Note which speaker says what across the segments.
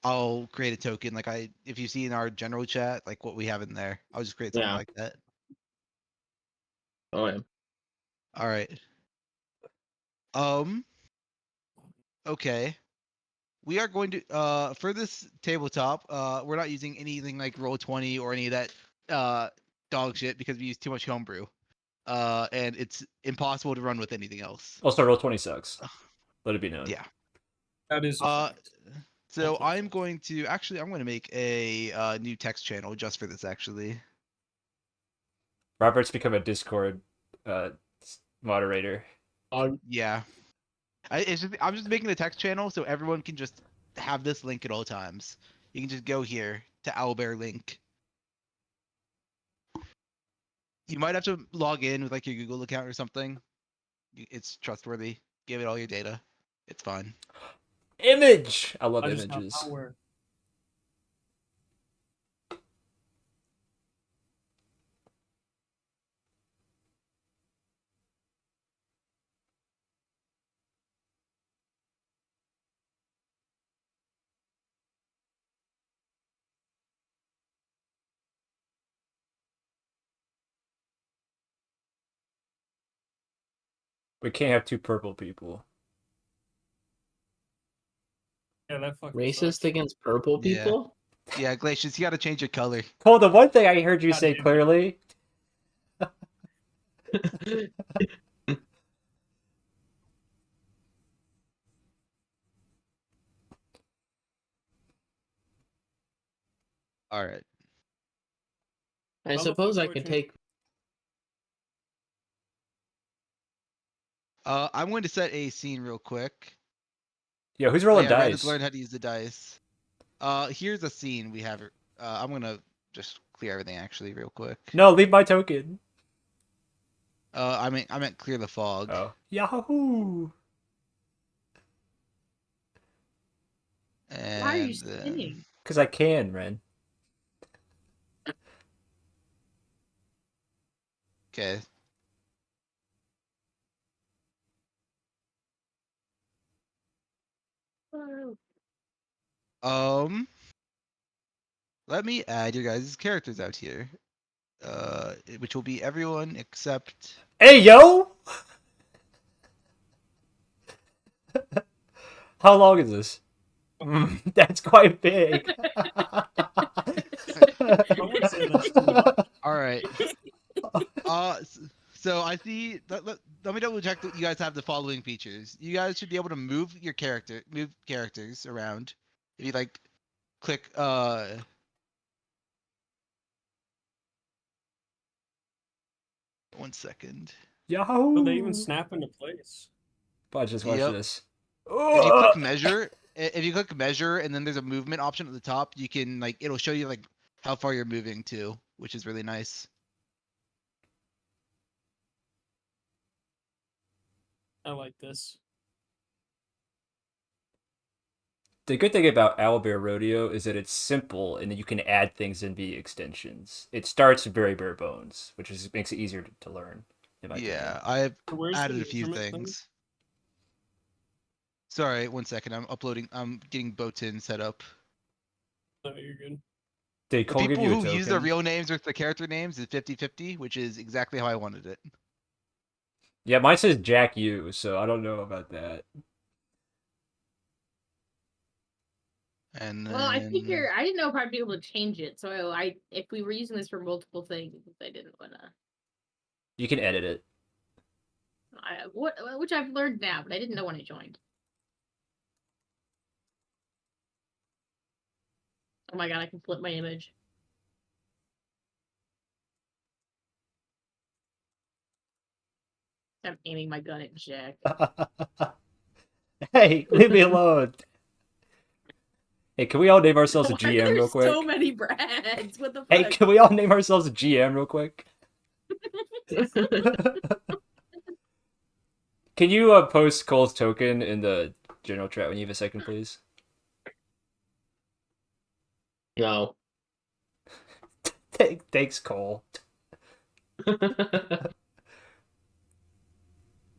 Speaker 1: I'll create a token like if you see in our general chat, like what we have in there, I'll just create something like that.
Speaker 2: Oh yeah.
Speaker 1: All right. Okay. We are going to for this tabletop, we're not using anything like Roll20 or any of that dog shit because we use too much homebrew. And it's impossible to run with anything else.
Speaker 3: Also, Roll20 sucks. Let it be known.
Speaker 1: Yeah.
Speaker 4: That is a fact.
Speaker 1: So I'm going to make a new text channel just for this actually.
Speaker 3: Robert's become a Discord moderator.
Speaker 1: Yeah. I'm just making a text channel so everyone can just have this link at all times. You can just go here to Owlbear link. You might have to log in with like your Google account or something. It's trustworthy. Give it all your data. It's fine.
Speaker 3: Image! I love images. We can't have two purple people.
Speaker 4: Yeah, that fucking
Speaker 2: Racist
Speaker 4: sucks.
Speaker 2: against purple people?
Speaker 1: Yeah, Glacius, you gotta change your color.
Speaker 3: Cole, the one thing I heard you say clearly.
Speaker 1: All right.
Speaker 2: I suppose I could take.
Speaker 1: I'm going to set a scene real quick.
Speaker 3: Yo, who's rolling
Speaker 1: Red
Speaker 3: dice?
Speaker 1: has learned how to use the dice. Here's a scene we have. I'm gonna just clear everything actually real quick.
Speaker 3: No, leave my token.
Speaker 1: I meant clear the fog.
Speaker 3: Oh, Yahoo!
Speaker 1: And
Speaker 5: Why are you spinning?
Speaker 3: Because I can, Ren.
Speaker 1: Okay. Let me add your guys' characters out here. Which will be everyone except.
Speaker 3: Hey, yo! How long is this? That's quite big.
Speaker 1: All right. So I see. Let me double check that you guys have the following features. You guys should be able to move characters around. If you like, click. One second.
Speaker 3: Yahoo!
Speaker 4: So they even snap into place.
Speaker 3: But just watch this.
Speaker 1: If you click measure, and then there's a movement option at the top, you can it'll show you how far you're moving to, which is really nice.
Speaker 4: I like this.
Speaker 3: The good thing about Owlbear Rodeo is that it's simple and that you can add things and be extensions. It starts very bare bones, which makes it easier to learn.
Speaker 1: Yeah, I've added a few things. Sorry, one second. I'm getting Botin set up.
Speaker 4: No, you're good.
Speaker 3: Did Cole give you a
Speaker 1: People who
Speaker 3: token?
Speaker 1: use their real names with the character names is 50-50, which is exactly how I wanted it.
Speaker 3: Yeah, mine says Jack U, so I don't know about that.
Speaker 1: And
Speaker 5: well, I figure I didn't know if I'd be able to change it, so if we were using this for multiple things, I didn't want to.
Speaker 3: You can edit it.
Speaker 5: Which I've learned now, but I didn't know when I joined. Oh my god, I can flip my image. I'm aiming my gun at Jack.
Speaker 3: Hey, leave me alone. Hey, can we all name ourselves a GM real quick?
Speaker 5: There's so many Brads. What the fuck?
Speaker 3: Hey, can we all name ourselves a GM real quick? Can you post Cole's token in the general chat when you have a second, please?
Speaker 2: No.
Speaker 3: Thanks, Cole.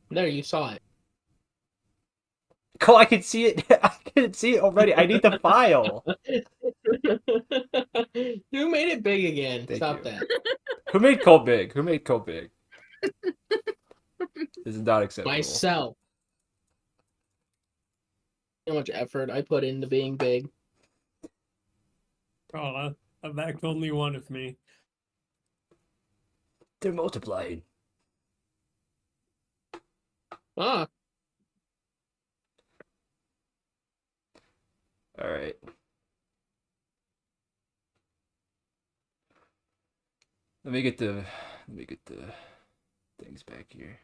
Speaker 2: There, you saw it.
Speaker 3: Cole, I can see it. I can see it already. I need the file.
Speaker 2: Who made it big again?
Speaker 3: Thank
Speaker 2: Stop
Speaker 3: you.
Speaker 2: that.
Speaker 3: Who made Cole big? Who made Cole big? This is not acceptable.
Speaker 2: Myself. How much effort I put into being big.
Speaker 4: Oh, I backed only one of me.
Speaker 3: They're multiplying.
Speaker 2: Ah,
Speaker 3: All right. Let me get the things back here.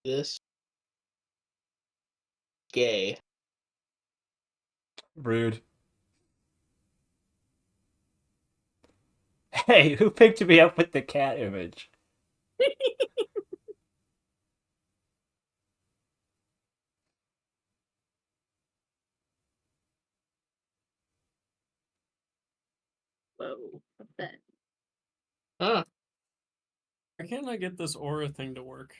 Speaker 2: this gay.
Speaker 3: Rude. Hey, who picked me up with the cat image?
Speaker 5: Whoa, what's that?
Speaker 2: Ah,
Speaker 4: Why can't I get this aura thing to work?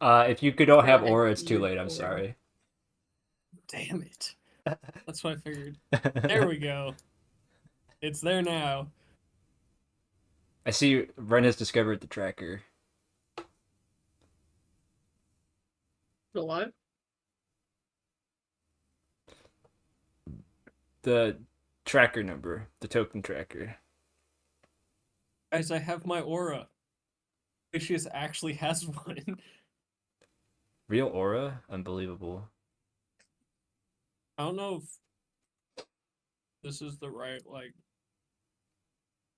Speaker 3: If you don't have
Speaker 5: That's
Speaker 3: aura, it's too
Speaker 5: weird
Speaker 3: late. I'm
Speaker 5: aura.
Speaker 3: sorry.
Speaker 4: Damn it. That's what I figured. There we go. It's there now.
Speaker 3: I see Ren has discovered the tracker.
Speaker 5: The what?
Speaker 3: The tracker number, the token tracker.
Speaker 4: Guys, I have my aura. Vicious actually has one.
Speaker 3: Real aura? Unbelievable.
Speaker 4: I don't know if this is the right, like...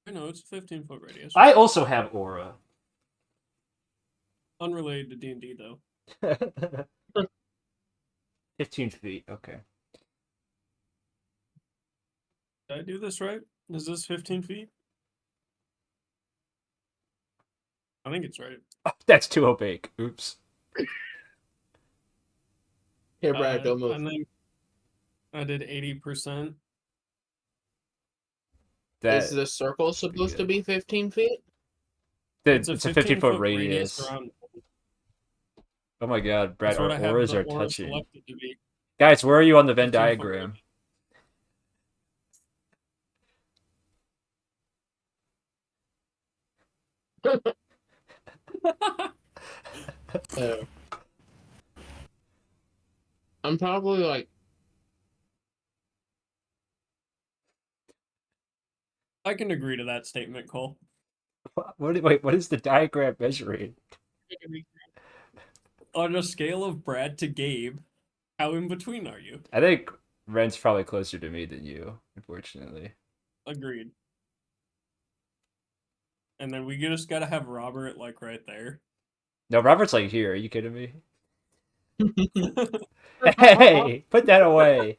Speaker 4: I know, it's a 15-foot radius.
Speaker 3: I also have aura.
Speaker 4: Unrelated to D&D, though.
Speaker 3: 15 feet, okay.
Speaker 4: Did I do this right? Is this 15 feet? I think it's right.
Speaker 3: That's too opaque. Oops.
Speaker 2: here, Brad, don't move.
Speaker 4: And then I did 80%.
Speaker 3: That
Speaker 2: Is the circle supposed to
Speaker 3: good.
Speaker 2: be 15 feet?
Speaker 3: it's a 50-foot radius.
Speaker 4: around.
Speaker 3: Oh my god, Brad,
Speaker 4: That's what
Speaker 3: our
Speaker 4: I have
Speaker 3: auras
Speaker 4: the
Speaker 3: are
Speaker 4: aura
Speaker 3: touching.
Speaker 4: selected to be.
Speaker 3: Guys, where are you on the Venn
Speaker 4: 15-foot
Speaker 3: diagram?
Speaker 2: Oh. I'm probably like
Speaker 4: I can agree to that statement, Cole.
Speaker 3: What is the diagram measuring?
Speaker 4: On a scale of Brad to Gabe, how in between are you?
Speaker 3: I think Ren's probably closer to me than you, unfortunately.
Speaker 4: Agreed. And then we just gotta have Robert like right there.
Speaker 3: No, Robert's like here. Are you kidding me? Hey, put that away.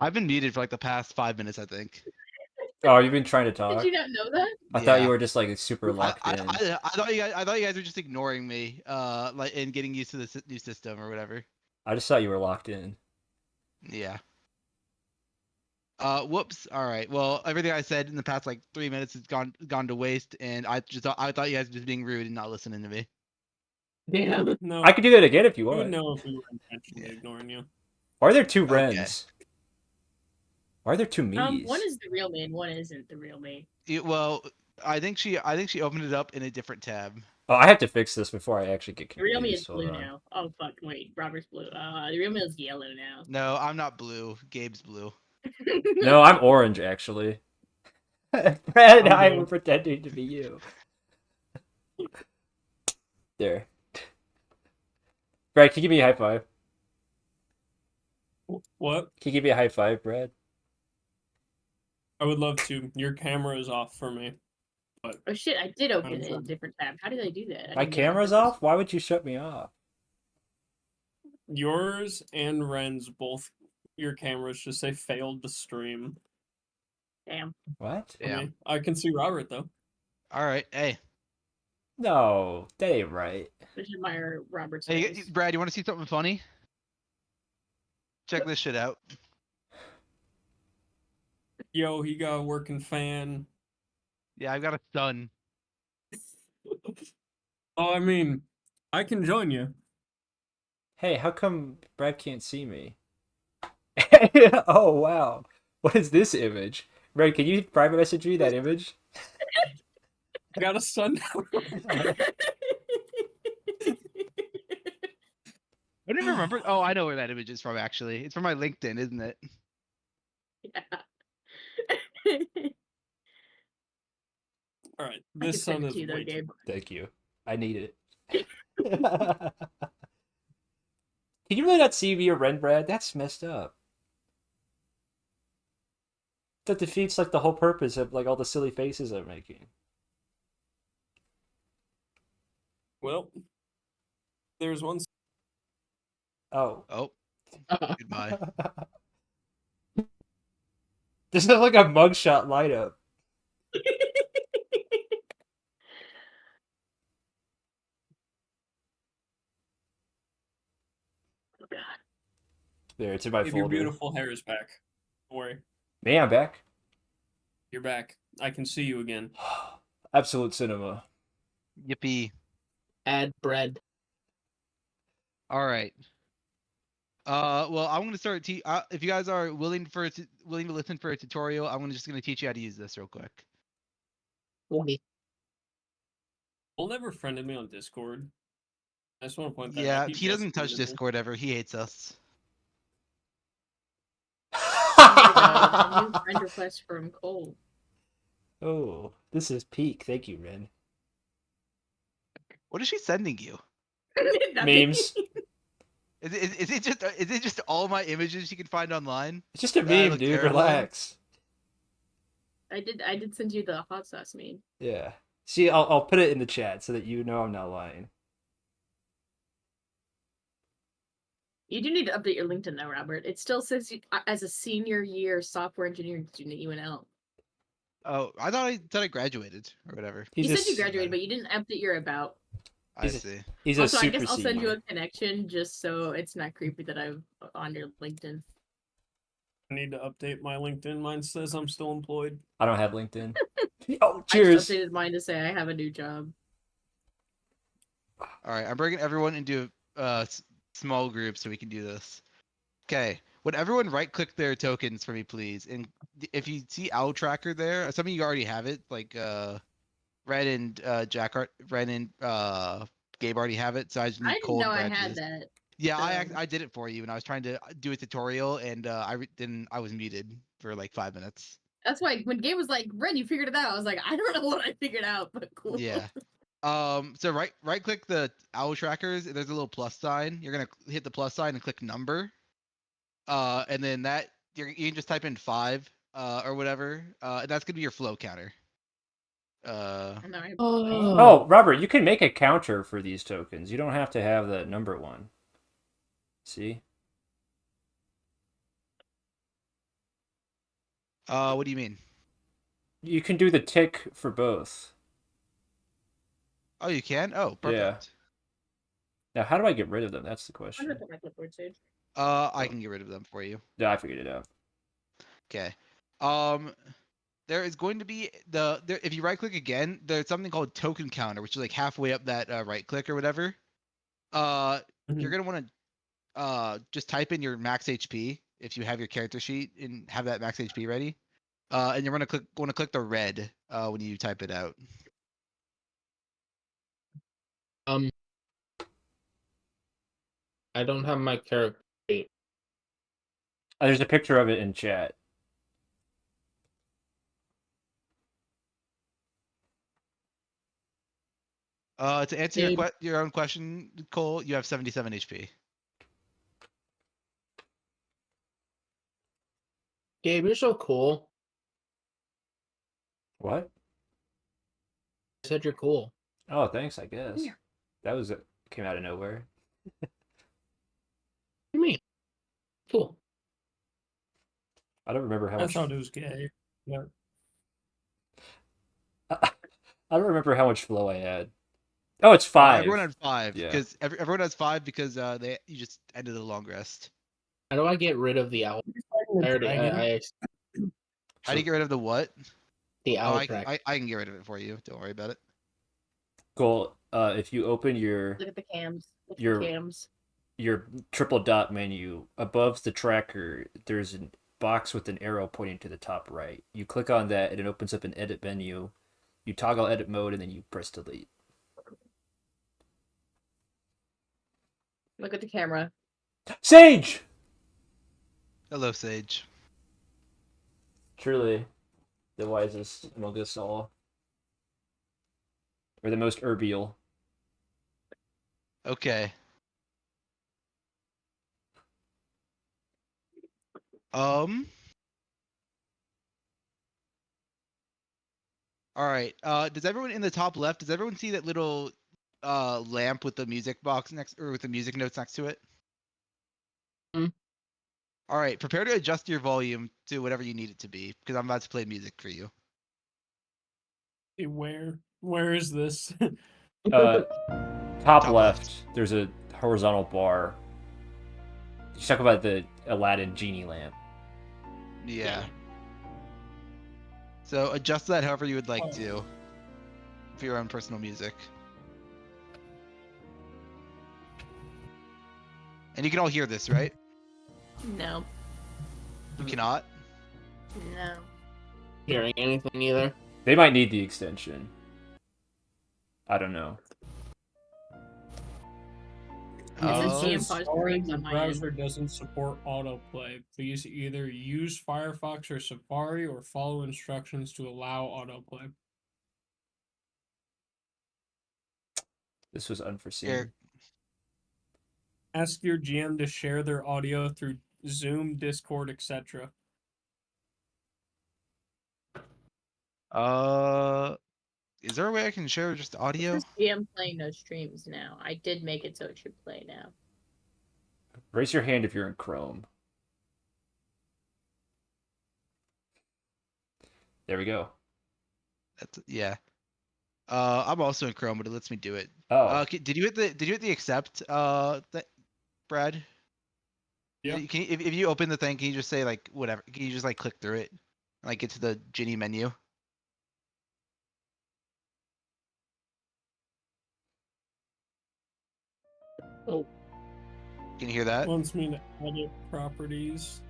Speaker 1: I've been muted for like the past 5 minutes, I think.
Speaker 3: Oh, you've been trying to talk?
Speaker 5: Did you not know that?
Speaker 3: I thought you
Speaker 1: Yeah.
Speaker 3: were just like super
Speaker 1: I,
Speaker 3: locked
Speaker 1: I,
Speaker 3: in.
Speaker 1: I thought you guys were just ignoring me, like and getting used to the new system or whatever.
Speaker 3: I just thought you were locked in.
Speaker 1: Yeah. Whoops. All right. Well, everything I said in the past like 3 minutes has gone to waste, and I thought you guys were just being rude and not listening to me.
Speaker 2: Damn.
Speaker 4: No,
Speaker 3: I could do that again if you
Speaker 4: we would
Speaker 3: want.
Speaker 4: know if we were intentionally
Speaker 1: Yeah.
Speaker 4: ignoring you.
Speaker 3: Why are there two
Speaker 1: Okay.
Speaker 3: Rens? Why are there two me's?
Speaker 5: One is the real main, one isn't the real main.
Speaker 1: Well, I think she opened it up in a different tab.
Speaker 3: Oh, I have to fix this before I actually get
Speaker 5: The real me is
Speaker 3: confused. Hold
Speaker 5: blue
Speaker 3: on.
Speaker 5: now. Oh fuck, wait, Robert's blue. The real me is yellow now.
Speaker 1: No, I'm not blue. Gabe's blue.
Speaker 3: No, I'm orange actually. Brad and
Speaker 4: I'm
Speaker 3: I
Speaker 4: blue.
Speaker 3: were pretending to be you. There. Brad, can you give me a high five?
Speaker 4: What?
Speaker 3: Can you give me a high five, Brad?
Speaker 4: I would love to. Your camera is off for me. But
Speaker 5: Oh shit! I did open
Speaker 4: I'm
Speaker 5: it in
Speaker 4: sure.
Speaker 5: a different tab. How did I do that? I
Speaker 3: My
Speaker 5: didn't do that on
Speaker 3: camera's
Speaker 5: purpose.
Speaker 3: off? Why would you shut me off?
Speaker 4: Yours and Ren's both, your cameras just say failed to stream.
Speaker 5: Damn.
Speaker 3: What?
Speaker 4: For
Speaker 1: Yeah.
Speaker 4: me. I can see Robert though.
Speaker 1: All right. Hey.
Speaker 3: No, that ain't right.
Speaker 5: I should admire Robert's
Speaker 1: Hey,
Speaker 5: face.
Speaker 1: Brad, you want to see something funny? Check this shit out.
Speaker 4: Yo, he got a working fan.
Speaker 1: Yeah, I've got a son.
Speaker 4: Oh, I mean, I can join you.
Speaker 3: Hey, how come Brad can't see me? Oh, wow. What is this image? Brad, can you private message me that image?
Speaker 4: I got a son now.
Speaker 1: I don't even remember. Oh, I know where that image is from, actually. It's from my LinkedIn, isn't it?
Speaker 5: Yeah.
Speaker 4: All right,
Speaker 5: I can
Speaker 4: this
Speaker 5: send
Speaker 4: son
Speaker 5: it
Speaker 4: is
Speaker 5: to you though,
Speaker 4: way too.
Speaker 5: Gabe.
Speaker 3: Thank you. I need it. Can you really not see me or Ren, Brad? That's messed up. That defeats like the whole purpose of like all the silly faces I'm making.
Speaker 4: Well, there's one.
Speaker 3: Oh.
Speaker 1: Oh, goodbye.
Speaker 3: This is like a mugshot lineup.
Speaker 5: Oh, God.
Speaker 3: There, it's in my
Speaker 4: Maybe your
Speaker 3: folder.
Speaker 4: beautiful hair is back. Don't worry,
Speaker 3: Man, I'm back.
Speaker 4: you're back. I can see you again.
Speaker 3: Absolute cinema.
Speaker 1: Yippee.
Speaker 2: Add bread.
Speaker 1: All right. Well, I'm gonna start. If you guys are willing willing to listen for a tutorial, I'm just gonna teach you how to use this real quick.
Speaker 2: Okay.
Speaker 4: Bull never friended me on Discord. I just want to point that
Speaker 1: Yeah,
Speaker 4: out.
Speaker 1: he doesn't
Speaker 4: just
Speaker 1: touch
Speaker 4: muted me.
Speaker 1: Discord ever. He hates us.
Speaker 5: A new friend request from Cole.
Speaker 3: Oh, this is peak. Thank you, Ren.
Speaker 1: What is she sending you?
Speaker 5: Nothing.
Speaker 3: Memes.
Speaker 1: Is it just all my images you can find online?
Speaker 3: It's just a
Speaker 1: That I
Speaker 3: meme,
Speaker 1: look
Speaker 3: dude.
Speaker 1: terrible in?
Speaker 3: Relax.
Speaker 5: I did send you the hot sauce meme.
Speaker 3: Yeah. See, I'll put it in the chat so that you know I'm not lying.
Speaker 5: You do need to update your LinkedIn though, Robert. It still says you, as a senior year software engineering student at UNL.
Speaker 1: Oh, I thought I said I graduated or whatever.
Speaker 3: He's
Speaker 5: You
Speaker 3: a
Speaker 5: said you
Speaker 3: s-
Speaker 5: graduated, but you didn't update your about.
Speaker 1: I
Speaker 3: He's a-
Speaker 1: see.
Speaker 3: He's
Speaker 5: Also,
Speaker 3: a
Speaker 5: I
Speaker 3: super
Speaker 5: guess I'll send you
Speaker 3: senior.
Speaker 5: a connection just so it's not creepy that I'm on your LinkedIn.
Speaker 4: I need to update my LinkedIn. Mine says I'm still employed.
Speaker 3: I don't have LinkedIn. Oh,
Speaker 5: I
Speaker 3: cheers.
Speaker 5: just updated mine to say I have a new job.
Speaker 1: All right, I'm bringing everyone into small groups so we can do this. Okay, would everyone right-click their tokens for me, please? And if you see Owl Tracker there, some of you already have it, like Red and Red and Gabe already have it, so I just
Speaker 5: I
Speaker 1: need
Speaker 5: didn't
Speaker 1: Cole
Speaker 5: know
Speaker 1: and
Speaker 5: I
Speaker 1: Brad to
Speaker 5: had
Speaker 1: use.
Speaker 5: that.
Speaker 1: Yeah,
Speaker 5: so-
Speaker 1: I did it for you, and I was trying to do a tutorial, and I was muted for like 5 minutes.
Speaker 5: That's why when Gabe was like, "Ren, you figured it out," I was like, "I don't know what I figured out, but cool."
Speaker 1: Yeah. So right click the owl trackers. There's a little plus sign. You're gonna hit the plus sign and click number. And then you can just type in 5 or whatever. And that's gonna be your flow counter.
Speaker 5: And now I-
Speaker 3: Oh, Robert, you can make a counter for these tokens. You don't have to have the number one. See?
Speaker 1: What do you mean?
Speaker 3: You can do the tick for both.
Speaker 1: Oh, you can. Oh, perfect.
Speaker 3: Yeah. Now, how do I get rid of them? That's the
Speaker 5: I'm
Speaker 3: question.
Speaker 5: gonna put my clipboard too.
Speaker 1: I can get rid of them for you.
Speaker 3: Yeah, I figured it out.
Speaker 1: Okay. There is going to be if you right click again, there's something called token counter, which is like halfway up that right click or whatever. You're gonna want to just type in your max HP if you have your character sheet and have that max HP ready. And you're gonna click the red when you type it out.
Speaker 2: I don't have my character sheet.
Speaker 3: There's a picture of it in chat.
Speaker 1: To answer your
Speaker 2: Gabe.
Speaker 1: your own question, Cole, you have 77 HP.
Speaker 2: Gabe, you're so cool.
Speaker 3: What?
Speaker 2: I said you're cool.
Speaker 3: Oh, thanks. I guess
Speaker 5: Yeah.
Speaker 3: that was came out of nowhere.
Speaker 2: What do you mean? Cool.
Speaker 3: I don't remember how
Speaker 4: I
Speaker 3: much.
Speaker 4: thought it was gay. But
Speaker 3: I don't remember how much flow I had. Oh, it's 5.
Speaker 1: Everyone had 5
Speaker 3: Yeah.
Speaker 1: because everyone has 5 because you just ended the long rest.
Speaker 2: How do I get rid of the owl? I already,
Speaker 1: How do you get rid of the what?
Speaker 2: the
Speaker 1: Oh,
Speaker 2: owl
Speaker 1: I
Speaker 2: track.
Speaker 1: can get rid of it for you. Don't worry about it.
Speaker 3: Cool. If you open your
Speaker 5: Look at the cams. Look at
Speaker 3: Your-
Speaker 5: the cams.
Speaker 3: your triple dot menu above the tracker, there's a box with an arrow pointing to the top right. You click on that, and it opens up an edit menu. You toggle edit mode, and then you press delete.
Speaker 5: Look at the camera.
Speaker 3: Sage!
Speaker 1: Hello, Sage.
Speaker 3: Truly the wisest among us all. Or the most herbial.
Speaker 1: Okay. All right. Does everyone in the top left? Does everyone see that little lamp with the music box next, or with the music notes next to it?
Speaker 2: Mm.
Speaker 1: All right. Prepare to adjust your volume to whatever you need it to be, because I'm about to play music for you.
Speaker 4: where is this?
Speaker 3: Top
Speaker 1: Top
Speaker 3: left,
Speaker 1: left.
Speaker 3: there's a horizontal bar. You talk about the Aladdin genie lamp.
Speaker 1: Yeah. So adjust that however you would like
Speaker 4: Oh.
Speaker 1: to, for your own personal music. And you can all hear this, right?
Speaker 5: No.
Speaker 1: You cannot.
Speaker 5: No.
Speaker 2: Hearing anything either?
Speaker 3: They might need the extension. I don't know.
Speaker 5: It says
Speaker 1: Oh.
Speaker 5: GM
Speaker 4: Says,
Speaker 5: pause
Speaker 4: sorry,
Speaker 5: frames
Speaker 4: the
Speaker 5: on my
Speaker 4: browser
Speaker 5: end.
Speaker 4: doesn't support autoplay. Please either use Firefox or Safari or follow instructions to allow autoplay.
Speaker 3: This was unforeseen.
Speaker 1: Here.
Speaker 4: Ask your GM to share their audio through Zoom, Discord, etc.
Speaker 1: Is there a way I can share just audio?
Speaker 5: It says GM playing no streams now. I did make it so it should play now.
Speaker 3: Raise your hand if you're in Chrome. There we go.
Speaker 1: That's yeah. I'm also in Chrome, but it lets me do it.
Speaker 3: Oh,
Speaker 1: Did you hit the accept? That Brad.
Speaker 4: Yeah.
Speaker 1: Can you, if you open the thing, can you just say like whatever? Can you just like click through it, and, like get to the Genie menu?
Speaker 4: Oh,
Speaker 1: Can you hear that?
Speaker 4: wants me to edit properties.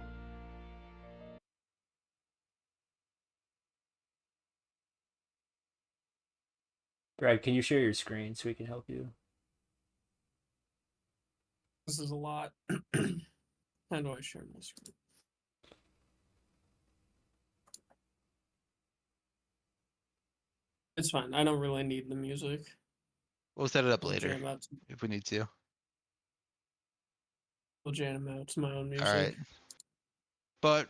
Speaker 3: Brad, can you share your screen so we can help you?
Speaker 4: This is a lot. How do I share my screen? It's fine. I don't really need the music.
Speaker 1: We'll set it up
Speaker 4: We'll
Speaker 1: later
Speaker 4: jam out.
Speaker 1: if we need to.
Speaker 4: We'll jam out to my own music.
Speaker 1: All right. But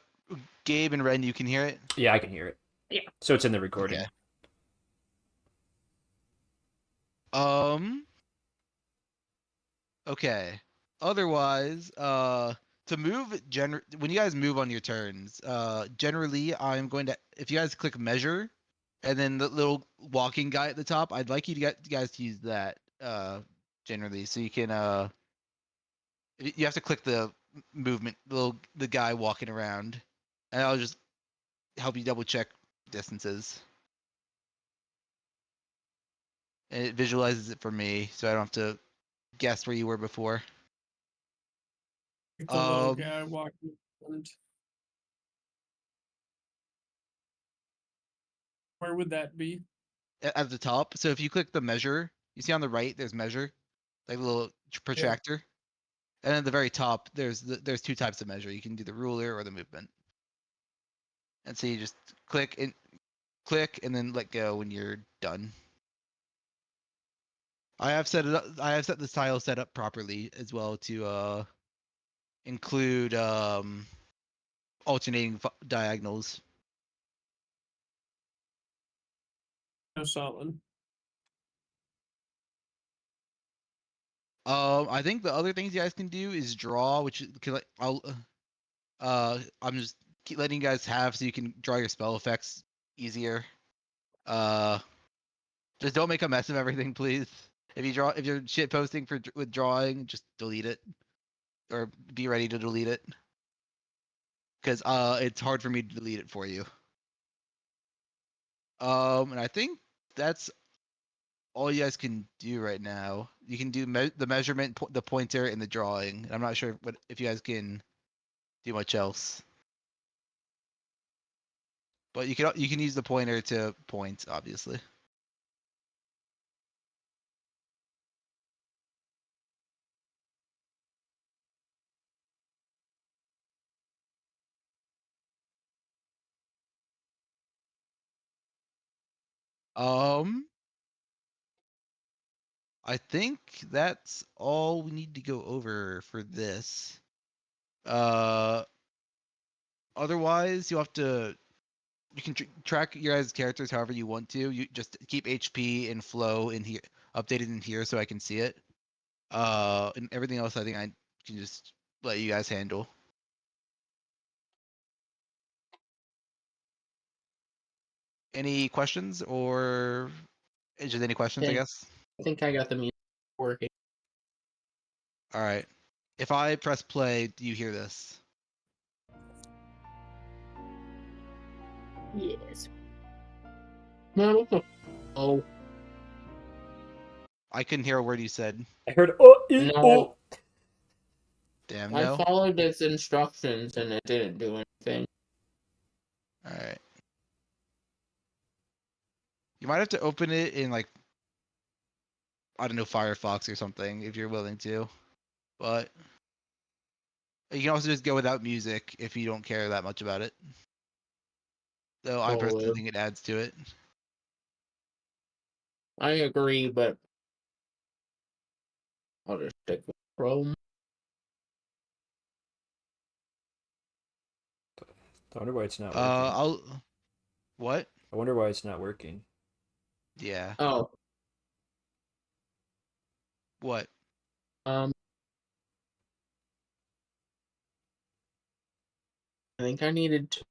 Speaker 1: Gabe and Ren, you can hear it.
Speaker 3: Yeah, I can hear it.
Speaker 5: Yeah.
Speaker 3: So it's in the recording.
Speaker 1: Okay. Okay. Otherwise, to move when you guys move on your turns, generally I'm going to, if you guys click measure and then the little walking guy at the top, I'd like you guys to use that generally, so you can you have to click the movement, the guy walking around, and I'll just help you double check distances. And it visualizes it for me, so I don't have to guess where you were before.
Speaker 4: The little guy walking around. Where would that be?
Speaker 1: At the top. So if you click the measure, you see on the right there's measure, like a little protractor, and at the very top there's two types of measure. You can do the ruler or the movement. And so you just click and then let go when you're done. I have set it up. I have set this tile set up properly as well to include alternating diagonals.
Speaker 4: No solid.
Speaker 1: I think the other things you guys can do is draw, which I'm just letting you guys have so you can draw your spell effects easier. Just don't make a mess of everything, please. If you're shit posting with drawing, just delete it, or be ready to delete it, because it's hard for me to delete it for you. And I think that's all you guys can do right now. You can do the measurement, the pointer, and the drawing. I'm not sure if you guys can do much else. But you can use the pointer to point, obviously. I think that's all we need to go over for this. Otherwise, you can track your guys' characters however you want to. You just keep HP and flow in here, updated in here, so I can see it. And everything else, I think I can just let you guys handle. Any questions or just any questions? I
Speaker 2: Okay.
Speaker 1: guess.
Speaker 2: I think I got the music working.
Speaker 1: All right. If I press play, do you hear this?
Speaker 5: Yes.
Speaker 2: No. Oh
Speaker 1: I couldn't hear a word you said.
Speaker 3: I heard
Speaker 2: no!
Speaker 3: oh.
Speaker 1: Damn,
Speaker 2: I
Speaker 1: no.
Speaker 2: followed its instructions and it didn't do anything.
Speaker 1: All right. You might have to open it in like, I don't know, Firefox or something if you're willing to. But you can also just go without music if you don't care that much about it. Though I personally
Speaker 2: Totally.
Speaker 1: think it adds to it.
Speaker 2: I agree, but I'll just stick with Chrome.
Speaker 3: I wonder why it's not working.
Speaker 1: What?
Speaker 3: I wonder why it's not working.
Speaker 1: Yeah.
Speaker 2: Oh,
Speaker 1: What?
Speaker 2: I think I needed to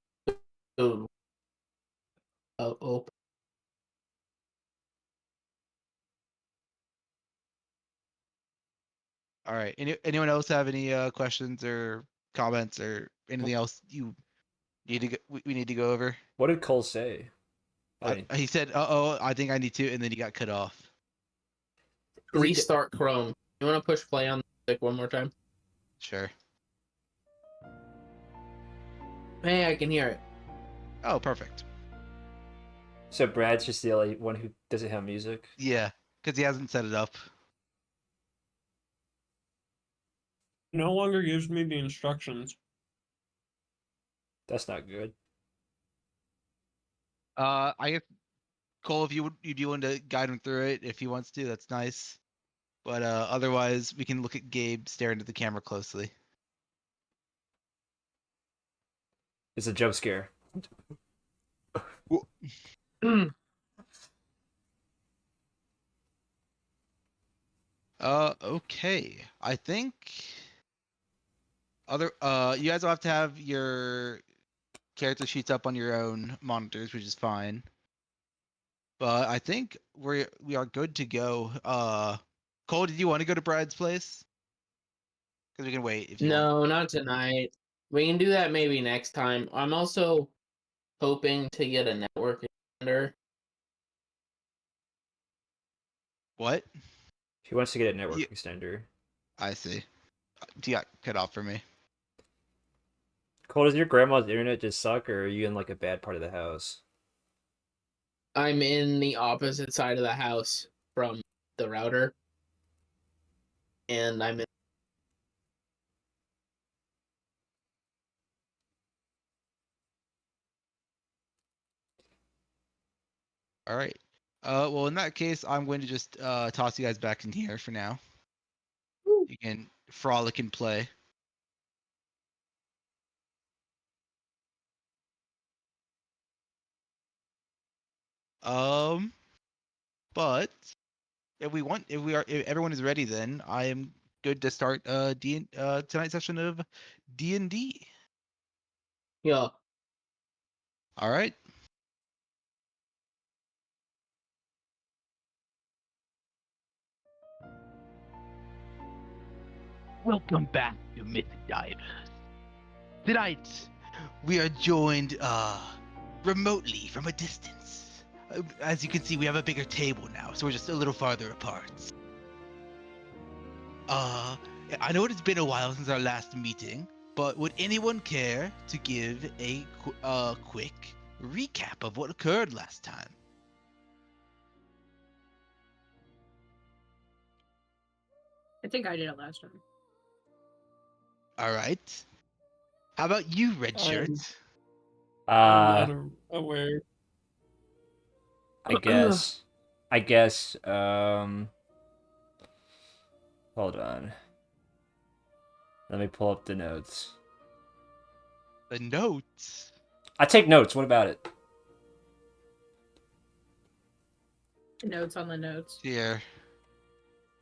Speaker 2: open.
Speaker 1: All right. Anyone else have any questions or comments or anything else you need to we need to go over?
Speaker 3: What did Cole say?
Speaker 1: He said, "Uh-oh, I think I need to," and then he got cut off.
Speaker 2: Restart Chrome. You want to push play on the music one more time?
Speaker 1: Sure.
Speaker 2: Hey, I can hear it.
Speaker 1: Oh, perfect.
Speaker 3: So Brad's just the only one who doesn't have music.
Speaker 1: Yeah, because he hasn't set it up.
Speaker 4: No longer gives me the instructions.
Speaker 3: That's not good.
Speaker 1: I guess Cole, if you'd be willing to guide him through it, if he wants to, that's nice. But otherwise, we can look at Gabe staring at the camera closely.
Speaker 3: It's a jump scare.
Speaker 1: Okay. I think you guys will have to have your character sheets up on your own monitors, which is fine. But I think we are good to go. Cole, did you want to go to Brad's place? Because we can wait if you want.
Speaker 2: No, not tonight. We can do that maybe next time. I'm also hoping to get a network extender.
Speaker 1: What?
Speaker 3: He wants to get a network
Speaker 1: Yeah.
Speaker 3: extender.
Speaker 1: I see. You got cut off for me.
Speaker 3: Cole, does your grandma's internet just suck, or are you in like a bad part of the house?
Speaker 2: I'm in the opposite side of the house from the router. And I'm in.
Speaker 1: All right. Well, in that case, I'm going to just toss you guys back in here for now.
Speaker 5: Woo.
Speaker 1: You can frolic and play. But if everyone is ready, then I am good to start tonight's session of D&D.
Speaker 2: Yeah.
Speaker 1: All right. Welcome back to Myth Divers. Tonight, we are joined remotely from a distance. As you can see, we have a bigger table now, so we're just a little farther apart. I know it's been a while since our last meeting, but would anyone care to give a quick recap of what occurred last time?
Speaker 5: I think I did it last time.
Speaker 1: All right. How about you, Red Shirt?
Speaker 4: I'm not aware.
Speaker 3: I guess. Hold on. Let me pull up the notes.
Speaker 1: The notes.
Speaker 3: I take notes. What about it?
Speaker 5: Notes on the notes.
Speaker 1: Here.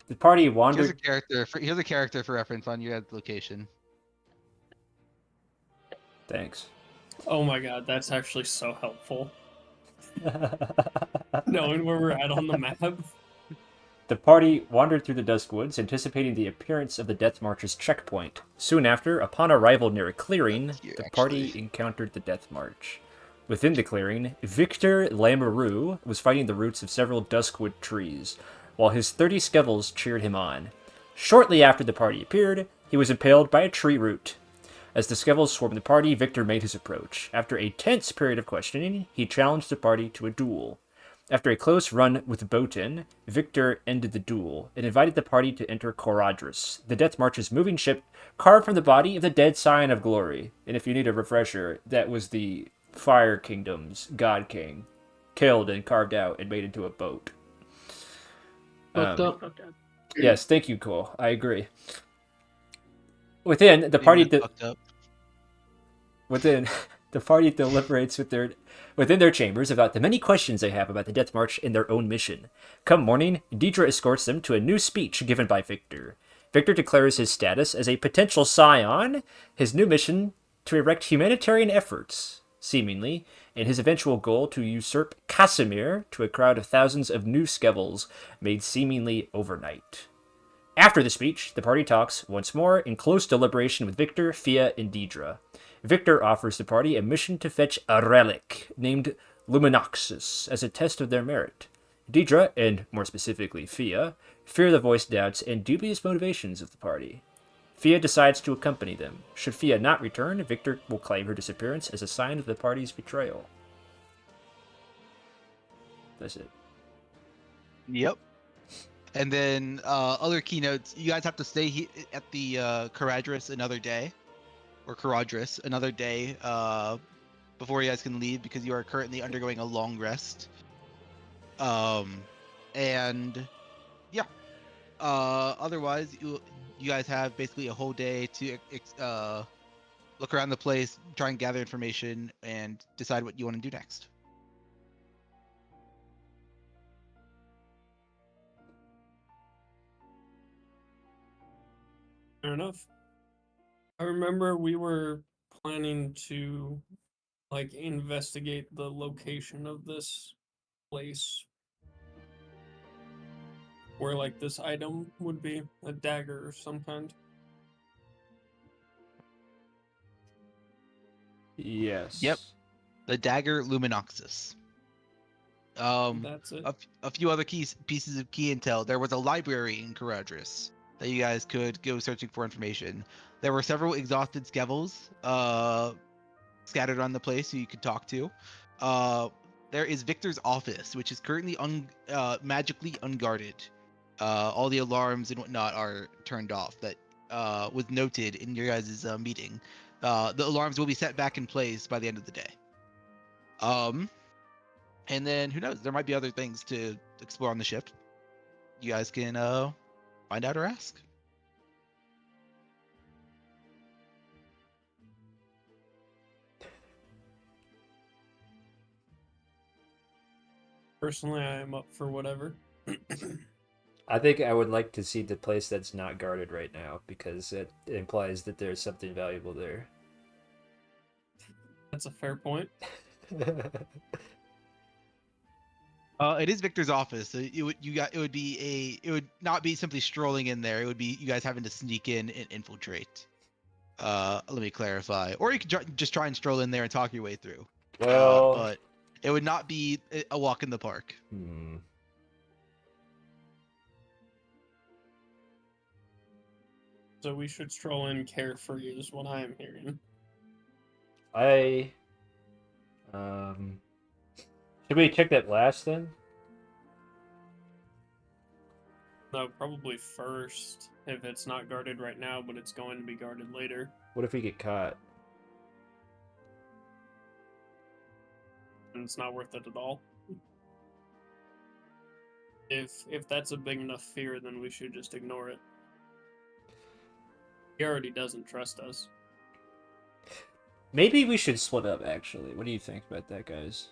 Speaker 3: The party
Speaker 1: Here's a
Speaker 3: wandered.
Speaker 1: character for reference on your location.
Speaker 3: Thanks.
Speaker 4: Oh my god, that's actually so helpful. Knowing where we're at on the map.
Speaker 3: The party wandered through the dusk woods, anticipating the appearance of the Death March's checkpoint. Soon after, upon arrival near a clearing,
Speaker 1: Here,
Speaker 3: the party
Speaker 1: actually.
Speaker 3: encountered the Death March. Within the clearing, Victor Lamoureux was fighting the roots of several duskwood trees, while his 30 Skevhulls cheered him on. Shortly after the party appeared, he was impaled by a tree root. As the Skevhulls swarmed the party, Victor made his approach. After a tense period of questioning, he challenged the party to a duel. After a close run with Botan, Victor ended the duel and invited the party to enter Coraudris, the Death March's moving ship carved from the body of the dead Scion of Glory. And if you need a refresher, that was the Fire Kingdom's God King, killed and carved out and made into a boat.
Speaker 2: Fucked up.
Speaker 5: Fucked up.
Speaker 3: Yes, thank you, Cole. I agree. Within, the party
Speaker 1: Fucked up.
Speaker 3: Within, the party deliberates within their chambers about the many questions they have about the Death March and their own mission. Come morning, Deidre escorts them to a new speech given by Victor. Victor declares his status as a potential scion, his new mission to erect humanitarian efforts, seemingly, and his eventual goal to usurp Casimir to a crowd of thousands of new Skevhulls made seemingly overnight. After the speech, the party talks once more in close deliberation with Victor, Fia, and Deidre. Victor offers the party a mission to fetch a relic named Luminoxis as a test of their merit. Deidre, and more specifically Fia, fear the voiced doubts and dubious motivations of the party. Fia decides to accompany them. Should Fia not return, Victor will claim her disappearance as a sign of the party's betrayal. That's it.
Speaker 1: Yep. And then other keynotes. You guys have to stay at the Coraudris another day, before you guys can leave because you are currently undergoing a long rest. And yeah. Otherwise, you guys have basically a whole day to look around the place, try and gather information, and decide what you want to do next.
Speaker 4: Fair enough. I remember we were planning to like investigate the location of this place where like this item would be, a dagger of some kind.
Speaker 3: Yes.
Speaker 1: Yep. The dagger Luminoxis.
Speaker 4: That's it.
Speaker 1: A few other pieces of key intel. There was a library in Coraudris that you guys could go searching for information. There were several exhausted Skevhulls scattered on the place who you could talk to. There is Victor's office, which is currently magically unguarded. All the alarms and whatnot are turned off. That was noted in your guys' meeting. The alarms will be set back in place by the end of the day. And then who knows? There might be other things to explore on the ship. You guys can find out or ask.
Speaker 4: Personally, I am up for whatever.
Speaker 3: I think I would like to see the place that's not guarded right now because it implies that there's something valuable there.
Speaker 4: That's a fair point.
Speaker 1: It is Victor's office. So it would not be simply strolling in there. It would be you guys having to sneak in and infiltrate. Let me clarify. Or you could just try and stroll in there and talk your way through.
Speaker 3: Well,
Speaker 1: But it would not be a walk in the park.
Speaker 4: So we should stroll in carefree is what I am hearing.
Speaker 3: Should we check that last then?
Speaker 4: No, probably first, if it's not guarded right now, but it's going to be guarded later.
Speaker 3: What if we get caught?
Speaker 4: And it's not worth it at all. If that's a big enough fear, then we should just ignore it. He already doesn't trust us.
Speaker 3: Maybe we should split up, actually. What do you think about that, guys?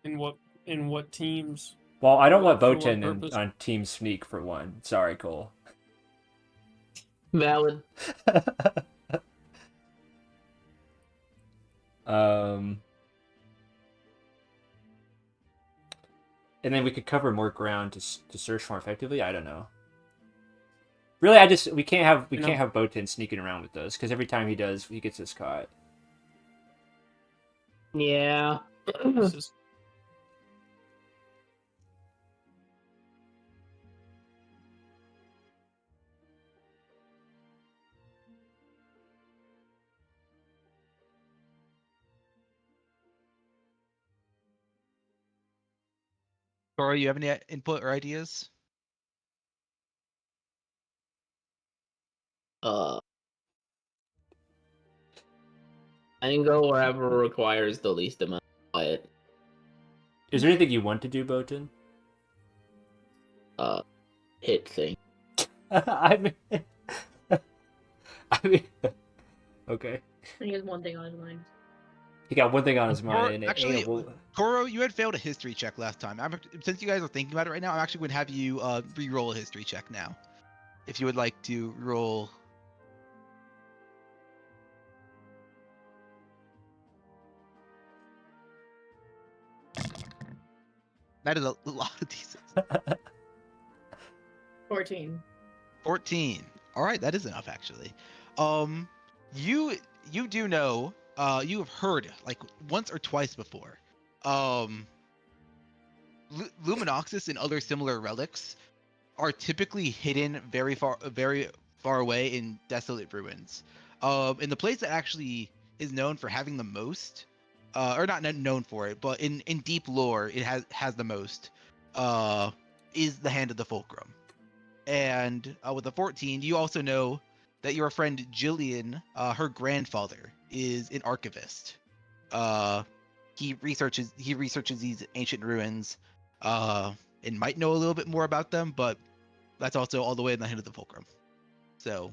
Speaker 4: In what teams?
Speaker 3: Well, I don't want
Speaker 4: For what
Speaker 3: Botan
Speaker 4: purpose?
Speaker 3: on Team Sneak, for one. Sorry, Cole.
Speaker 2: Valid.
Speaker 3: And then we could cover more ground to search more effectively. I don't know. Really, we can't have Botan sneaking around with us because every time he does, he gets us caught.
Speaker 2: Yeah.
Speaker 4: This is
Speaker 1: Toro, you have any input or ideas?
Speaker 2: I can go wherever requires the least amount of quiet.
Speaker 3: Is there anything you want to do, Botan?
Speaker 2: Hit thing.
Speaker 3: I mean, okay.
Speaker 5: He has one thing on his mind.
Speaker 3: He got one thing on his
Speaker 1: Toro-
Speaker 3: mind.
Speaker 1: actually, Toro, you had failed a history check last time. Since you guys are thinking about it right now, I'm actually going to have you re-roll a history check now. If you would like to roll. That is a lot of D6.
Speaker 5: 14.
Speaker 1: 14. All right, that is enough actually. You do know, you have heard like once or twice before. Luminoxis and other similar relics are typically hidden very far away in desolate ruins. And the place that actually is known for having the most, or not known for it, but in deep lore it has the most, is the Hand of the Fulcrum. And with a 14, you also know that your friend Jillian, her grandfather, is an archivist. He researches these ancient ruins, and might know a little bit more about them, but that's also all the way in the Hand of the Fulcrum. So,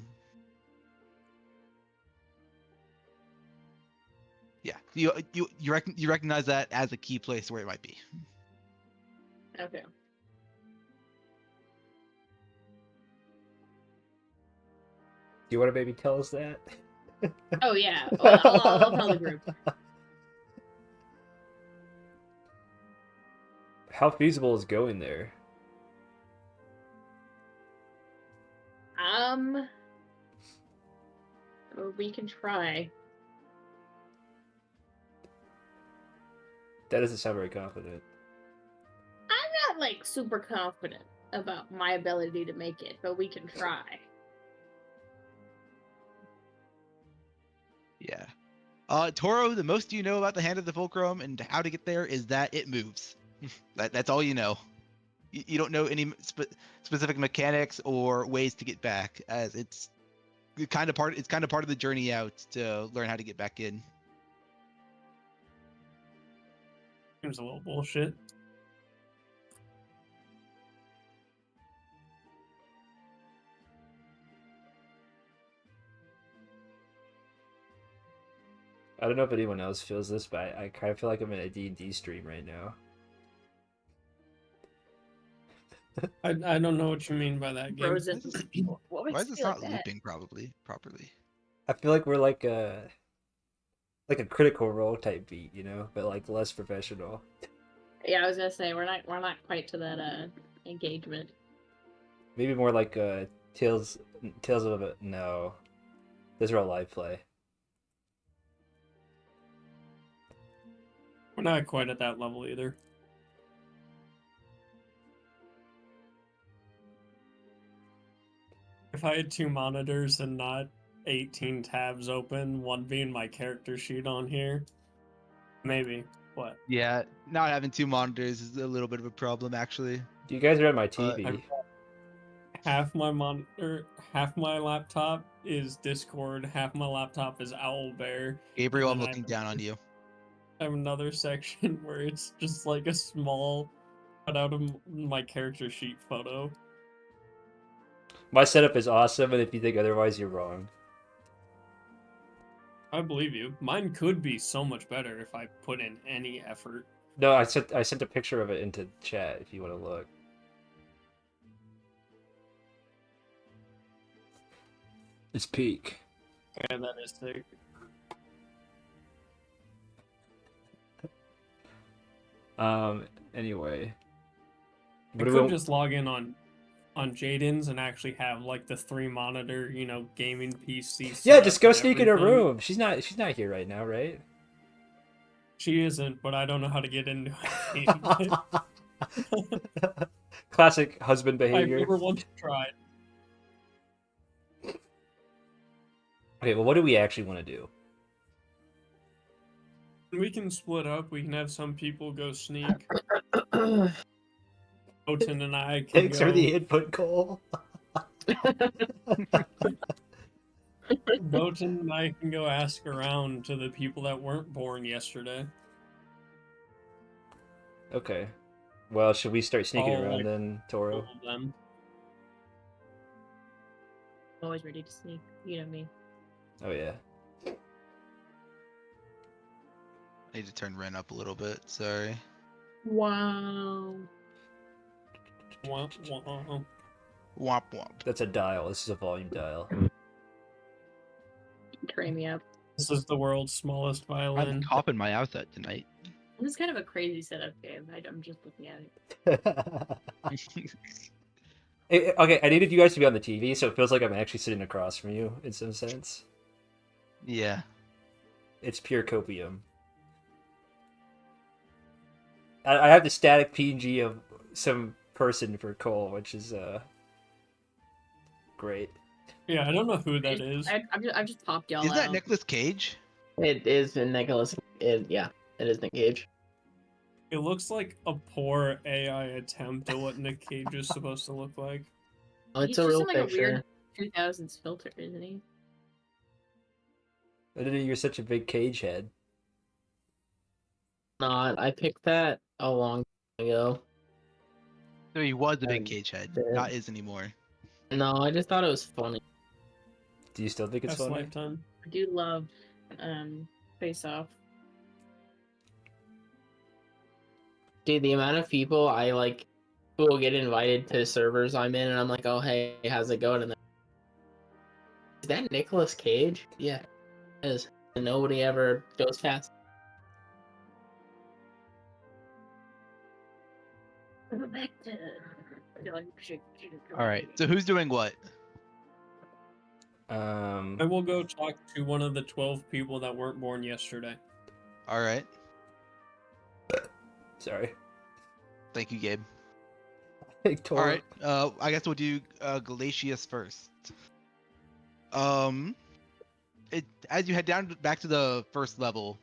Speaker 1: yeah, you recognize that as a key place where it might be.
Speaker 5: Okay.
Speaker 3: Do you want to maybe tell us that?
Speaker 5: Oh yeah. Well, I'll tell the group.
Speaker 3: How feasible is going there?
Speaker 5: We can try.
Speaker 3: That doesn't sound very confident.
Speaker 5: I'm not like super confident about my ability to make it, but we can try.
Speaker 1: Yeah. Toro, the most you know about the Hand of the Fulcrum and how to get there is that it moves. That's all you know. You don't know any specific mechanics or ways to get back, as it's kind of part of the journey out to learn how to get back in.
Speaker 4: Seems a little bullshit.
Speaker 3: I don't know if anyone else feels this, but I kind of feel like I'm in a D&D stream right now.
Speaker 4: I don't know what you mean by that, game.
Speaker 5: Frozen. What
Speaker 1: Why
Speaker 5: makes
Speaker 1: is
Speaker 5: it
Speaker 1: this
Speaker 5: feel
Speaker 1: not
Speaker 5: like that?
Speaker 1: looping properly?
Speaker 3: I feel like we're like a Critical Role type beat, you know, but like less professional.
Speaker 5: Yeah, I was gonna say we're not quite to that engagement.
Speaker 3: Maybe more like Tales of a no. Those are all live play.
Speaker 4: We're not quite at that level either. If I had 2 monitors and not 18 tabs open, one being my character sheet on here, maybe. What?
Speaker 1: Yeah, not having 2 monitors is a little bit of a problem, actually.
Speaker 3: You guys are at my
Speaker 1: But-
Speaker 3: TV.
Speaker 4: Half my monitor, half my laptop is Discord, half my laptop is Owlbear.
Speaker 1: Gabriel, I'm
Speaker 4: And then
Speaker 1: looking down on you.
Speaker 4: I have another section where it's just like a small cutout of my character sheet photo.
Speaker 3: My setup is awesome, and if you think otherwise, you're wrong.
Speaker 4: I believe you. Mine could be so much better if I put in any effort.
Speaker 3: No, I sent a picture of it into chat if you want to look. It's peak.
Speaker 4: Yeah, that is sick.
Speaker 3: Anyway.
Speaker 4: I
Speaker 3: What do
Speaker 4: could
Speaker 3: we...
Speaker 4: just log in on Jaden's and actually have like the 3 monitor, gaming PC.
Speaker 3: Yeah,
Speaker 4: set
Speaker 3: just
Speaker 4: up
Speaker 3: go
Speaker 4: and
Speaker 3: sneak in her
Speaker 4: everything.
Speaker 3: room. She's not here right now, right?
Speaker 4: She isn't, but I don't know how to get into it.
Speaker 3: Classic husband
Speaker 4: I've
Speaker 3: behavior.
Speaker 4: never once tried.
Speaker 3: Okay, well, what do we actually want to do?
Speaker 4: We can split up. We can have some people go sneak. Oten and I can
Speaker 3: Thanks
Speaker 4: go.
Speaker 3: for the input, Cole.
Speaker 4: Oten and I can go ask around to the people that weren't born yesterday.
Speaker 3: Okay. Well, should we start sneaking
Speaker 4: Oh,
Speaker 3: around
Speaker 4: like-
Speaker 3: then, Toro?
Speaker 4: All of them.
Speaker 5: Always ready to sneak. You know me.
Speaker 3: Oh yeah.
Speaker 1: I need to turn Ren up a little bit. Sorry.
Speaker 5: Wow.
Speaker 4: Wah, wah.
Speaker 1: Womp womp.
Speaker 3: That's a dial. This is a volume dial.
Speaker 5: Cram me up.
Speaker 4: This is the world's smallest
Speaker 1: I'm
Speaker 4: violin.
Speaker 1: copping my outfit tonight.
Speaker 5: This is kind of a crazy setup game. I'm just looking at it.
Speaker 3: Okay, I needed you guys to be on the TV, so it feels like I'm actually sitting across from you in some sense.
Speaker 1: Yeah.
Speaker 3: It's pure copium. I have the static PNG of some person for Cole, which is great.
Speaker 4: Yeah, I don't know who that is.
Speaker 5: I've just popped y'all
Speaker 1: Isn't that
Speaker 5: out.
Speaker 1: Nicolas Cage?
Speaker 2: It is Nicholas. Yeah, it is Nick Cage.
Speaker 4: It looks like a poor AI attempt at what Nick Cage is supposed to look like.
Speaker 2: Oh,
Speaker 5: He's
Speaker 2: it's a
Speaker 5: just
Speaker 2: real
Speaker 5: in, like, a
Speaker 2: picture.
Speaker 5: weird 2000s filter, isn't he?
Speaker 3: I didn't know you're such a big Cage head.
Speaker 2: Not. I picked that a long time ago.
Speaker 1: No, he was a big
Speaker 2: Um,
Speaker 1: Cage head.
Speaker 2: yeah.
Speaker 1: Not is anymore.
Speaker 2: No, I just thought it was funny.
Speaker 3: Do you still think it's
Speaker 4: Past
Speaker 3: funny?
Speaker 4: lifetime.
Speaker 5: I do love Face Off.
Speaker 2: Dude, the amount of people I like who will get invited to servers I'm in, and I'm like, oh hey, how's it going? And then, is that Nicolas Cage? Yeah, it is. And nobody ever goes past.
Speaker 5: Back to.
Speaker 1: All right. So who's doing what?
Speaker 4: I will go talk to one of the 12 people that weren't born yesterday.
Speaker 1: All right.
Speaker 3: Sorry.
Speaker 1: Thank you, Gabe.
Speaker 3: Toro.
Speaker 1: All right. I guess we'll do Galatius first. As you head down back to the first level,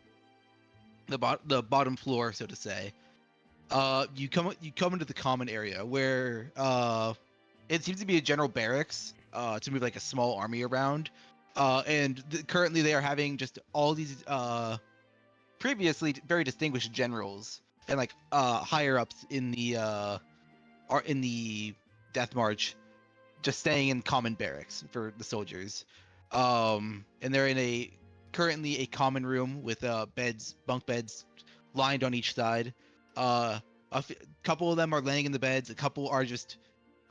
Speaker 1: the bottom floor, so to say, you come into the common area where it seems to be a general barracks to move like a small army around, and currently they are having just all these previously very distinguished generals and like higher ups in the are in the Death March, just staying in common barracks for the soldiers. And they're in currently a common room with bunk beds lined on each side. Couple of them are laying in the beds. A couple are just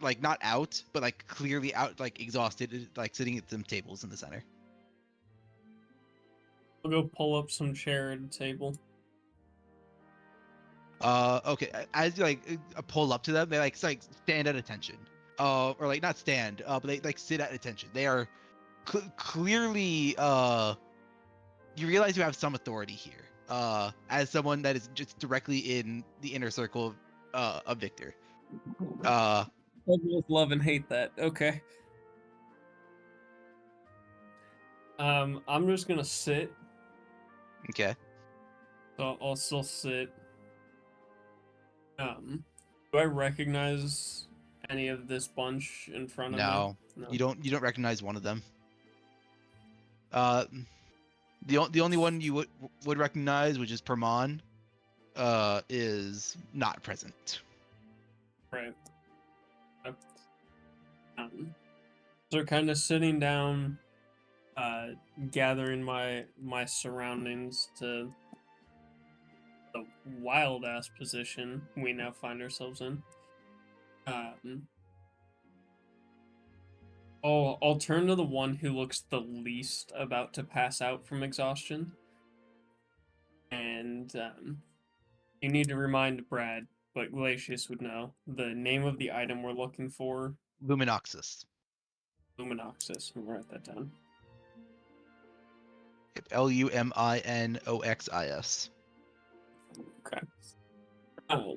Speaker 1: like not out, but like clearly out, like exhausted, like sitting at some tables in the center.
Speaker 4: I'll go pull up some chair at a table.
Speaker 1: Okay. As you pull up to them, they like stand at attention. Or like not stand, but they like sit at attention. They are clearly. You realize you have some authority here. As someone that is just directly in the inner circle of Victor.
Speaker 4: I both love and hate that. Okay. I'm just gonna sit.
Speaker 1: Okay.
Speaker 4: So I'll still sit. Do I recognize any of this bunch in front of
Speaker 1: No,
Speaker 4: me? No.
Speaker 1: you don't recognize one of them. The only one you would recognize, which is Perman, is not present.
Speaker 4: Right. So kind of sitting down, gathering my surroundings to the wild ass position we now find ourselves in. I'll turn to the one who looks the least about to pass out from exhaustion. And you need to remind Brad, but Glacius would know, the name of the item we're looking for.
Speaker 1: Luminoxis.
Speaker 4: Luminoxis. I'll write that down.
Speaker 1: Luminoxis.
Speaker 4: Okay. I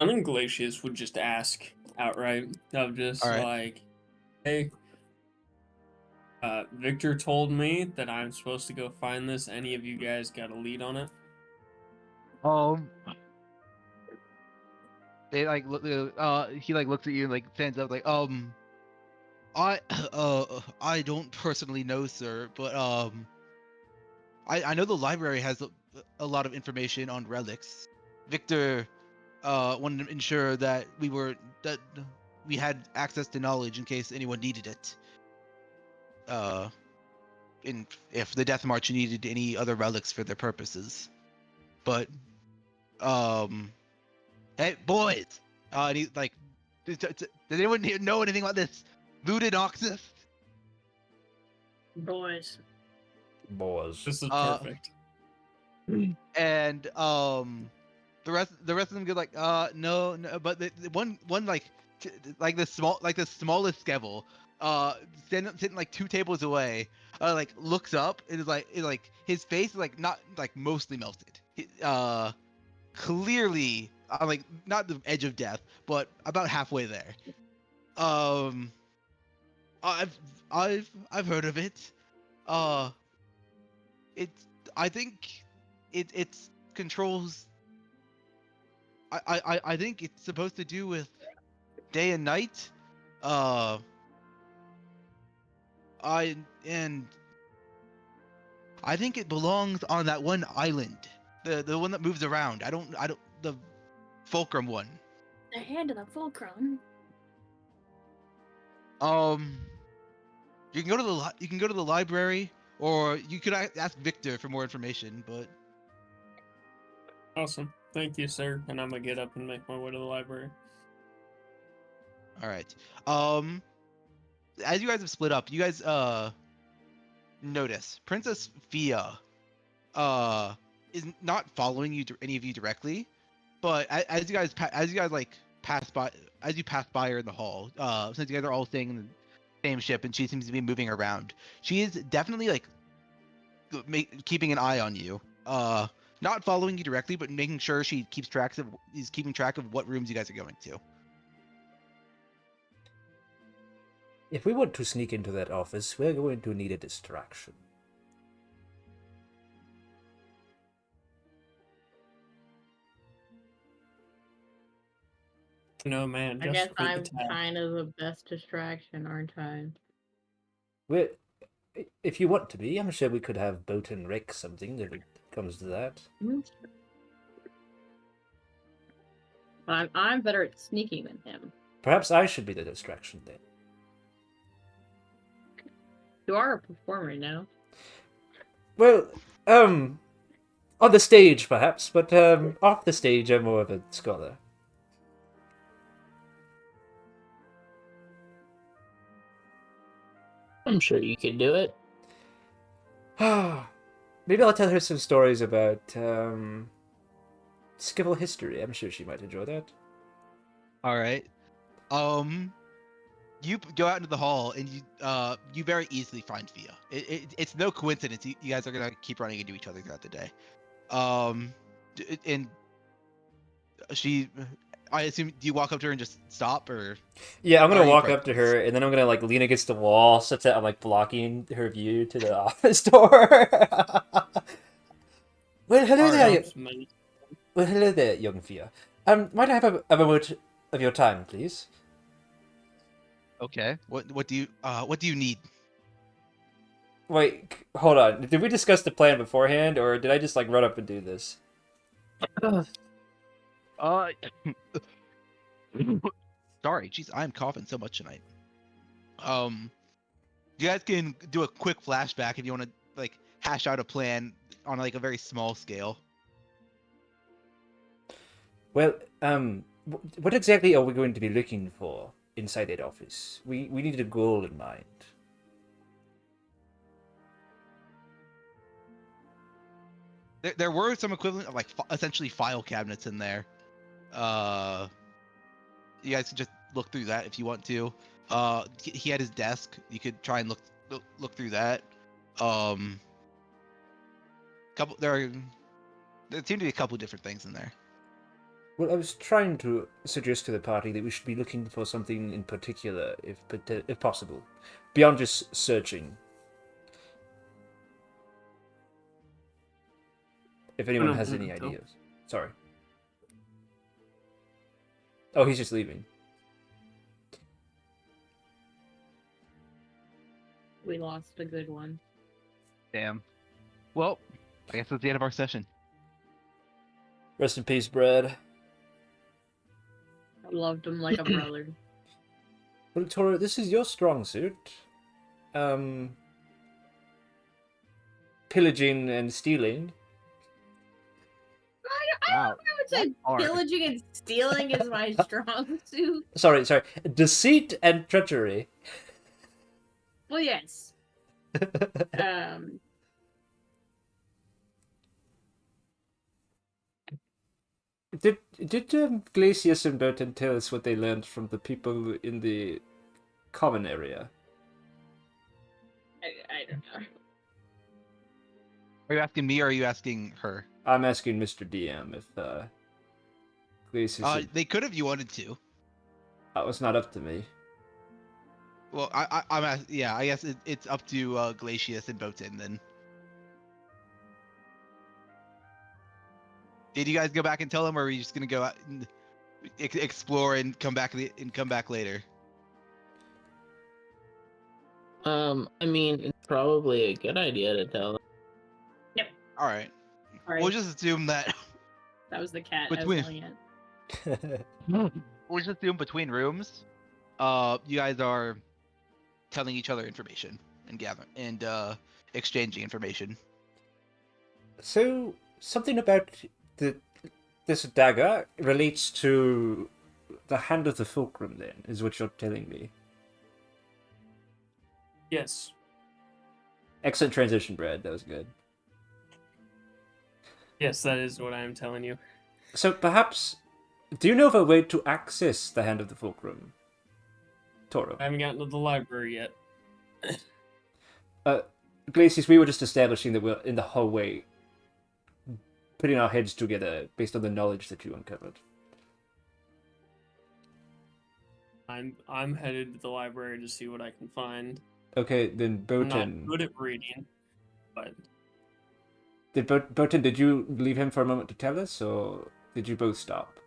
Speaker 4: think Glacius would just ask outright of just
Speaker 1: All right.
Speaker 4: like, hey, Victor told me that I'm supposed to go find this. Any of you guys got a lead on it?
Speaker 1: They like look. He like looks at you and like stands up like I don't personally know, sir, but I know the library has a lot of information on relics. Victor wanted to ensure that we had access to knowledge in case anyone needed it. If the Death March needed any other relics for their purposes. But hey boys, and he's like, does anyone here know anything about this Luminoxis?
Speaker 5: Boys.
Speaker 3: Boys.
Speaker 4: This is perfect.
Speaker 1: And the rest of them go like no, but the one like the smallest Skevhull sitting like 2 tables away like looks up and is like his face is like not like mostly melted, clearly like not the edge of death but about halfway there. I've heard of it. I think it controls. I think it's supposed to do with day and night. I think it belongs on that one island, the one that moves around. I don't the Fulcrum one.
Speaker 5: The hand of the Fulcrum.
Speaker 1: You can go to the library, or you could ask Victor for more information. But
Speaker 4: Awesome. Thank you, sir. And I'm gonna get up and make my way to the library.
Speaker 1: all right. As you guys have split up, you guys notice Princess Fia is not following any of you directly, but as you guys pass by her in the hall, since you guys are all staying in the same ship and she seems to be moving around, she is definitely like keeping an eye on you. Not following you directly, but making sure she keeps track of what rooms you guys are going to.
Speaker 3: If we want to sneak into that office, we're going to need a distraction.
Speaker 4: No, man.
Speaker 5: I
Speaker 4: Just
Speaker 5: guess
Speaker 4: read
Speaker 5: I'm
Speaker 4: the tab.
Speaker 5: kind of the best distraction, aren't I?
Speaker 3: If you want to be, I'm sure we could have Boat and Rick something if it comes to that.
Speaker 5: I'm better at sneaking than him.
Speaker 3: Perhaps I should be the distraction then.
Speaker 5: You are a performer now.
Speaker 3: Well, on the stage perhaps, but off the stage I'm more of a scholar.
Speaker 2: I'm sure you could do it.
Speaker 3: Maybe I'll tell her some stories about Skevhulls history. I'm sure she might enjoy that.
Speaker 1: All right. You go out into the hall and you very easily find Fia. It's no coincidence you guys are gonna keep running into each other throughout the day. And I assume, do you walk up to her and just stop, or?
Speaker 3: Yeah, I'm
Speaker 1: Or
Speaker 3: gonna
Speaker 1: are you
Speaker 3: walk
Speaker 1: pro-
Speaker 3: up to her and then I'm gonna like lean against the wall such that I'm like blocking her view to the office door. Well, hello there.
Speaker 4: Sounds menacing.
Speaker 3: Well, hello there, young Fia. Might I have a moment of your time, please?
Speaker 1: Okay. What do you need?
Speaker 3: Wait, hold on. Did we discuss the plan beforehand, or did I just like run up and do this?
Speaker 1: Sorry, jeez, I'm coughing so much tonight. You guys can do a quick flashback if you want to like hash out a plan on like a very small scale.
Speaker 3: Well, what exactly are we going to be looking for inside that office? We need a goal in mind.
Speaker 1: There were some equivalent of like essentially file cabinets in there. You guys can just look through that if you want to. He had his desk. You could try and look through that. There seem to be a couple different things in there.
Speaker 3: Well, I was trying to suggest to the party that we should be looking for something in particular, if possible, beyond just searching. If anyone has any ideas. Sorry. Oh, he's just leaving.
Speaker 5: We lost a good one.
Speaker 1: Damn. Well, I guess that's the end of our session.
Speaker 3: Rest in peace, Brad.
Speaker 5: I loved him like a brother.
Speaker 3: Well, Toro, this is your strong suit. Pillaging and stealing.
Speaker 5: I
Speaker 1: Wow.
Speaker 5: would say
Speaker 1: hard.
Speaker 5: pillaging and stealing is my strong suit.
Speaker 3: Sorry. Deceit and treachery.
Speaker 5: Well, yes.
Speaker 3: Did Glacius and Burton tell us what they learned from the people in the common area?
Speaker 5: I don't know.
Speaker 1: Are you asking me or are you asking her?
Speaker 3: I'm asking Mr. DM if Glacius.
Speaker 1: They could if you wanted to.
Speaker 3: That was not up to me.
Speaker 1: Well, yeah, I guess it's up to Glacius and Botan then. Did you guys go back and tell them, or are you just gonna go out and explore and come back later?
Speaker 2: I mean, it's probably a good idea to tell them.
Speaker 1: All right.
Speaker 5: All right.
Speaker 1: We'll just assume that.
Speaker 5: That was the cat
Speaker 1: Between-
Speaker 5: I was yelling at.
Speaker 1: We'll just assume between rooms, you guys are telling each other information and exchanging information.
Speaker 3: So something about this dagger relates to the hand of the Fulcrum. Then is what you're telling me.
Speaker 4: Yes.
Speaker 3: Excellent transition, Brad. That was good.
Speaker 4: Yes, that is what I am telling you.
Speaker 3: So perhaps, do you know of a way to access the hand of the Fulcrum, Toro?
Speaker 4: I haven't gotten to the library yet.
Speaker 3: Glacius, we were just establishing that we're in the hallway, putting our heads together based on the knowledge that you uncovered.
Speaker 4: I'm headed to the library to see what I can find.
Speaker 3: Okay, then
Speaker 4: I'm not
Speaker 3: Botan.
Speaker 4: good at reading, but
Speaker 3: Botan, did you leave him for a moment to tell us, or did you both stop?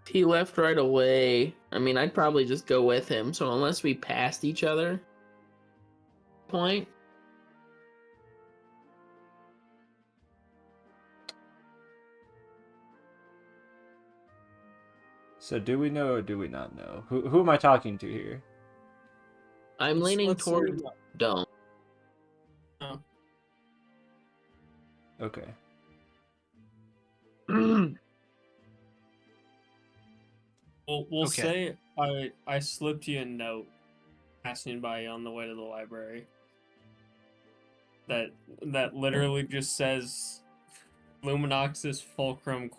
Speaker 2: He left right away. I mean, I'd probably just go with him. So unless we passed each other, point.
Speaker 3: So do we know or do we not know? Who am I talking to here?
Speaker 2: I'm leaning
Speaker 4: Let's see
Speaker 2: toward
Speaker 4: what-
Speaker 2: don't.
Speaker 4: Oh,
Speaker 3: Okay.
Speaker 4: we'll
Speaker 1: Okay.
Speaker 4: say I slipped you a note passing by on the way to the library. That literally just says Luminoxis Fulcrum ?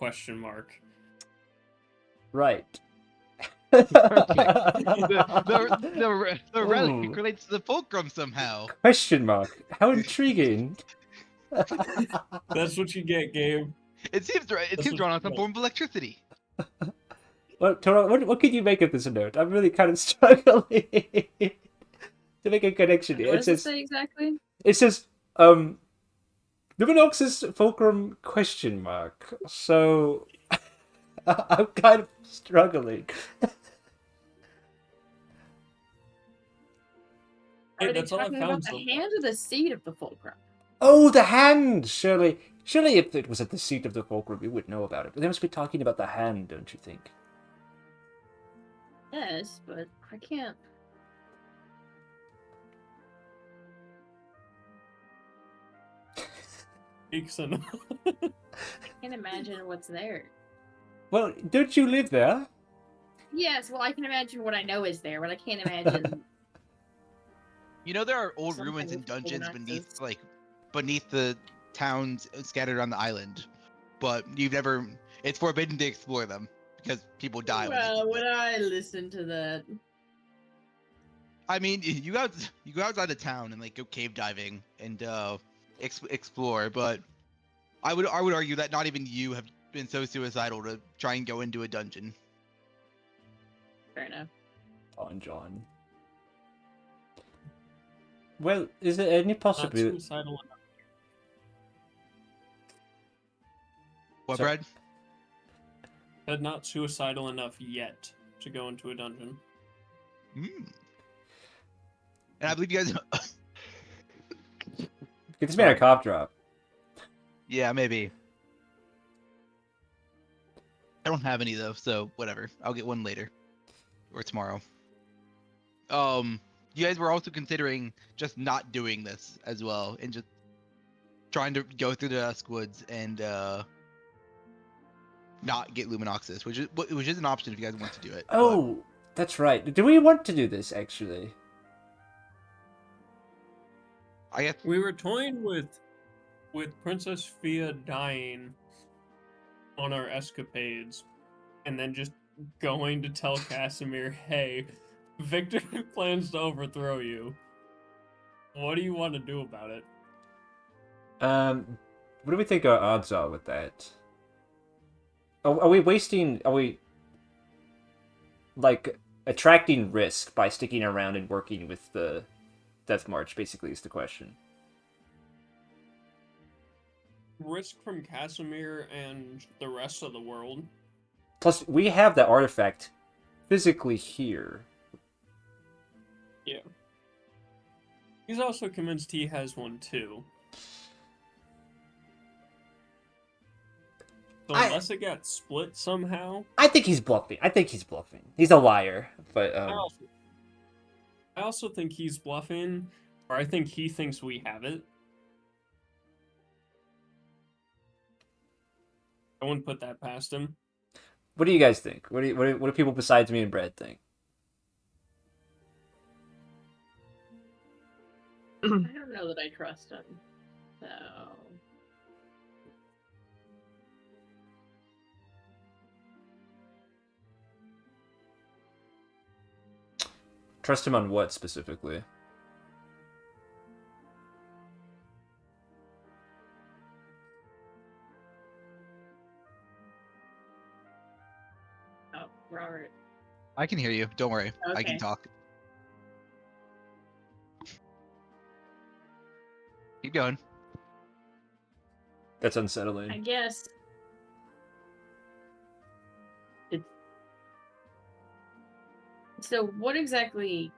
Speaker 3: Right.
Speaker 1: The relic
Speaker 3: Ooh.
Speaker 1: relates to the fulcrum somehow.
Speaker 3: Question mark. How intriguing.
Speaker 4: That's what you get, Gabe.
Speaker 1: It seems
Speaker 4: That's what
Speaker 1: drawn on
Speaker 4: you
Speaker 1: some
Speaker 4: get.
Speaker 1: form of electricity.
Speaker 3: Well, Toro, what can you make of this note? I'm really kind of struggling to make a connection here.
Speaker 5: What does it say exactly?
Speaker 3: It says, Luminoxis Fulcrum ? So, I'm kind of struggling.
Speaker 4: Hey,
Speaker 5: Are they
Speaker 4: that's all I
Speaker 5: talking
Speaker 4: found
Speaker 5: about
Speaker 4: so
Speaker 5: the
Speaker 4: far.
Speaker 5: hand or the seed of the fulcrum?
Speaker 3: Oh, the hand! Surely if it was at the seat of the Fulcrum, we would know about it. But they must be talking about the hand, don't you think?
Speaker 5: Yes, but I can't.
Speaker 4: Ixon.
Speaker 5: I can't imagine what's there.
Speaker 3: Well, don't you live there?
Speaker 5: Yes, well, I can imagine what I know is there, but I can't imagine.
Speaker 1: You know there are old
Speaker 5: Something
Speaker 1: ruins and
Speaker 5: with
Speaker 1: dungeons
Speaker 5: Luminoxis.
Speaker 1: beneath the towns scattered on the island, but you've never. It's forbidden to explore them because people die when they
Speaker 5: Well,
Speaker 1: do
Speaker 5: would
Speaker 1: that.
Speaker 5: I listen to that?
Speaker 1: I mean, you go outside the town and like go cave diving and explore, but I would argue that not even you have been so suicidal to try and go into a dungeon.
Speaker 5: Fair enough.
Speaker 3: On John. Well, is there any
Speaker 4: Not
Speaker 3: possibility?
Speaker 4: suicidal enough.
Speaker 1: What,
Speaker 3: Sorry.
Speaker 1: Brad?
Speaker 4: Said not suicidal enough yet to go into a dungeon.
Speaker 1: Mm. And I believe you guys.
Speaker 3: Get this man a cough drop.
Speaker 1: Yeah, maybe. I don't have any though, so whatever. I'll get one later or tomorrow. You guys were also considering just not doing this as well, and just trying to go through the Dusk Woods and not get Luminoxis, which is an option if you guys want to do it.
Speaker 3: Oh, that's right. Do we want to do this, actually?
Speaker 1: But I guess
Speaker 4: We were toying with Princess Fia dying on our escapades, and then just going to tell Casimir, "Hey, Victor plans to overthrow you. What do you want to do about it?"
Speaker 3: What do we think our odds are with that? Are we wasting? Are we like attracting risk by sticking around and working with the Death March? Basically, is the question.
Speaker 4: Risk from Casimir and the rest of the world.
Speaker 3: Plus, we have the artifact physically here.
Speaker 4: Yeah. He's also convinced he has one too. So unless it got split somehow,
Speaker 3: I think he's bluffing. He's a liar, but
Speaker 4: I also think he's bluffing, or I think he thinks we have it. I wouldn't put that past him.
Speaker 3: what do you guys think? What do people besides me and Brad think?
Speaker 5: I don't know that I trust him. So
Speaker 3: Trust him on what specifically?
Speaker 5: oh, Robert.
Speaker 1: I can hear you. Don't worry, I can
Speaker 5: Okay.
Speaker 1: talk. Keep going.
Speaker 3: That's
Speaker 5: I
Speaker 3: unsettling.
Speaker 5: guess. So what exactly?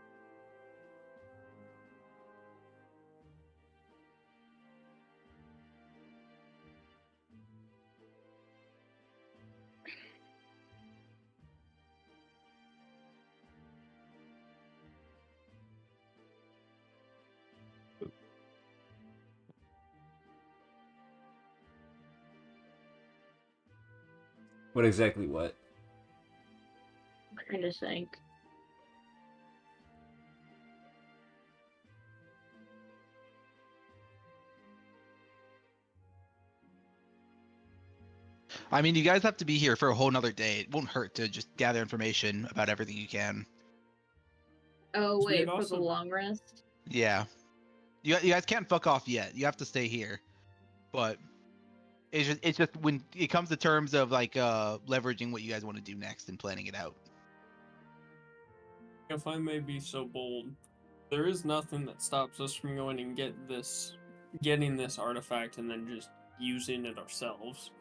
Speaker 3: What exactly what?
Speaker 5: I'm trying to think.
Speaker 1: I mean, you guys have to be here for a whole nother day. It won't hurt to just gather information about everything you can.
Speaker 5: Oh
Speaker 4: So we'd
Speaker 5: wait, for
Speaker 4: also-
Speaker 5: the long rest.
Speaker 1: Yeah. You guys can't fuck off yet. You have to stay here. But it's just when it comes to terms of like leveraging what you guys want to do next and planning it out.
Speaker 4: If I may be so bold, there is nothing that stops us from going and getting this artifact and then just using it ourselves.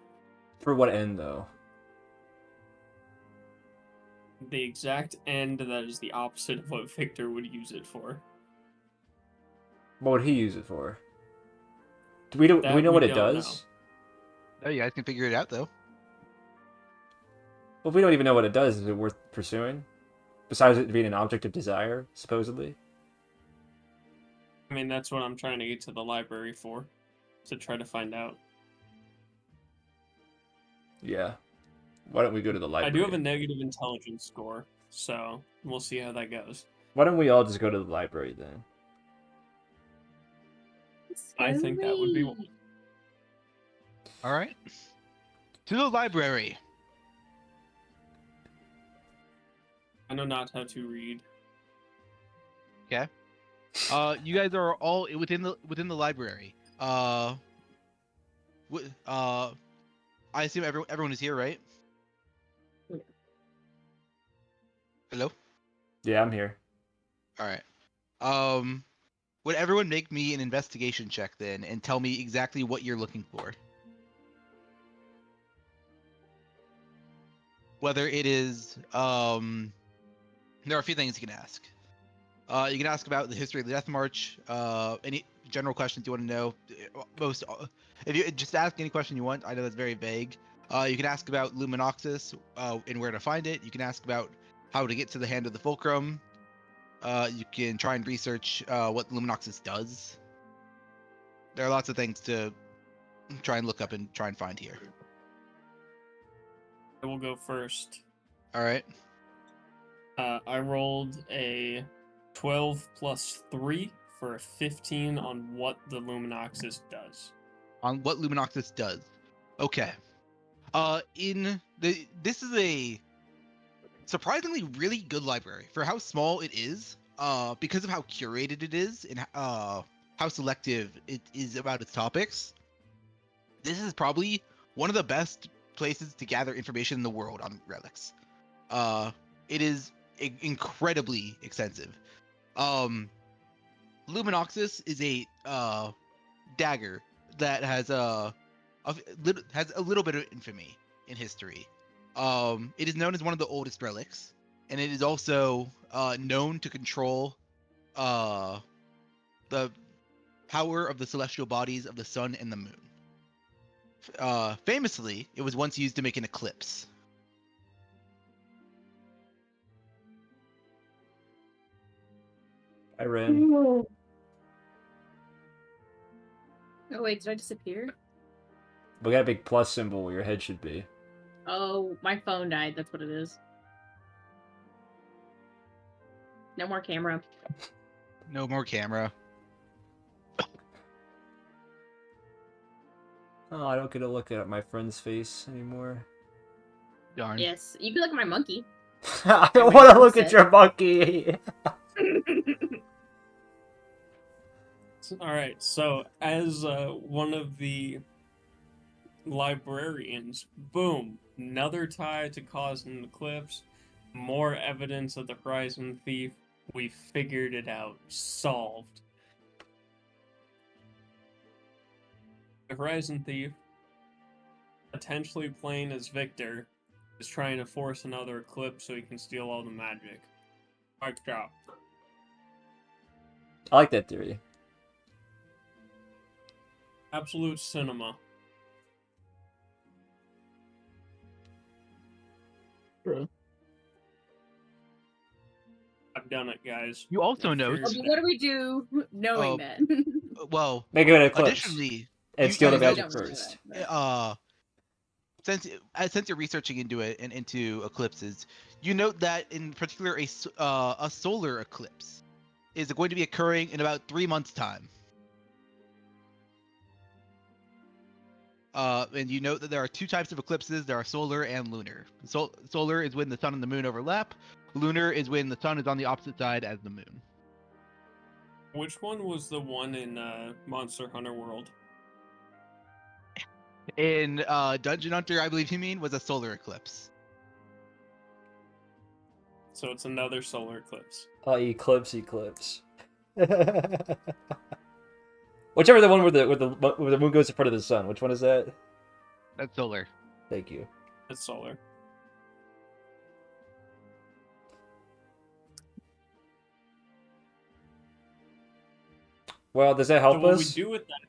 Speaker 3: For what end, though?
Speaker 4: The exact end that is the opposite of what Victor would use it for.
Speaker 3: What would he use it for? Do we know
Speaker 4: That
Speaker 3: what
Speaker 4: we
Speaker 3: it
Speaker 4: don't
Speaker 3: does?
Speaker 1: Oh, you guys can figure it out though.
Speaker 3: Well, if we don't even know what it does, is it worth pursuing? Besides it being an object of desire, supposedly?
Speaker 4: I mean, that's what I'm trying to get to the library for, to try to find out.
Speaker 3: Yeah. Why don't we go to the library?
Speaker 4: I do have a negative intelligence score, so we'll see how that goes.
Speaker 3: Why don't we all just go to the library then?
Speaker 4: I think that would be
Speaker 5: Scary.
Speaker 4: one.
Speaker 1: All right. To the library.
Speaker 4: I know not how to read.
Speaker 1: You guys are all within the library. I assume everyone is here, right?
Speaker 5: Yeah.
Speaker 1: Hello?
Speaker 3: Yeah, I'm here.
Speaker 1: All right. Would everyone make me an investigation check then and tell me exactly what you're looking for? Whether it is there are a few things you can ask. You can ask about the history of the Death March, any general questions you want to know. If you just ask any question you want, I know that's very vague. You can ask about Luminoxis and where to find it. You can ask about how to get to the hand of the Fulcrum. You can try and research what Luminoxis does. There are lots of things to try and look up and try and find here.
Speaker 4: I will go first.
Speaker 1: All right.
Speaker 4: I rolled a 12 plus 3 for a 15 on what the Luminoxis does.
Speaker 1: On what Luminoxis does. Okay. This is a surprisingly really good library for how small it is. Because of how curated it is and how selective it is about its topics. This is probably one of the best places to gather information in the world on relics. It is incredibly extensive. Luminoxis is a dagger that has a little bit of infamy in history. It is known as one of the oldest relics, and it is also known to control the power of the celestial bodies of the sun and the moon. Famously, it was once used to make an eclipse.
Speaker 3: I ran.
Speaker 5: Oh wait, did I disappear?
Speaker 3: We got a big plus symbol where your head should be.
Speaker 5: Oh, my phone died. That's what it is. No more camera.
Speaker 1: No more camera.
Speaker 3: Oh, I don't get to look at my friend's face anymore.
Speaker 1: Darn.
Speaker 5: Yes, you can look at my monkey.
Speaker 3: I don't want to look at your monkey.
Speaker 4: Alright, so as one of the librarians, boom, another tie to cause an eclipse, more evidence of the Horizon Thief. We figured it out. Solved. The Horizon Thief, potentially playing as Victor, is trying to force another eclipse so he can steal all the magic. Mic drop.
Speaker 3: I like that theory.
Speaker 4: Absolute cinema.
Speaker 2: True.
Speaker 4: I've done it, guys.
Speaker 1: You also
Speaker 4: I
Speaker 1: know.
Speaker 4: figured
Speaker 5: Okay,
Speaker 4: it
Speaker 5: what
Speaker 4: out.
Speaker 5: do we do knowing
Speaker 1: Oh.
Speaker 5: that?
Speaker 1: Well,
Speaker 3: Make it an eclipse.
Speaker 1: additionally,
Speaker 3: And
Speaker 1: you-
Speaker 3: steal the
Speaker 1: you know-
Speaker 3: magic first.
Speaker 1: since you're researching into it and into eclipses, you note that in particular a solar eclipse is going to be occurring in about 3 months' time. And you note that there are two types of eclipses. There are solar and lunar. Solar is when the sun and the moon overlap. Lunar is when the sun is on the opposite side as the moon.
Speaker 4: Which one was the one in Monster Hunter World?
Speaker 1: In Dungeon Hunter, I believe you mean, was a solar eclipse.
Speaker 4: So it's another solar eclipse.
Speaker 3: Oh, eclipse. Whichever the one where the moon goes in front of the sun. Which one is that?
Speaker 1: That's solar.
Speaker 3: Thank you.
Speaker 4: It's solar.
Speaker 3: Well, does that help
Speaker 4: so what
Speaker 3: us?
Speaker 4: we do with that,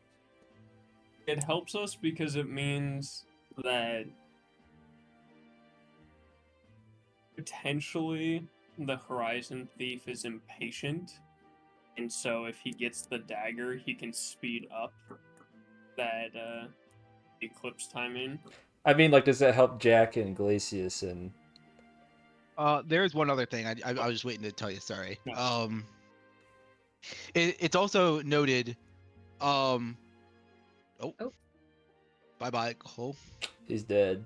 Speaker 4: it helps us because it means that potentially the Horizon Thief is impatient, and so if he gets the dagger, he can speed up that eclipse timing.
Speaker 3: I mean, like, does that help Jack and Glacius and?
Speaker 1: There's one other thing. I was just waiting to tell you. Sorry.
Speaker 4: No.
Speaker 1: It's also noted. Oh.
Speaker 5: Oh.
Speaker 1: Bye, Cole.
Speaker 3: He's dead.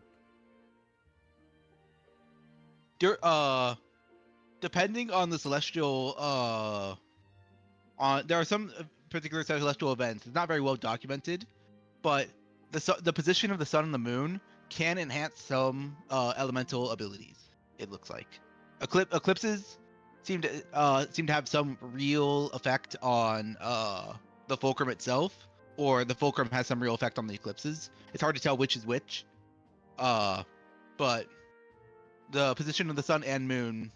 Speaker 1: Depending on the celestial, there are some particular celestial events. It's not very well documented, but the position of the sun and the moon can enhance some elemental abilities. It looks like eclipses seem to have some real effect on the Fulcrum itself, or the Fulcrum has some real effect on the eclipses. It's hard to tell which is which, but the position of the sun and moon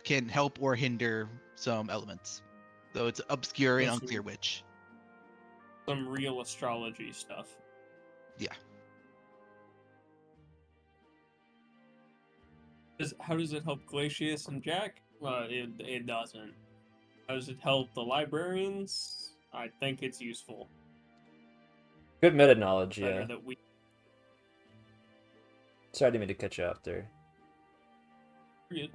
Speaker 1: can help or hinder some elements, though it's obscure and
Speaker 4: Yes,
Speaker 1: unclear which.
Speaker 4: Some real astrology stuff.
Speaker 1: Yeah.
Speaker 4: How does it help Glacius and Jack? It doesn't. How does it help the librarians? I think it's useful.
Speaker 3: Good meta knowledge,
Speaker 4: Better
Speaker 3: yeah.
Speaker 4: that we.
Speaker 3: Sorry, I didn't mean to cut you off there.
Speaker 4: Good.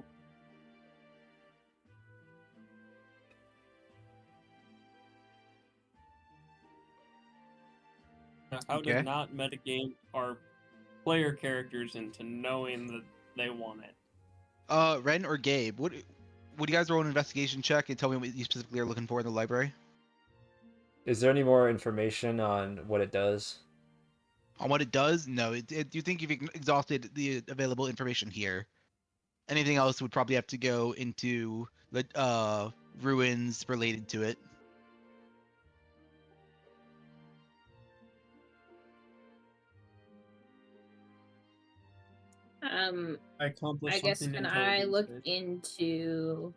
Speaker 4: Now, how
Speaker 1: Okay.
Speaker 4: to not metagame our player characters into knowing that they want it.
Speaker 1: Ren or Gabe, would you guys roll an investigation check and tell me what you specifically are looking for in the library?
Speaker 3: Is there any more information on what it does?
Speaker 1: On what it does? No. You think you've exhausted the available information here. Anything else would probably have to go into the ruins related to it.
Speaker 4: I accomplished
Speaker 5: I guess
Speaker 4: something
Speaker 5: can I
Speaker 4: intelligent
Speaker 5: look
Speaker 4: today.
Speaker 5: into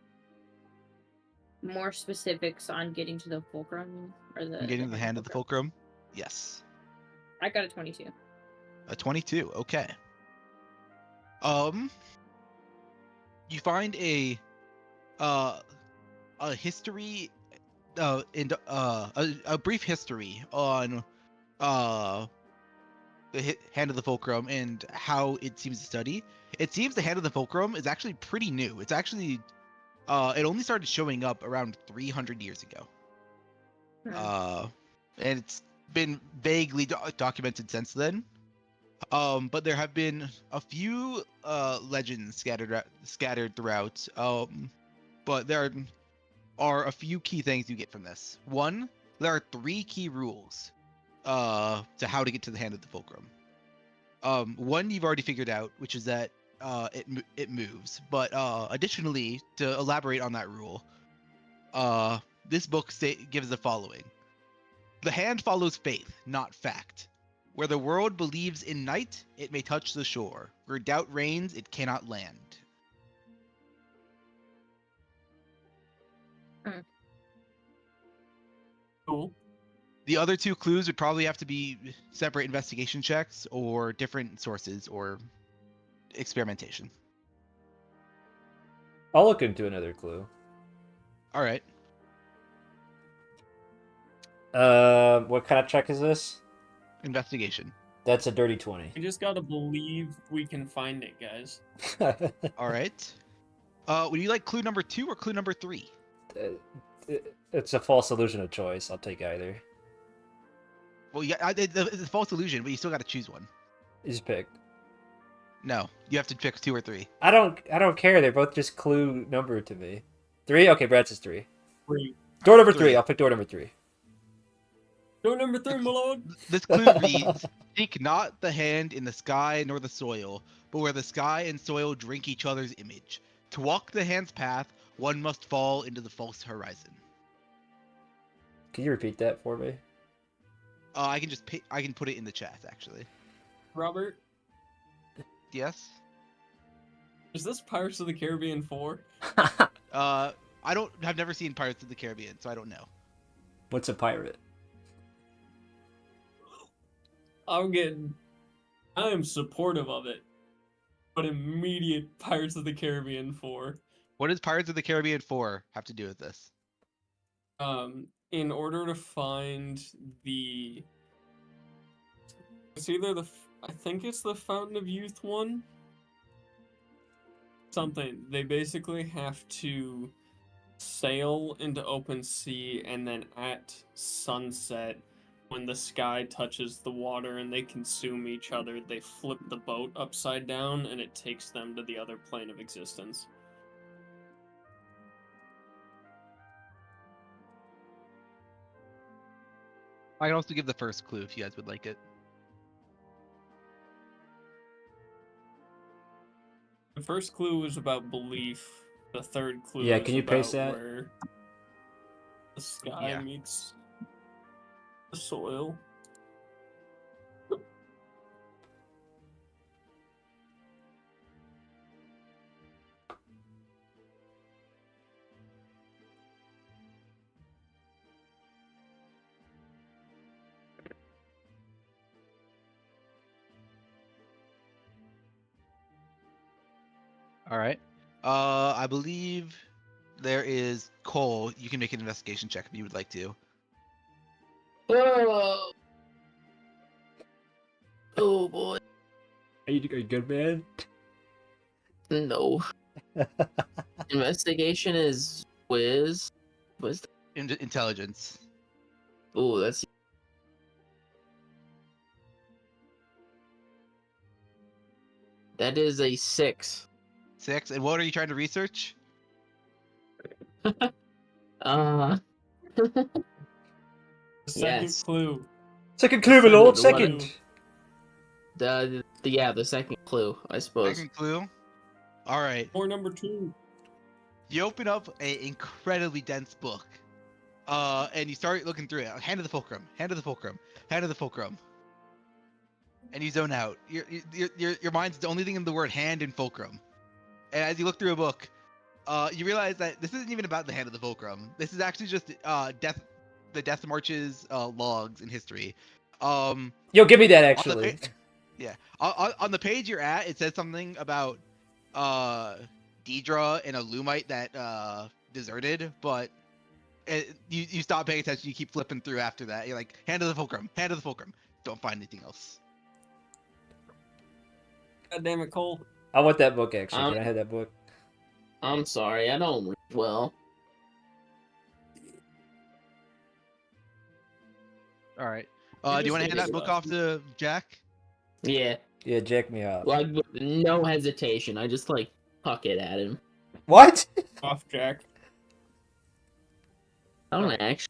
Speaker 5: more specifics on getting to the Fulcrum or the
Speaker 1: Getting to the hand of the Fulcrum? Yes.
Speaker 5: I got a 22.
Speaker 1: A 22. Okay. You find a history, a brief history on the hand of the Fulcrum and how it seems to study. It seems the hand of the Fulcrum is actually pretty new. It's actually it only started showing up around 300 years ago. And it's been vaguely documented since then. But there have been a few legends scattered throughout. But there are a few key things you get from this. One, there are 3 key rules to how to get to the hand of the Fulcrum. One you've already figured out, which is that it moves. But additionally, to elaborate on that rule, this book gives the following: the hand follows faith, not fact. Where the world believes in night, it may touch the shore. Where doubt reigns, it cannot land.
Speaker 4: Cool.
Speaker 1: The other 2 clues would probably have to be separate investigation checks or different sources or experimentation.
Speaker 3: I'll look into another clue.
Speaker 1: All right.
Speaker 3: What kind of check is this?
Speaker 1: Investigation.
Speaker 3: That's a dirty 20.
Speaker 4: We just gotta believe we can find it, guys.
Speaker 1: All right. Would you like clue number 2 or clue number 3?
Speaker 3: It's a false illusion of choice. I'll take either.
Speaker 1: Well, yeah, it's a false illusion, but you still got to choose one.
Speaker 3: You just pick.
Speaker 1: No, you have to pick 2 or 3.
Speaker 3: I don't care. They're both just clue number to me. 3? Okay, Brad's is 3.
Speaker 4: 3.
Speaker 3: Door number 3.
Speaker 1: 3.
Speaker 3: I'll pick door number 3.
Speaker 4: Door number 3, my lord.
Speaker 1: This clue reads: "Seek not the hand in the sky nor the soil, but where the sky and soil drink each other's image. To walk the hand's path, one must fall into the false horizon."
Speaker 3: Can you repeat that for me?
Speaker 1: I can put it in the chat actually.
Speaker 4: Robert,
Speaker 1: Yes.
Speaker 4: is this Pirates of the Caribbean 4?
Speaker 1: I've never seen Pirates of the Caribbean, so I don't know.
Speaker 3: What's a pirate?
Speaker 4: I am supportive of it, but immediate Pirates of the Caribbean 4.
Speaker 1: What does Pirates of the Caribbean 4 have to do with this?
Speaker 4: In order to find it's either I think it's the Fountain of Youth one. Something. They basically have to sail into open sea, and then at sunset, when the sky touches the water and they consume each other, they flip the boat upside down and it takes them to the other plane of existence.
Speaker 1: I can also give the first clue if you guys would like it.
Speaker 4: The first clue was about belief. The third clue
Speaker 3: Yeah,
Speaker 4: is
Speaker 3: can you paste
Speaker 4: about
Speaker 3: that?
Speaker 4: where the sky
Speaker 1: Yeah.
Speaker 4: meets the soil.
Speaker 1: All right. I believe there is Cole. You can make an investigation check if you would like to.
Speaker 2: Oh, oh boy.
Speaker 3: Are you good, man?
Speaker 2: No. Investigation is whiz. What's
Speaker 1: Intelligence.
Speaker 2: Oh, that's that is a 6.
Speaker 1: 6. And what are you trying to research?
Speaker 2: Uh
Speaker 4: The second
Speaker 2: Yes.
Speaker 4: clue.
Speaker 3: Second clue, my
Speaker 2: Second
Speaker 3: lord.
Speaker 2: one.
Speaker 3: Second.
Speaker 2: the second clue, I suppose.
Speaker 1: Second clue. All right.
Speaker 4: Or number 2.
Speaker 1: You open up an incredibly dense book, and you start looking through it. Hand of the Fulcrum. Hand of the Fulcrum. Hand of the Fulcrum. And you zone out. Your mind's only thinking of the word hand and fulcrum. And as you look through a book, you realize that this isn't even about the hand of the Fulcrum. This is actually just the Death March's logs in history.
Speaker 3: Yo, give me that actually.
Speaker 1: Yeah. On the page you're at, it says something about Deidre and a Lumite that deserted, but you stop paying attention. You keep flipping through after that. You're like, hand of the Fulcrum, hand of the Fulcrum. Don't find anything else.
Speaker 4: God damn it, Cole.
Speaker 3: I want that book actually. Can I have that book?
Speaker 2: I'm sorry, I don't read well.
Speaker 1: All right.
Speaker 4: You
Speaker 1: Do you
Speaker 4: just
Speaker 1: want to
Speaker 4: need
Speaker 1: hand that
Speaker 4: to
Speaker 1: book
Speaker 4: stop.
Speaker 1: off to Jack?
Speaker 2: Yeah,
Speaker 3: Yeah, jack me up.
Speaker 2: like with no hesitation. I just like huck it at him.
Speaker 3: What?
Speaker 4: Off, Jack.
Speaker 2: I don't actually.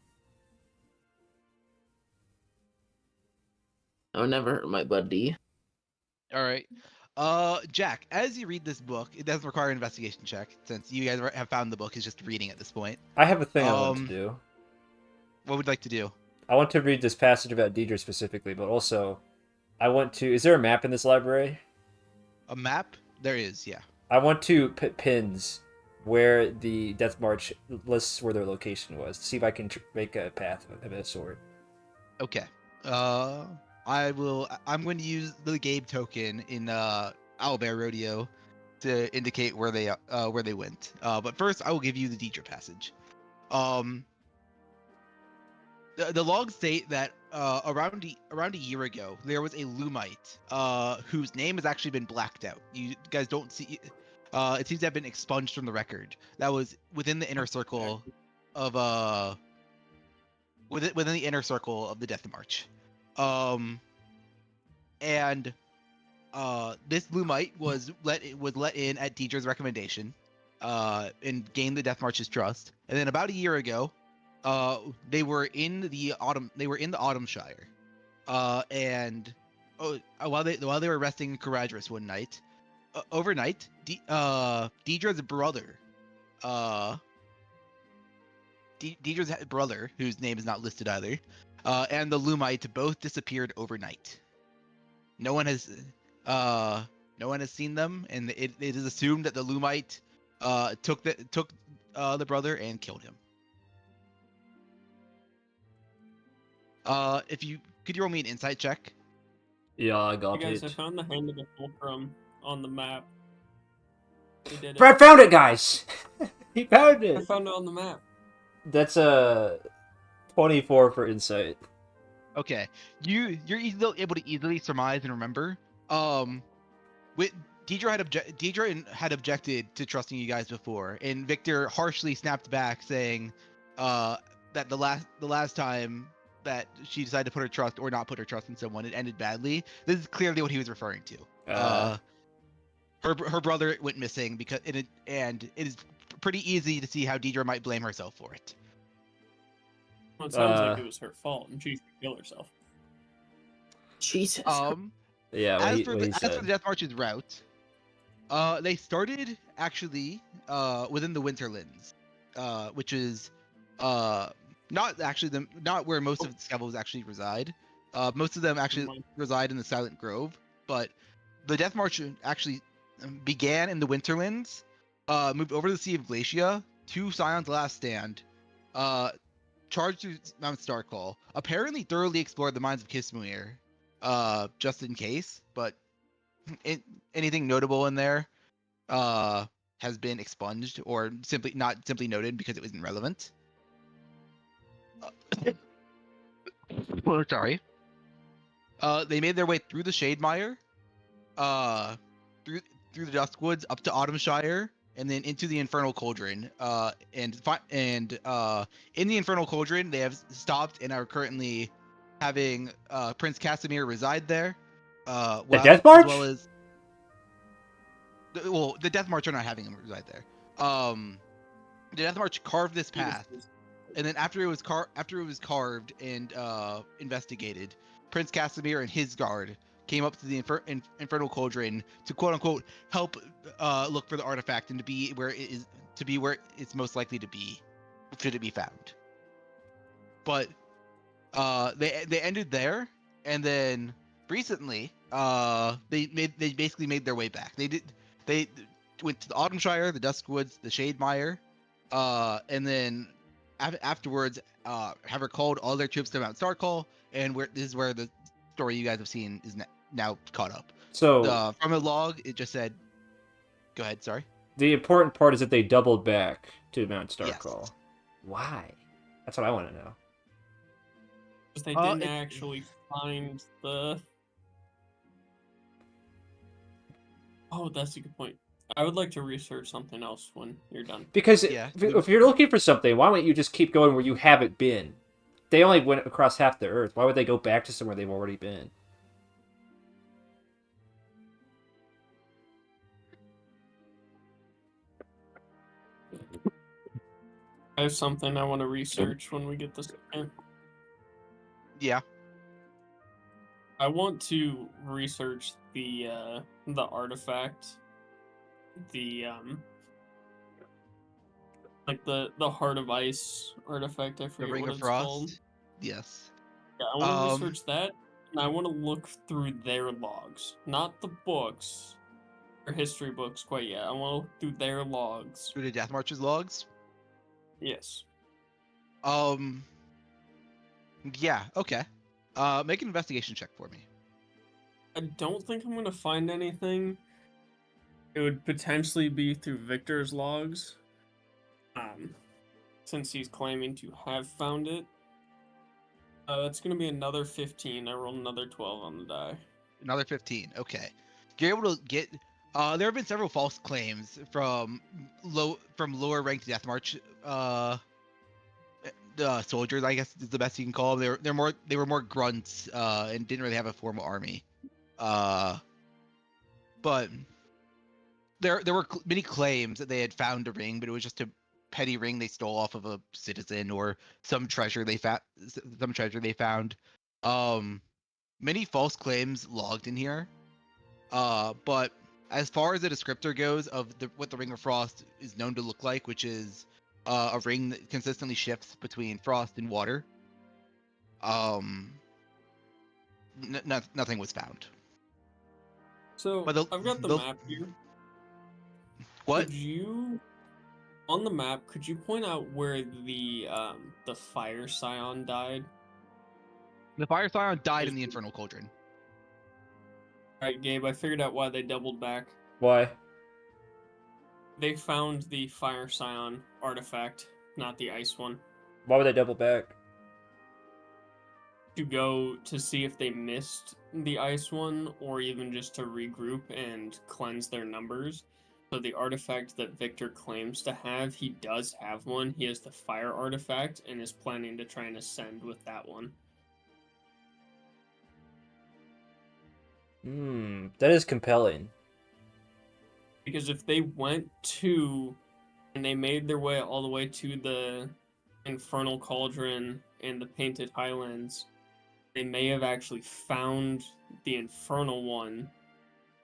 Speaker 2: I would never hurt my buddy.
Speaker 1: All right. Jack, as you read this book, it doesn't require an investigation check since you guys have found the book. It's just reading at this point.
Speaker 3: I have a thing I want to do.
Speaker 1: What would you like to do?
Speaker 3: I want to read this passage about Deidre specifically, but also I want to. Is there a map in this library?
Speaker 1: A map? There is, yeah.
Speaker 3: I want to put pins where the Death March lists where their location was. To see if I can make a path of a sort.
Speaker 1: Okay. I'm going to use the Gabe token in Owlbear Rodeo to indicate where they went. But first, I will give you the Deidre passage. the logs state that around a year ago there was a Lumite whose name has actually been blacked out. You guys don't see. It seems to have been expunged from the record. That was within the inner circle of within the inner circle of the Death March. And this Lumite was let in at Deidre's recommendation, and gained the Death March's trust. And then about a year ago, they were in the Autumn Shire, and while they were resting in Coraudris one night, overnight, Deidre's brother, Deidre's brother, whose name is not listed either, and the Lumite both disappeared overnight. No one has seen them, and it is assumed that the Lumite took the brother and killed him. If you could roll me an insight check?
Speaker 3: Yeah, I
Speaker 4: Hey
Speaker 3: got
Speaker 4: guys, I
Speaker 3: it.
Speaker 4: found the hand of the Fulcrum on the map. We did it.
Speaker 3: Brad found it, guys. He found
Speaker 4: I
Speaker 3: it.
Speaker 4: found it on the map.
Speaker 3: That's a 24 for insight.
Speaker 1: Okay, you're able to easily surmise and remember. Deidre had objected to trusting you guys before, and Victor harshly snapped back, saying, that the last time that she decided to put her trust or not put her trust in someone, it ended badly. This is clearly what he was referring to. Her brother went missing and it is pretty easy to see how Deidre might blame herself for it.
Speaker 4: Well, it sounds like it was her fault, and she should kill herself.
Speaker 2: Jesus.
Speaker 3: Yeah,
Speaker 1: As for the
Speaker 3: said.
Speaker 1: Death March's route, they started actually within the Winterlands, which is not where most of the Skevhulls actually reside. Most of them actually reside in the Silent Grove, but the Death March actually began in the Winterlands, moved over to the Sea of Glacia, to Scion's Last Stand, charged through Mount Starcall, apparently thoroughly explored the mines of Kismuir, just in case, but anything notable in there has been expunged or simply noted because it wasn't relevant. Well, sorry. They made their way through the Shademire, through the Duskwoods up to Autumnshire, and then into the Infernal Cauldron. In the Infernal Cauldron, they have stopped and are currently having Prince Casimir reside there.
Speaker 3: The Death March?
Speaker 1: As well as the Death March are not having him reside there. The Death March carved this path, and then after it was carved and investigated, Prince Casimir and his guard came up to the Infernal Cauldron to quote unquote help look for the artifact and to be where it's most likely to be should it be found. But they ended there, and then recently they basically made their way back. They went to the Autumnshire, the Duskwoods, the Shademire, and then afterwards have recalled all their troops to Mount Starcall, and this is where the story you guys have seen is now caught up.
Speaker 3: So
Speaker 1: from a log, it just said, "Go ahead." Sorry.
Speaker 3: The important part is that they doubled back to Mount Starcall.
Speaker 1: Yes.
Speaker 3: Why? That's what I want to know.
Speaker 4: Because they didn't actually find the... Oh, that's a good point. I would like to research something else when you're done.
Speaker 3: Because if you're looking for something, why don't you just keep going where you haven't been? They only went across half the Earth. Why would they go back to somewhere they've already been?
Speaker 4: I have something I want to research when we get this in.
Speaker 1: Yeah.
Speaker 4: I want to research the artifact, like the Heart of Ice artifact. I forget
Speaker 1: The Ring
Speaker 4: what
Speaker 1: of
Speaker 4: it's
Speaker 1: Frost.
Speaker 4: called.
Speaker 1: Yes.
Speaker 4: Yeah, I want to research that, and I want to look through their logs, not the books or history books quite yet. I want to look through their logs.
Speaker 1: Through the Death March's logs.
Speaker 4: Yes.
Speaker 1: Yeah. Okay. Make an investigation check for me.
Speaker 4: I don't think I'm gonna find anything. It would potentially be through Victor's logs, since he's claiming to have found it. That's gonna be another 15. I rolled another 12 on the die.
Speaker 1: Another 15. Okay. You're able to get. There have been several false claims from lower ranked Death March soldiers, I guess is the best you can call them. They were more grunts and didn't really have a formal army. But there were many claims that they had found a ring, but it was just a petty ring they stole off of a citizen or some treasure they found. Many false claims logged in here. But as far as the descriptor goes of what the Ring of Frost is known to look like, which is a ring that consistently shifts between frost and water, nothing was found.
Speaker 4: So
Speaker 1: But
Speaker 4: I've got the map here.
Speaker 1: What?
Speaker 4: Could you, on the map, could you point out where the fire scion died?
Speaker 1: The Fire Scion died in the Infernal Cauldron.
Speaker 4: Alright, Gabe, I figured out why they doubled back.
Speaker 3: Why?
Speaker 4: They found the fire scion artifact, not the ice one.
Speaker 3: Why would they double back?
Speaker 4: To go to see if they missed the ice one, or even just to regroup and cleanse their numbers. So the artifact that Victor claims to have, he does have one. He has the fire artifact and is planning to try and ascend with that one.
Speaker 3: That is compelling.
Speaker 4: Because if they went to, and they made their way all the way to the Infernal Cauldron and the Painted Highlands, they may have actually found the Infernal one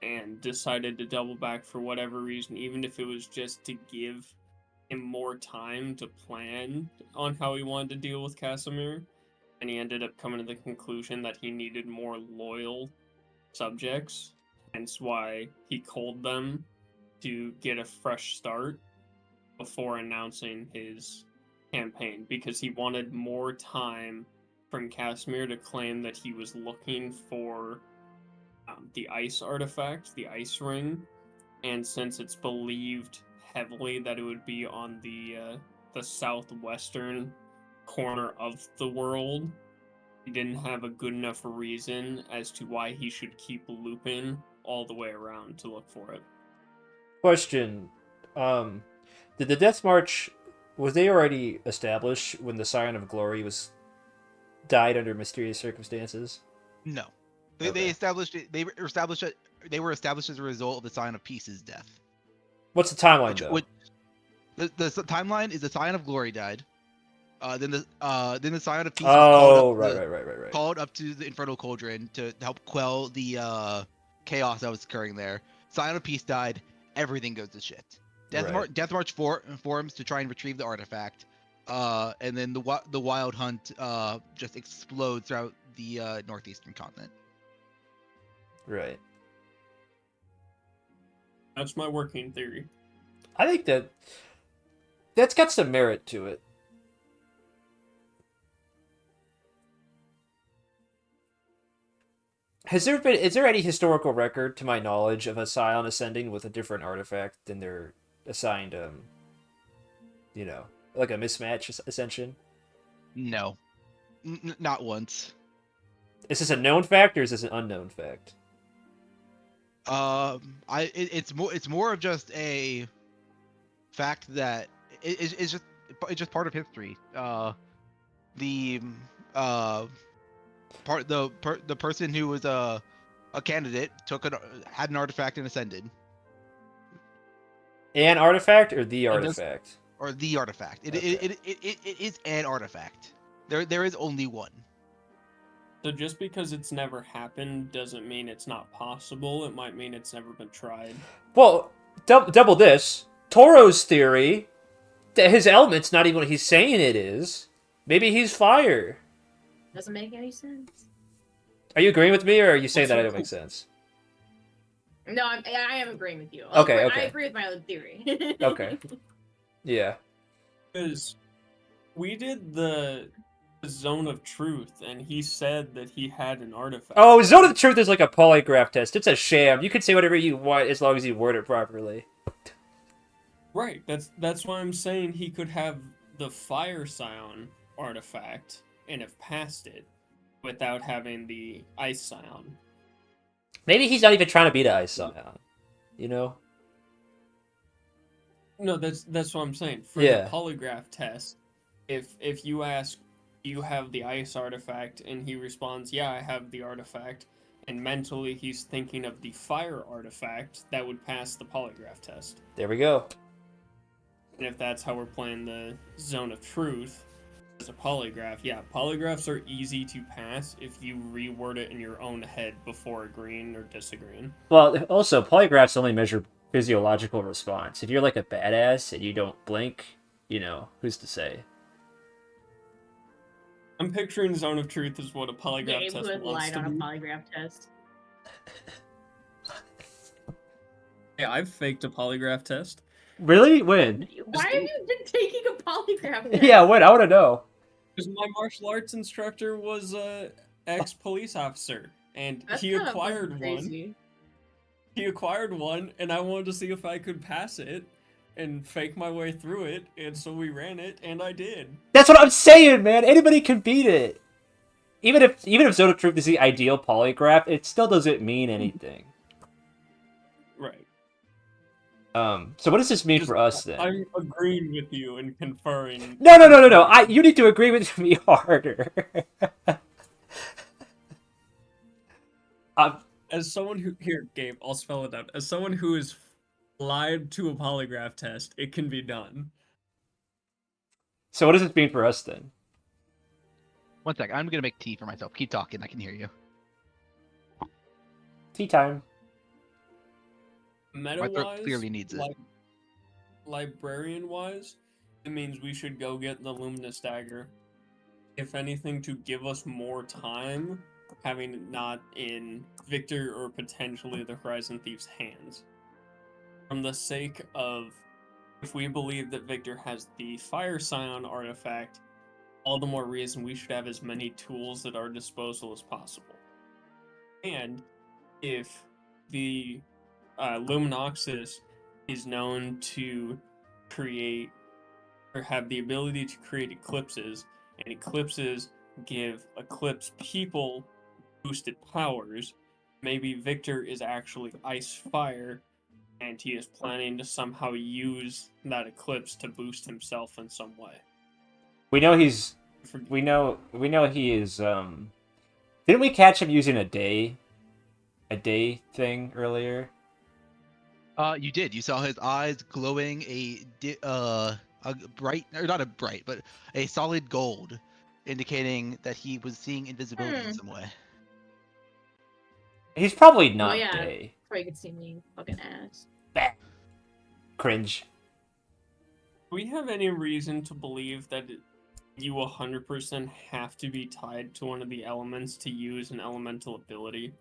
Speaker 4: and decided to double back for whatever reason, even if it was just to give him more time to plan on how he wanted to deal with Casimir. And he ended up coming to the conclusion that he needed more loyal subjects, hence why he called them to get a fresh start before announcing his campaign, because he wanted more time from Casimir to claim that he was looking for the ice artifact, the ice ring, and since it's believed heavily that it would be on the southwestern corner of the world, he didn't have a good enough reason as to why he should keep looping all the way around to look for it.
Speaker 3: Question. Did the Death March, was they already established when the Scion of Glory died under mysterious circumstances?
Speaker 1: No.
Speaker 3: Okay.
Speaker 1: They established it. They were established as a result of the Scion of Peace's death.
Speaker 3: What's the timeline, though?
Speaker 1: The timeline is the Scion of Glory died. Then the Scion of Peace
Speaker 3: right.
Speaker 1: called up to the Infernal Cauldron to help quell the chaos that was occurring there. Scion of Peace died. Everything goes to shit. Death March forms to try and retrieve the artifact. And then the Wild Hunt just explodes throughout the northeastern continent.
Speaker 3: Right.
Speaker 4: That's my working theory.
Speaker 3: I think that's got some merit to it. Is there any historical record, to my knowledge, of a Scion ascending with a different artifact than their assigned, like a mismatch ascension?
Speaker 1: No, not once.
Speaker 3: Is this a known fact or is this an unknown fact?
Speaker 1: It's more of just a fact that it's just part of history. The person who was a candidate had an artifact and ascended.
Speaker 3: An artifact or the artifact?
Speaker 1: Or the artifact. It is an artifact. There is only one.
Speaker 4: So just because it's never happened doesn't mean it's not possible. It might mean it's never been tried.
Speaker 3: Well, double this. Toro's theory that his element's not even what he's saying it is. Maybe he's fire.
Speaker 5: Doesn't make any sense.
Speaker 3: Are you agreeing with me, or are you saying that I don't make sense?
Speaker 5: No, I am agreeing with you.
Speaker 3: Okay.
Speaker 5: I agree with my own theory.
Speaker 3: Okay. Yeah.
Speaker 4: Because we did the Zone of Truth, and he said that he had an artifact.
Speaker 3: Oh, Zone of Truth is like a polygraph test. It's a sham. You can say whatever you want as long as you word it properly.
Speaker 4: Right. That's why I'm saying he could have the Fire Scion artifact and have passed it without having the ice scion.
Speaker 3: Maybe he's not even trying to be the ice scion. You know?
Speaker 4: No, that's what I'm saying. For
Speaker 3: Yeah.
Speaker 4: the polygraph test, if you ask, do you have the ice artifact, and he responds, yeah, I have the artifact, and mentally he's thinking of the fire artifact, that would pass the polygraph test.
Speaker 3: There we go.
Speaker 4: And if that's how we're playing the Zone of Truth as a polygraph, yeah, polygraphs are easy to pass if you reword it in your own head before agreeing or disagreeing.
Speaker 3: Well, also, polygraphs only measure physiological response. If you're like a badass and you don't blink, you know, who's to say?
Speaker 4: I'm picturing Zone of Truth as what a polygraph
Speaker 5: Gabe
Speaker 4: test
Speaker 5: would
Speaker 4: wants
Speaker 5: lied
Speaker 4: to
Speaker 5: on a
Speaker 4: be.
Speaker 5: polygraph test.
Speaker 4: Yeah, I've faked a polygraph test.
Speaker 3: Really? When?
Speaker 5: Why have you been taking a polygraph test?
Speaker 3: Yeah, when? I want to know.
Speaker 4: Because my martial arts instructor was a ex-police officer, and
Speaker 5: That's
Speaker 4: he
Speaker 5: kind of
Speaker 4: acquired
Speaker 5: fucking
Speaker 4: one.
Speaker 5: crazy.
Speaker 4: He acquired one, and I wanted to see if I could pass it and fake my way through it, and so we ran it, and I did.
Speaker 3: That's what I'm saying, man. Anybody can beat it. Even if Zone of Truth is the ideal polygraph, it still doesn't mean anything.
Speaker 4: Right.
Speaker 3: So what does this mean
Speaker 4: Just-
Speaker 3: for us then?
Speaker 4: I'm agreeing with you and conferring.
Speaker 3: No. You need to agree with me harder.
Speaker 4: As someone who Gabe, I'll spell it out. As someone who has lied to a polygraph test, it can be done.
Speaker 3: So what does this mean for us then?
Speaker 1: One sec. I'm gonna make tea for myself. Keep talking. I can hear you.
Speaker 3: Tea time.
Speaker 1: My throat
Speaker 4: Meta-wise,
Speaker 1: clearly needs it.
Speaker 4: librarian-wise, it means we should go get the Luminous Dagger. If anything, to give us more time, having it not in Victor or potentially the Horizon Thief's hands. From the sake of, if we believe that Victor has the Fire Scion artifact, all the more reason we should have as many tools at our disposal as possible. And if the Luminoxis is known to create or have the ability to create eclipses, and eclipses give Eclipse people boosted powers, maybe Victor is actually Ice Fire, and he is planning to somehow use that eclipse to boost himself in some way.
Speaker 3: We know he's. We know he is. Didn't we catch him using a day thing earlier?
Speaker 1: You did. You saw his eyes glowing a bright, or not a bright, but a solid gold, indicating that he was seeing invisibility in some way.
Speaker 3: He's probably not
Speaker 5: yeah.
Speaker 3: day.
Speaker 5: Probably could see me fucking ass.
Speaker 3: Bah. Cringe.
Speaker 4: Do we have any reason to believe that you 100% have to be tied to one of the elements to use an elemental ability?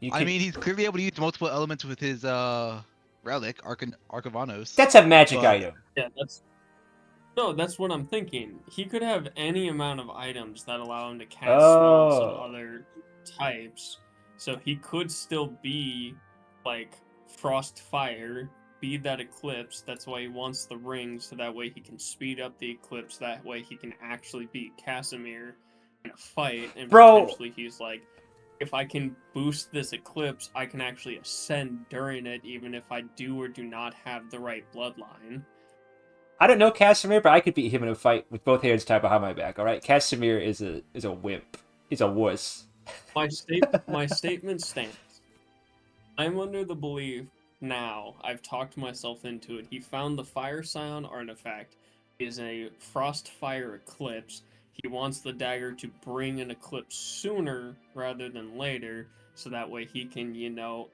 Speaker 3: You
Speaker 1: I
Speaker 3: can-
Speaker 1: mean, he's clearly able to use multiple elements with his relic, Arkanovos.
Speaker 3: that's a magic
Speaker 1: but-
Speaker 3: item.
Speaker 4: Yeah, that's what I'm thinking. He could have any amount of items that allow him to cast spells
Speaker 3: Oh.
Speaker 4: of other types. So he could still be like Frost Fire, be that Eclipse. That's why he wants the ring, so that way he can speed up the Eclipse. That way he can actually beat Casimir in a fight. And
Speaker 3: Bro.
Speaker 4: potentially he's like, if I can boost this Eclipse, I can actually ascend during it, even if I do or do not have the right bloodline.
Speaker 3: I don't know Casimir, but I could beat him in a fight with both hands tied behind my back. All right, Casimir is a wimp. He's a wuss.
Speaker 4: My statement stands. I'm under the belief now, I've talked myself into it. He found the Fire Scion artifact is a Frost Fire Eclipse. He wants the dagger to bring an eclipse sooner rather than later, so that way he can,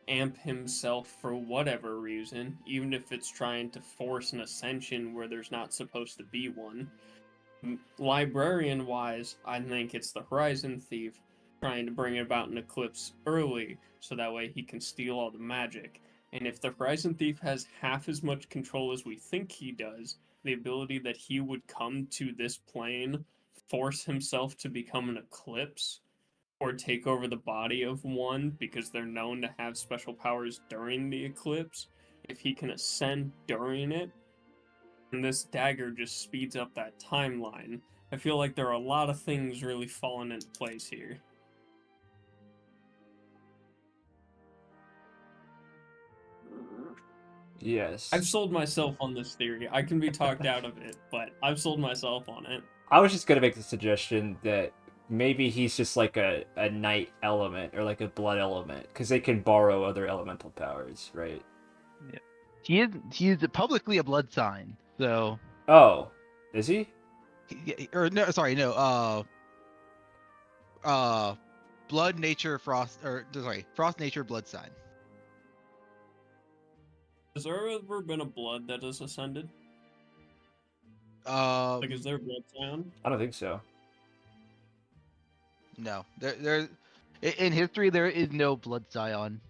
Speaker 4: amp himself for whatever reason, even if it's trying to force an ascension where there's not supposed to be one. Librarian-wise, I think it's the Horizon Thief trying to bring about an eclipse early, so that way he can steal all the magic. And if the Horizon Thief has half as much control as we think he does, the ability that he would come to this plane, force himself to become an eclipse, or take over the body of one because they're known to have special powers during the eclipse, if he can ascend during it, and this dagger just speeds up that timeline, I feel like there are a lot of things really falling into place here.
Speaker 3: Yes.
Speaker 4: I've sold myself on this theory. I can be talked out of it, but I've sold myself on it.
Speaker 3: I was just gonna make the suggestion that maybe he's just like a night element or like a blood element, because they can borrow other elemental powers, right?
Speaker 1: He is publicly a blood sign. So,
Speaker 3: Oh, is he?
Speaker 1: or no, sorry, no. Blood nature frost, or sorry, frost nature blood sign.
Speaker 4: Has there ever been a blood that has ascended? Like, is there a blood scion?
Speaker 3: I don't think so.
Speaker 1: No, there in history there is no blood scion.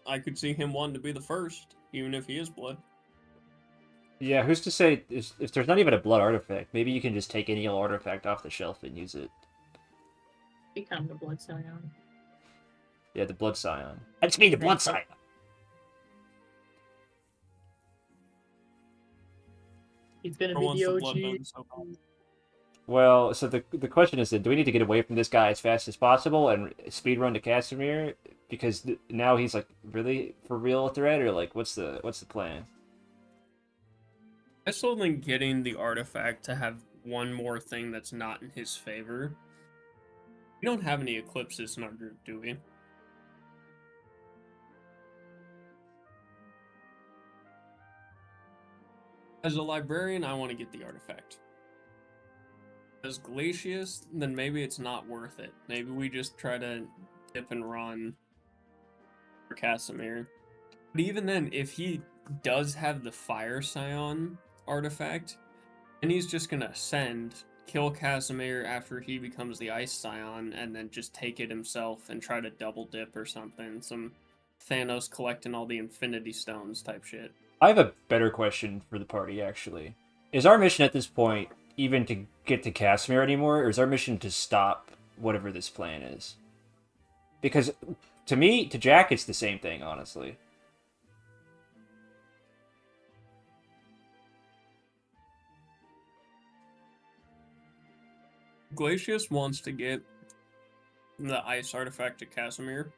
Speaker 4: I could see him wanting to be the first, even if he is blood.
Speaker 3: Yeah, who's to say if there's not even a blood artifact? Maybe you can just take any artifact off the shelf and use it.
Speaker 5: Become the blood scion.
Speaker 3: Yeah, the blood scion. I just mean the blood scion.
Speaker 5: He's gonna
Speaker 4: Or
Speaker 5: be
Speaker 4: wants
Speaker 5: the
Speaker 4: the
Speaker 5: OG.
Speaker 4: blood done so bad.
Speaker 3: Well, so the question is then, do we need to get away from this guy as fast as possible and speedrun to Casimir? Because now he's like really for real a threat, or like what's the plan?
Speaker 4: I still think getting the artifact to have one more thing that's not in his favor. We don't have any eclipses in our group, do we? As a librarian, I want to get the artifact. As Glacius, then maybe it's not worth it. Maybe we just try to dip and run for Casimir. But even then, if he does have the Fire Scion artifact, and he's just gonna ascend, kill Casimir after he becomes the Ice Scion, and then just take it himself and try to double dip or something. Some Thanos collecting all the Infinity Stones type shit.
Speaker 3: I have a better question for the party, actually. Is our mission at this point even to get to Casimir anymore, or is our mission to stop whatever this plan is? Because to me, to Jack, it's the same thing, honestly.
Speaker 4: Glacius wants to get the ice artifact to Casimir.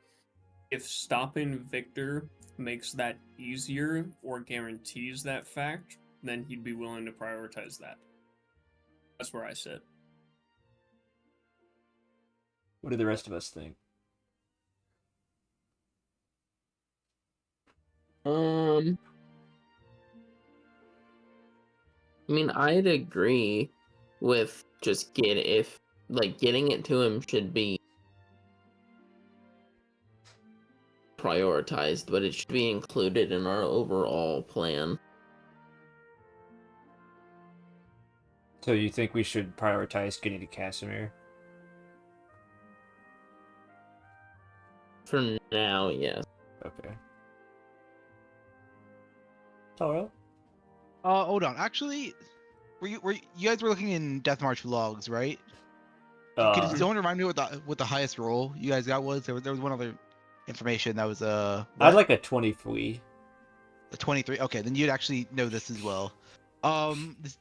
Speaker 4: If stopping Victor makes that easier or guarantees that fact, then he'd be willing to prioritize that. That's where I sit.
Speaker 3: What do the rest of us think?
Speaker 2: I mean, I'd agree with just getting it to him should be prioritized, but it should be included in our overall plan.
Speaker 3: So you think we should prioritize getting to Casimir?
Speaker 2: For now, yes.
Speaker 3: Okay. Toro?
Speaker 1: Hold on. Actually, you guys were looking in Death March logs, right? Can someone remind me what the highest roll you guys got was? There was one other information that was
Speaker 3: I'd like a 23.
Speaker 1: a 23. Okay, then you'd actually know this as well.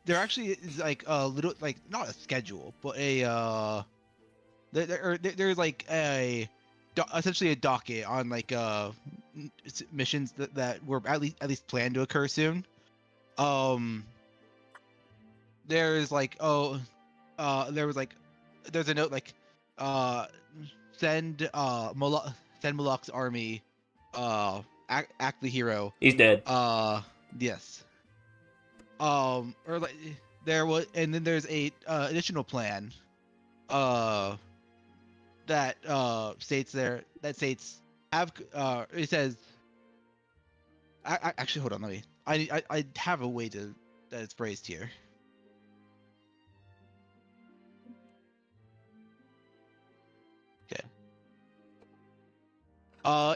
Speaker 1: There actually is like a little, like, not a schedule, but a there's like essentially a docket on like missions that were at least planned to occur soon. There's like there's a note like send Moloch's army act the hero.
Speaker 3: He's dead.
Speaker 1: Yes. Or like there was, and then there's a additional plan that states have it says I actually, hold on, let me I have a way that it's phrased here. Okay.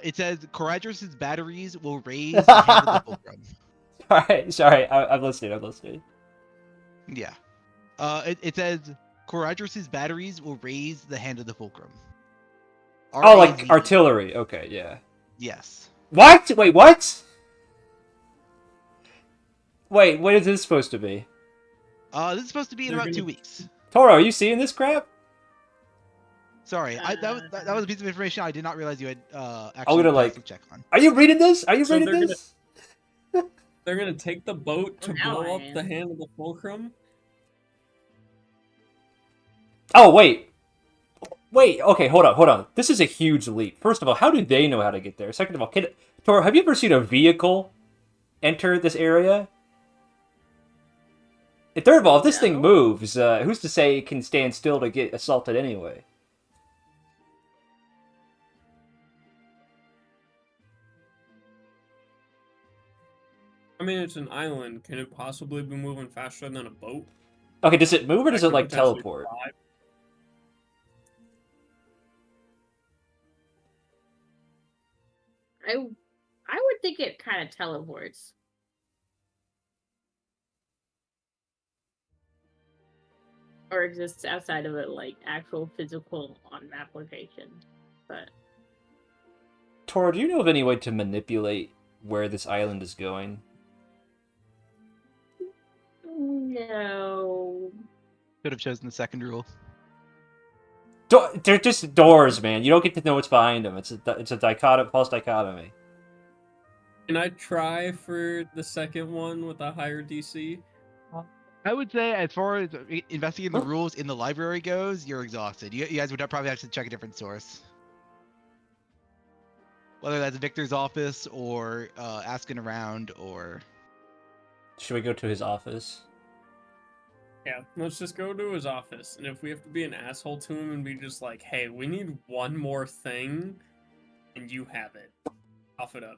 Speaker 1: It says Coraudris' batteries will raise the hand of the Fulcrum.
Speaker 3: Sorry, I'm listening.
Speaker 1: Yeah. It says Coraudris' batteries will raise the hand of the Fulcrum.
Speaker 3: Oh, like
Speaker 1: RAZ.
Speaker 3: artillery. Okay, yeah.
Speaker 1: Yes.
Speaker 3: What? Wait, what? Wait, what is this supposed to be?
Speaker 1: This is supposed to be in
Speaker 4: They're
Speaker 1: about 2
Speaker 4: gonna-
Speaker 1: weeks.
Speaker 3: Toro, are you seeing this crap?
Speaker 1: Sorry, that was a piece of information I did not realize you had
Speaker 3: I'm
Speaker 1: actually
Speaker 3: gonna
Speaker 1: passed
Speaker 3: like.
Speaker 1: the check on.
Speaker 3: Are you reading this? Are you
Speaker 4: So
Speaker 3: reading
Speaker 4: they're
Speaker 3: this?
Speaker 4: They're gonna take the boat to
Speaker 5: Well, now
Speaker 4: blow
Speaker 5: I
Speaker 4: up the
Speaker 5: am.
Speaker 4: hand of the Fulcrum.
Speaker 3: Oh wait. Wait. Okay. Hold on. Hold on. This is a huge leap. First of all, how do they know how to get there? Second of all, Toro, have you ever seen a vehicle enter this area? Third of all, if this thing
Speaker 5: No.
Speaker 3: moves, who's to say it can stand still to get assaulted anyway?
Speaker 4: I mean, it's an island. Can it possibly be moving faster than a boat?
Speaker 3: Okay, does it move or does
Speaker 4: That
Speaker 3: it
Speaker 4: could
Speaker 3: like
Speaker 4: potentially
Speaker 3: teleport?
Speaker 4: fly?
Speaker 5: I would think it kind of teleports. Or exists outside of a like actual physical on map location. But
Speaker 3: Toro, do you know of any way to manipulate where this island is going?
Speaker 5: no.
Speaker 1: Could have chosen the second rule.
Speaker 3: They're just doors, man. You don't get to know what's behind them. It's a false dichotomy.
Speaker 4: Can I try for the second one with a higher DC?
Speaker 1: I would say, as far as investigating the
Speaker 3: Huh?
Speaker 1: rules in the library goes, you're exhausted. You guys would probably have to check a different source. Whether that's Victor's office or asking around or...
Speaker 3: Should we go to his office?
Speaker 4: Yeah, let's just go to his office, and if we have to be an asshole to him and be just like, hey, we need one more thing, and you have it. Cough it up.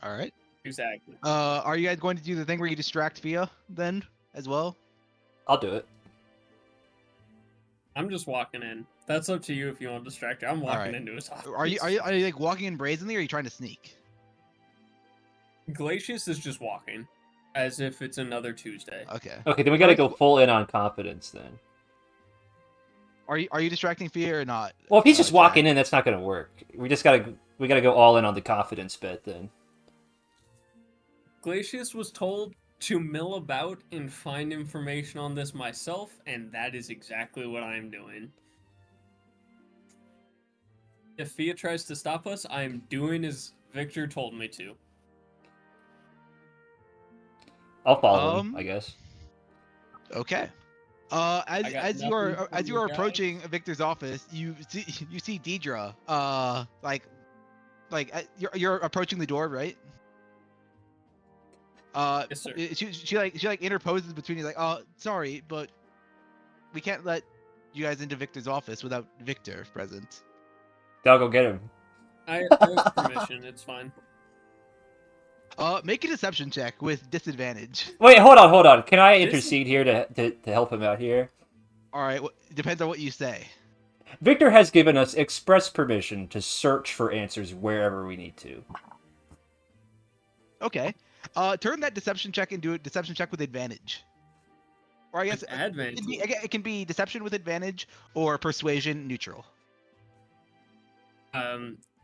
Speaker 1: Alright.
Speaker 4: Exactly.
Speaker 1: Are you guys going to do the thing where you distract Fia, then, as well?
Speaker 3: I'll do it.
Speaker 4: I'm just walking in. That's up to you if you want to distract her. I'm walking
Speaker 1: Alright.
Speaker 4: into his office.
Speaker 1: Are you like walking in brazenly, or are you trying to sneak?
Speaker 4: Glacius is just walking, as if it's another Tuesday.
Speaker 1: Okay.
Speaker 3: Okay, then we gotta
Speaker 1: Alright.
Speaker 3: go full in on confidence then.
Speaker 1: Are you distracting Fia or not?
Speaker 3: Well, if he's just
Speaker 1: Jack?
Speaker 3: walking in, that's not gonna work. We gotta go all in on the confidence bit then.
Speaker 4: Glacius was told to mill about and find information on this myself, and that is exactly what I'm doing. If Fia tries to stop us, I am doing as Victor told me to.
Speaker 3: I'll follow him, I guess.
Speaker 1: Okay.
Speaker 4: I got
Speaker 1: As you
Speaker 4: nothing
Speaker 1: are
Speaker 4: from the guy.
Speaker 1: approaching Victor's office, you see Deidre. You're approaching the door, right?
Speaker 4: Yes, sir.
Speaker 1: She interposes between you, like, sorry, but we can't let you guys into Victor's office without Victor present.
Speaker 3: I'll go get him.
Speaker 4: I have permission. It's fine.
Speaker 1: Make a deception check with disadvantage.
Speaker 3: Wait, hold on. Can I
Speaker 4: This-
Speaker 3: intercede here to help him out here?
Speaker 1: All right, depends on what you say.
Speaker 3: Victor has given us express permission to search for answers wherever we need to.
Speaker 1: Okay. Turn that deception check into a deception check with advantage. Or I guess
Speaker 4: With advantage.
Speaker 1: it can be deception with advantage or persuasion neutral.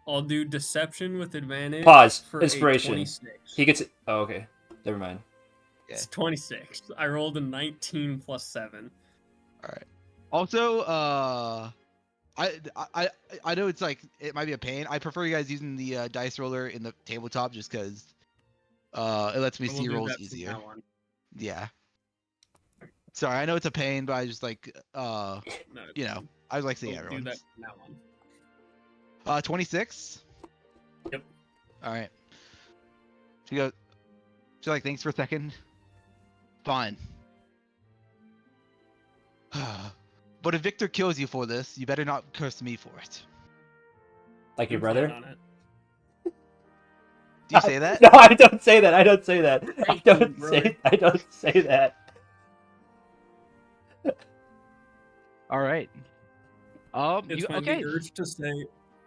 Speaker 4: I'll do deception with advantage.
Speaker 3: Pause.
Speaker 4: For
Speaker 3: Inspiration.
Speaker 4: A 26.
Speaker 3: He gets it. Oh, okay. Never mind.
Speaker 4: It's 26. I rolled a 19 plus 7.
Speaker 1: All right. Also, I know it's like it might be a pain. I prefer you guys using the dice roller in the tabletop just because it lets me
Speaker 4: I will
Speaker 1: see
Speaker 4: do
Speaker 1: rolls
Speaker 4: that from
Speaker 1: easier.
Speaker 4: now on.
Speaker 1: Yeah. Sorry, I know it's a pain, but I just like
Speaker 4: No,
Speaker 1: you know, I like seeing
Speaker 4: we'll do
Speaker 1: everyone.
Speaker 4: that from now on.
Speaker 1: 26.
Speaker 4: Yep.
Speaker 1: All right. She's like, thanks for a second. Fine. But if Victor kills you for this, you better not curse me for it.
Speaker 3: Like your
Speaker 4: I'm planning
Speaker 3: brother?
Speaker 4: on it.
Speaker 1: Do you say that?
Speaker 3: No, I don't say that. I don't say that. I
Speaker 4: Thank you,
Speaker 3: don't
Speaker 4: brother.
Speaker 3: say that.
Speaker 1: All right.
Speaker 4: It's fine.
Speaker 1: Okay.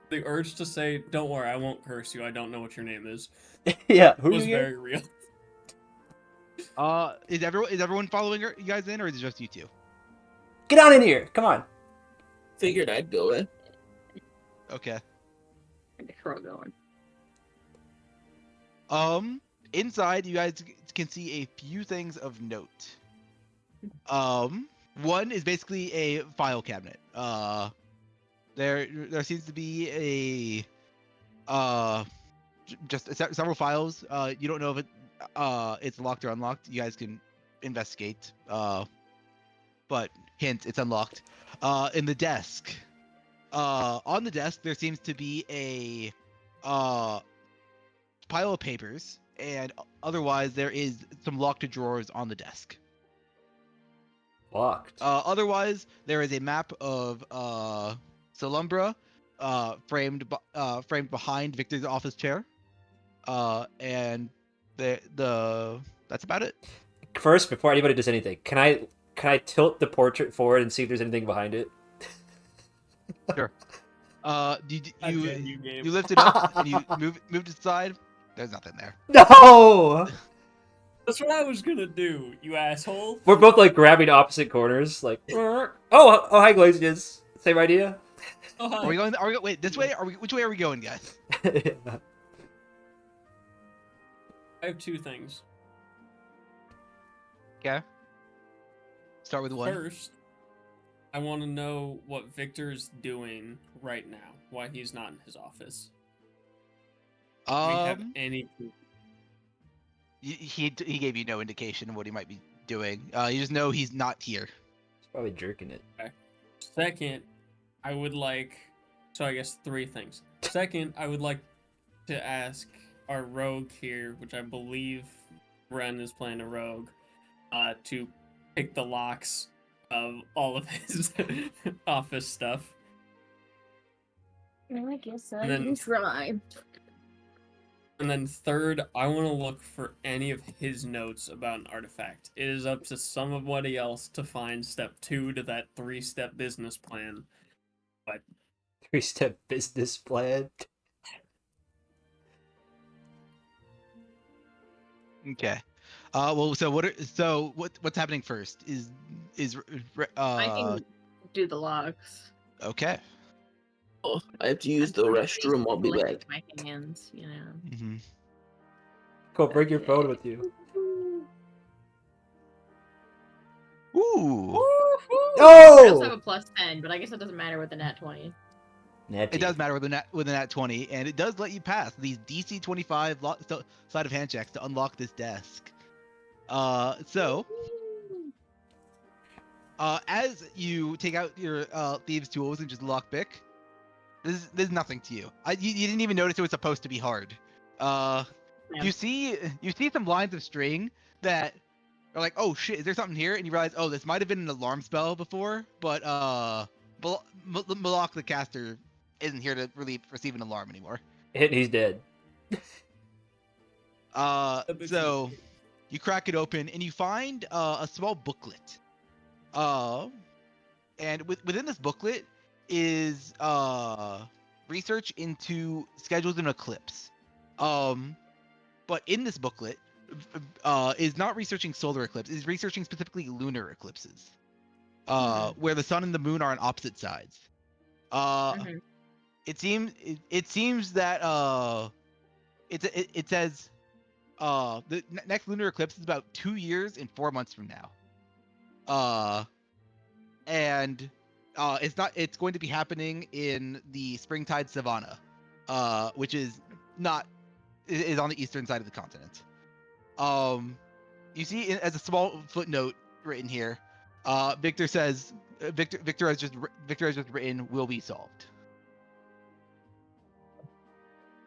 Speaker 4: The urge to say, don't worry, I won't curse you. I don't know what your name is.
Speaker 3: Yeah. Who are
Speaker 4: Was
Speaker 3: you again?
Speaker 4: very real.
Speaker 1: Is everyone following you guys in, or is it just you two?
Speaker 3: Get on in here. Come on.
Speaker 2: Figured I'd go in.
Speaker 1: Okay.
Speaker 5: I guess we're all going.
Speaker 1: inside, you guys can see a few things of note. One is basically a file cabinet. There seems to be just several files. You don't know if it's locked or unlocked. You guys can investigate. But hint, it's unlocked. In the desk. On the desk, there seems to be a pile of papers, and otherwise there is some locked drawers on the desk.
Speaker 3: Locked.
Speaker 1: Otherwise, there is a map of Solumbra, framed behind Victor's office chair, and that's about it.
Speaker 3: First, before anybody does anything, can I tilt the portrait forward and see if there's anything behind it?
Speaker 1: Sure. You
Speaker 4: game.
Speaker 1: you lift it up and you move it aside. There's nothing there.
Speaker 3: No.
Speaker 4: That's what I was gonna do, you asshole.
Speaker 3: We're both like grabbing opposite corners, like. Oh, hi, Glacius. Same idea.
Speaker 4: Oh, hi.
Speaker 1: Are we going? Wait, this way? Which way are we going, guys?
Speaker 4: I have two things.
Speaker 1: Okay. Start with one.
Speaker 4: First, I want to know what Victor's doing right now. Why he's not in his office. Do we have any?
Speaker 1: He gave you no indication of what he might be doing. You just know he's not here.
Speaker 3: He's probably jerking it.
Speaker 4: Okay. Second, I would like. So I guess three things. Second, I would like to ask our rogue here, which I believe Ren is playing a rogue, to pick the locks of all of his office stuff.
Speaker 5: I guess I
Speaker 4: And then-
Speaker 5: can try.
Speaker 4: And then third, I want to look for any of his notes about an artifact. It is up to somebody else to find step 2 to that 3-step business plan. But
Speaker 3: 3-step business plan.
Speaker 1: Okay. Well, so what's happening first is
Speaker 5: I can do the logs.
Speaker 1: okay.
Speaker 6: Oh, I have to use the restroom. I'll be back.
Speaker 5: My hands, you know.
Speaker 1: Mm-hmm.
Speaker 3: Go bring your phone with you.
Speaker 1: Ooh.
Speaker 5: I also have
Speaker 3: No.
Speaker 5: a plus 10, but I guess it doesn't matter with the nat 20.
Speaker 1: It does matter with a nat 20, and it does let you pass these DC 25 sleight of hand checks to unlock this desk. As you take out your thieves' tools and just lockpick, this is nothing to you. You didn't even notice it was supposed to be hard.
Speaker 5: Yeah.
Speaker 1: You see some lines of string that are like, oh shit, is there something here? And you realize, oh, this might have been an alarm spell before, but Malak the caster isn't here to really receive an alarm anymore.
Speaker 3: He's dead.
Speaker 1: So you crack it open and you find a small booklet. And within this booklet is research into schedules and eclipse. But in this booklet is not researching solar eclipse, is researching specifically lunar eclipses. Where the sun and the moon are on opposite sides.
Speaker 5: Mhm.
Speaker 1: It seems that it says the next lunar eclipse is about 2 years and 4 months from now. And it's going to be happening in the springtide savanna, which is on the eastern side of the continent. You see as a small footnote written here, Victor says Victor has just written will be solved.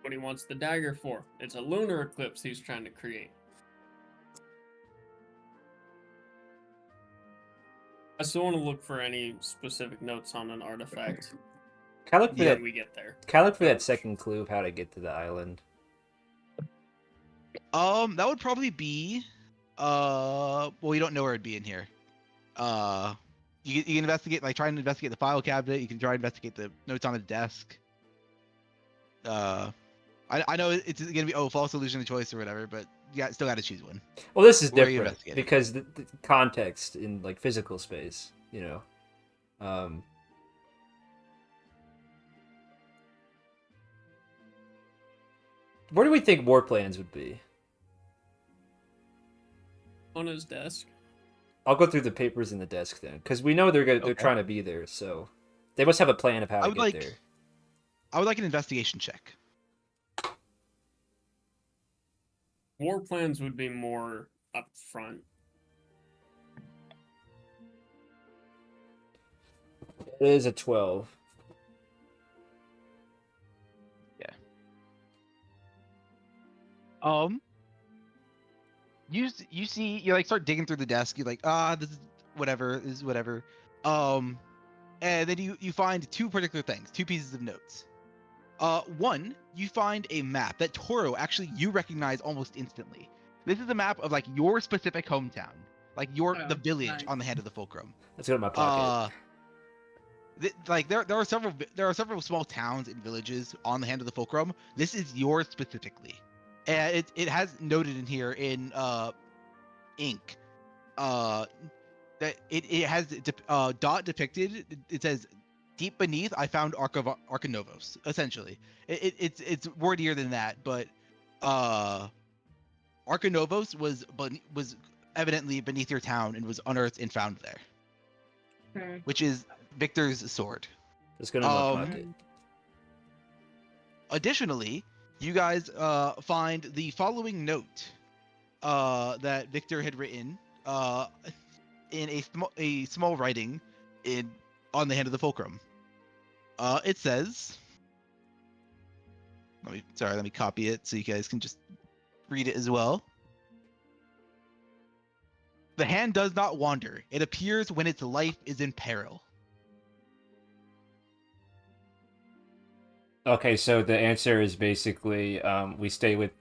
Speaker 4: what he wants the dagger for. It's a lunar eclipse he's trying to create. I still want to look for any specific notes on an artifact
Speaker 3: Can I look for that?
Speaker 4: when we get there.
Speaker 3: Can I look for that second clue of how to get to the island?
Speaker 1: That would probably be, well, you don't know where it'd be in here. You can investigate, like try and investigate the file cabinet. You can try and investigate the notes on the desk. I know it's gonna be false illusion of choice or whatever, but you still got to choose one.
Speaker 3: Well, this is
Speaker 1: Where are you
Speaker 3: different
Speaker 1: investigating?
Speaker 3: because the context in like physical space, you know. Where do we think war plans would be?
Speaker 4: on his desk?
Speaker 3: I'll go through the papers in the desk then, because we know they're
Speaker 1: Okay.
Speaker 3: trying to be there, so they must have a plan of how
Speaker 1: I
Speaker 3: to
Speaker 1: would
Speaker 3: get
Speaker 1: like
Speaker 3: there.
Speaker 1: I would like an investigation check.
Speaker 4: War plans would be more upfront.
Speaker 3: It is a 12.
Speaker 1: You see you like start digging through the desk. You're like, this is whatever. And then you find two particular things, two pieces of notes. One, you find a map that Toro actually you recognize almost instantly. This is a map of like your specific hometown, like the village
Speaker 5: nice.
Speaker 1: on the hand of the Fulcrum.
Speaker 3: Let's go to my pocket.
Speaker 1: Like there are several small towns and villages on the hand of the Fulcrum. This is yours specifically, and it has noted in here in ink that it has dot depicted. It says deep beneath I found Arkanovos. Essentially, it's wordier than that, but Arkanovos was evidently beneath your town and was unearthed and found there,
Speaker 5: Okay.
Speaker 1: which is Victor's sword.
Speaker 3: Let's go to my pocket.
Speaker 1: Additionally, you guys find the following note that Victor had written in a small writing on the hand of the Fulcrum. It says, let me copy it so you guys can just read it as well. The hand does not wander. It appears when its life is in peril.
Speaker 3: Okay, so the answer is basically we stay with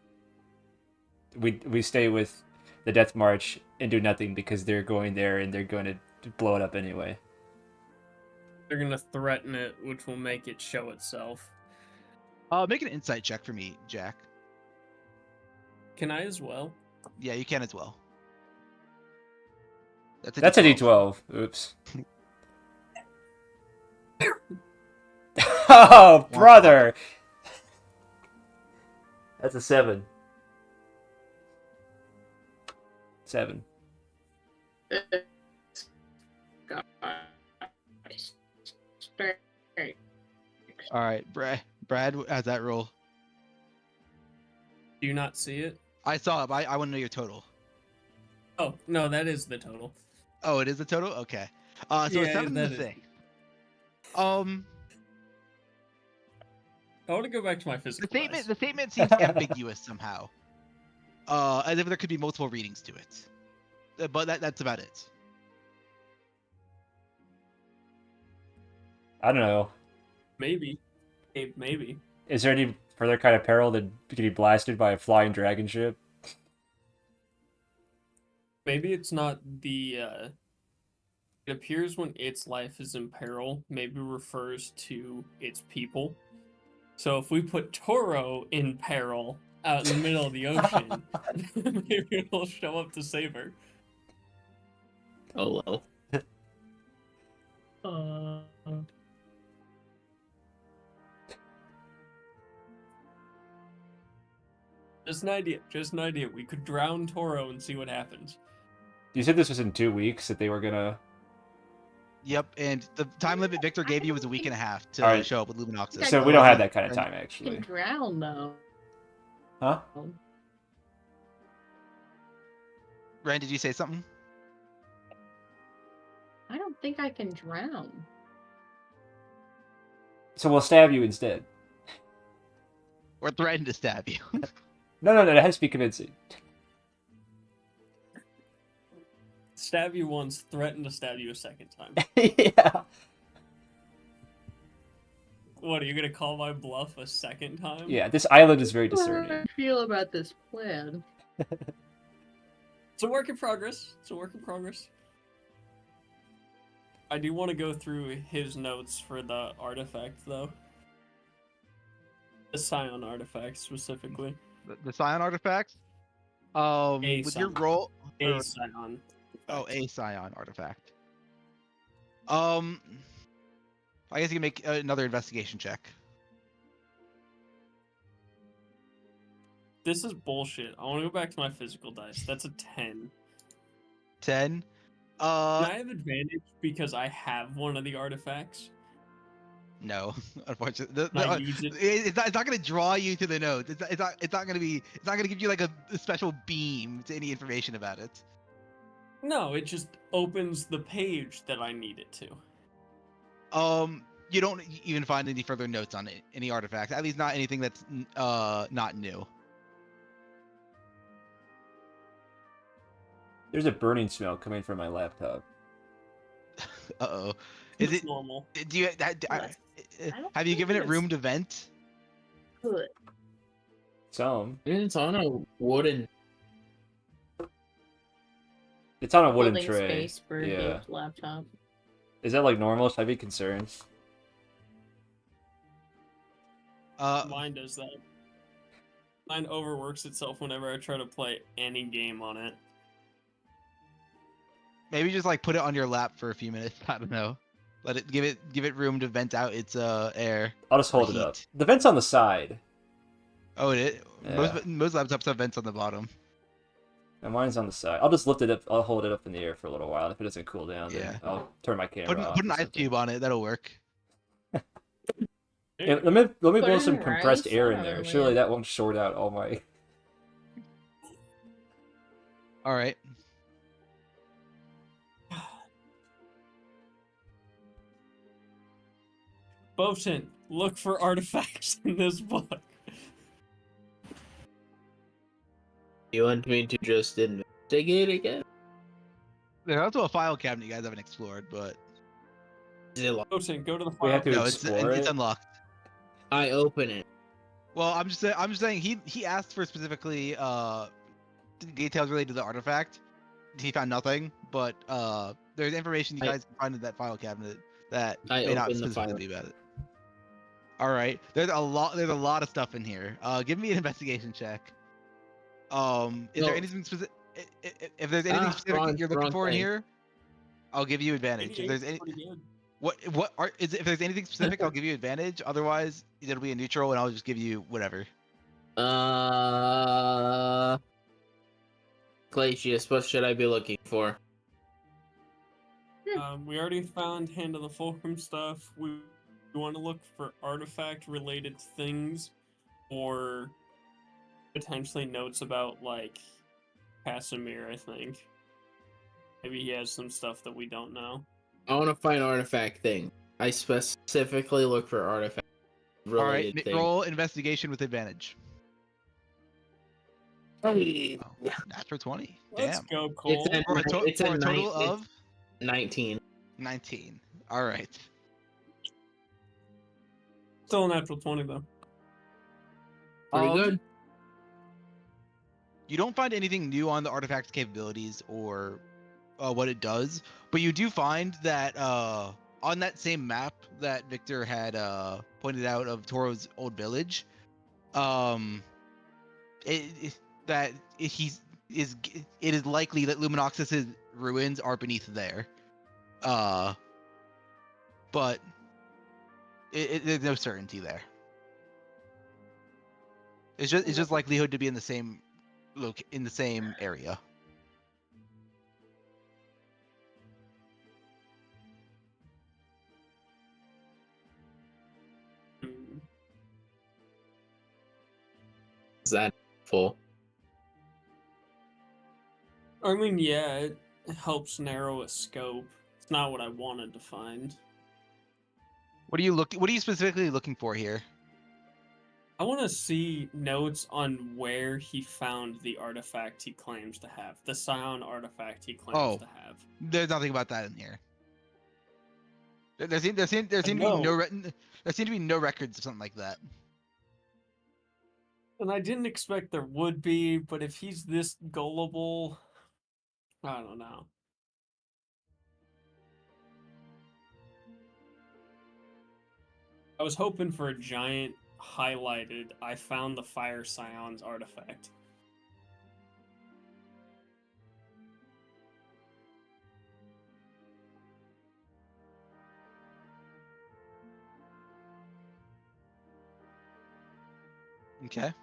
Speaker 3: the Death March and do nothing because they're going there and they're going to blow it up anyway.
Speaker 4: They're gonna threaten it, which will make it show itself.
Speaker 1: Make an insight check for me, Jack.
Speaker 4: Can I as well?
Speaker 1: Yeah, you can as well.
Speaker 3: That's a D12. Oops. Oh, brother! That's a 7. 7.
Speaker 1: All right, Brad, how's that roll?
Speaker 4: Do you not see it?
Speaker 1: I saw it, but I want to know your total.
Speaker 4: Oh, no, that is the total.
Speaker 1: Oh, it is the total? Okay. So
Speaker 4: Yeah,
Speaker 1: it's 7
Speaker 4: that
Speaker 1: the
Speaker 4: is.
Speaker 1: thing.
Speaker 4: I want to go back to my physical dice.
Speaker 1: The statement seems ambiguous somehow. As if there could be multiple readings to it. But that's about it.
Speaker 3: I don't know.
Speaker 4: Maybe. Maybe.
Speaker 3: Is there any further kind of peril than getting blasted by a flying dragon ship?
Speaker 4: Maybe it's not the, it appears when its life is in peril, maybe refers to its people. So if we put Toro in peril out in the middle of the ocean, maybe it'll show up to save her.
Speaker 6: Oh well.
Speaker 4: Just an idea. Just an idea. We could drown Toro and see what happens.
Speaker 3: You said this was in 2 weeks that they were gonna.
Speaker 1: Yep, and the time limit Victor gave you was a week and a half to
Speaker 3: Alright.
Speaker 1: show up with Luminoxis.
Speaker 3: So we don't have that kind of time,
Speaker 5: You
Speaker 3: actually.
Speaker 5: can drown though.
Speaker 3: Huh?
Speaker 1: Rand, did you say something?
Speaker 5: I don't think I can drown.
Speaker 3: So we'll stab you instead.
Speaker 1: Or threaten to stab you?
Speaker 3: No, it has to be convincing.
Speaker 4: Stab you once, threaten to stab you a second time.
Speaker 3: Yeah.
Speaker 4: What, are you gonna call my bluff a second time?
Speaker 3: Yeah, this island is very
Speaker 5: How do
Speaker 3: discerning.
Speaker 5: I feel about this plan?
Speaker 4: It's a work in progress. It's a work in progress. I do want to go through his notes for the artifact, though. The Scion artifact, specifically.
Speaker 1: The Scion artifacts? With your
Speaker 4: Scion.
Speaker 1: roll...
Speaker 4: A Scion.
Speaker 1: Oh, a Scion artifact. I guess you can make another investigation check.
Speaker 4: This is bullshit. I want to go back to my physical dice. That's a 10.
Speaker 1: 10.
Speaker 4: Do I have advantage because I have one of the artifacts?
Speaker 1: No, unfortunately,
Speaker 4: Can I use it?
Speaker 1: it's not going to draw you to the notes. It's not going to give you like a special beam to any information about it.
Speaker 4: No, it just opens the page that I need it to.
Speaker 1: You don't even find any further notes on it, any artifacts. At least not anything that's not new.
Speaker 3: There's a burning smell coming from my laptop.
Speaker 1: Uh-oh.
Speaker 4: It's
Speaker 1: Is it
Speaker 4: normal.
Speaker 1: do you
Speaker 5: don't
Speaker 1: have you
Speaker 5: think
Speaker 1: given it
Speaker 5: it's-
Speaker 1: room to vent?
Speaker 5: Good.
Speaker 3: Some.
Speaker 2: It's on a wooden
Speaker 3: It's on a wooden
Speaker 5: Holding
Speaker 3: tray.
Speaker 5: space for
Speaker 3: Yeah.
Speaker 5: the laptop.
Speaker 3: Is that like normal? Should I be concerned?
Speaker 4: Mine does that. Mine overworks itself whenever I try to play any game on it.
Speaker 1: Maybe just like put it on your lap for a few minutes. I don't know. Give it room to vent out its air.
Speaker 3: I'll just hold it up.
Speaker 1: Heat.
Speaker 3: The vent's on the side.
Speaker 1: Oh, it is?
Speaker 3: Yeah.
Speaker 1: Most laptops have vents on the bottom.
Speaker 3: And mine's on the side. I'll just lift it up. I'll hold it up in the air for a little while. If it doesn't cool down, then
Speaker 1: Yeah.
Speaker 3: I'll turn my camera off.
Speaker 1: Put an
Speaker 3: or
Speaker 1: ice
Speaker 3: something.
Speaker 1: cube on it. That'll work.
Speaker 3: Yeah, let me
Speaker 5: Put
Speaker 3: blow
Speaker 5: in
Speaker 3: some compressed
Speaker 5: rice,
Speaker 3: air in
Speaker 5: I
Speaker 3: there.
Speaker 5: don't know,
Speaker 3: Surely
Speaker 5: man.
Speaker 3: that won't short out all my.
Speaker 1: All right.
Speaker 4: Botan, look for artifacts in this book.
Speaker 2: You want me to just investigate again?
Speaker 1: There's also a file cabinet you guys haven't explored, but
Speaker 2: Is it locked?
Speaker 4: Botan, go to the
Speaker 3: We
Speaker 4: file.
Speaker 3: have to
Speaker 1: no, it's
Speaker 3: explore it.
Speaker 1: unlocked.
Speaker 2: I open it.
Speaker 1: Well, I'm just saying he asked for specifically details related to the artifact. He found nothing, but there's information you
Speaker 2: I-
Speaker 1: guys can find in that file cabinet that
Speaker 2: I
Speaker 1: may not
Speaker 2: open the file.
Speaker 1: specifically be about it. All right, there's a lot of stuff in here. Give me an investigation check. Is there
Speaker 2: No.
Speaker 1: anything specific? If there's anything specific
Speaker 2: wrong-
Speaker 1: you're looking
Speaker 2: wrong
Speaker 1: for in
Speaker 2: thing.
Speaker 1: here, I'll give you advantage. If
Speaker 4: 88
Speaker 1: there's
Speaker 4: is
Speaker 1: any,
Speaker 4: pretty good.
Speaker 1: if there's anything specific, I'll give you advantage. Otherwise, it'll be a neutral, and I'll just give you whatever.
Speaker 2: Glacius, what should I be looking for?
Speaker 4: We already found Hand of the Fulcrum stuff. We want to look for artifact-related things, or potentially notes about like Casimir. I think maybe he has some stuff that we don't know.
Speaker 2: I want to find artifact thing. I specifically look for artifact
Speaker 1: All right,
Speaker 2: related thing.
Speaker 1: roll investigation with advantage.
Speaker 2: Hey.
Speaker 1: Oh, natural 20.
Speaker 4: Let's
Speaker 1: Damn.
Speaker 4: go, Cole.
Speaker 2: It's
Speaker 1: For a,
Speaker 2: It's
Speaker 1: for
Speaker 2: a
Speaker 1: a total
Speaker 2: nine-
Speaker 1: of
Speaker 2: 19.
Speaker 1: 19. All right.
Speaker 4: Still a natural 20 though.
Speaker 2: Pretty good.
Speaker 1: You don't find anything new on the artifact's capabilities or what it does, but you do find that on that same map that Victor had pointed out of Toro's old village, it is likely that Luminoxis' ruins are beneath there, but there's no certainty there. It's just likelihood to be in the same area.
Speaker 4: Hmm.
Speaker 2: Is that full?
Speaker 4: I mean, yeah, it helps narrow a scope. It's not what I wanted to find.
Speaker 1: What are you specifically looking for here?
Speaker 4: I want to see notes on where he found the artifact he claims to have. The Scion artifact he claims to have.
Speaker 1: There's nothing about that in here. There seem to be
Speaker 4: know.
Speaker 1: there seem to be no records of something like that.
Speaker 4: And I didn't expect there would be, but if he's this gullible, I don't know. I was hoping for a giant highlighted, I found the Fire Scions artifact.
Speaker 1: Okay.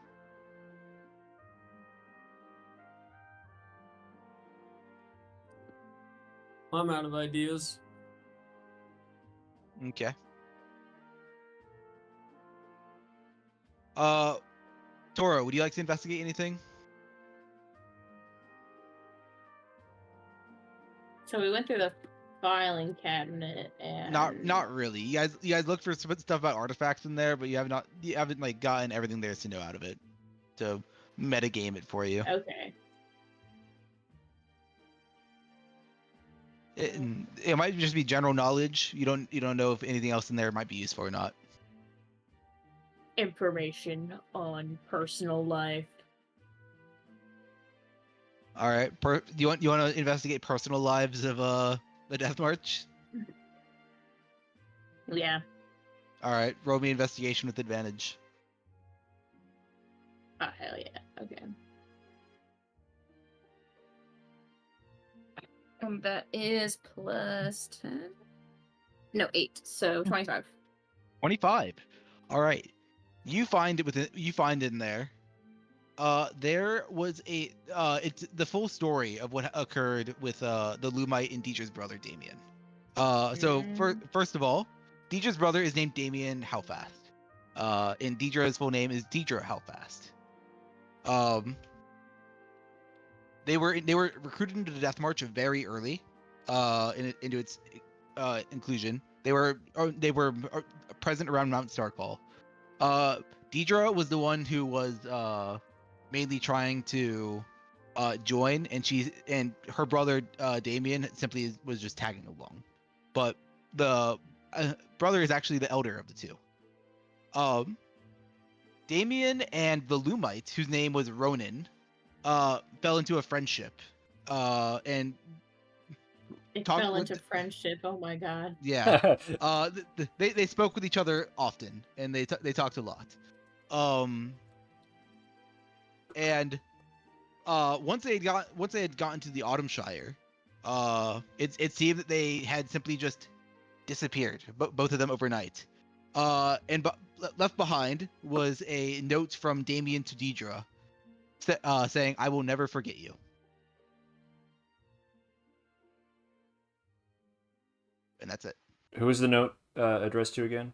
Speaker 4: I'm out of ideas.
Speaker 1: Okay. Toro, would you like to investigate anything?
Speaker 5: So we went through the filing cabinet and
Speaker 1: Not really. You guys look for some stuff about artifacts in there, but you haven't like gotten everything there to know out of it to metagame it for you.
Speaker 5: Okay.
Speaker 1: It might just be general knowledge. You don't know if anything else in there might be useful or not.
Speaker 5: Information on personal life.
Speaker 1: All right. Do you want to investigate personal lives of the Death March?
Speaker 5: Yeah.
Speaker 1: All right. Roll me investigation with advantage.
Speaker 5: Oh hell yeah. Okay. That is plus 10. No, 8. So 25.
Speaker 1: 25. All right. You find it in there. There was it's the full story of what occurred with the Lumite and Deidre's brother Damien. First of all, Deidre's brother is named Damien Howfast. And Deidre's full name is Deidre Howfast. They were recruited into the Death March very early, into its inclusion. They were present around Mount Starkfall. Deidre was the one who was mainly trying to join, and her brother Damien simply was just tagging along. But the brother is actually the elder of the two. Damien and the Lumite, whose name was Ronin, fell into a friendship, and
Speaker 5: It fell into friendship. Oh my god.
Speaker 1: yeah, they spoke with each other often, and they talked a lot. And once they had gotten to the Autumnshire, it seemed that they had simply just disappeared, both of them overnight. And left behind was a note from Damien to Deidre, saying, "I will never forget you." And that's it.
Speaker 3: Who is the note addressed to again?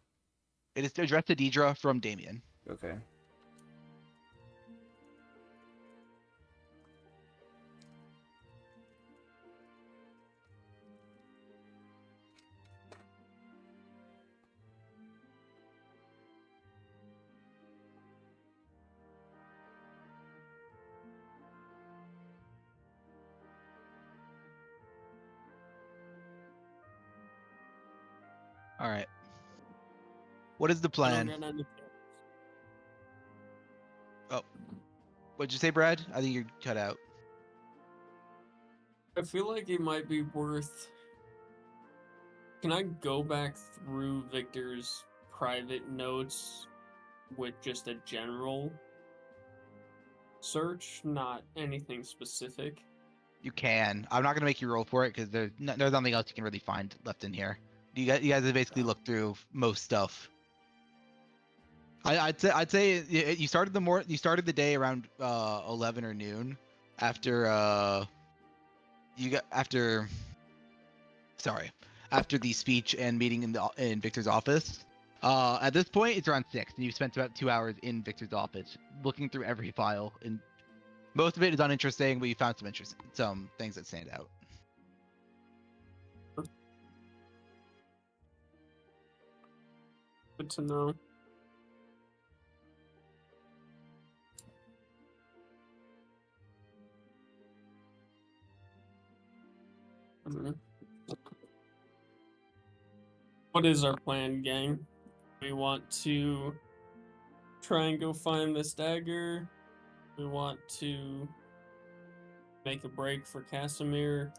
Speaker 1: It is addressed to Deidre from Damien.
Speaker 3: Okay.
Speaker 1: All right. What is the
Speaker 4: I don't
Speaker 1: plan?
Speaker 4: get anything.
Speaker 1: What'd you say, Brad? I think you're cut out.
Speaker 4: I feel like it might be worth. Can I go back through Victor's private notes with just a general search, not anything specific?
Speaker 1: You can. I'm not gonna make you roll for it because there's nothing else you can really find left in here. You guys have basically looked through most stuff. I'd say you started the day around 11 or noon after after the speech and meeting in Victor's office. At this point it's around 6 and you've spent about 2 hours in Victor's office looking through every file, and most of it is uninteresting, but you found some things that stand out.
Speaker 4: Good to know. What is our plan, gang? We want to try and go find this dagger. We want to make a break for Casimir.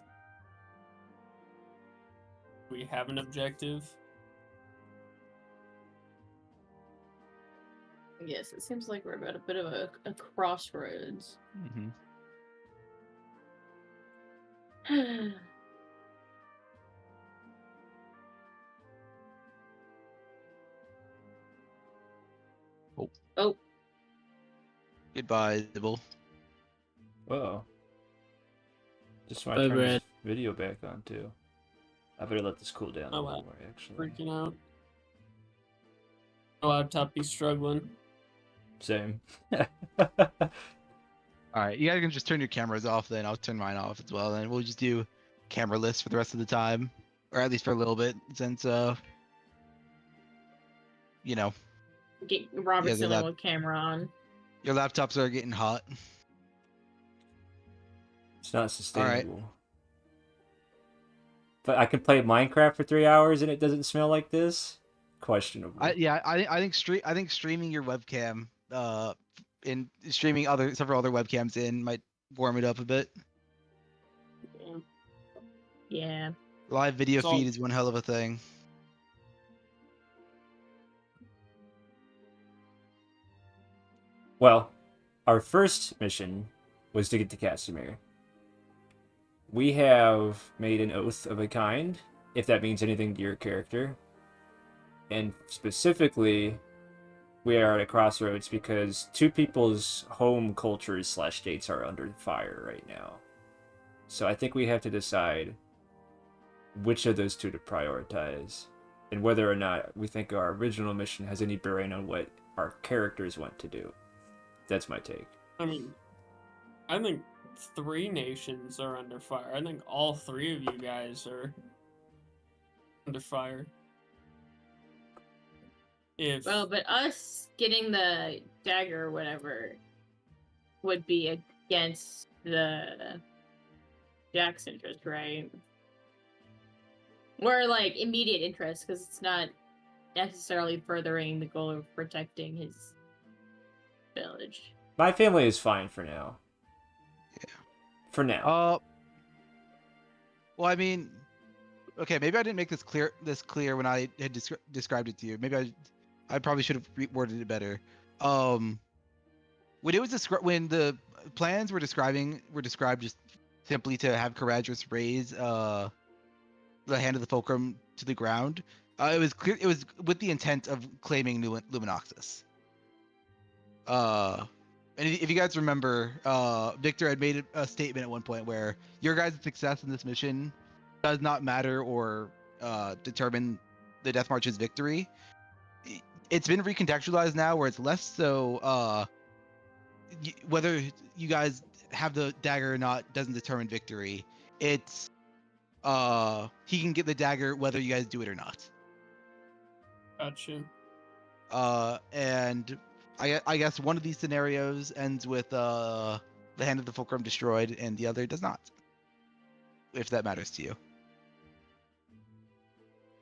Speaker 4: We have an objective.
Speaker 5: Yes, it seems like we're at a bit of a crossroads.
Speaker 1: Mm-hmm.
Speaker 5: Oh.
Speaker 1: Goodbye, Dibble.
Speaker 3: Uh-oh. Just want
Speaker 2: Bye,
Speaker 3: to turn
Speaker 2: Brad.
Speaker 3: this video back on too. I better let this cool down a
Speaker 4: Oh,
Speaker 3: little
Speaker 4: wow.
Speaker 3: more, actually.
Speaker 4: Freaking out. My laptop be struggling.
Speaker 3: Same.
Speaker 1: All right, you guys can just turn your cameras off. Then I'll turn mine off as well. Then we'll just do camera lists for the rest of the time, or at least for a little bit, since you know,
Speaker 5: Get Robert's
Speaker 1: the
Speaker 5: the only
Speaker 1: lap-
Speaker 5: one with camera on.
Speaker 1: your laptops are getting hot.
Speaker 3: It's not
Speaker 1: All right.
Speaker 3: sustainable. But I can play Minecraft for 3 hours and it doesn't smell like this? Questionable.
Speaker 1: I think streaming your webcam, and streaming several other webcams in might warm it up a bit.
Speaker 5: Yeah. Yeah.
Speaker 1: Live video
Speaker 4: It's all-
Speaker 1: feed is one hell of a thing.
Speaker 3: Well, our first mission was to get to Casimir. We have made an oath of a kind, if that means anything to your character. And specifically, we are at a crossroads because two people's home cultures / states are under fire right now. So I think we have to decide which of those two to prioritize, and whether or not we think our original mission has any bearing on what our characters want to do. That's my take.
Speaker 4: I mean, I think 3 nations are under fire. I think all 3 of you guys are under fire. If
Speaker 5: Well, but us getting the dagger or whatever would be against the Jack's interest, right? Or like immediate interest, because it's not necessarily furthering the goal of protecting his village.
Speaker 3: My family is fine for now.
Speaker 1: Yeah.
Speaker 3: For now.
Speaker 1: Well, I mean, okay, maybe I didn't make this clear when I had described it to you. Maybe I probably should have worded it better. When it was when the plans were described just simply to have Coraudris raise the hand of the Fulcrum to the ground. It was clear. It was with the intent of claiming Luminoxis. And if you guys remember, Victor had made a statement at one point where your guys' success in this mission does not matter or determine the Death March's victory. It's been recontextualized now, where it's less so whether you guys have the dagger or not doesn't determine victory. It's he can get the dagger whether you guys do it or not.
Speaker 4: Gotcha.
Speaker 1: And I guess one of these scenarios ends with the hand of the Fulcrum destroyed, and the other does not. If that matters to you.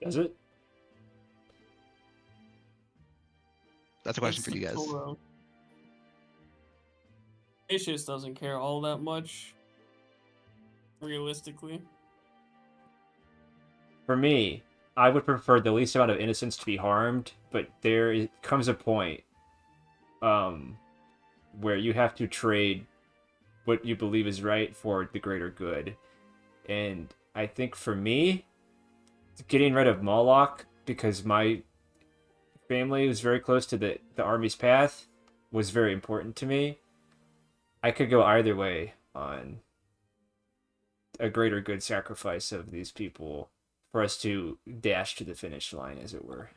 Speaker 3: Does it?
Speaker 1: That's a question for you guys.
Speaker 4: Toro. Isis doesn't care all that much, realistically.
Speaker 3: For me, I would prefer the least amount of innocence to be harmed, but there comes a point where you have to trade what you believe is right for the greater good. And I think for me, getting rid of Moloch, because my family was very close to the army's path, was very important to me. I could go either way on a greater good sacrifice of these people for us to dash to the finish line, as it were.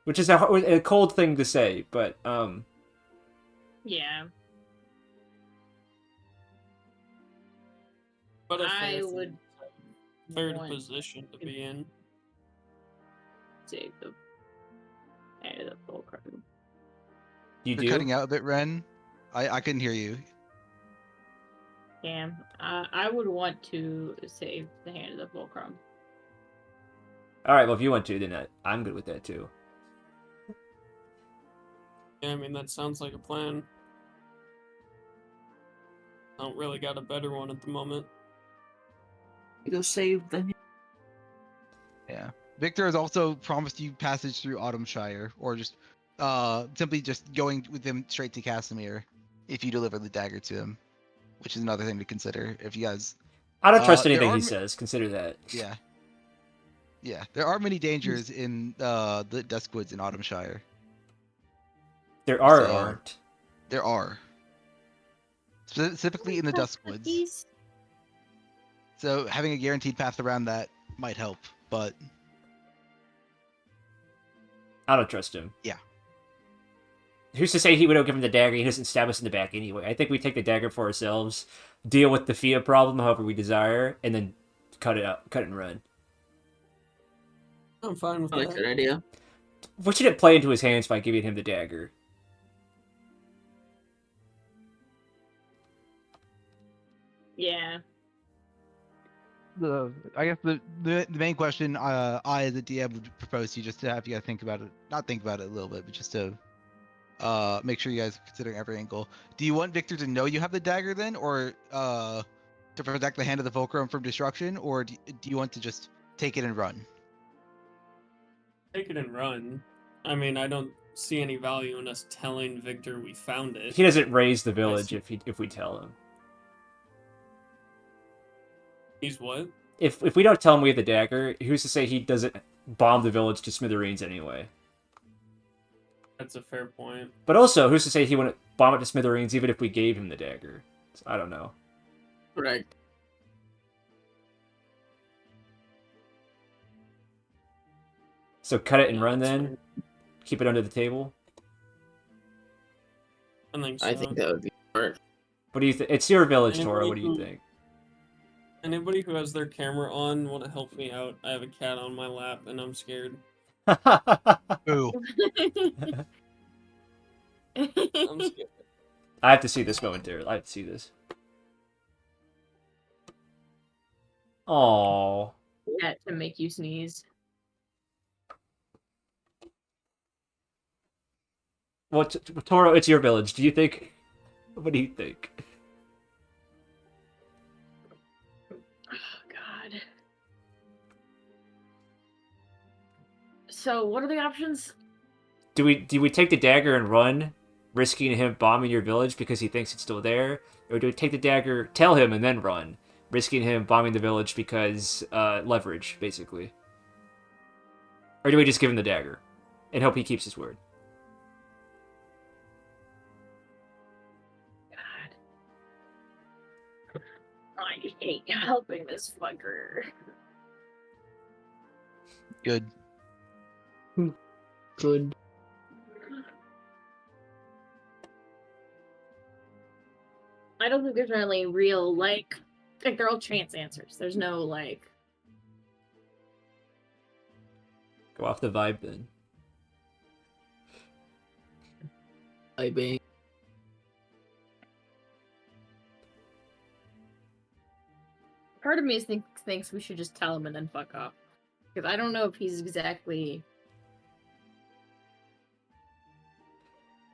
Speaker 3: Which is a cold thing to say, but
Speaker 5: Yeah.
Speaker 4: But a
Speaker 5: I would
Speaker 4: third
Speaker 5: want
Speaker 4: position to be in.
Speaker 5: save the hand of the Fulcrum.
Speaker 3: you
Speaker 1: You're
Speaker 3: do.
Speaker 1: cutting out a bit, Ren. I couldn't hear you.
Speaker 5: Yeah. I would want to save the hand of the Fulcrum.
Speaker 3: All right, well, if you want to, then I'm good with that too.
Speaker 4: Yeah, I mean, that sounds like a plan. I don't really got a better one at the moment.
Speaker 6: Go save the.
Speaker 1: Yeah. Victor has also promised you passage through Autumnshire, or just simply just going with him straight to Casimir if you deliver the dagger to him, which is another thing to consider. If you guys,
Speaker 3: I don't trust
Speaker 1: there
Speaker 3: anything
Speaker 1: are
Speaker 3: he says. Consider that.
Speaker 1: yeah, there are many dangers in the Duskwoods in Autumnshire.
Speaker 3: There are or
Speaker 1: So-
Speaker 3: aren't.
Speaker 1: There are, specifically in the Duskwoods. So having a guaranteed path around that might help, but
Speaker 3: I don't trust him.
Speaker 1: Yeah.
Speaker 3: Who's to say he would give him the dagger? He doesn't stab us in the back anyway. I think we take the dagger for ourselves, deal with the Fia problem however we desire, and then cut it and run.
Speaker 4: I'm fine with
Speaker 6: I like
Speaker 4: that.
Speaker 6: that idea.
Speaker 3: We shouldn't play into his hands by giving him the dagger.
Speaker 5: Yeah.
Speaker 1: I guess the main question I as a DM would propose to you, just to have you guys think about it, not think about it a little bit, but just to make sure you guys are considering every angle. Do you want Victor to know you have the dagger then, or to protect the hand of the Fulcrum from destruction, or do you want to just take it and run?
Speaker 4: Take it and run. I mean, I don't see any value in us telling Victor we found it.
Speaker 3: He doesn't raise the village if we tell him.
Speaker 4: He's what?
Speaker 3: If we don't tell him we have the dagger, who's to say he doesn't bomb the village to smithereens anyway?
Speaker 4: That's a fair point.
Speaker 3: But also, who's to say he wouldn't bomb it to smithereens even if we gave him the dagger? So, I don't know.
Speaker 6: Right.
Speaker 3: So cut it and run
Speaker 4: That's
Speaker 3: then?
Speaker 4: fair.
Speaker 3: Keep it under the table?
Speaker 4: I think so.
Speaker 6: I think that would be smart.
Speaker 3: What do you think? It's your village, Toro. What do you
Speaker 4: Anybody
Speaker 3: think?
Speaker 4: Anybody who has their camera on want to help me out? I have a cat on my lap and I'm scared.
Speaker 1: Ooh.
Speaker 4: I'm scared.
Speaker 3: I have to see this momentarily. I have to see this. Oh,
Speaker 5: That to make you sneeze.
Speaker 3: well, Toro, it's your village. Do you think? What do you think?
Speaker 5: God. So, what are the options?
Speaker 3: Do we take the dagger and run, risking him bombing your village because he thinks it's still there, or do we take the dagger, tell him, and then run, risking him bombing the village because leverage, basically? Or do we just give him the dagger and hope he keeps his word?
Speaker 5: God. I hate helping this fucker.
Speaker 1: Good.
Speaker 2: Good.
Speaker 5: I don't think there's really real, like they're all chance answers. There's no, like...
Speaker 3: Go off the vibe then.
Speaker 6: I bang.
Speaker 5: Part of me thinks we should just tell him and then fuck off. Because I don't know if he's exactly...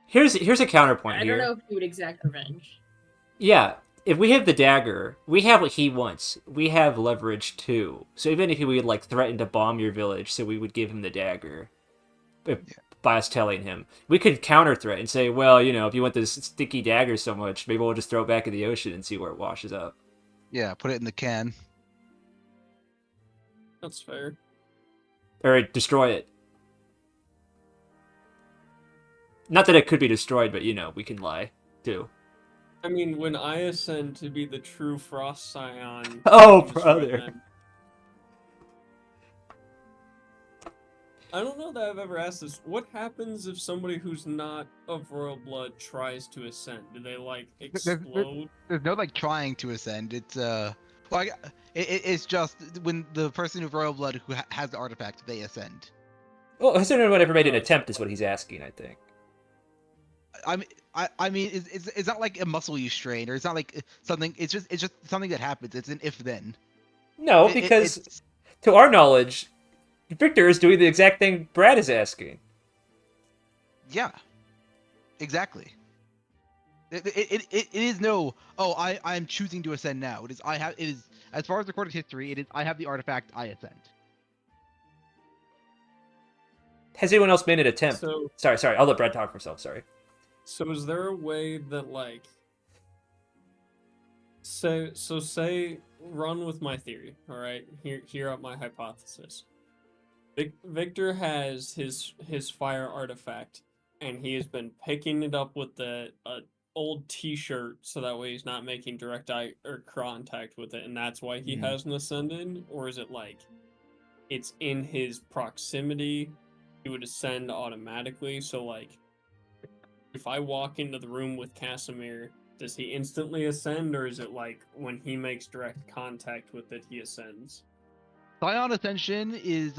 Speaker 3: Here's a counterpoint
Speaker 5: I
Speaker 3: here.
Speaker 5: don't know if he would exact revenge.
Speaker 3: Yeah, if we have the dagger, we have what he wants. We have leverage too. So even if he would like threaten to bomb your village, so we would give him the dagger by us telling him, we could counter threat and say, well, you know, if you want this sticky dagger so much, maybe we'll just throw it back in the ocean and see where it washes up.
Speaker 1: Yeah, put it in the can.
Speaker 4: That's fair.
Speaker 3: Or destroy it. Not that it could be destroyed, but you know, we can lie too.
Speaker 4: I mean, when I ascend to be the true Frost Scion...
Speaker 3: Oh,
Speaker 4: I can destroy
Speaker 3: brother.
Speaker 4: them. I don't know that I've ever asked this. What happens if somebody who's not of royal blood tries to ascend? Do they, like, explode?
Speaker 1: There's no like trying to ascend. It's it's just when the person of royal blood who has the artifact, they ascend.
Speaker 3: Well, has anyone ever made an attempt is what he's asking, I think.
Speaker 1: I mean, it's not like a muscle you strain, or it's not like something. It's just something that happens. It's an if then.
Speaker 3: No, because to our knowledge, Victor is doing the exact thing Brad is asking.
Speaker 1: Yeah, exactly. It is no. Oh, I'm choosing to ascend now. It is as far as recorded history. It is I have the artifact. I ascend.
Speaker 3: Has anyone else made an attempt?
Speaker 4: So,
Speaker 3: Sorry. I'll let Brad talk for himself. Sorry.
Speaker 4: so is there a way that, like... Say, run with my theory, alright? Hear out my hypothesis. Victor has his fire artifact, and he has been picking it up with a old T-shirt so that way he's not making direct eye or contact with it, and that's why he
Speaker 1: Mhm.
Speaker 4: hasn't ascended? Or is it like it's in his proximity, he would ascend automatically? So like, if I walk into the room with Casimir, does he instantly ascend, or is it like when he makes direct contact with it, he ascends?
Speaker 1: Scion Ascension is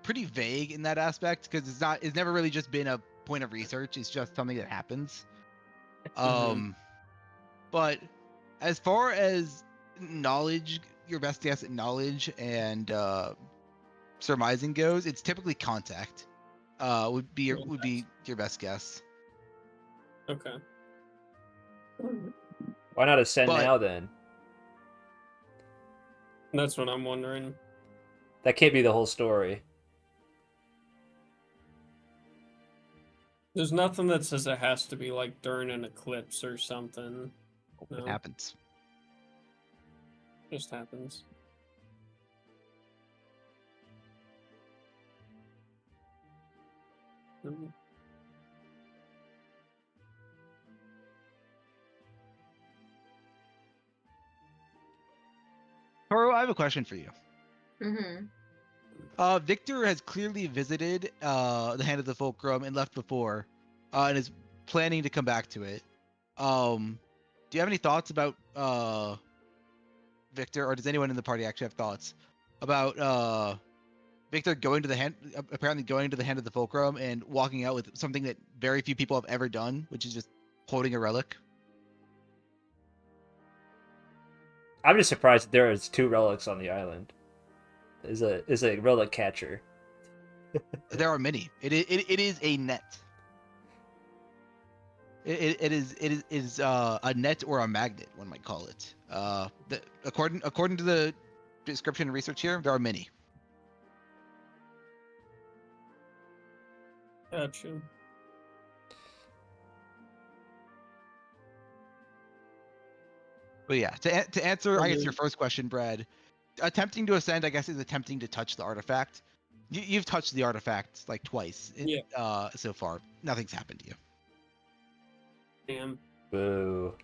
Speaker 1: pretty vague in that aspect because it's never really just been a point of research. It's just something that happens. But as far as knowledge, your best guess at knowledge and surmising goes, it's typically contact. Would be your best guess.
Speaker 4: Okay.
Speaker 3: Why not ascend
Speaker 1: But-
Speaker 3: now then?
Speaker 4: That's what I'm wondering.
Speaker 3: That can't be the whole story.
Speaker 4: There's nothing that says it has to be like during an eclipse or something.
Speaker 1: It
Speaker 4: No.
Speaker 1: happens.
Speaker 4: Just happens. Mm.
Speaker 1: Toro, I have a question for you.
Speaker 5: Mm-hmm.
Speaker 1: Victor has clearly visited the Hand of the Fulcrum and left before, and is planning to come back to it. Do you have any thoughts about Victor, or does anyone in the party actually have thoughts about Victor apparently going to the Hand of the Fulcrum and walking out with something that very few people have ever done, which is just holding a relic?
Speaker 3: I'm just surprised that there is 2 relics on the island. Is a relic catcher.
Speaker 1: There are many. It is a net. It is a net or a magnet, one might call it. According to the description and research here, there are many.
Speaker 4: Gotcha.
Speaker 1: But yeah, to answer, I guess your first question, Brad, attempting to ascend, I guess, is attempting to touch the artifact. You've touched the artifact like twice. So far, nothing's happened to you.
Speaker 4: Damn.
Speaker 3: Boo.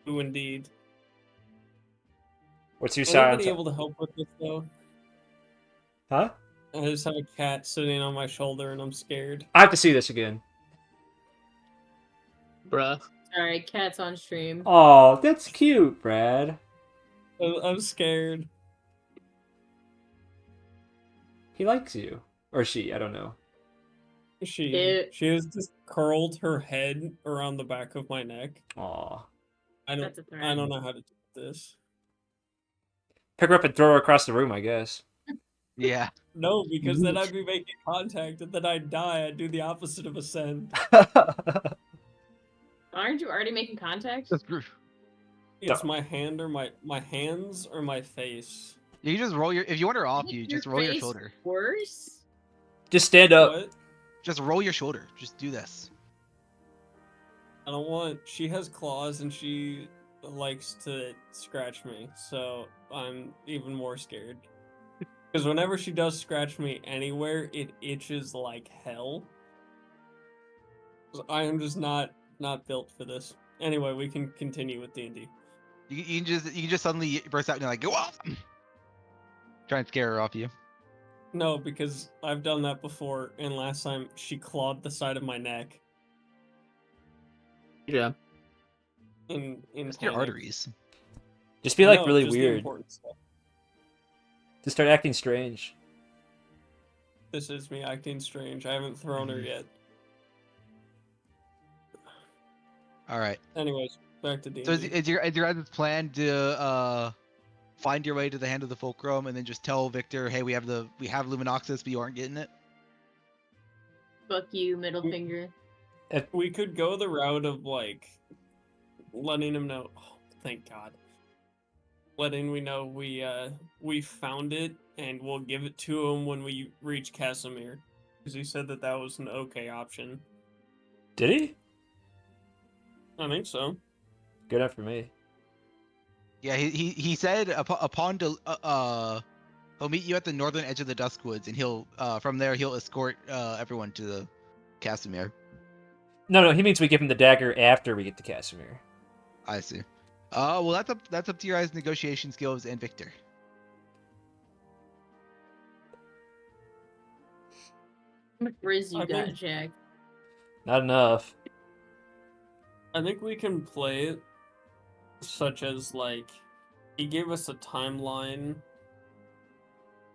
Speaker 4: Ooh, indeed.
Speaker 3: What's your
Speaker 4: Anybody
Speaker 3: silence?
Speaker 4: able to help with this though?
Speaker 3: Huh?
Speaker 4: I just have a cat sitting on my shoulder and I'm scared.
Speaker 3: I have to see this again.
Speaker 2: Bruh.
Speaker 5: Sorry, cat's on stream.
Speaker 3: Oh, that's cute, Brad.
Speaker 4: I'm scared.
Speaker 3: He likes you. Or she, I don't know.
Speaker 4: She has just curled her head around the back of my neck.
Speaker 3: Aw.
Speaker 5: That's a threat.
Speaker 4: I don't know how to do this.
Speaker 3: Pick her up and throw her across the room, I guess.
Speaker 1: Yeah.
Speaker 4: No, because then I'd be making contact and then I'd die. I'd do the opposite of ascend.
Speaker 5: Aren't you already making contact?
Speaker 4: It's my hand or my hands or my face.
Speaker 1: You can just roll if you want her off
Speaker 5: Make
Speaker 1: you, just roll your
Speaker 5: face
Speaker 1: shoulder.
Speaker 5: Worse?
Speaker 3: Just stand up.
Speaker 4: What?
Speaker 1: Just roll your shoulder. Just do this.
Speaker 4: I don't want. She has claws and she likes to scratch me, so I'm even more scared. Because whenever she does scratch me anywhere, it itches like hell. I am just not built for this. Anyway, we can continue with D&D.
Speaker 1: You can just suddenly burst out and like go off. Try and scare her off you.
Speaker 4: No, because I've done that before, and last time she clawed the side of my neck.
Speaker 2: Yeah.
Speaker 4: In
Speaker 1: Just your
Speaker 4: panic.
Speaker 1: arteries.
Speaker 3: Just be like
Speaker 4: No,
Speaker 3: really
Speaker 4: just the
Speaker 3: weird.
Speaker 4: important stuff.
Speaker 3: Just start acting strange.
Speaker 4: This is me acting strange. I haven't thrown her yet.
Speaker 1: All right.
Speaker 4: Anyways, back to D&D.
Speaker 1: So is your guys' plan to find your way to the Hand of the Fulcrum and then just tell Victor, hey, we have Luminoxis, but you aren't getting it?
Speaker 5: Fuck you, middle finger.
Speaker 4: We could go the route of like letting him know. Oh, thank God. Letting we know we found it and we'll give it to him when we reach Casimir, because he said that was an okay option.
Speaker 3: Did he?
Speaker 4: I think so.
Speaker 3: Good enough for me.
Speaker 1: Yeah, he said upon he'll meet you at the northern edge of the Duskwoods, and he'll from there he'll escort everyone to the Casimir.
Speaker 3: No, he means we give him the dagger after we get to Casimir.
Speaker 1: I see. Well, that's up to your guys' negotiation skills and Victor.
Speaker 5: How much riz you
Speaker 4: I
Speaker 5: got,
Speaker 4: think-
Speaker 5: Jack?
Speaker 3: Not enough.
Speaker 4: I think we can play it such as, like, he gave us a timeline,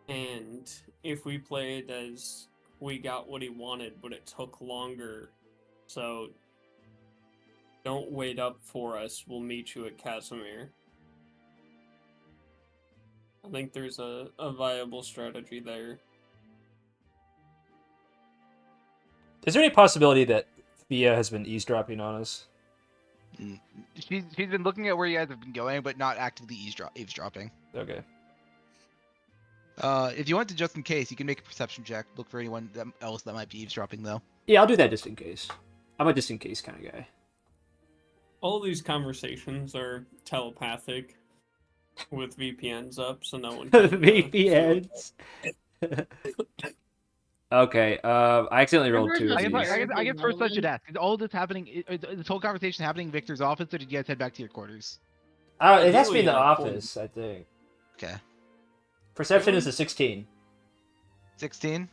Speaker 4: and if we play it as we got what he wanted, but it took longer, so don't wait up for us, we'll meet you at Casimir. I think there's a viable strategy there.
Speaker 3: Is there any possibility that Thea has been eavesdropping on us?
Speaker 1: She's been looking at where you guys have been going, but not actively eavesdropping.
Speaker 3: Okay.
Speaker 1: If you want to, just in case, you can make a perception check. Look for anyone else that might be eavesdropping, though.
Speaker 3: Yeah, I'll do that just in case. I'm a just in case kind of guy.
Speaker 4: All these conversations are telepathic with VPNs up, so no one can,
Speaker 3: VPNs. Okay, I accidentally rolled two of
Speaker 1: I
Speaker 3: these.
Speaker 1: guess first I should ask: is all this happening? This whole conversation happening in Victor's office, or did you guys head back to your quarters?
Speaker 3: It has to be in the
Speaker 4: Ideally,
Speaker 3: office, I think.
Speaker 1: Okay.
Speaker 3: Perception is a 16.
Speaker 1: 16.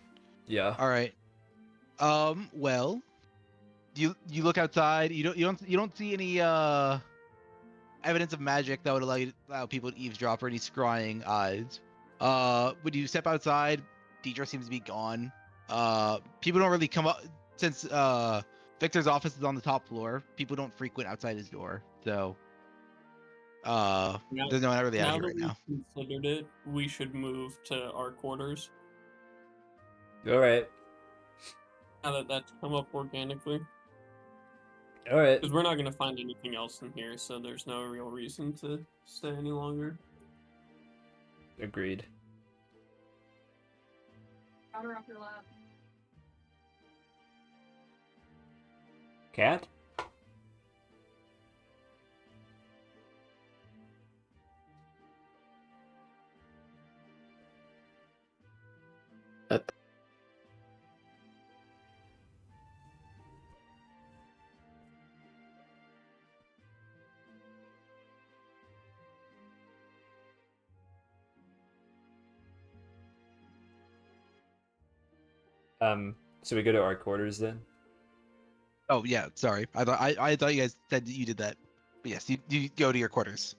Speaker 3: Yeah.
Speaker 1: All right. Well, you look outside. You don't see any evidence of magic that would allow people to eavesdrop or any scrying eyes. When you step outside, Deidre seems to be gone. People don't really come up since Victor's office is on the top floor. People don't frequent outside his door, so there's no one really out
Speaker 4: Now
Speaker 1: here
Speaker 4: that
Speaker 1: right now.
Speaker 4: we've considered it, we should move to our quarters.
Speaker 3: All right.
Speaker 4: Now that that's come up organically.
Speaker 3: All right.
Speaker 4: Because we're not going to find anything else in here, so there's no real reason to stay any longer.
Speaker 3: Agreed.
Speaker 5: Powder off your lap.
Speaker 3: Cat? So we go to our quarters then?
Speaker 1: Oh yeah, sorry. I thought you guys said that you did that. But yes, you go to your quarters.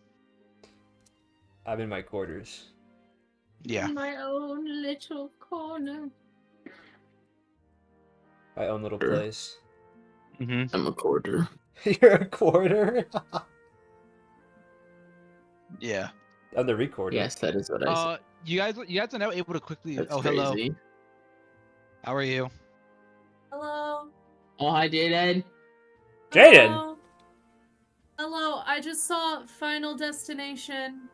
Speaker 3: I'm in my quarters.
Speaker 1: Yeah.
Speaker 5: My own little corner.
Speaker 3: My own little
Speaker 6: Sure.
Speaker 3: place.
Speaker 1: Mm-hmm.
Speaker 6: I'm a quarter.
Speaker 3: You're a quarter?
Speaker 1: Yeah.
Speaker 3: On the recorder.
Speaker 6: Yes, that is what I said.
Speaker 1: You guys are now able to quickly.
Speaker 6: That's
Speaker 1: Oh,
Speaker 6: crazy.
Speaker 1: hello. How are you?
Speaker 7: Hello.
Speaker 2: Oh, hi, Jaden.
Speaker 3: Jaden!
Speaker 7: Hello. Hello. I just saw Final Destination.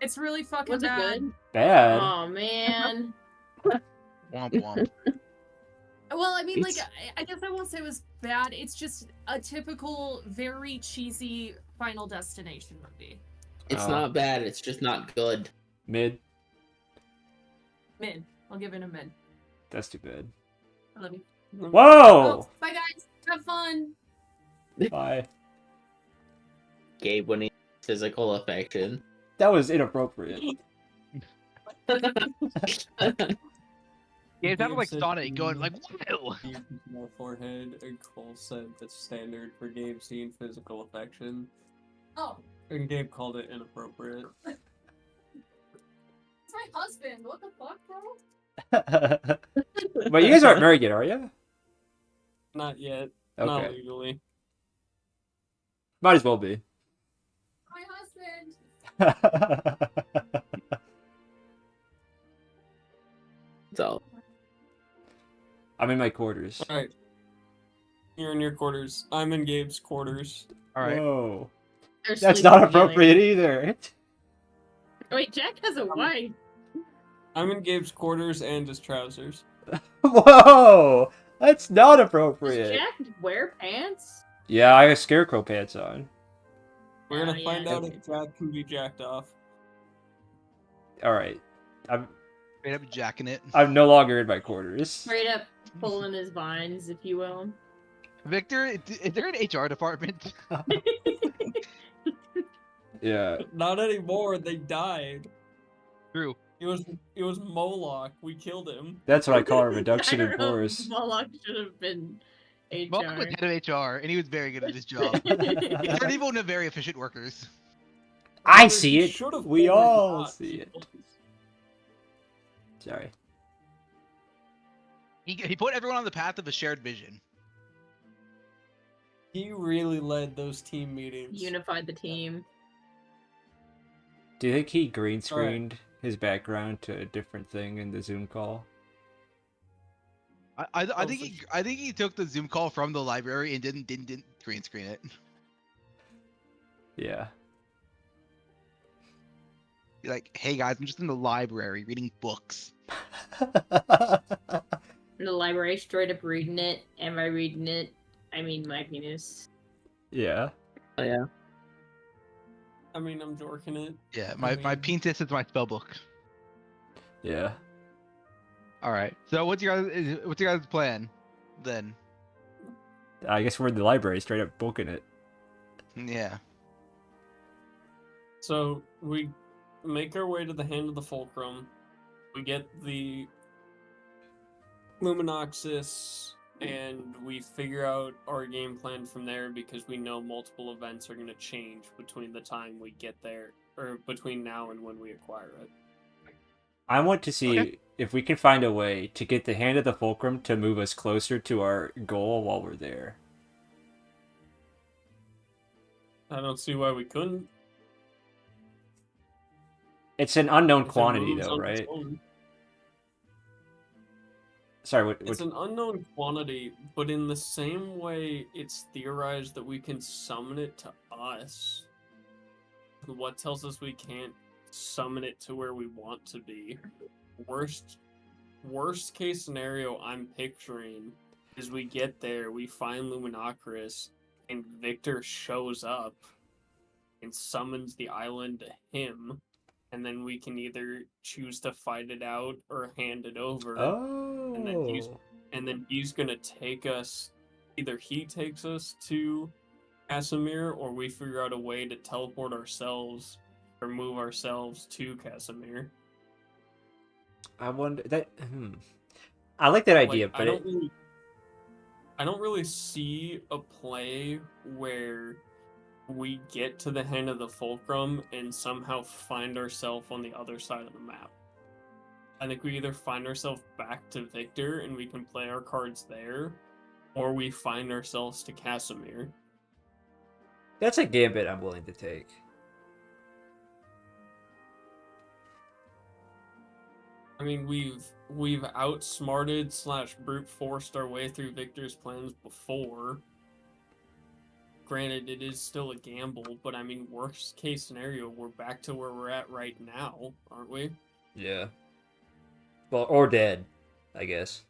Speaker 7: It's really fucking
Speaker 5: Was it
Speaker 7: bad.
Speaker 5: good?
Speaker 3: Bad.
Speaker 5: Oh man.
Speaker 1: Womp womp.
Speaker 7: Well, I mean, like,
Speaker 6: It's-
Speaker 7: I guess I won't say it was bad. It's just a typical, very cheesy Final Destination movie.
Speaker 2: It's
Speaker 3: Oh.
Speaker 2: not bad. It's just not good.
Speaker 3: Mid.
Speaker 7: Mid. I'll give it a mid.
Speaker 3: That's too bad.
Speaker 7: I love you.
Speaker 3: Whoa!
Speaker 7: Oh, bye guys. Have fun.
Speaker 3: Bye.
Speaker 2: Gabe winning physical affection.
Speaker 3: That was inappropriate.
Speaker 1: Yeah, it sounded like
Speaker 4: said
Speaker 1: Sonic going like,
Speaker 4: he-
Speaker 1: "Whoa!"
Speaker 4: he used my forehead, and Cole said that's standard for Gabe seeing physical affection.
Speaker 7: Oh,
Speaker 4: And Gabe called it inappropriate.
Speaker 7: it's my husband. What the fuck, bro?
Speaker 3: But you guys aren't married yet, are you?
Speaker 4: Not yet. Not
Speaker 3: Okay.
Speaker 4: legally.
Speaker 3: Might as well be.
Speaker 7: My husband.
Speaker 6: So,
Speaker 3: I'm in my quarters.
Speaker 4: Alright. You're in your quarters. I'm in Gabe's quarters.
Speaker 1: All right.
Speaker 3: Whoa.
Speaker 5: They're
Speaker 3: That's
Speaker 5: sleeping
Speaker 3: not
Speaker 5: together.
Speaker 3: appropriate either.
Speaker 5: Wait, Jack has a wife.
Speaker 4: I'm in Gabe's quarters and his trousers.
Speaker 3: Whoa! That's not
Speaker 5: Does
Speaker 3: appropriate.
Speaker 5: Jack wear pants?
Speaker 3: Yeah, I have scarecrow pants on.
Speaker 4: We're gonna
Speaker 5: Oh,
Speaker 4: find
Speaker 5: yeah.
Speaker 4: out if Jack can be jacked off.
Speaker 3: Alright.
Speaker 1: Straight up jacking it.
Speaker 3: I'm no longer in my quarters.
Speaker 5: Straight up pulling his vines, if you will.
Speaker 1: Victor, is there an HR department?
Speaker 3: Yeah.
Speaker 4: Not anymore. They died.
Speaker 1: True.
Speaker 4: It was Moloch. We killed him.
Speaker 3: That's what I call a
Speaker 5: I
Speaker 3: reduction in
Speaker 5: don't know if
Speaker 3: force.
Speaker 5: Moloch should have been
Speaker 1: Mark was
Speaker 5: HR.
Speaker 1: head of HR, and he was very good at his job. He turned people into very efficient workers.
Speaker 3: I
Speaker 4: Rather,
Speaker 3: see
Speaker 4: he
Speaker 3: it.
Speaker 4: should have
Speaker 3: We
Speaker 4: been
Speaker 3: all
Speaker 4: not.
Speaker 3: see it. Sorry.
Speaker 1: He put everyone on the path of a shared vision.
Speaker 4: He really led those team meetings.
Speaker 5: Unified the team.
Speaker 3: Do you think he green screened his background to a different thing in the Zoom call?
Speaker 1: I think he took the Zoom call from the library and didn't green screen it.
Speaker 3: Yeah.
Speaker 1: He's like, hey guys, I'm just in the library reading books.
Speaker 5: The library straight up reading it. Am I reading it? I mean, my penis.
Speaker 3: Yeah.
Speaker 2: Oh, yeah.
Speaker 4: I mean, I'm jorking it.
Speaker 1: Yeah, my penis is my spell book.
Speaker 3: Yeah.
Speaker 1: All right. So what's your guys' plan then?
Speaker 3: I guess we're in the library, straight up booking it.
Speaker 1: Yeah.
Speaker 4: So we make our way to the Hand of the Fulcrum. We get the Luminoxis, and we figure out our game plan from there because we know multiple events are going to change between the time we get there, or between now and when we acquire it.
Speaker 3: I want to see
Speaker 1: Okay.
Speaker 3: if we can find a way to get the Hand of the Fulcrum to move us closer to our goal while we're there.
Speaker 4: I don't see why we couldn't.
Speaker 3: It's an unknown
Speaker 4: If it
Speaker 3: quantity,
Speaker 4: moves
Speaker 3: though,
Speaker 4: on its
Speaker 3: right?
Speaker 4: own.
Speaker 3: Sorry, what?
Speaker 4: It's an unknown quantity, but in the same way it's theorized that we can summon it to us. What tells us we can't summon it to where we want to be? Worst case scenario I'm picturing is we get there, we find Luminoxis, and Victor shows up and summons the island to him, and then we can either choose to fight it out or hand it over.
Speaker 3: Oh.
Speaker 4: And then he's gonna take us. Either he takes us to Casimir, or we figure out a way to teleport ourselves or move ourselves to Casimir.
Speaker 3: I wonder that. I like that idea,
Speaker 4: Like,
Speaker 3: but
Speaker 4: I don't really see a play where we get to the Hand of the Fulcrum and somehow find ourselves on the other side of the map. I think we either find ourselves back to Victor and we can play our cards there, or we find ourselves to Casimir.
Speaker 3: that's a gambit I'm willing to take.
Speaker 4: I mean, we've outsmarted / brute forced our way through Victor's plans before. Granted, it is still a gamble, but I mean, worst case scenario, we're back to where we're at right now, aren't we?
Speaker 3: Yeah. Well, or dead, I guess.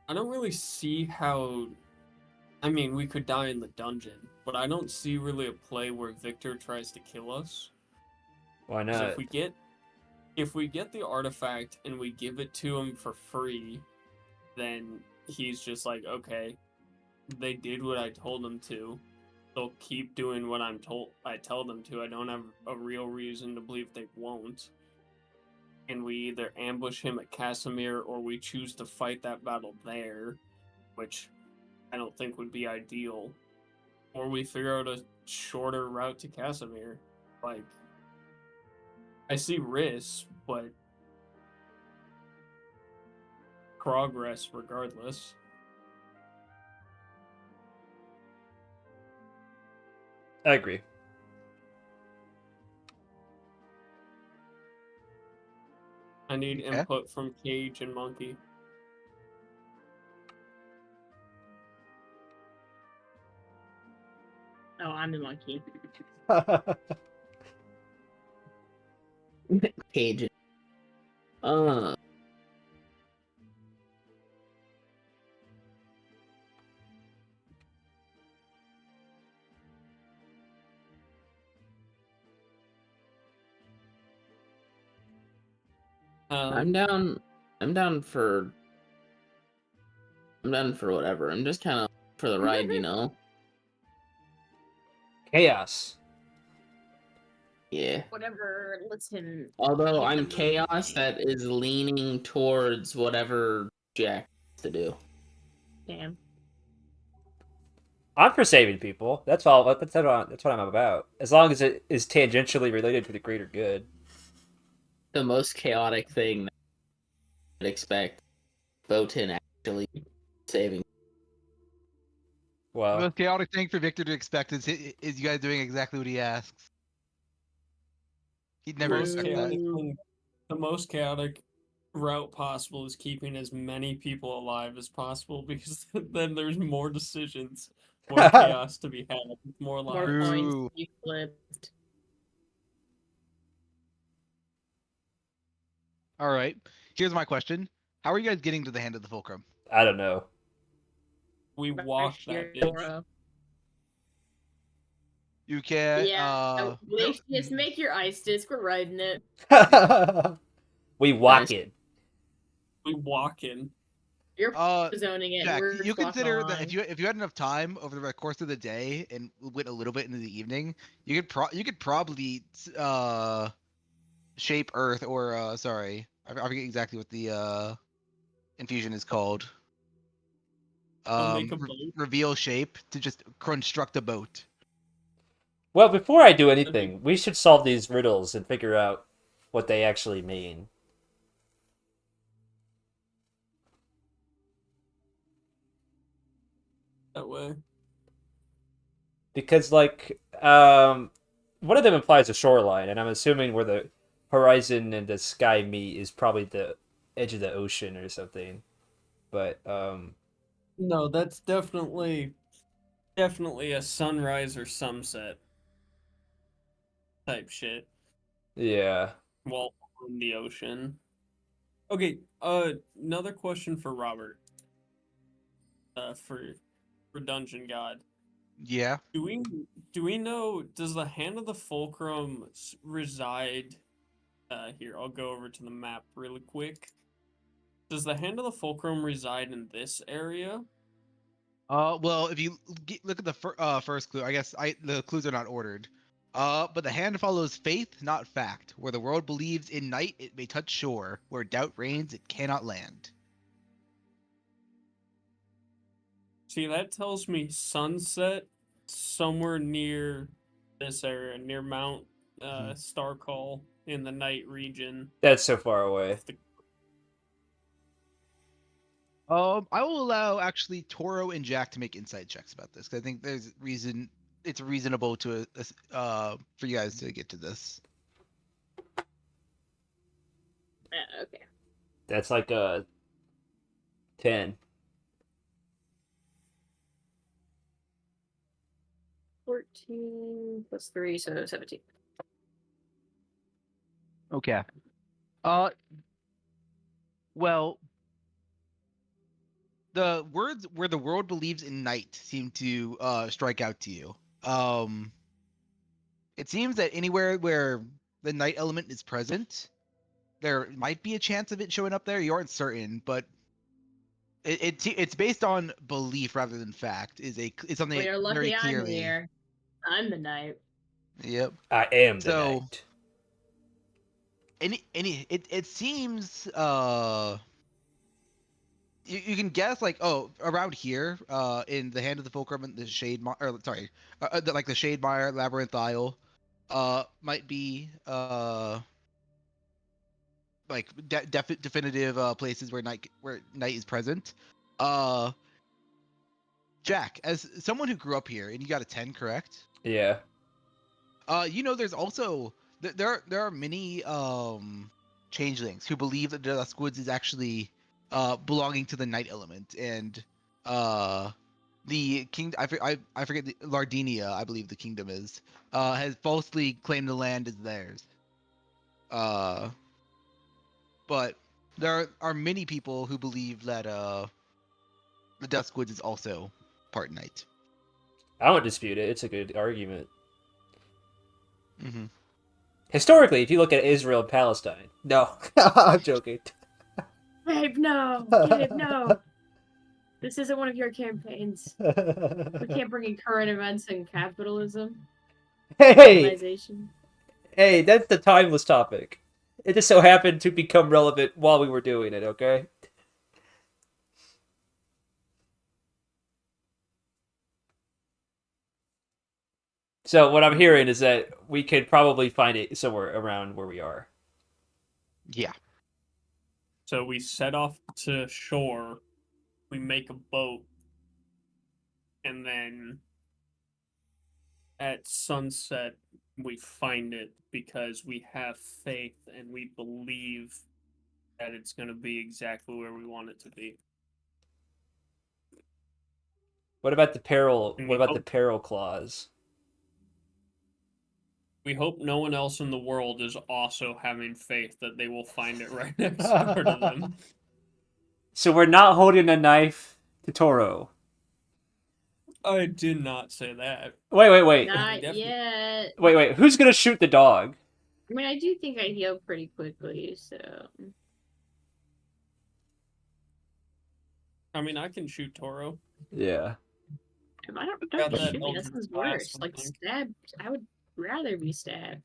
Speaker 4: I don't really see how. I mean, we could die in the dungeon, but I don't see really a play where Victor tries to kill us.
Speaker 3: Why
Speaker 4: 'Cause
Speaker 3: not?
Speaker 4: if we get the artifact and we give it to him for free, then he's just like, okay, they did what I told them to. They'll keep doing what I tell them to. I don't have a real reason to believe they won't. And we either ambush him at Casimir or we choose to fight that battle there, which I don't think would be ideal. Or we figure out a shorter route to Casimir. Like, I see risks, but progress regardless.
Speaker 3: I agree.
Speaker 4: I need input from Cage and Monkey.
Speaker 5: Oh, I'm the monkey.
Speaker 2: Cage. I'm down for I'm done for whatever. I'm just kind of for the ride, you know?
Speaker 3: Chaos.
Speaker 2: Yeah.
Speaker 5: Whatever. Listen.
Speaker 2: Although
Speaker 5: Get the
Speaker 2: I'm
Speaker 5: movie
Speaker 2: chaos
Speaker 5: made.
Speaker 2: that is leaning towards whatever Jack has to do.
Speaker 5: Damn.
Speaker 3: I'm for saving people. That's all. That's what I'm about. As long as it is tangentially related to the greater good.
Speaker 2: The most chaotic thing that I'd expect Botan actually saving.
Speaker 1: The
Speaker 3: Well,
Speaker 1: most chaotic thing for Victor to expect is you guys doing exactly what he asks. He'd never expect that.
Speaker 4: The most chaotic route possible is keeping as many people alive as possible because then there's more decisions, more chaos to be had, more
Speaker 5: More
Speaker 4: lives.
Speaker 5: coins
Speaker 1: True.
Speaker 5: to be flipped.
Speaker 1: All right. Here's my question: how are you guys getting to the hand of the Fulcrum?
Speaker 3: I don't know.
Speaker 4: We walk that bitch.
Speaker 5: Toro.
Speaker 1: You can.
Speaker 5: Yeah. Just make your ice disc. We're riding it.
Speaker 3: We walk
Speaker 2: Nice.
Speaker 3: it.
Speaker 4: We walk in.
Speaker 5: You're zoning it.
Speaker 1: Jack,
Speaker 5: We're
Speaker 1: you
Speaker 5: just walking
Speaker 1: consider that
Speaker 5: along.
Speaker 1: if you had enough time over the course of the day and went a little bit into the evening, you could probably shape Earth or sorry, I forget exactly what the infusion is called.
Speaker 4: Make a boat.
Speaker 1: Reveal shape to just construct a boat.
Speaker 3: Well, before I do anything, we should solve these riddles and figure out what they actually mean.
Speaker 4: That way.
Speaker 3: Because, like, one of them implies a shoreline, and I'm assuming where the horizon and the sky meet is probably the edge of the ocean or something. But,
Speaker 4: No, that's definitely a sunrise or sunset type shit.
Speaker 3: yeah.
Speaker 4: While in the ocean. Okay, another question for Robert. For Dungeon God.
Speaker 1: Yeah.
Speaker 4: Do we know, does the Hand of the Fulcrum reside here, I'll go over to the map really quick. Does the Hand of the Fulcrum reside in this area?
Speaker 1: Well, if you look at the first clue, I guess the clues are not ordered. But the hand follows faith, not fact. Where the world believes in night, it may touch shore. Where doubt reigns, it cannot land.
Speaker 4: See, that tells me sunset somewhere near this area, near Mount Starcall in the night region.
Speaker 3: That's so far away.
Speaker 1: I will allow actually Toro and Jack to make insight checks about this because I think it's reasonable to for you guys to get to this.
Speaker 5: Okay.
Speaker 3: That's like a 10.
Speaker 5: 14 plus 3, so 17.
Speaker 1: Okay. Well, the words "where the world believes in night" seem to strike out to you. It seems that anywhere where the night element is present, there might be a chance of it showing up there. You aren't certain, but it's based on belief rather than fact. It's something
Speaker 5: Well, you're
Speaker 1: very
Speaker 5: lucky I'm
Speaker 1: clearly.
Speaker 5: here. I'm the knight.
Speaker 1: Yep.
Speaker 3: I am the
Speaker 1: So-
Speaker 3: knight.
Speaker 1: It seems you can guess like around here in the Hand of the Fulcrum and the Shade the Shade Mire Labyrinth Isle might be like definitive places where night is present. Jack, as someone who grew up here and you got a 10, correct?
Speaker 3: Yeah.
Speaker 1: There's also there are many changelings who believe that the Duskwoods is actually belonging to the night element, and the king I forget Lardinia, I believe the kingdom is has falsely claimed the land as theirs. But there are many people who believe that the Duskwoods is also part night.
Speaker 3: I won't dispute it. It's a good argument.
Speaker 1: Mm-hmm.
Speaker 3: Historically, if you look at Israel and Palestine. No. I'm joking.
Speaker 5: Babe, no. Babe, no. This isn't one of your campaigns. We can't bring in current events and capitalism,
Speaker 3: Hey,
Speaker 5: colonization.
Speaker 3: hey, that's the timeless topic. It just so happened to become relevant while we were doing it, okay? So what I'm hearing is that we could probably find it somewhere around where we are.
Speaker 1: Yeah.
Speaker 4: So we set off to shore, we make a boat, and then at sunset we find it because we have faith and we believe that it's going to be exactly where we want it to be.
Speaker 3: What about the peril?
Speaker 4: And
Speaker 3: What about the peril clause?
Speaker 4: We hope no one else in the world is also having faith that they will find it right next door to them.
Speaker 3: So we're not holding a knife to Toro.
Speaker 4: I did not say that.
Speaker 3: Wait.
Speaker 5: Not
Speaker 4: Definitely.
Speaker 5: yet.
Speaker 3: Wait. Who's gonna shoot the dog?
Speaker 5: I mean, I do think I heal pretty quickly, so.
Speaker 4: I mean, I can shoot Toro.
Speaker 3: Yeah.
Speaker 5: I don't
Speaker 4: Got that
Speaker 5: shoot me. That
Speaker 4: Eldritch
Speaker 5: sounds
Speaker 4: Blast,
Speaker 5: worse. Like
Speaker 4: I think.
Speaker 5: stabbed. I would rather be stabbed.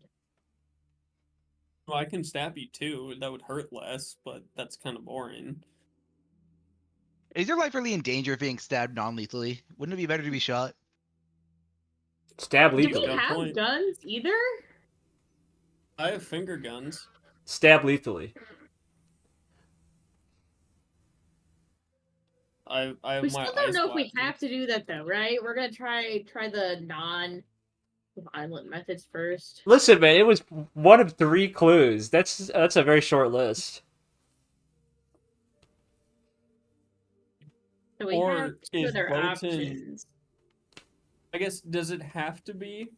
Speaker 4: Well, I can stab you too. That would hurt less, but that's kind of boring.
Speaker 1: Is your life really in danger of being stabbed non-lethally? Wouldn't it be better to be shot?
Speaker 3: Stab
Speaker 5: Do we
Speaker 3: lethally.
Speaker 4: Good
Speaker 5: have
Speaker 4: point.
Speaker 5: guns either?
Speaker 4: I have finger guns.
Speaker 3: Stab lethally.
Speaker 4: I have
Speaker 5: We
Speaker 4: my
Speaker 5: still don't
Speaker 4: ice
Speaker 5: know if we
Speaker 4: blaster.
Speaker 5: have to do that though, right? We're gonna try the non-violent methods first.
Speaker 3: Listen, man, it was one of 3 clues. That's a very short list.
Speaker 5: So we
Speaker 4: Or
Speaker 5: have two
Speaker 4: is
Speaker 5: other
Speaker 4: Bolton-
Speaker 5: options.
Speaker 4: I guess, does it have to be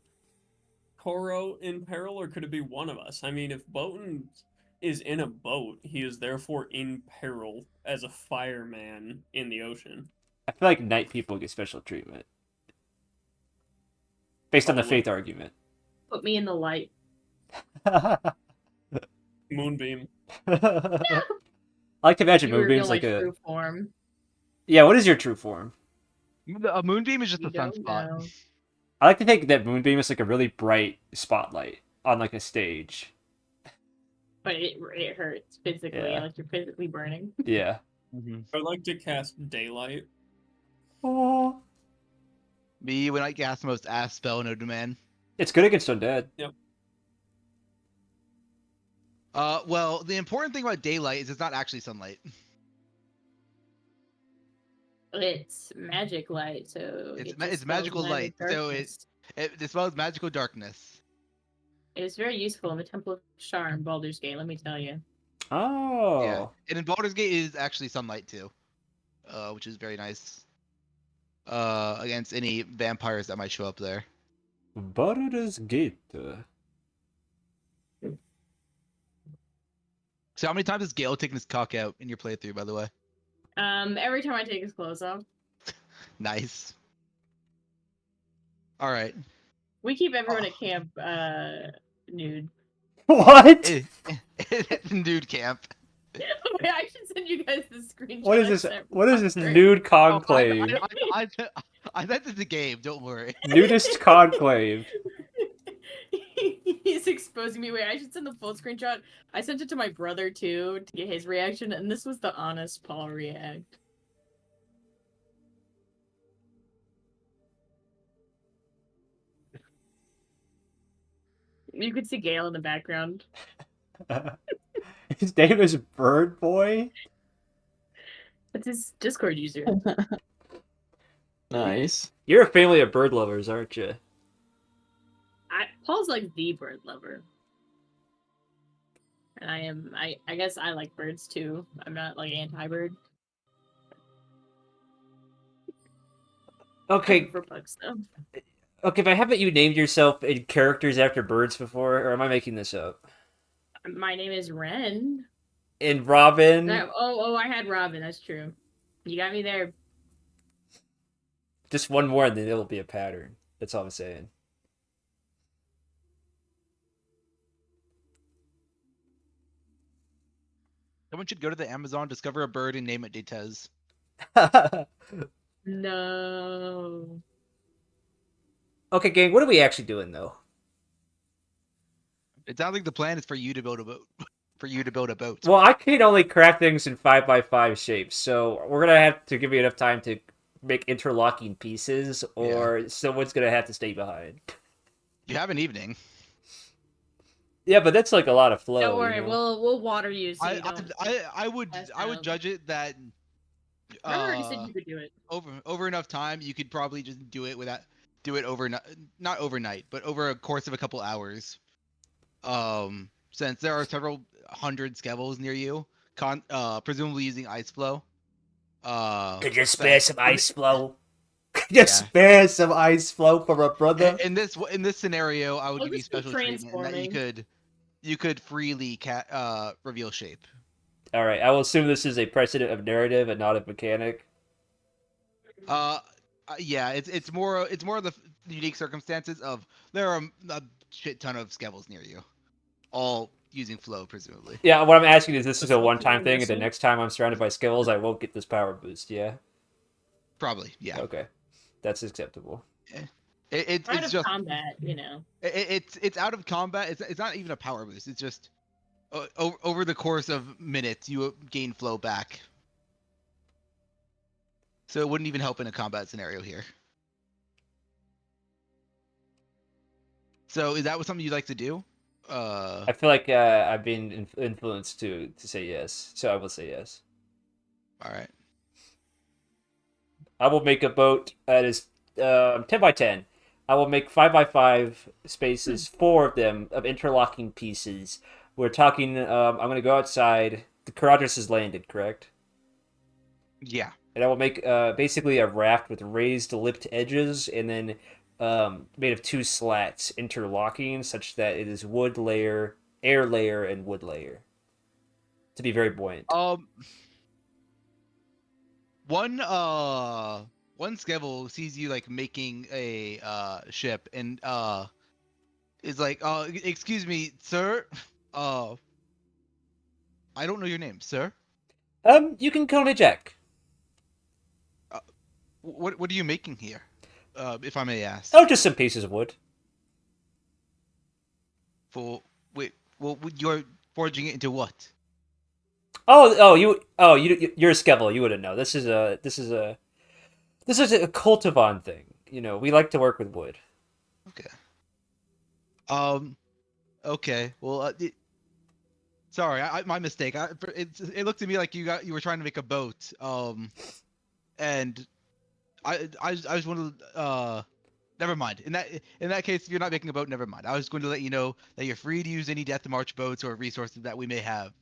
Speaker 4: Toro in peril, or could it be one of us? I mean, if Bolton is in a boat, he is therefore in peril as a fireman in the ocean.
Speaker 3: I feel like night people get special treatment. Based on the
Speaker 4: Probably.
Speaker 3: faith argument.
Speaker 5: Put me in the light.
Speaker 4: Moonbeam.
Speaker 3: I like to imagine
Speaker 5: You reveal
Speaker 3: Moonbeam's
Speaker 5: my
Speaker 3: like a...
Speaker 5: true form.
Speaker 3: Yeah, what is your true form?
Speaker 1: A moonbeam is just
Speaker 5: You
Speaker 1: a
Speaker 5: don't
Speaker 1: sunspot.
Speaker 5: know.
Speaker 3: I like to think that Moonbeam is like a really bright spotlight on like a stage.
Speaker 5: But it hurts physically,
Speaker 3: Yeah.
Speaker 5: like you're physically burning.
Speaker 3: Yeah.
Speaker 4: I'd like to cast Daylight.
Speaker 3: Oh.
Speaker 1: Me when I cast the most ass spell known to man.
Speaker 3: It's good against undead.
Speaker 1: Well, the important thing about daylight is it's not actually sunlight.
Speaker 5: It's magic light, so
Speaker 1: It's
Speaker 5: it
Speaker 1: ma-
Speaker 5: just
Speaker 1: it's magical
Speaker 5: spells magic
Speaker 1: light, so
Speaker 5: darkness.
Speaker 1: it dispels magical darkness.
Speaker 5: It is very useful in the Temple of Shar in Baldur's Gate, let me tell you.
Speaker 3: Oh.
Speaker 1: Yeah, and in Baldur's Gate is actually sunlight too, which is very nice. Against any vampires that might show up there.
Speaker 3: Baldur's Gate.
Speaker 1: So how many times has Gale taken his cock out in your playthrough, by the way?
Speaker 5: Every time I take his clothes off.
Speaker 1: Nice. All right.
Speaker 5: We keep everyone at camp nude.
Speaker 3: What?
Speaker 1: Nude camp.
Speaker 5: Wait, I should send you guys the screenshot.
Speaker 3: What is
Speaker 5: I
Speaker 3: this?
Speaker 5: sent
Speaker 3: What is this
Speaker 5: Roger.
Speaker 3: nude conclave?
Speaker 1: I meant it's a game. Don't worry.
Speaker 3: Nudist conclave.
Speaker 5: He's exposing me. Wait, I should send the full screenshot. I sent it to my brother too to get his reaction, and this was the honest Paul react. You could see Gale in the background.
Speaker 3: His name is Bird Boy.
Speaker 5: That's his Discord user.
Speaker 6: Nice.
Speaker 3: You're a family of bird lovers, aren't you?
Speaker 5: Paul's like the bird lover. And I guess I like birds too. I'm not like anti-bird.
Speaker 3: Okay.
Speaker 5: For bugs though.
Speaker 3: Okay, but haven't you named yourself in characters after birds before, or am I making this up?
Speaker 5: My name is Ren.
Speaker 3: And Robin.
Speaker 5: I had Robin. That's true. You got me there.
Speaker 3: Just one more, and then it'll be a pattern. That's all I'm saying.
Speaker 1: Someone should go to the Amazon, discover a bird, and name it Detez.
Speaker 5: No.
Speaker 3: Okay, gang, what are we actually doing though?
Speaker 1: It sounds like the plan is for you to build a boat. For you to build a boat.
Speaker 3: Well, I can only craft things in 5x5 shapes, so we're gonna have to give you enough time to make interlocking pieces, or someone's gonna have to stay behind.
Speaker 1: You have an evening.
Speaker 3: Yeah, but that's like a lot of flow.
Speaker 5: Don't worry,
Speaker 3: you know?
Speaker 5: we'll water you so you don't.
Speaker 1: I would
Speaker 5: pass out.
Speaker 1: judge it that
Speaker 5: Remember, I already said you could do it.
Speaker 1: over enough time you could probably just do it overnight, not overnight, but over a course of a couple hours. Since there are several hundred Skevhulls near you, presumably using ice flow.
Speaker 3: Could you spare some ice flow? Could you spare some ice flow for a brother?
Speaker 1: In this scenario, I would
Speaker 5: I'll
Speaker 1: give you
Speaker 5: just be
Speaker 1: special treatment in that you could freely reveal shape.
Speaker 3: All right, I will assume this is a precedent of narrative and not of mechanic.
Speaker 1: Yeah, it's more of the unique circumstances of there are a shit ton of Skevhulls near you, all using flow presumably.
Speaker 3: Yeah, what I'm asking is, this is a
Speaker 4: Something
Speaker 3: one-time
Speaker 4: I'm
Speaker 3: thing, and the
Speaker 4: missing?
Speaker 3: next time I'm surrounded by Skevhulls, I won't get this power boost. Yeah.
Speaker 1: Probably, yeah.
Speaker 3: Okay, that's acceptable.
Speaker 1: It's
Speaker 5: Out of
Speaker 1: just
Speaker 5: combat, you know.
Speaker 1: it's out of combat. It's not even a power boost. It's just over the course of minutes you gain flow back. So it wouldn't even help in a combat scenario here. So is that something you'd like to do?
Speaker 3: I feel like I've been influenced to say yes, so I will say yes.
Speaker 1: All right.
Speaker 3: I will make a boat that is 10 by 10. I will make 5x5 spaces, 4 of them, of interlocking pieces. We're talking, I'm going to go outside. The Coraudris is landed, correct?
Speaker 1: Yeah.
Speaker 3: And I will make basically a raft with raised lipped edges, and then made of 2 slats interlocking, such that it is wood layer, air layer, and wood layer. To be very buoyant.
Speaker 1: One Skevhull sees you like making a ship and is like, excuse me, sir. I don't know your name, sir.
Speaker 3: You can call me Jack.
Speaker 1: What are you making here? If I may ask.
Speaker 3: Oh, just some pieces of wood.
Speaker 1: You're forging it into what?
Speaker 3: You're a Skevhull. You wouldn't know. This is a cultivan thing. You know, we like to work with wood.
Speaker 1: Okay. Okay. Well, sorry, my mistake. It looked to me like you were trying to make a boat. And I just wanted to, never mind. In that case, if you're not making a boat, never mind. I was going to let you know that you're free to use any Death March boats or resources that we may have.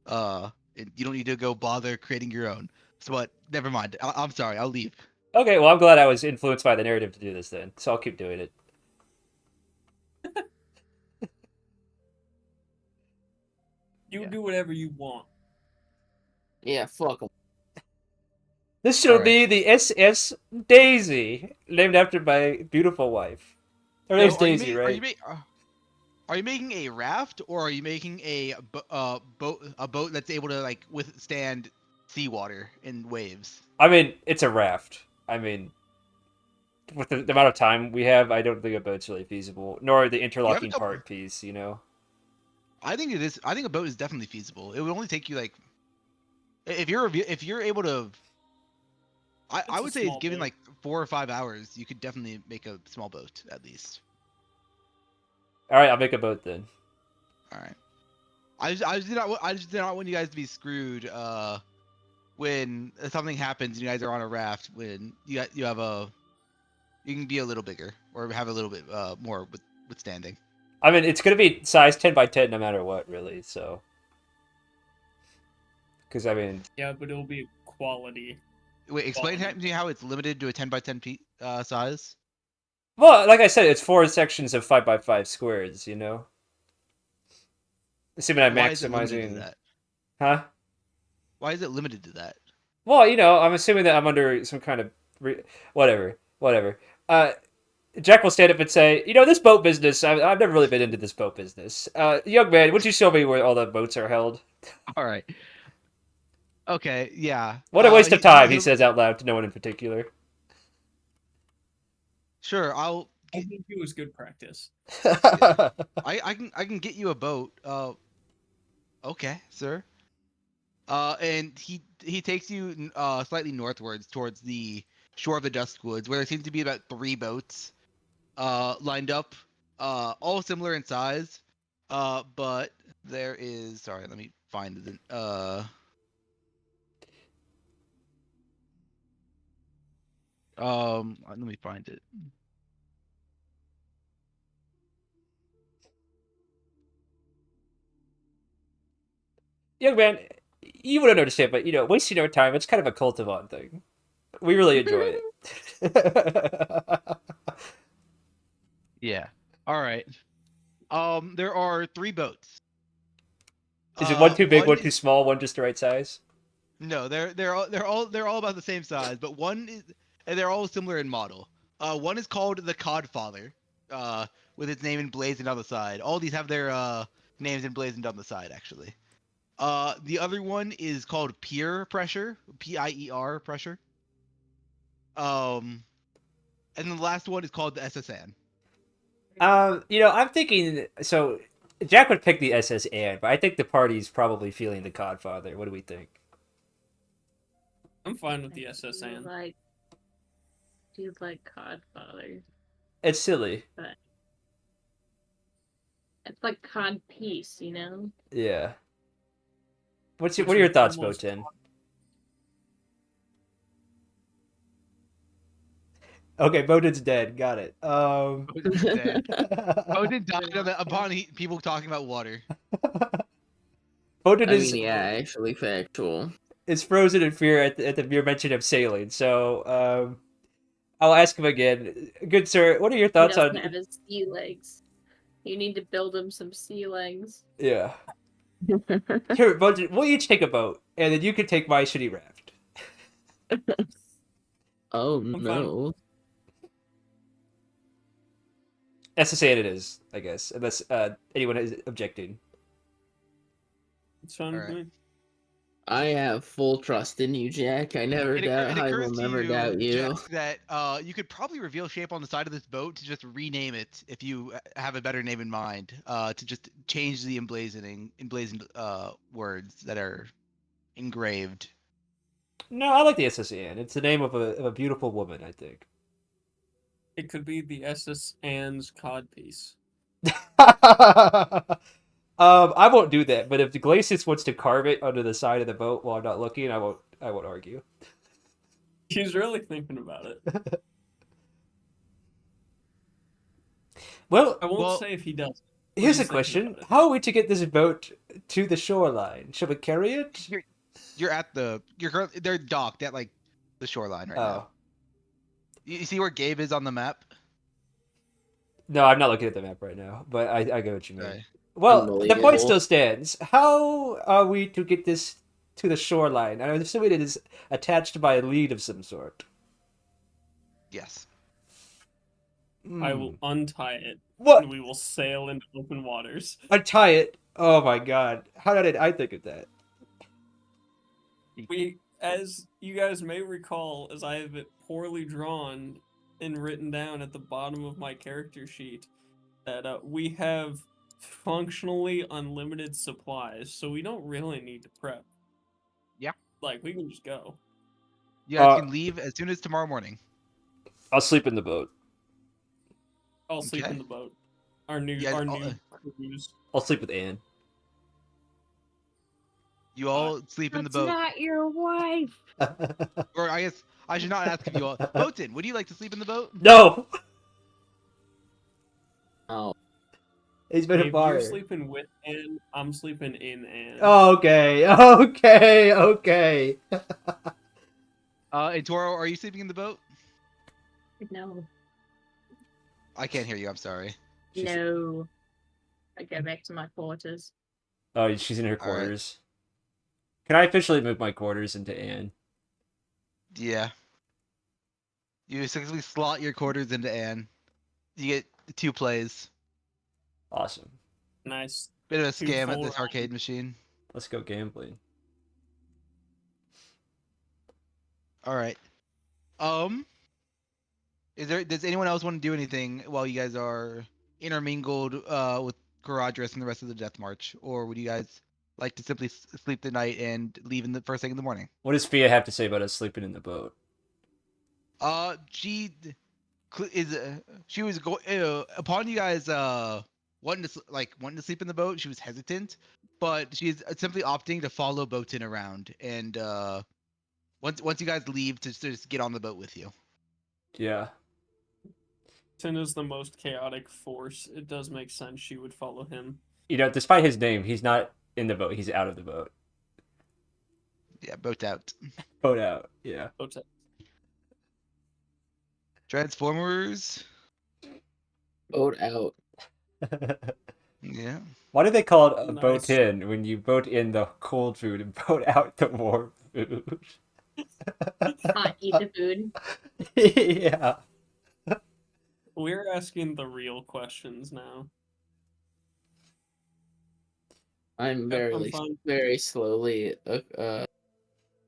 Speaker 1: You don't need to go bother creating your own. So, but never mind. I'm sorry. I'll leave.
Speaker 3: Okay, well, I'm glad I was influenced by the narrative to do this then, so I'll keep doing it.
Speaker 4: You do whatever you want.
Speaker 6: Yeah, fuck 'em.
Speaker 3: This shall be the SS Daisy, named after my beautiful wife. Her name's Daisy, right?
Speaker 1: Are you making a raft, or are you making a boat that's able to like withstand seawater and waves?
Speaker 3: I mean, it's a raft. I mean, with the amount of time we have, I don't think a boat's really feasible, nor the interlocking part piece, you know?
Speaker 1: I think it is. I think a boat is definitely feasible. It would only take you like, if you're able to. I would say, given like 4 or 5 hours, you could definitely make a small boat at least.
Speaker 3: All right, I'll make a boat then.
Speaker 1: All right. I just did not want you guys to be screwed. When something happens, you guys are on a raft. When you can be a little bigger or have a little bit more withstanding.
Speaker 3: I mean, it's gonna be size 10 by 10 no matter what, really. So, because I mean,
Speaker 4: Yeah, but it'll be quality.
Speaker 1: Wait, explain to me how it's limited to a 10 by 10 size.
Speaker 3: well, like I said, it's 4 sections of 5 by 5 squares. You know, assuming I'm
Speaker 1: Why is it limited to
Speaker 3: maximizing.
Speaker 1: that?
Speaker 3: Huh?
Speaker 1: Why is it limited to that?
Speaker 3: Well, you know, I'm assuming that I'm under some kind of whatever. Jack will stand up and say, "You know, this boat business. I've never really been into this boat business. Young man, would you show me where all the boats are held?"
Speaker 1: All right. Okay, yeah.
Speaker 3: What a waste of time, he
Speaker 1: he'll-
Speaker 3: says out loud to no one in particular.
Speaker 1: Sure,
Speaker 4: I think it was good practice.
Speaker 1: I can get you a boat. Okay, sir. And he takes you slightly northwards towards the shore of the Duskwoods, where there seems to be about 3 boats lined up, all similar in size. But there is, sorry, let me find it. Let me find it.
Speaker 3: Young man, you wouldn't understand, but wasting our time, it's kind of a cultivant thing. We really enjoy it.
Speaker 1: Yeah. All right. There are 3 boats.
Speaker 3: Is it one too big, one
Speaker 1: is-
Speaker 3: too small, one just the right size?
Speaker 1: No, they're all about the same size, but one is, and they're all similar in model. One is called the Codfather, with its name emblazoned on the side. All these have their names emblazoned on the side, actually. The other one is called Pier Pressure, Pier Pressure. And then the last one is called the SSN.
Speaker 3: I'm thinking. So, Jack would pick the SSN, but I think the party's probably feeling the Codfather. What do we think?
Speaker 4: I'm fine with the SSN.
Speaker 5: Do you like Codfather?
Speaker 3: It's silly.
Speaker 5: But it's like cod piece, you know?
Speaker 3: Yeah. What
Speaker 4: Which
Speaker 3: are your
Speaker 4: is
Speaker 3: thoughts,
Speaker 4: almost-
Speaker 3: Boten? Okay, Boten's dead. Got it.
Speaker 1: Odin's dead. Odin died upon people talking about water.
Speaker 3: Boten
Speaker 6: I
Speaker 3: is
Speaker 6: mean, yeah, actually factual.
Speaker 3: is frozen in fear at the mere mention of sailing. So, I'll ask him again. Good sir, what are your
Speaker 5: He
Speaker 3: thoughts
Speaker 5: doesn't
Speaker 3: on?
Speaker 5: have his sea legs. You need to build him some sea legs.
Speaker 3: Yeah. Here, Boten, we'll each take a boat, and then you can take my shitty raft.
Speaker 6: Oh
Speaker 4: fine.
Speaker 6: no.
Speaker 3: SSN it is, I guess, unless anyone is objecting.
Speaker 4: It's fine with
Speaker 1: Alright.
Speaker 4: me.
Speaker 6: I have full trust in you, Jack. I never doubt. I will never doubt you.
Speaker 1: Jack, that you could probably reveal shape on the side of this boat to just rename it if you have a better name in mind. To just change the emblazoned words that are engraved.
Speaker 3: No, I like the SSN. It's the name of a beautiful woman, I think.
Speaker 4: It could be the SSN's codpiece.
Speaker 3: I won't do that, but if the Glacis wants to carve it under the side of the boat while I'm not looking, I won't argue.
Speaker 4: He's really thinking about it.
Speaker 3: Well,
Speaker 4: I won't
Speaker 1: Well,
Speaker 4: say if he does.
Speaker 3: here's a
Speaker 4: he's thinking
Speaker 3: question:
Speaker 4: about it.
Speaker 3: how are we to get this boat to the shoreline? Shall we carry it?
Speaker 1: You're at they're docked at like the shoreline right now.
Speaker 3: Oh
Speaker 1: You see where Gabe is on the map?
Speaker 3: no, I'm not looking at the map right now, but I get what you mean.
Speaker 1: Okay.
Speaker 3: Well, the point
Speaker 6: Unbelievable.
Speaker 3: still stands. How are we to get this to the shoreline? I'm assuming it is attached by a lead of some sort.
Speaker 1: Yes.
Speaker 4: I will untie it,
Speaker 3: What?
Speaker 4: and we will sail into open waters.
Speaker 3: Untie it? Oh my god! How did I think of that?
Speaker 4: We, as you guys may recall, as I have it poorly drawn and written down at the bottom of my character sheet, that we have functionally unlimited supplies, so we don't really need to prep.
Speaker 1: Yeah.
Speaker 4: Like, we can just go.
Speaker 1: You guys
Speaker 3: Uh,
Speaker 1: can leave as soon as tomorrow morning.
Speaker 3: I'll sleep in the boat.
Speaker 4: I'll sleep
Speaker 1: Okay.
Speaker 4: in the boat. Our new
Speaker 1: Yeah,
Speaker 4: new cruise.
Speaker 3: I'll sleep with Anne.
Speaker 1: You all sleep in the boat.
Speaker 5: not your wife.
Speaker 1: Or I guess I should not ask if you all. Boatin, would you like to sleep in the boat?
Speaker 3: No!
Speaker 6: Oh,
Speaker 3: He's been
Speaker 4: If you're
Speaker 3: fired.
Speaker 4: sleeping with Anne, I'm sleeping in Anne.
Speaker 3: Okay, okay.
Speaker 1: And Toro, are you sleeping in the boat?
Speaker 5: No.
Speaker 1: I can't hear you. I'm sorry.
Speaker 3: She's-
Speaker 5: No. I go back to my quarters.
Speaker 3: Oh, she's in her
Speaker 1: All right.
Speaker 3: quarters. Can I officially move my quarters into Anne?
Speaker 1: Yeah. You essentially slot your quarters into Anne. You get 2 plays.
Speaker 3: Awesome.
Speaker 4: Nice.
Speaker 1: Bit of a
Speaker 4: Two
Speaker 1: scam at
Speaker 4: full
Speaker 1: this
Speaker 4: rounds.
Speaker 1: arcade machine.
Speaker 3: Let's go gambling.
Speaker 1: All right. Does anyone else want to do anything while you guys are intermingled with Coraudris and the rest of the Death March, or would you guys like to simply sleep the night and leave in the first thing in the morning?
Speaker 3: What does Fia have to say about us sleeping in the boat?
Speaker 1: She is she was going upon you guys wanting to sleep in the boat. She was hesitant, but she's simply opting to follow Boatin around, and once you guys leave, to just get on the boat with you.
Speaker 3: Yeah.
Speaker 4: Tin is the most chaotic force. It does make sense she would follow him.
Speaker 3: You know, despite his name, he's not in the boat. He's out of the boat.
Speaker 1: Yeah, boat out.
Speaker 3: Boat out. Yeah.
Speaker 4: Okay.
Speaker 1: Transformers.
Speaker 6: Boat out.
Speaker 1: Yeah.
Speaker 3: Why do they call it a
Speaker 4: Nice.
Speaker 3: boat in when you boat in the cold food and boat out the warm food?
Speaker 5: Eat the food.
Speaker 3: Yeah.
Speaker 4: We're asking the real questions now.
Speaker 6: I'm
Speaker 4: Yep, I'm fine.
Speaker 6: very slowly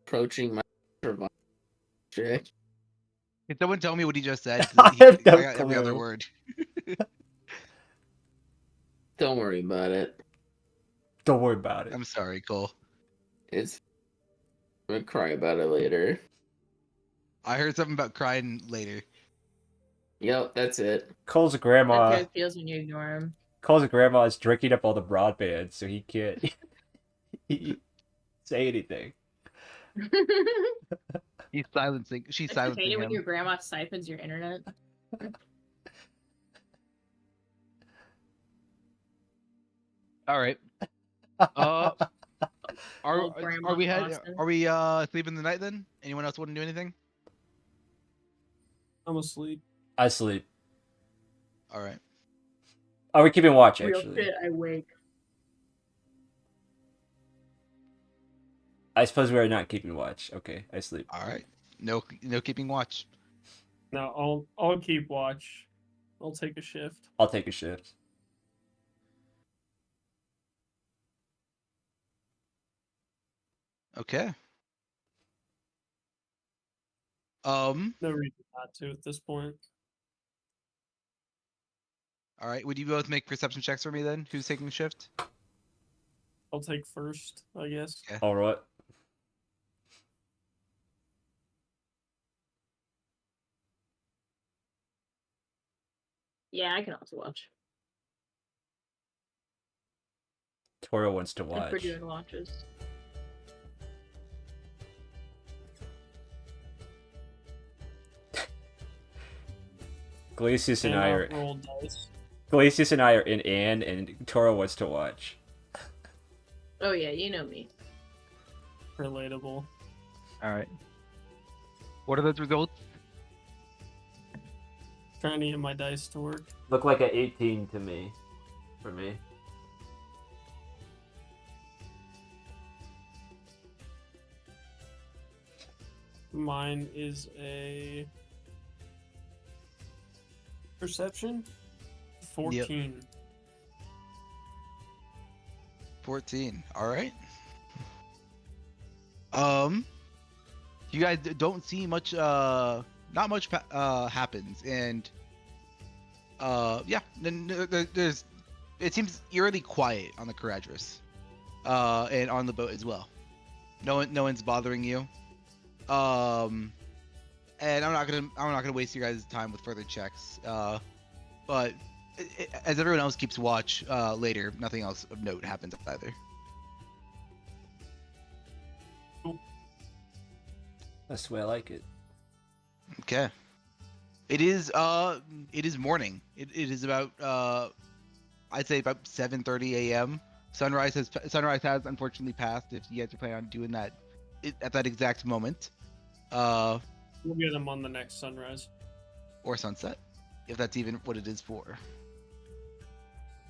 Speaker 6: approaching my survival check.
Speaker 1: Can someone tell me what he just said?
Speaker 3: I
Speaker 1: 'Cause
Speaker 3: have no
Speaker 1: I got every other
Speaker 3: clue.
Speaker 1: word.
Speaker 6: Don't worry about it.
Speaker 3: Don't worry about it.
Speaker 1: I'm sorry, Cole.
Speaker 6: I'm gonna cry about it later.
Speaker 1: I heard something about crying later.
Speaker 6: Yep, that's it.
Speaker 3: Cole's
Speaker 5: That's
Speaker 3: grandma.
Speaker 5: how it feels when you ignore him.
Speaker 3: Cole's grandma is drinking up all the broadband, so he can't say anything.
Speaker 1: He's silencing. She's
Speaker 5: I
Speaker 1: silencing
Speaker 5: hate it when
Speaker 1: him.
Speaker 5: your grandma siphons your internet.
Speaker 1: All right.
Speaker 5: Old grandma
Speaker 1: Are we
Speaker 5: Boston.
Speaker 1: sleeping the night then? Anyone else want to do anything?
Speaker 4: I'm asleep.
Speaker 3: I sleep.
Speaker 1: All right.
Speaker 3: Are we keeping watch,
Speaker 5: Real
Speaker 3: actually?
Speaker 5: shit, I wake.
Speaker 3: I suppose we are not keeping watch. Okay, I sleep.
Speaker 1: All right. No keeping watch.
Speaker 4: No, I'll keep watch. I'll take a shift.
Speaker 3: I'll take a shift.
Speaker 1: Okay.
Speaker 4: No reason not to at this point.
Speaker 1: All right. Would you both make perception checks for me then? Who's taking shift?
Speaker 4: I'll take first, I guess.
Speaker 1: Okay.
Speaker 3: All right.
Speaker 5: Yeah, I can also watch.
Speaker 3: Toro wants to
Speaker 5: If we're
Speaker 3: watch.
Speaker 5: doing watches.
Speaker 3: Glacius and
Speaker 4: And
Speaker 3: I
Speaker 4: I'll
Speaker 3: are
Speaker 4: roll dice.
Speaker 3: Glacius and I are in Anne, and Toro wants to watch.
Speaker 5: Oh yeah, you know me.
Speaker 4: Relatable.
Speaker 1: All right. What are those results?
Speaker 4: Trying to get my dice to work.
Speaker 3: Look like an 18 to me. For me.
Speaker 4: Mine is a perception 14.
Speaker 1: 14. All right. You guys don't see much. Not much happens, and yeah. There's. It seems eerily quiet on the Coraudris, and on the boat as well. No one's bothering you. And I'm not gonna waste your guys' time with further checks. But as everyone else keeps watch, later, nothing else of note happens either.
Speaker 3: That's the way I like it.
Speaker 1: Okay. It is morning. It is about I'd say about 7:30 a.m. Sunrise has unfortunately passed. If you guys are planning on doing that at that exact moment,
Speaker 4: We'll get them on the next sunrise.
Speaker 1: or sunset, if that's even what it is for.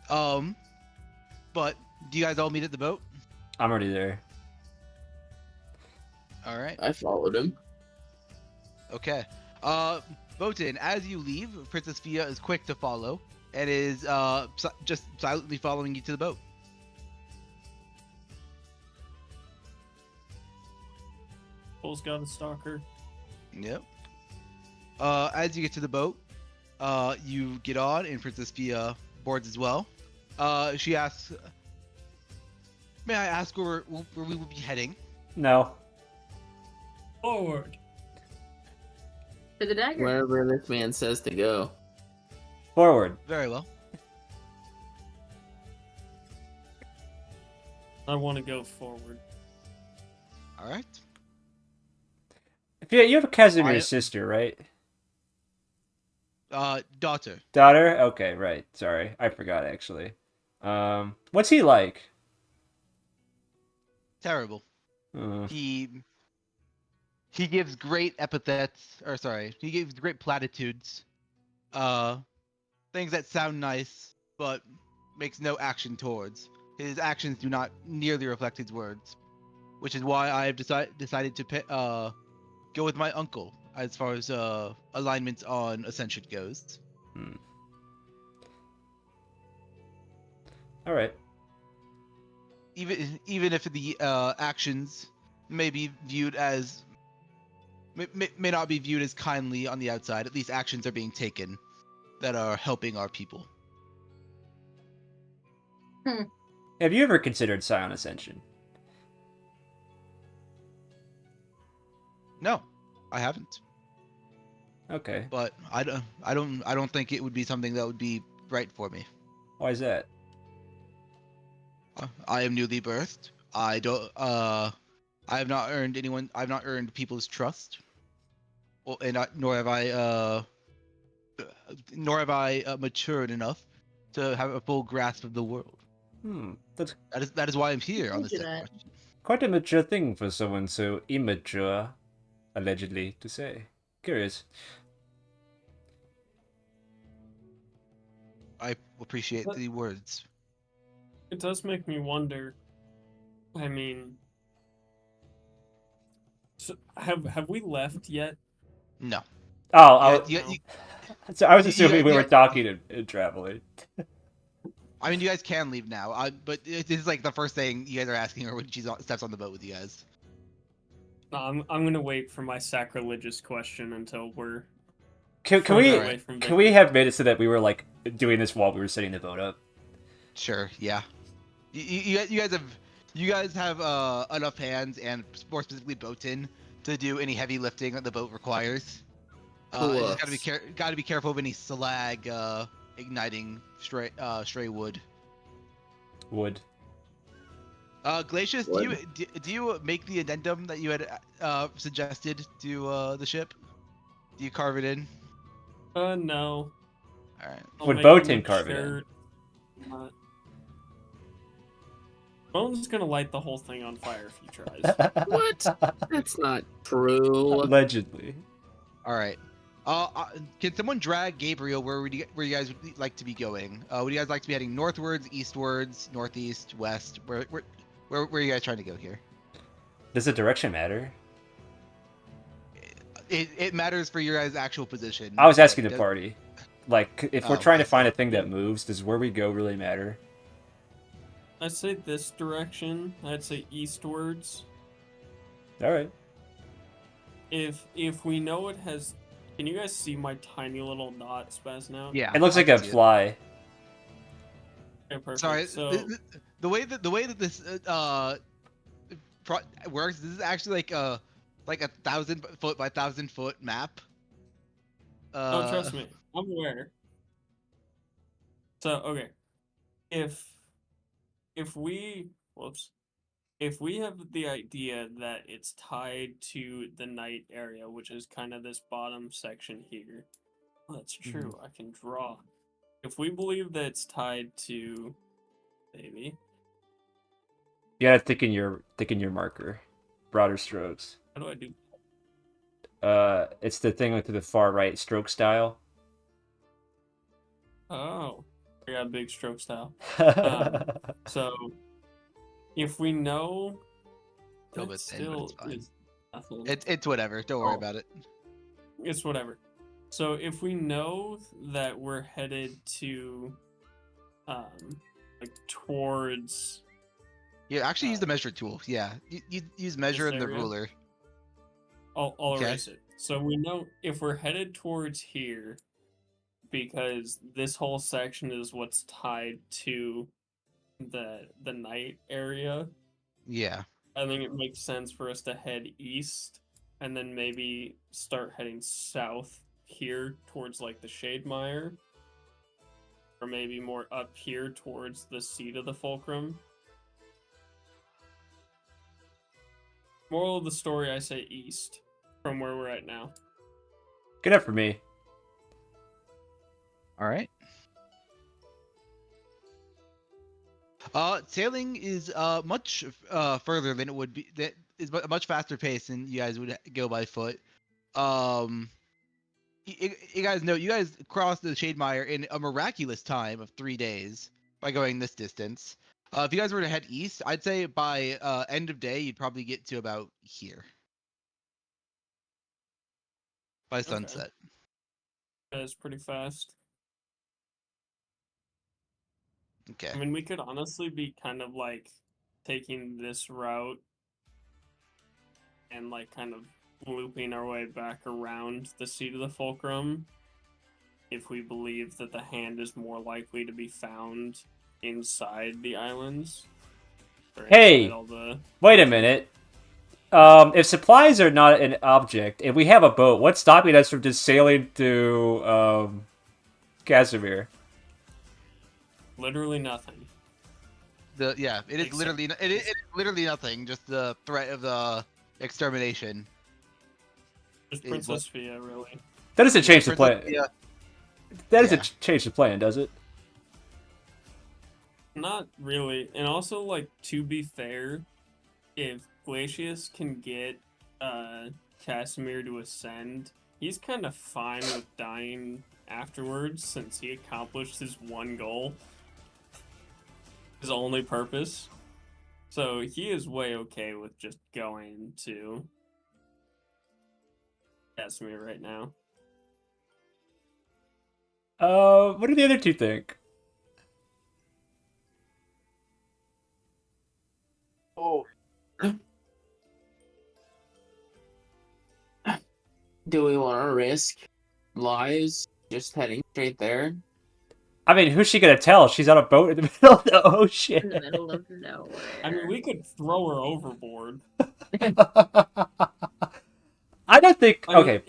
Speaker 1: But do you guys all meet at the boat?
Speaker 3: I'm already there.
Speaker 1: All right.
Speaker 6: I followed him.
Speaker 1: Okay. Boatin, as you leave, Princess Fia is quick to follow and is just silently following you to the boat.
Speaker 4: Cole's got a stalker.
Speaker 1: Yep. As you get to the boat, you get on, and Princess Fia boards as well. She asks, "May I ask where we will be heading?"
Speaker 3: No.
Speaker 4: Forward.
Speaker 5: For the dagger.
Speaker 6: Wherever this man says to go.
Speaker 3: Forward.
Speaker 1: Very well.
Speaker 4: I want to go forward.
Speaker 1: All right.
Speaker 3: Yeah, you have a Casimir's sister, right?
Speaker 1: Daughter.
Speaker 3: Daughter? Okay, right. Sorry. I forgot, actually. What's he like?
Speaker 1: Terrible.
Speaker 3: Uh,
Speaker 1: He gives great epithets, or sorry, he gives great platitudes. Things that sound nice, but makes no action towards. His actions do not nearly reflect his words, which is why I have decided to go with my uncle as far as alignments on Ascension goes.
Speaker 3: all right.
Speaker 1: Even if the actions may be viewed as may not be viewed as kindly on the outside, at least actions are being taken that are helping our people.
Speaker 3: Have you ever considered Scion Ascension?
Speaker 1: No, I haven't.
Speaker 3: Okay.
Speaker 1: But I don't think it would be something that would be right for me.
Speaker 3: Why is that?
Speaker 1: I am newly birthed. I have not earned people's trust. Well, and nor have I matured enough to have a full grasp of the world.
Speaker 3: That's
Speaker 1: That is why I'm here on this
Speaker 5: Told you that.
Speaker 1: question.
Speaker 3: quite a mature thing for someone so immature, allegedly, to say. Curious.
Speaker 1: I appreciate the words.
Speaker 4: It does make me wonder. I mean, so have we left yet?
Speaker 1: No.
Speaker 3: Oh, so I was
Speaker 1: You-
Speaker 3: assuming we were
Speaker 1: yeah.
Speaker 3: talking and traveling.
Speaker 1: I mean, you guys can leave now. But this is like the first thing you guys are asking her when she steps on the boat with you guys.
Speaker 4: No, I'm gonna wait for my sacrilegious question until we're.
Speaker 3: Can
Speaker 4: further
Speaker 3: we
Speaker 4: away from
Speaker 3: can we have made it so that we were like doing this while we were setting the boat up?
Speaker 1: Sure. Yeah. You guys have enough hands and more specifically Boatin to do any heavy lifting that the boat requires. You just gotta be careful of any slag igniting stray wood.
Speaker 3: Wood.
Speaker 1: Glacius,
Speaker 6: Wood.
Speaker 1: do you make the addendum that you had suggested to the ship? Do you carve it in?
Speaker 4: No.
Speaker 1: All right.
Speaker 4: I'll
Speaker 3: Would
Speaker 4: make
Speaker 3: Boatin
Speaker 4: make
Speaker 3: carve it
Speaker 4: sure not- Bone's gonna light the whole thing on fire if he tries.
Speaker 6: What? That's not true.
Speaker 3: Allegedly.
Speaker 1: All right. Can someone drag Gabriel where you guys would like to be going? Would you guys like to be heading northwards, eastwards, northeast, west? Where are you guys trying to go here?
Speaker 3: Does the direction matter?
Speaker 1: It matters for your guys' actual position.
Speaker 3: I was asking
Speaker 1: but
Speaker 3: the party. Like, if we're
Speaker 1: Oh,
Speaker 3: trying
Speaker 1: I
Speaker 3: to find
Speaker 1: see.
Speaker 3: a thing that moves, does where we go really matter?
Speaker 4: I'd say this direction. I'd say eastwards.
Speaker 3: All right.
Speaker 4: If we know it has, can you guys see my tiny little dot spazzing out?
Speaker 1: Yeah.
Speaker 3: It looks
Speaker 1: I
Speaker 3: like
Speaker 1: can
Speaker 3: a
Speaker 1: see it.
Speaker 3: fly.
Speaker 4: Okay, perfect.
Speaker 1: Sorry.
Speaker 4: So
Speaker 1: The way that this works, this is actually like a 1,000-foot by 1,000-foot map.
Speaker 4: oh, trust me, I'm aware. So okay, if we have the idea that it's tied to the night area, which is kind of this bottom section here, that's true. I can draw. If we believe that it's tied to, maybe.
Speaker 3: You gotta thicken your marker. Broader strokes.
Speaker 4: How do I do?
Speaker 3: It's the thing to the far right, stroke style.
Speaker 4: Oh, I got a big stroke style. So, if we know
Speaker 1: Go
Speaker 4: that
Speaker 1: with it, but
Speaker 4: still
Speaker 1: it's fine.
Speaker 4: is nothing,
Speaker 1: It's whatever. Don't worry
Speaker 4: Oh.
Speaker 1: about it.
Speaker 4: it's whatever. So if we know that we're headed to, like towards,
Speaker 1: Yeah, actually use the measure tool. Yeah, you use measure and the
Speaker 4: area?
Speaker 1: ruler.
Speaker 4: I'll
Speaker 1: Okay.
Speaker 4: erase it. So we know if we're headed towards here, because this whole section is what's tied to the night area.
Speaker 1: Yeah.
Speaker 4: I think it makes sense for us to head east and then maybe start heading south here towards like the Shademire. Or maybe more up here towards the seat of the Fulcrum. Moral of the story, I say east from where we're at now.
Speaker 3: Good enough for me.
Speaker 1: All right. Sailing is much further than it would be. That is a much faster pace than you guys would go by foot. You guys know you guys crossed the Shademire in a miraculous time of 3 days by going this distance. If you guys were to head east, I'd say by end of day you'd probably get to about here by sunset.
Speaker 4: That is pretty fast.
Speaker 1: Okay.
Speaker 4: I mean, we could honestly be kind of like taking this route and like kind of looping our way back around the seat of the Fulcrum if we believe that the hand is more likely to be found inside the islands. or
Speaker 3: Hey!
Speaker 4: inside all the...
Speaker 3: Wait a minute. If supplies are not an object, if we have a boat, what's stopping us from just sailing to Casimir?
Speaker 4: Literally nothing.
Speaker 1: It is
Speaker 4: Except-
Speaker 1: literally it is literally nothing. Just the threat of the extermination.
Speaker 4: Just
Speaker 1: Is
Speaker 4: Princess
Speaker 1: what-
Speaker 4: Fia, really.
Speaker 3: That doesn't change the plan.
Speaker 1: Yeah.
Speaker 3: That doesn't change the plan, does it?
Speaker 4: Not really. And also, like, to be fair, if Glacius can get Casimir to ascend, he's kind of fine with dying afterwards since he accomplished his one goal. His only purpose. So he is way okay with just going to Casimir right now.
Speaker 3: What do the other two think?
Speaker 6: Oh. Do we want to risk lives just heading straight there?
Speaker 3: I mean, who's she gonna tell? She's on a boat in the middle of the ocean.
Speaker 5: In the middle of nowhere.
Speaker 4: I mean, we could throw her overboard.
Speaker 3: I don't think.
Speaker 4: I mean,
Speaker 3: Okay,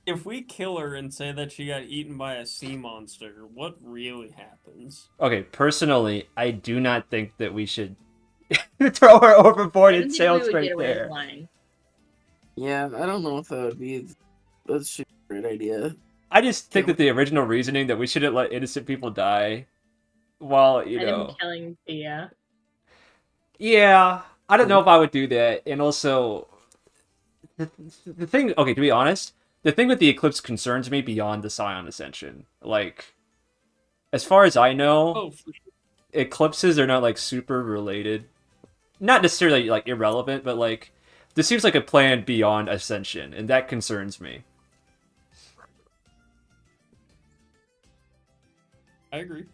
Speaker 4: if we kill her and say that she got eaten by a sea monster, what really happens?
Speaker 3: okay. Personally, I do not think that we should throw her overboard
Speaker 5: I
Speaker 3: and
Speaker 5: don't think
Speaker 3: sail
Speaker 5: we would
Speaker 3: straight
Speaker 5: get away
Speaker 3: there.
Speaker 5: flying.
Speaker 6: Yeah, I don't know if that would be. That's a great idea.
Speaker 3: I just think that the original reasoning that we shouldn't let innocent people die, while you
Speaker 5: And
Speaker 3: know,
Speaker 5: him killing Thea.
Speaker 3: yeah, I don't know if I would do that. And also, the thing. Okay, to be honest, the thing with the eclipse concerns me beyond the Scion Ascension. Like, as far as I know,
Speaker 4: Oh, for sure.
Speaker 3: eclipses are not like super related. Not necessarily like irrelevant, but like this seems like a plan beyond Ascension, and that concerns me.
Speaker 4: I agree.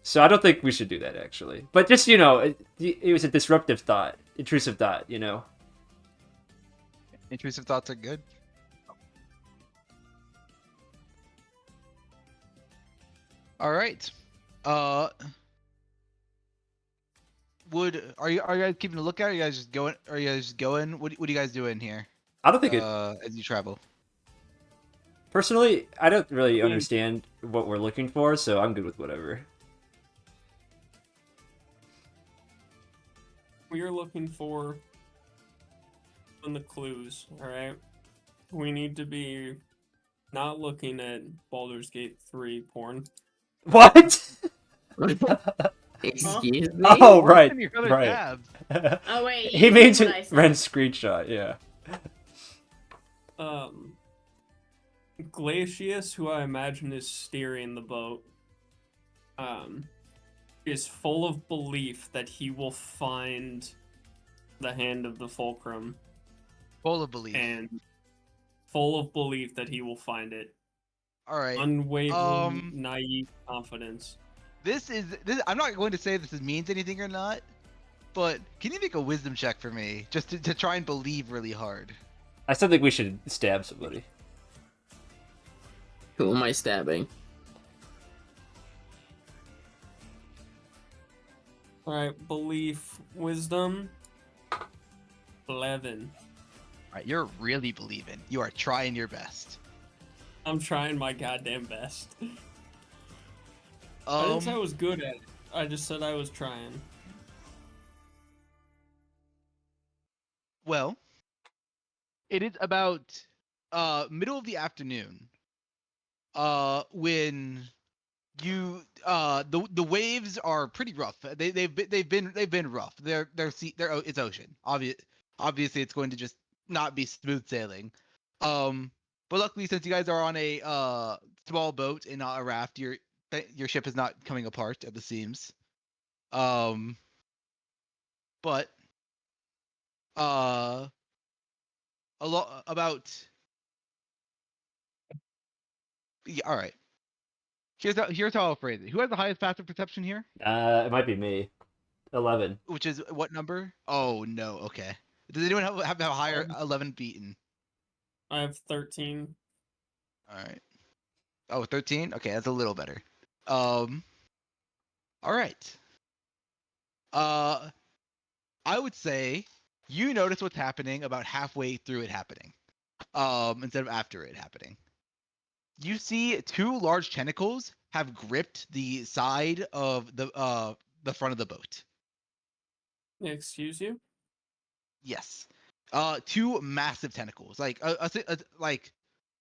Speaker 3: So I don't think we should do that actually. But just it was a disruptive thought, intrusive thought.
Speaker 1: Intrusive thoughts are good. All right. Are you guys keeping a lookout? Are you guys just going? Are you guys just going? What are you guys doing here?
Speaker 3: I don't think it.
Speaker 1: As you travel.
Speaker 3: Personally, I don't really understand what we're looking for, so I'm good with whatever.
Speaker 4: We are looking for on the clues, alright? We need to be not looking at Baldur's Gate 3 porn.
Speaker 3: What?
Speaker 6: Excuse me?
Speaker 3: Oh,
Speaker 1: What's
Speaker 3: right,
Speaker 1: in your other
Speaker 3: right.
Speaker 1: tabs?
Speaker 5: Oh wait.
Speaker 3: He
Speaker 5: you
Speaker 3: means
Speaker 5: see what I said.
Speaker 3: Ren's screenshot. Yeah.
Speaker 4: Glacius, who I imagine is steering the boat, is full of belief that he will find the hand of the Fulcrum,
Speaker 1: Full of belief.
Speaker 4: and full of belief that he will find it.
Speaker 1: All right.
Speaker 4: Unwavering, naive confidence.
Speaker 1: This. I'm not going to say this means anything or not, but can you make a wisdom check for me, just to try and believe really hard?
Speaker 3: I still think we should stab somebody.
Speaker 6: Who am I stabbing?
Speaker 4: Alright, belief, wisdom, 11.
Speaker 1: Alright, you're really believing. You are trying your best.
Speaker 4: I'm trying my goddamn best. I didn't say I was good at it. I just said I was trying.
Speaker 1: Well, it is about middle of the afternoon. When you the waves are pretty rough. They've been rough. It's ocean. Obviously it's going to just not be smooth sailing. But luckily since you guys are on a small boat and not a raft, your ship is not coming apart at the seams. But about yeah, all right. Here's how I'll phrase it. Who has the highest passive perception here?
Speaker 3: It might be me. 11.
Speaker 1: Which is what number? Oh no. Okay. Does anyone have a higher 11 beaten?
Speaker 4: I have 13.
Speaker 1: All right. Oh, 13? Okay, that's a little better. All right. I would say you notice what's happening about halfway through it happening. Instead of after it happening. You see 2 large tentacles have gripped the side of the front of the boat.
Speaker 4: Excuse you?
Speaker 1: Yes. 2 massive tentacles, like like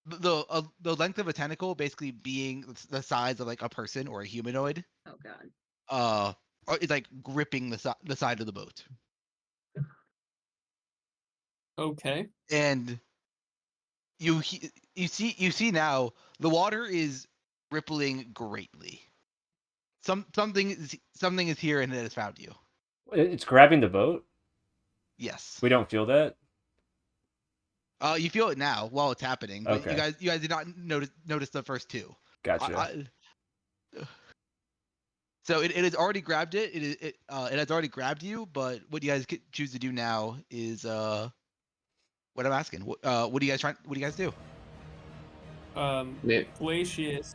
Speaker 1: the length of a tentacle basically being the size of like a person or a humanoid.
Speaker 5: Oh god.
Speaker 1: It's like gripping the side of the boat.
Speaker 4: Okay.
Speaker 1: And you see now the water is rippling greatly. Something is here and it has found you.
Speaker 3: It's grabbing the boat?
Speaker 1: Yes.
Speaker 3: We don't feel that?
Speaker 1: You feel it now while it's happening, but
Speaker 3: Okay.
Speaker 1: you guys did not notice the first 2.
Speaker 3: Gotcha.
Speaker 1: So it has already grabbed it. It has already grabbed you, but what you guys choose to do now is what I'm asking. What do you guys do?
Speaker 4: Glacius,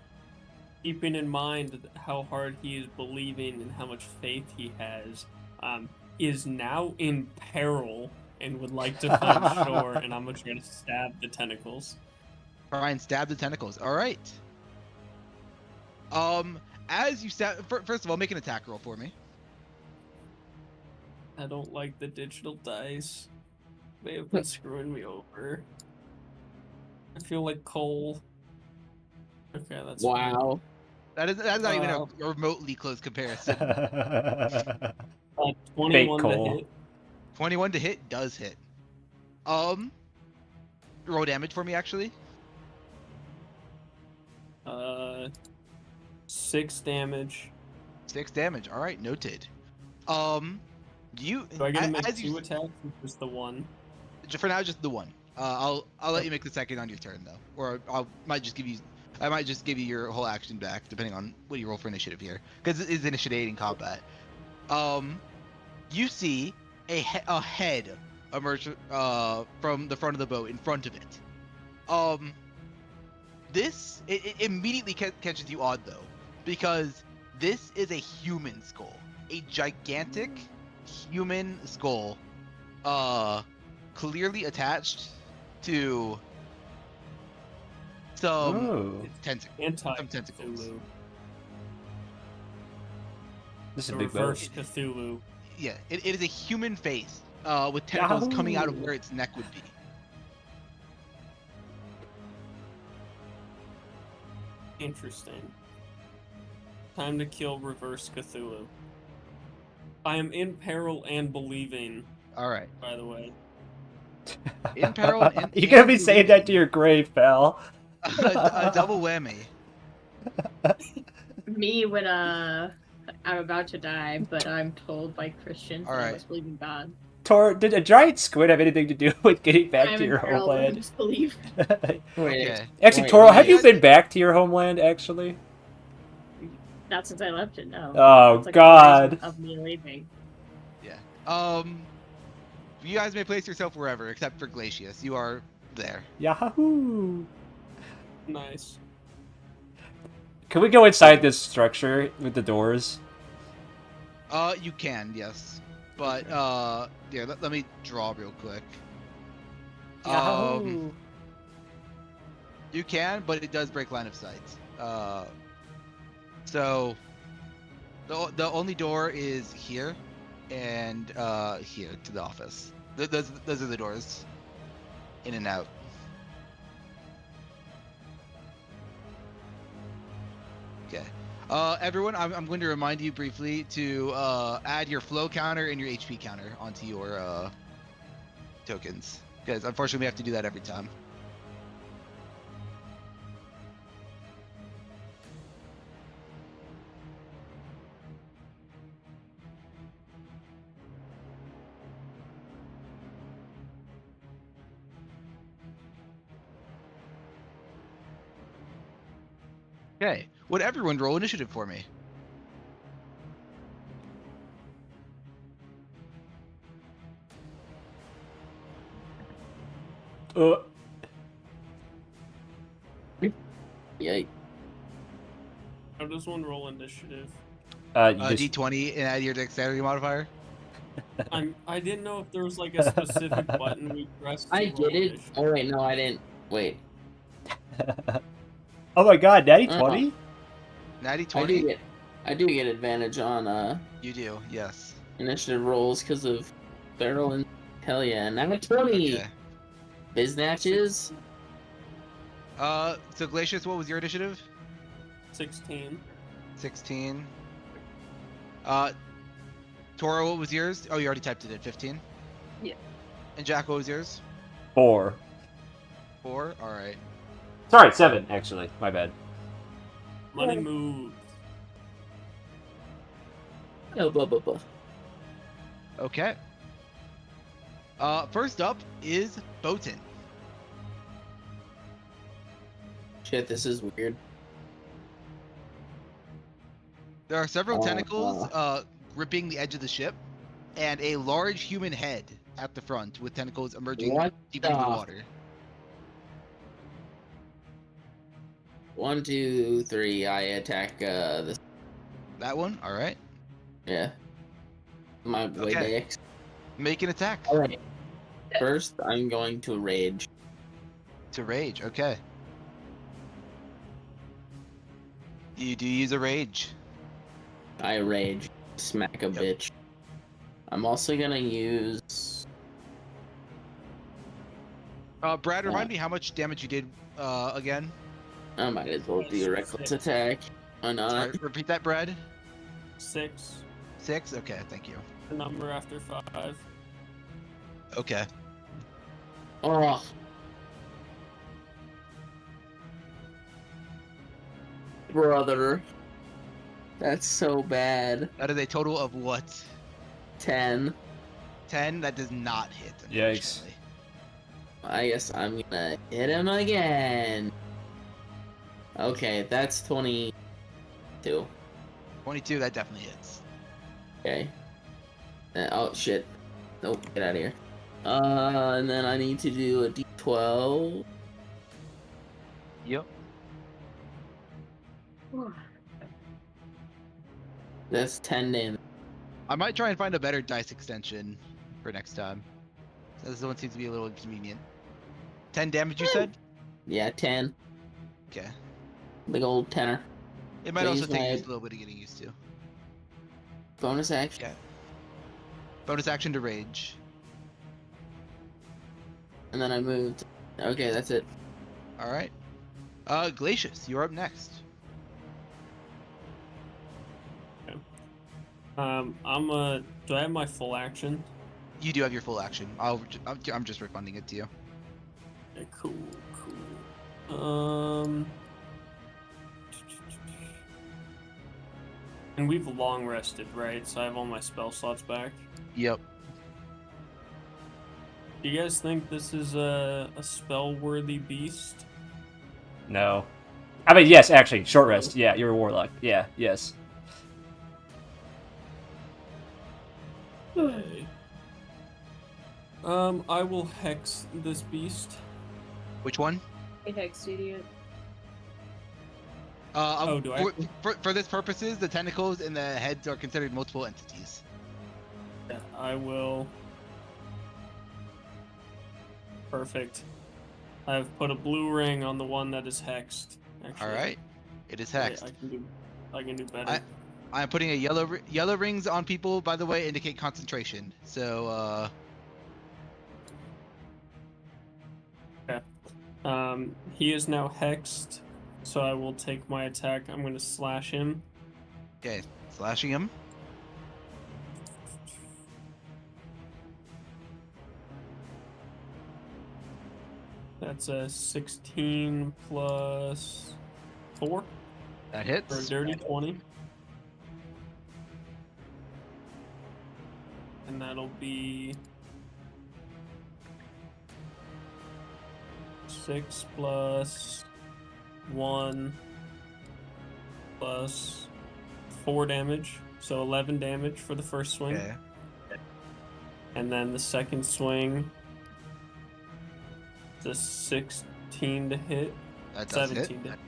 Speaker 4: keeping in mind how hard he is believing and how much faith he has, is now in peril and would like to find shore, and I'm just going to stab the tentacles.
Speaker 1: Try and stab the tentacles. All right. As you stab, first of all, make an attack roll for me.
Speaker 4: I don't like the digital dice. They have been screwing me over. I feel like coal. Okay, that's
Speaker 6: Wow.
Speaker 1: That's not even a remotely close comparison.
Speaker 4: 21 to
Speaker 3: coal.
Speaker 4: hit.
Speaker 1: 21 to hit does hit. Roll damage for me, actually.
Speaker 4: 6 damage.
Speaker 1: 6 damage. All right, noted. You.
Speaker 4: Do I get to make 2 attacks or just the 1?
Speaker 1: For now, just the 1. I'll let you make the second on your turn though, or I might just give you your whole action back depending on what you roll for initiative here, because it is initiating combat. You see a head emerge from the front of the boat in front of it. This immediately catches you odd though, because this is a human skull, a gigantic human skull, clearly attached to some tentacles.
Speaker 3: This is
Speaker 4: The
Speaker 3: a big
Speaker 4: reverse
Speaker 3: boat.
Speaker 4: Cthulhu.
Speaker 1: Yeah, it is a human face with tentacles coming out of where its neck would be.
Speaker 4: Interesting. Time to kill reverse Cthulhu. I am in peril and believing.
Speaker 1: All right.
Speaker 4: By the way.
Speaker 1: In peril and
Speaker 3: You're gonna be saying that to your grave, pal.
Speaker 1: a double whammy.
Speaker 5: Me when I'm about to die, but I'm told by Christians that I
Speaker 1: Alright.
Speaker 5: must believe in God.
Speaker 3: Tor, did a giant squid have anything to do with getting back
Speaker 5: I'm
Speaker 3: to
Speaker 5: in
Speaker 3: your
Speaker 5: peril, but I
Speaker 3: homeland?
Speaker 5: just believe.
Speaker 1: Okay.
Speaker 3: Actually,
Speaker 6: Wait,
Speaker 3: Toro, have
Speaker 1: you
Speaker 3: you been back to your homeland, actually?
Speaker 5: Not since I left it, no.
Speaker 3: Oh,
Speaker 5: It's like
Speaker 3: God.
Speaker 5: a version of me leaving.
Speaker 1: Yeah. You guys may place yourself wherever except for Glacius. You are there.
Speaker 3: Yahoo!
Speaker 4: Nice.
Speaker 3: Can we go inside this structure with the doors?
Speaker 1: You can, yes. But, yeah, let me draw real quick.
Speaker 3: Yahoo!
Speaker 1: You can, but it does break line of sight. So, the only door is here, and, here, to the office. Those are the doors. In and out. Okay. Everyone, I'm going to remind you briefly to add your flow counter and your HP counter onto your tokens, because unfortunately we have to do that every time. Okay. Would everyone roll initiative for me?
Speaker 6: Yikes.
Speaker 4: How does one roll initiative?
Speaker 3: You just,
Speaker 1: D20 and add your dexterity modifier.
Speaker 4: I didn't know if there was like a specific button we pressed. To
Speaker 6: I
Speaker 4: roll
Speaker 6: did it.
Speaker 4: initiative.
Speaker 6: Oh wait, no, I didn't. Wait.
Speaker 3: oh my god, Natty 20?
Speaker 1: Natty
Speaker 6: I
Speaker 1: 20?
Speaker 6: do get advantage on
Speaker 1: You do, yes.
Speaker 6: initiative rolls because of barrel and hell yeah. And I'm a 20.
Speaker 1: Okay.
Speaker 6: Biznatches.
Speaker 1: So Glacius, what was your initiative?
Speaker 4: 16.
Speaker 1: 16. Toro, what was yours? Oh, you already typed it in. 15?
Speaker 5: Yeah.
Speaker 1: And Jack, what was yours?
Speaker 3: 4.
Speaker 1: 4? Alright.
Speaker 3: Sorry, 7, actually. My bad.
Speaker 4: Money moves.
Speaker 6: Oh, blah, blah, blah.
Speaker 1: Okay. First up is Botan.
Speaker 6: Shit, this is weird.
Speaker 1: There are several tentacles gripping the edge of the ship, and a large human head at the front with tentacles emerging
Speaker 6: What
Speaker 1: deep into the
Speaker 6: the-
Speaker 1: water.
Speaker 6: 1, 2, 3. I attack this.
Speaker 1: That one? Alright.
Speaker 6: Yeah. My boy
Speaker 1: Okay.
Speaker 6: Dex.
Speaker 1: Make an attack.
Speaker 6: Alright. First, I'm going to rage.
Speaker 1: To rage, okay. You do use a rage.
Speaker 6: I rage. Smack a bitch. I'm also gonna use.
Speaker 1: Brad, remind me how much damage you did again.
Speaker 6: I might as well do a reckless attack. Why not?
Speaker 1: Sorry, repeat that, Brad.
Speaker 4: 6.
Speaker 1: 6? Okay, thank you.
Speaker 4: The number after 5.
Speaker 1: Okay.
Speaker 6: Oh. Brother. That's so bad.
Speaker 1: That is a total of what?
Speaker 6: 10.
Speaker 1: 10? That does not hit,
Speaker 3: Yikes.
Speaker 1: unfortunately.
Speaker 6: I guess I'm gonna hit him again. Okay, that's 22.
Speaker 1: 22, that definitely hits.
Speaker 6: Okay. Oh shit. Nope, get out of here. And then I need to do a D12.
Speaker 1: Yep.
Speaker 6: That's 10 damage.
Speaker 1: I might try and find a better dice extension for next time. This one seems to be a little inconvenient. 10 damage, you said?
Speaker 6: Yeah, 10.
Speaker 1: Okay.
Speaker 6: Big old tenor.
Speaker 1: It might
Speaker 6: So
Speaker 1: also
Speaker 6: use
Speaker 1: take
Speaker 6: my-
Speaker 1: just a little bit of getting used to.
Speaker 6: Bonus action.
Speaker 1: Okay. Bonus action to rage.
Speaker 6: And then I moved. Okay, that's it.
Speaker 1: Alright. Glacius, you're up next.
Speaker 4: Do I have my full action?
Speaker 1: You do have your full action. I'm just refunding it to you.
Speaker 4: Okay, cool. And we've long rested, right? So I have all my spell slots back.
Speaker 1: Yep.
Speaker 4: Do you guys think this is a spell-worthy beast?
Speaker 3: No. I mean, yes, actually, short rest. Yeah, you're a warlock. Yeah, yes.
Speaker 4: Okay. I will hex this beast.
Speaker 1: Which one?
Speaker 5: Apex Idiot.
Speaker 4: Oh, do I?
Speaker 1: For this purposes, the tentacles and the heads are considered multiple entities.
Speaker 4: Yeah, I will. Perfect. I've put a blue ring on the one that is hexed. Actually,
Speaker 1: All right, it is
Speaker 4: I
Speaker 1: hexed.
Speaker 4: can do better.
Speaker 1: I'm putting a yellow rings on people. By the way, indicate concentration. So
Speaker 4: He is now hexed, so I will take my attack. I'm going to slash him.
Speaker 1: okay, slashing him.
Speaker 4: That's a 16 plus 4
Speaker 1: That
Speaker 4: for a
Speaker 1: hits.
Speaker 4: dirty 20. And that'll be 6 plus 1 plus 4 damage. So 11 damage for the first swing.
Speaker 1: Okay.
Speaker 4: And then the second swing, it's a 16 to hit.
Speaker 1: That does
Speaker 4: 17
Speaker 1: hit.
Speaker 4: to hit.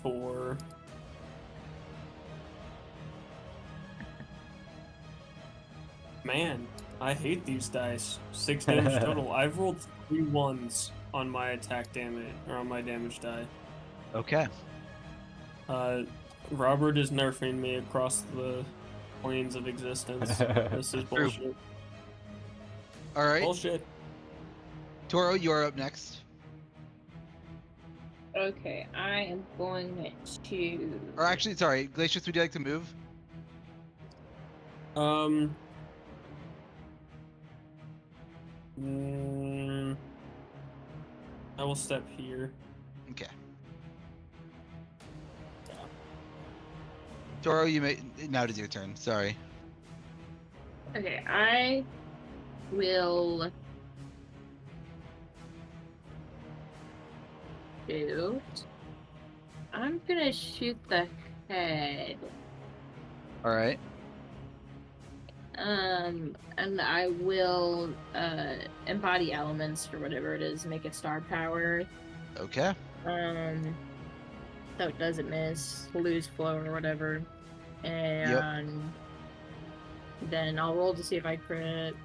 Speaker 4: For man, I hate these dice. 6 damage total. I've rolled 3 1s on my attack damage or on my damage die.
Speaker 1: Okay.
Speaker 4: Robert is nerfing me across the planes of existence. This is bullshit.
Speaker 1: All right.
Speaker 4: Bullshit.
Speaker 1: Toro, you are up next.
Speaker 5: Okay, I am going to.
Speaker 1: Or actually, sorry, Glacius, would you like to move?
Speaker 4: I will step here.
Speaker 1: Okay. Toro, you may now it is your turn. Sorry.
Speaker 5: Okay, I will shoot. I'm gonna shoot the head.
Speaker 1: All right.
Speaker 5: And I will embody elements or whatever it is, make it star power.
Speaker 1: Okay.
Speaker 5: So it doesn't miss, lose flow or whatever. And then I'll roll to see if I crit.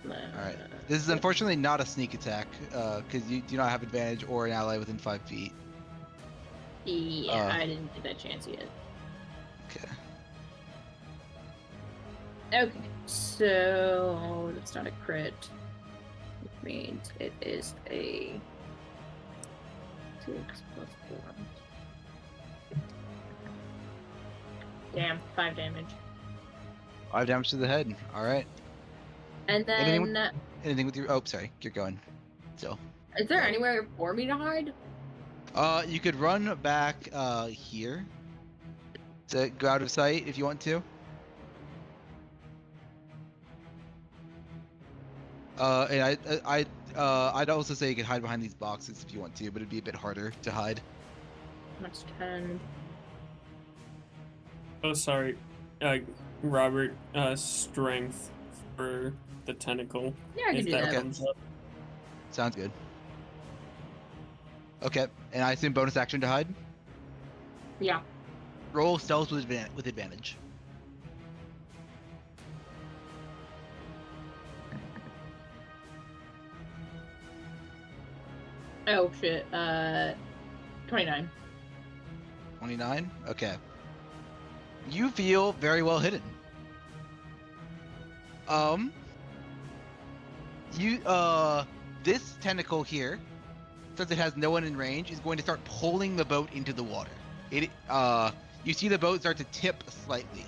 Speaker 1: Alright. This is unfortunately not a sneak attack, because you do not have advantage or an ally within 5 feet.
Speaker 5: Yeah, I didn't get that chance yet.
Speaker 1: Okay.
Speaker 5: Okay, so that's not a crit. Which means it is a 6 plus 4. Damn, 5 damage.
Speaker 1: 5 damage to the head. Alright.
Speaker 5: And then,
Speaker 1: Anything with your... Oh, sorry. You're going. So.
Speaker 5: is there anywhere for me to hide?
Speaker 1: You could run back here to go out of sight if you want to. And I'd also say you could hide behind these boxes if you want to, but it'd be a bit harder to hide.
Speaker 5: That's 10.
Speaker 4: Oh, sorry. Robert, strength for the tentacle.
Speaker 5: Yeah, I can
Speaker 4: if
Speaker 5: do
Speaker 4: that
Speaker 5: that.
Speaker 4: comes up.
Speaker 1: Sounds good. Okay, and I assume bonus action to hide?
Speaker 5: Yeah.
Speaker 1: Roll stealth with advantage.
Speaker 5: Oh shit. 29.
Speaker 1: 29? Okay. You feel very well hidden. This tentacle here, since it has no one in range, is going to start pulling the boat into the water. You see the boat start to tip slightly.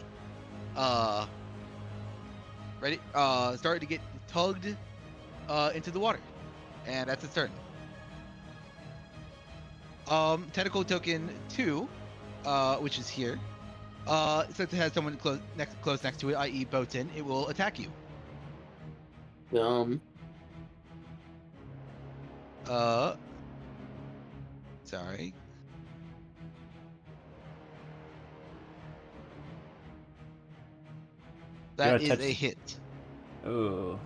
Speaker 1: Ready? Start to get tugged into the water. And that's its turn. Tentacle token 2, which is here. Since it has someone close next to it, i.e. Boatin, it will attack you. Sorry. That is a hit.
Speaker 3: Oh.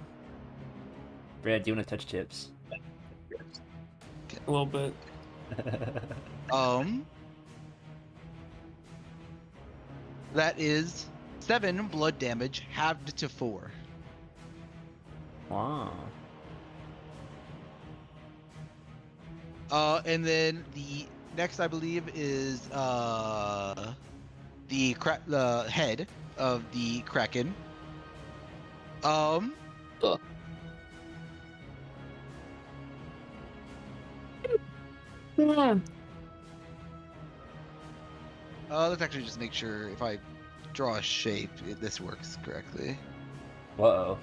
Speaker 3: Brad, do you want to touch tips?
Speaker 4: A little bit.
Speaker 1: That is 7 blood damage halved to 4.
Speaker 3: Wow.
Speaker 1: And then the next, I believe, is the head of the Kraken. Let's actually just make sure if I draw a shape, this works correctly.
Speaker 3: Uh-oh.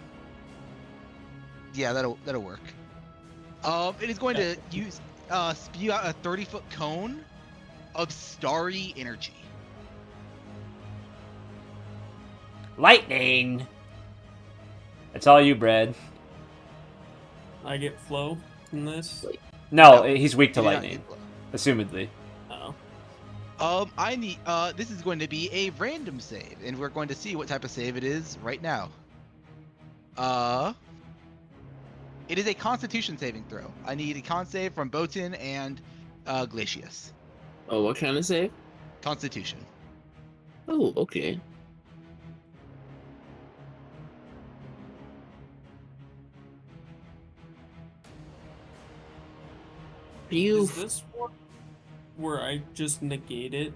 Speaker 1: Yeah, that'll work. It is going to use spew out a 30-foot cone of starry energy.
Speaker 3: Lightning! That's all you, Brad.
Speaker 4: I get flow from this.
Speaker 3: No,
Speaker 1: No,
Speaker 3: he's weak to
Speaker 1: You do not
Speaker 3: lightning.
Speaker 1: get-
Speaker 3: Assumedly.
Speaker 4: Oh.
Speaker 1: I need. This is going to be a random save, and we're going to see what type of save it is right now. It is a Constitution saving throw. I need a con save from Botan and Glacius.
Speaker 6: Oh, what kind of save?
Speaker 1: Constitution.
Speaker 6: Oh, okay. You.
Speaker 4: Is this one where I just negate it?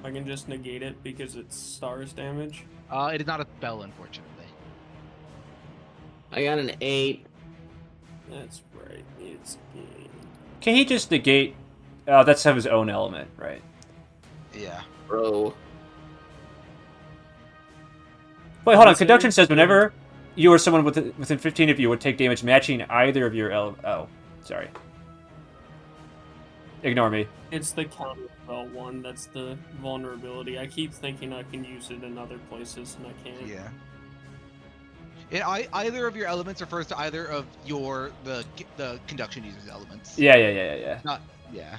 Speaker 4: I can just negate it because it's stars damage.
Speaker 1: It is not a spell, unfortunately.
Speaker 6: I got an 8.
Speaker 4: That's right. It's game.
Speaker 3: Can he just negate... that's of his own element, right?
Speaker 1: Yeah.
Speaker 6: Bro.
Speaker 3: Wait, hold on.
Speaker 4: Is
Speaker 3: Conduction
Speaker 4: there-
Speaker 3: says whenever you or someone within 15 of you would take damage matching either of your Oh, sorry. Ignore me.
Speaker 4: It's the counter spell one. That's the vulnerability. I keep thinking I can use it in other places, and I can't.
Speaker 1: Yeah. And either of your elements refers to either of the conduction user's elements.
Speaker 3: Yeah.
Speaker 1: Not. Yeah.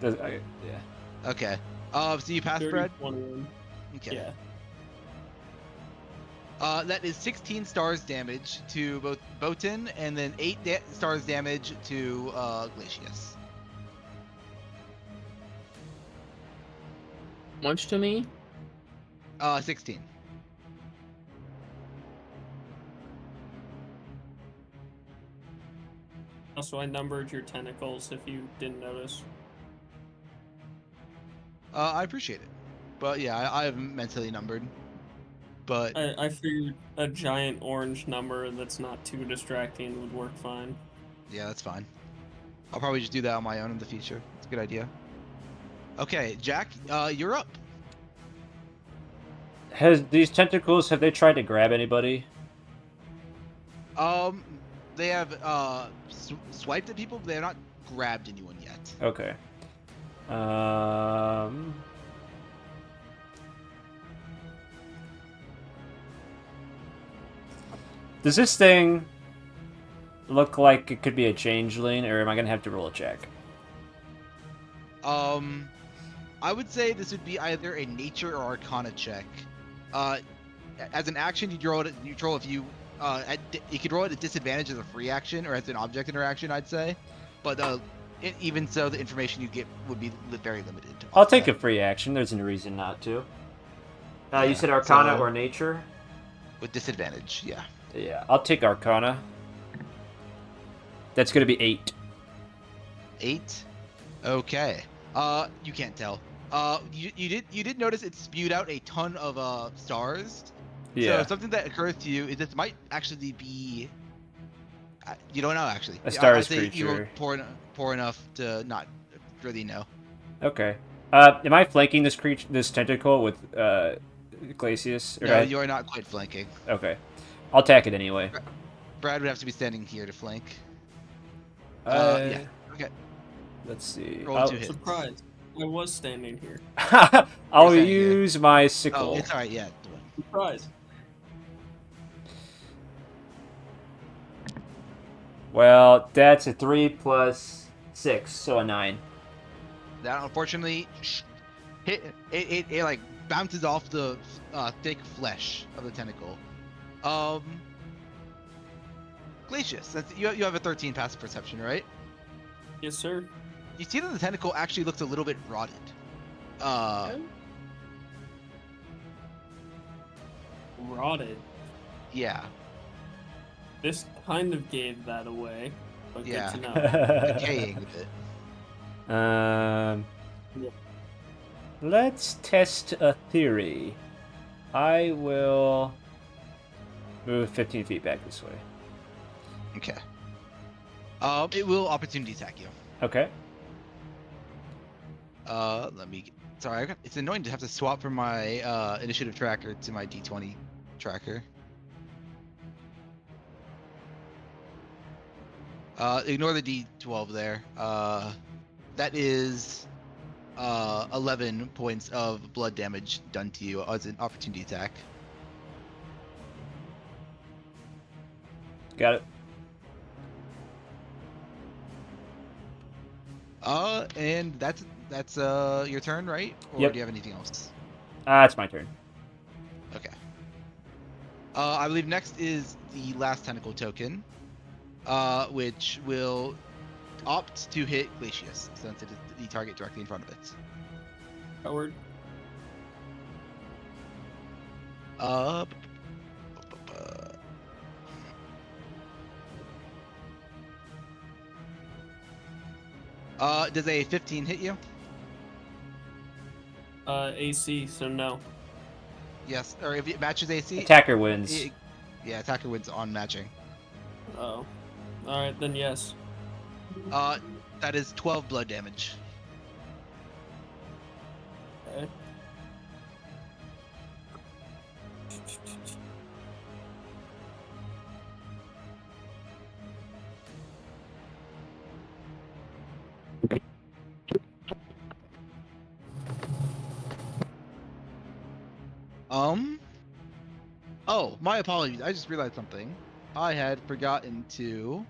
Speaker 3: Yeah.
Speaker 1: Okay. So you pass,
Speaker 4: 30,
Speaker 1: Brad.
Speaker 4: 21.
Speaker 1: Okay.
Speaker 4: Yeah.
Speaker 1: That is 16 stars damage to both Botan, and then 8 stars damage to Glacius.
Speaker 6: Much to me?
Speaker 1: 16.
Speaker 4: Also, I numbered your tentacles if you didn't notice.
Speaker 1: I appreciate it, but yeah, I have mentally numbered. But
Speaker 4: I figured a giant orange number that's not too distracting would work fine.
Speaker 1: yeah, that's fine. I'll probably just do that on my own in the future. It's a good idea. Okay, Jack, you're up.
Speaker 3: Have they tried to grab anybody?
Speaker 1: They have swiped at people, but they have not grabbed anyone yet.
Speaker 3: Okay. Does this thing look like it could be a changeling, or am I gonna have to roll a check?
Speaker 1: I would say this would be either a nature or arcana check. As an action, you'd roll it at neutral if you you could roll it at disadvantage as a free action or as an object interaction, I'd say. But even so, the information you get would be very limited.
Speaker 3: I'll take a free action. There's no reason not to.
Speaker 1: Yeah,
Speaker 3: You said arcana
Speaker 1: so-
Speaker 3: or nature?
Speaker 1: With disadvantage, yeah.
Speaker 3: Yeah, I'll take arcana. That's gonna be 8.
Speaker 1: 8. Okay. You can't tell. You did notice it spewed out a ton of stars.
Speaker 3: Yeah.
Speaker 1: So something that occurs to you is this might actually be. You don't know actually.
Speaker 3: A stars
Speaker 1: I'd say you
Speaker 3: creature.
Speaker 1: were poor enough to not really know.
Speaker 3: Okay. Am I flanking this tentacle with Glacius? Or
Speaker 1: No, you are not quite flanking.
Speaker 3: Okay. I'll attack it anyway.
Speaker 1: Brad would have to be standing here to flank.
Speaker 3: Uh,
Speaker 1: Yeah. Okay.
Speaker 3: Let's see.
Speaker 1: Roll
Speaker 3: I'll,
Speaker 1: 2 hits.
Speaker 4: Surprise! I was standing here.
Speaker 3: I'll
Speaker 1: You're saying here.
Speaker 3: use my sickle.
Speaker 1: Oh, it's alright. Yeah.
Speaker 4: Surprise!
Speaker 3: Well, that's a 3 plus 6, so a 9.
Speaker 1: That unfortunately it like bounces off the thick flesh of the tentacle. Glacius, since you have a 13 passive perception, right?
Speaker 4: Yes, sir.
Speaker 1: You see that the tentacle actually looks a little bit rotted.
Speaker 4: Rotted.
Speaker 1: Yeah.
Speaker 4: This kind of gave that away, but
Speaker 1: Yeah.
Speaker 4: good to know.
Speaker 1: Decaying a bit.
Speaker 3: Let's test a theory. I will move 15 feet back this way.
Speaker 1: Okay. It will opportunity attack you.
Speaker 3: Okay.
Speaker 1: Let me. Sorry, it's annoying to have to swap from my initiative tracker to my D20 tracker. Ignore the D12 there. That is 11 points of blood damage done to you as an opportunity attack.
Speaker 3: Got it.
Speaker 1: And that's your turn, right? Or
Speaker 3: Yep.
Speaker 1: do you have anything else?
Speaker 3: It's my turn.
Speaker 1: Okay. I believe next is the last tentacle token, which will opt to hit Glacius, since it is the target directly in front of it.
Speaker 4: Howard.
Speaker 1: Does a 15 hit you?
Speaker 4: AC, so no.
Speaker 1: Yes, or if it matches AC.
Speaker 3: Attacker wins.
Speaker 1: Yeah, attacker wins on matching.
Speaker 4: Oh. Alright, then yes.
Speaker 1: That is 12 blood damage.
Speaker 4: Okay.
Speaker 1: Oh, my apologies. I just realized something. I had forgotten to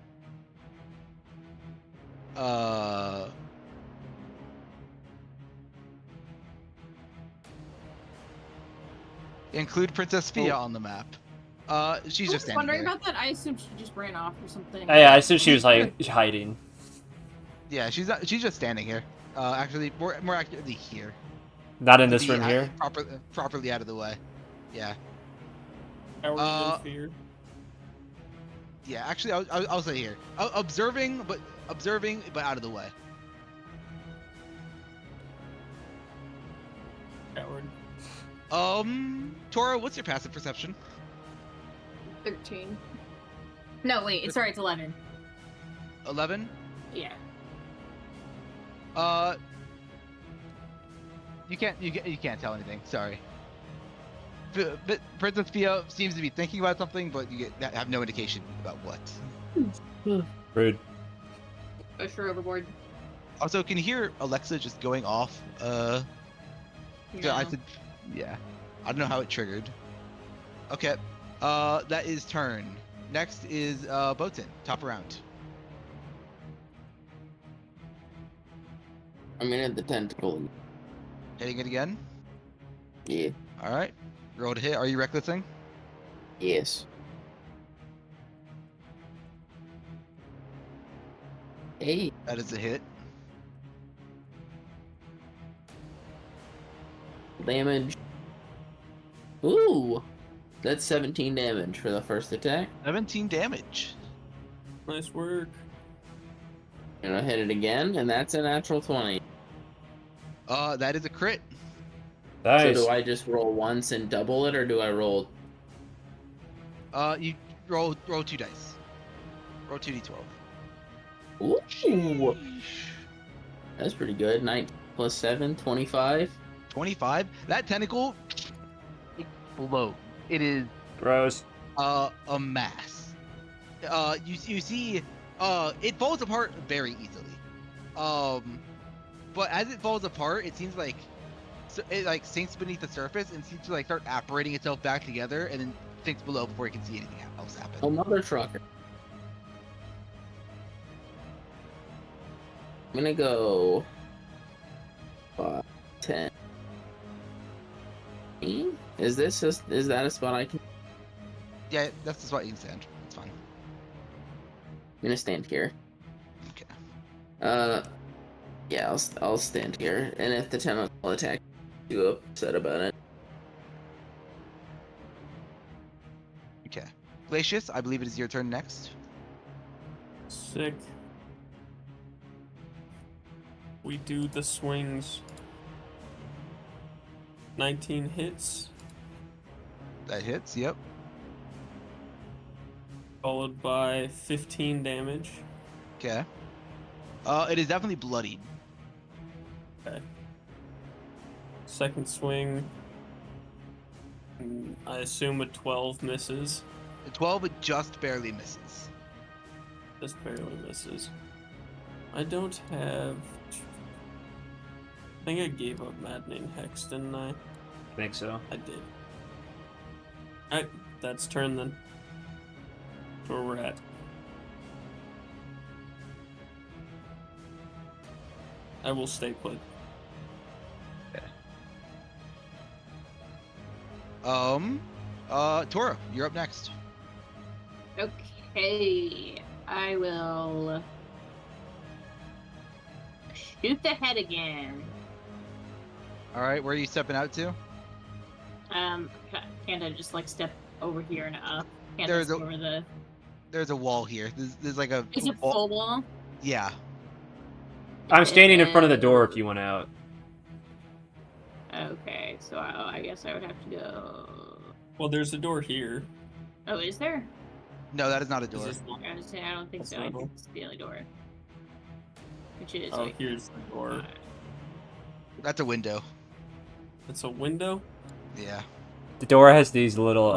Speaker 1: include Princess Fia on the map. She's
Speaker 7: I
Speaker 1: just
Speaker 7: was
Speaker 1: standing
Speaker 7: wondering
Speaker 1: here.
Speaker 7: about that. I assumed she just ran off or something.
Speaker 3: Yeah, I assumed she was like hiding.
Speaker 1: Yeah, she's not, she's just standing here. Actually, more accurately here.
Speaker 3: Not in
Speaker 1: To
Speaker 3: this
Speaker 1: be
Speaker 3: room here.
Speaker 1: properly out of the way. Yeah.
Speaker 4: Howard in fear.
Speaker 1: Yeah, actually, I'll say here. Observing, but out of the way.
Speaker 4: Howard.
Speaker 1: Toro, what's your passive perception?
Speaker 5: 13. No, wait. Sorry, it's 11.
Speaker 1: 11.
Speaker 5: Yeah.
Speaker 1: You can't tell anything. Sorry. But Princess Fia seems to be thinking about something, but you have no indication about what.
Speaker 3: Rude.
Speaker 5: Push her overboard.
Speaker 1: Also, can you hear Alexa just going off? So I
Speaker 5: No.
Speaker 1: said, yeah. I don't know how it triggered. Okay. That is turn. Next is Boatin. Top round.
Speaker 6: I'm in the tentacle.
Speaker 1: Hitting it again.
Speaker 6: Yeah.
Speaker 1: All right. Roll to hit. Are you recklessing?
Speaker 6: Yes. Hey.
Speaker 1: That is a hit.
Speaker 6: Damage. Ooh. That's 17 damage for the first attack.
Speaker 1: 17 damage.
Speaker 4: Nice work.
Speaker 6: And I hit it again, and that's a natural 20.
Speaker 1: That is a crit.
Speaker 3: Nice.
Speaker 6: So do I just roll once and double it, or do I roll?
Speaker 1: You roll 2 dice. Roll 2d12.
Speaker 6: Ooh. That's pretty good. 19 plus 7, 25.
Speaker 1: 25. That tentacle explodes. It is
Speaker 3: Gross.
Speaker 1: a mass. You see, it falls apart very easily. But as it falls apart, it seems like it like sinks beneath the surface and seems to like start apparating itself back together, and then sinks below before you can see anything else happen.
Speaker 6: Oh, mother trucker. I'm gonna go 5, 10. Is that a spot I can?
Speaker 1: Yeah, that's the spot you can stand. It's fine.
Speaker 6: gonna stand here.
Speaker 1: Okay.
Speaker 6: Yeah, I'll stand here, and if the tentacle attack, you upset about it.
Speaker 1: Okay. Glacius, I believe it is your turn next.
Speaker 4: Sick. We do the swings. 19 hits,
Speaker 1: That hits. Yep.
Speaker 4: followed by 15 damage.
Speaker 1: Okay. It is definitely bloodied.
Speaker 4: Okay. Second swing. I assume a 12 misses.
Speaker 1: The 12 it just barely misses.
Speaker 4: Just barely misses. I don't have. I think I gave up Maddening Hex, didn't I?
Speaker 3: I think so.
Speaker 4: I did. Alright, that's turn then. That's where we're at. I will stay put.
Speaker 1: Toro, you're up next.
Speaker 5: Okay, I will shoot the head again.
Speaker 1: All right, where are you stepping out to?
Speaker 5: Can't I just like step over here and up? Can't I
Speaker 1: There's
Speaker 5: step
Speaker 1: a-
Speaker 5: over the?
Speaker 1: There's a wall here. There's like a
Speaker 5: Is it
Speaker 1: wall.
Speaker 5: full wall?
Speaker 1: Yeah.
Speaker 3: I'm standing in front of the door if you want out.
Speaker 5: Okay, so I guess I would have to go.
Speaker 4: Well, there's a door here.
Speaker 5: Oh, is there?
Speaker 1: No, that is not a
Speaker 4: Is
Speaker 1: door.
Speaker 4: this one?
Speaker 5: I was saying I don't think
Speaker 4: That's
Speaker 5: so. I
Speaker 4: not
Speaker 5: think
Speaker 4: all.
Speaker 5: it's the only door. Which is.
Speaker 4: Oh,
Speaker 5: right
Speaker 4: here's the door.
Speaker 5: there.
Speaker 1: That's a window.
Speaker 4: It's a window?
Speaker 1: Yeah.
Speaker 3: The door has these little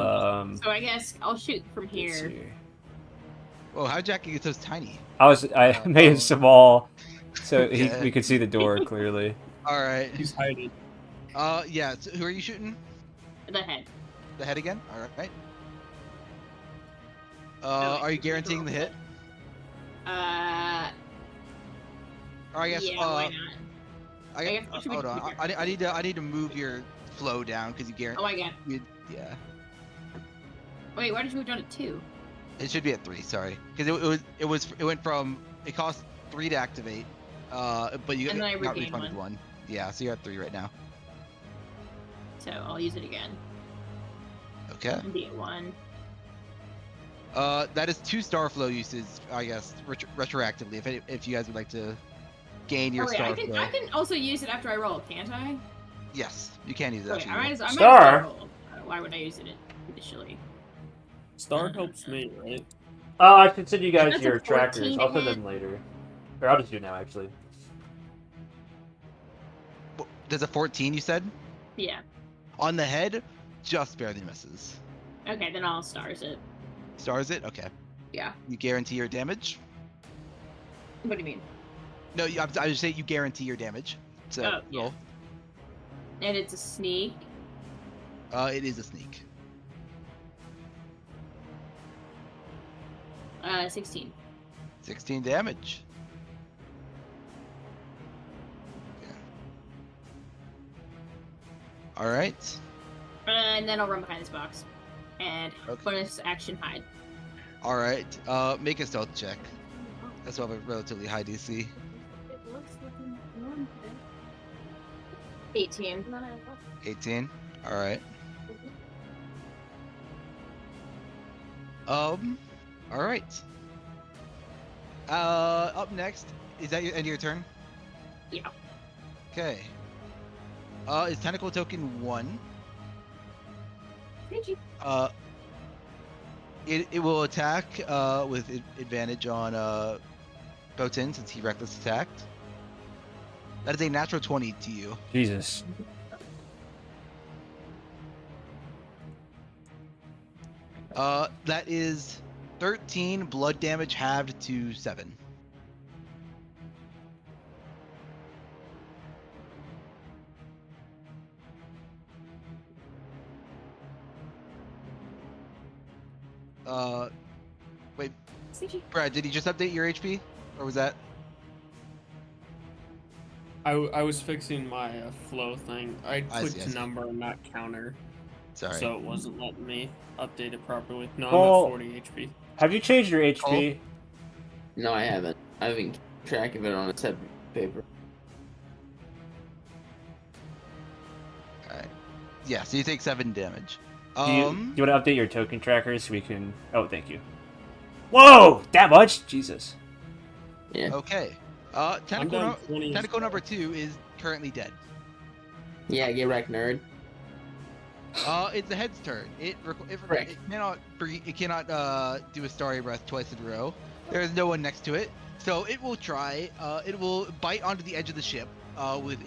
Speaker 5: So I guess I'll shoot from
Speaker 3: let's
Speaker 5: here.
Speaker 3: see.
Speaker 1: Whoa, how'd Jackie get so tiny?
Speaker 3: I made it small, so
Speaker 1: Okay.
Speaker 3: we could see the door clearly.
Speaker 1: All right.
Speaker 4: He's hiding.
Speaker 1: Yeah. So who are you shooting?
Speaker 5: The head.
Speaker 1: The head again? All right.
Speaker 5: wait,
Speaker 1: Are you guaranteeing the hit? Or I guess.
Speaker 5: Yeah, why not?
Speaker 1: I
Speaker 5: guess-
Speaker 1: guess.
Speaker 5: should we
Speaker 1: Hold on.
Speaker 5: keep
Speaker 1: I need to move your flow down because you guarantee.
Speaker 5: Oh my god.
Speaker 1: Yeah.
Speaker 5: Wait, why did you move down to 2?
Speaker 1: It should be at 3. Sorry, because it went from it cost 3 to activate, but you
Speaker 5: And then I
Speaker 1: got
Speaker 5: regained
Speaker 1: refunded 1. Yeah, so you're at 3 right now.
Speaker 5: So I'll use it again.
Speaker 1: Okay.
Speaker 5: And be at 1.
Speaker 1: That is 2 star flow uses, I guess, retroactively. If you guys would like to gain your
Speaker 5: Oh, wait,
Speaker 1: star
Speaker 5: I
Speaker 1: flow.
Speaker 5: can also use it after I roll, can't I?
Speaker 1: Yes, you can use that.
Speaker 5: Okay, I might as well
Speaker 3: Star?
Speaker 5: roll. Why would I use it initially?
Speaker 4: Star helps me, right?
Speaker 3: Oh, I should send you guys
Speaker 5: That's a
Speaker 3: your
Speaker 5: 14
Speaker 3: trackers. I'll send
Speaker 5: hit.
Speaker 3: them later. Or I'll just do it now, actually.
Speaker 1: There's a 14, you said?
Speaker 5: Yeah.
Speaker 1: On the head, just barely misses.
Speaker 5: Okay, then I'll stars it.
Speaker 1: Stars it? Okay.
Speaker 5: Yeah.
Speaker 1: You guarantee your damage?
Speaker 5: What do you mean?
Speaker 1: No, I just say you guarantee your damage. So
Speaker 5: Oh, yeah.
Speaker 1: roll.
Speaker 5: And it's a sneak.
Speaker 1: It is a sneak.
Speaker 5: 16.
Speaker 1: 16 damage. Yeah. All right.
Speaker 5: And then I'll run behind this box. And
Speaker 1: Okay.
Speaker 5: bonus action hide.
Speaker 1: All right. Make a stealth check. That's why I have a relatively high DC.
Speaker 5: 18.
Speaker 1: 18. All right. All right. Up next, is that your end of your turn?
Speaker 5: Yeah.
Speaker 1: Okay. Is Tentacle Token 1. It will attack with advantage on Botin since he reckless attacked. That is a natural 20 to you.
Speaker 3: Jesus.
Speaker 1: That is 13 blood damage halved to 7. Wait, Brad, did he just update your HP? Or was that?
Speaker 4: I was fixing my flow thing. I clicked
Speaker 1: see.
Speaker 4: number, not counter,
Speaker 1: Sorry.
Speaker 4: so it wasn't letting me update it properly. No,
Speaker 3: Well,
Speaker 4: I'm at 40 HP.
Speaker 3: Have you changed your HP?
Speaker 6: No, I haven't. I haven't kept track of it on a separate paper.
Speaker 1: Alright. Yeah, so you take 7 damage.
Speaker 3: Do you want to update your token trackers so we can... Oh, thank you. Whoa! That much? Jesus.
Speaker 6: Yeah.
Speaker 1: Okay.
Speaker 4: I'm
Speaker 1: Tentacle,
Speaker 4: down 20 as
Speaker 1: tentacle
Speaker 4: well.
Speaker 1: number 2 is currently dead.
Speaker 6: Yeah, get wrecked, nerd.
Speaker 1: It's the head's turn. It
Speaker 6: Correct.
Speaker 1: cannot do a starry breath twice in a row. There is no one next to it, so it will try. It will bite onto the edge of the ship with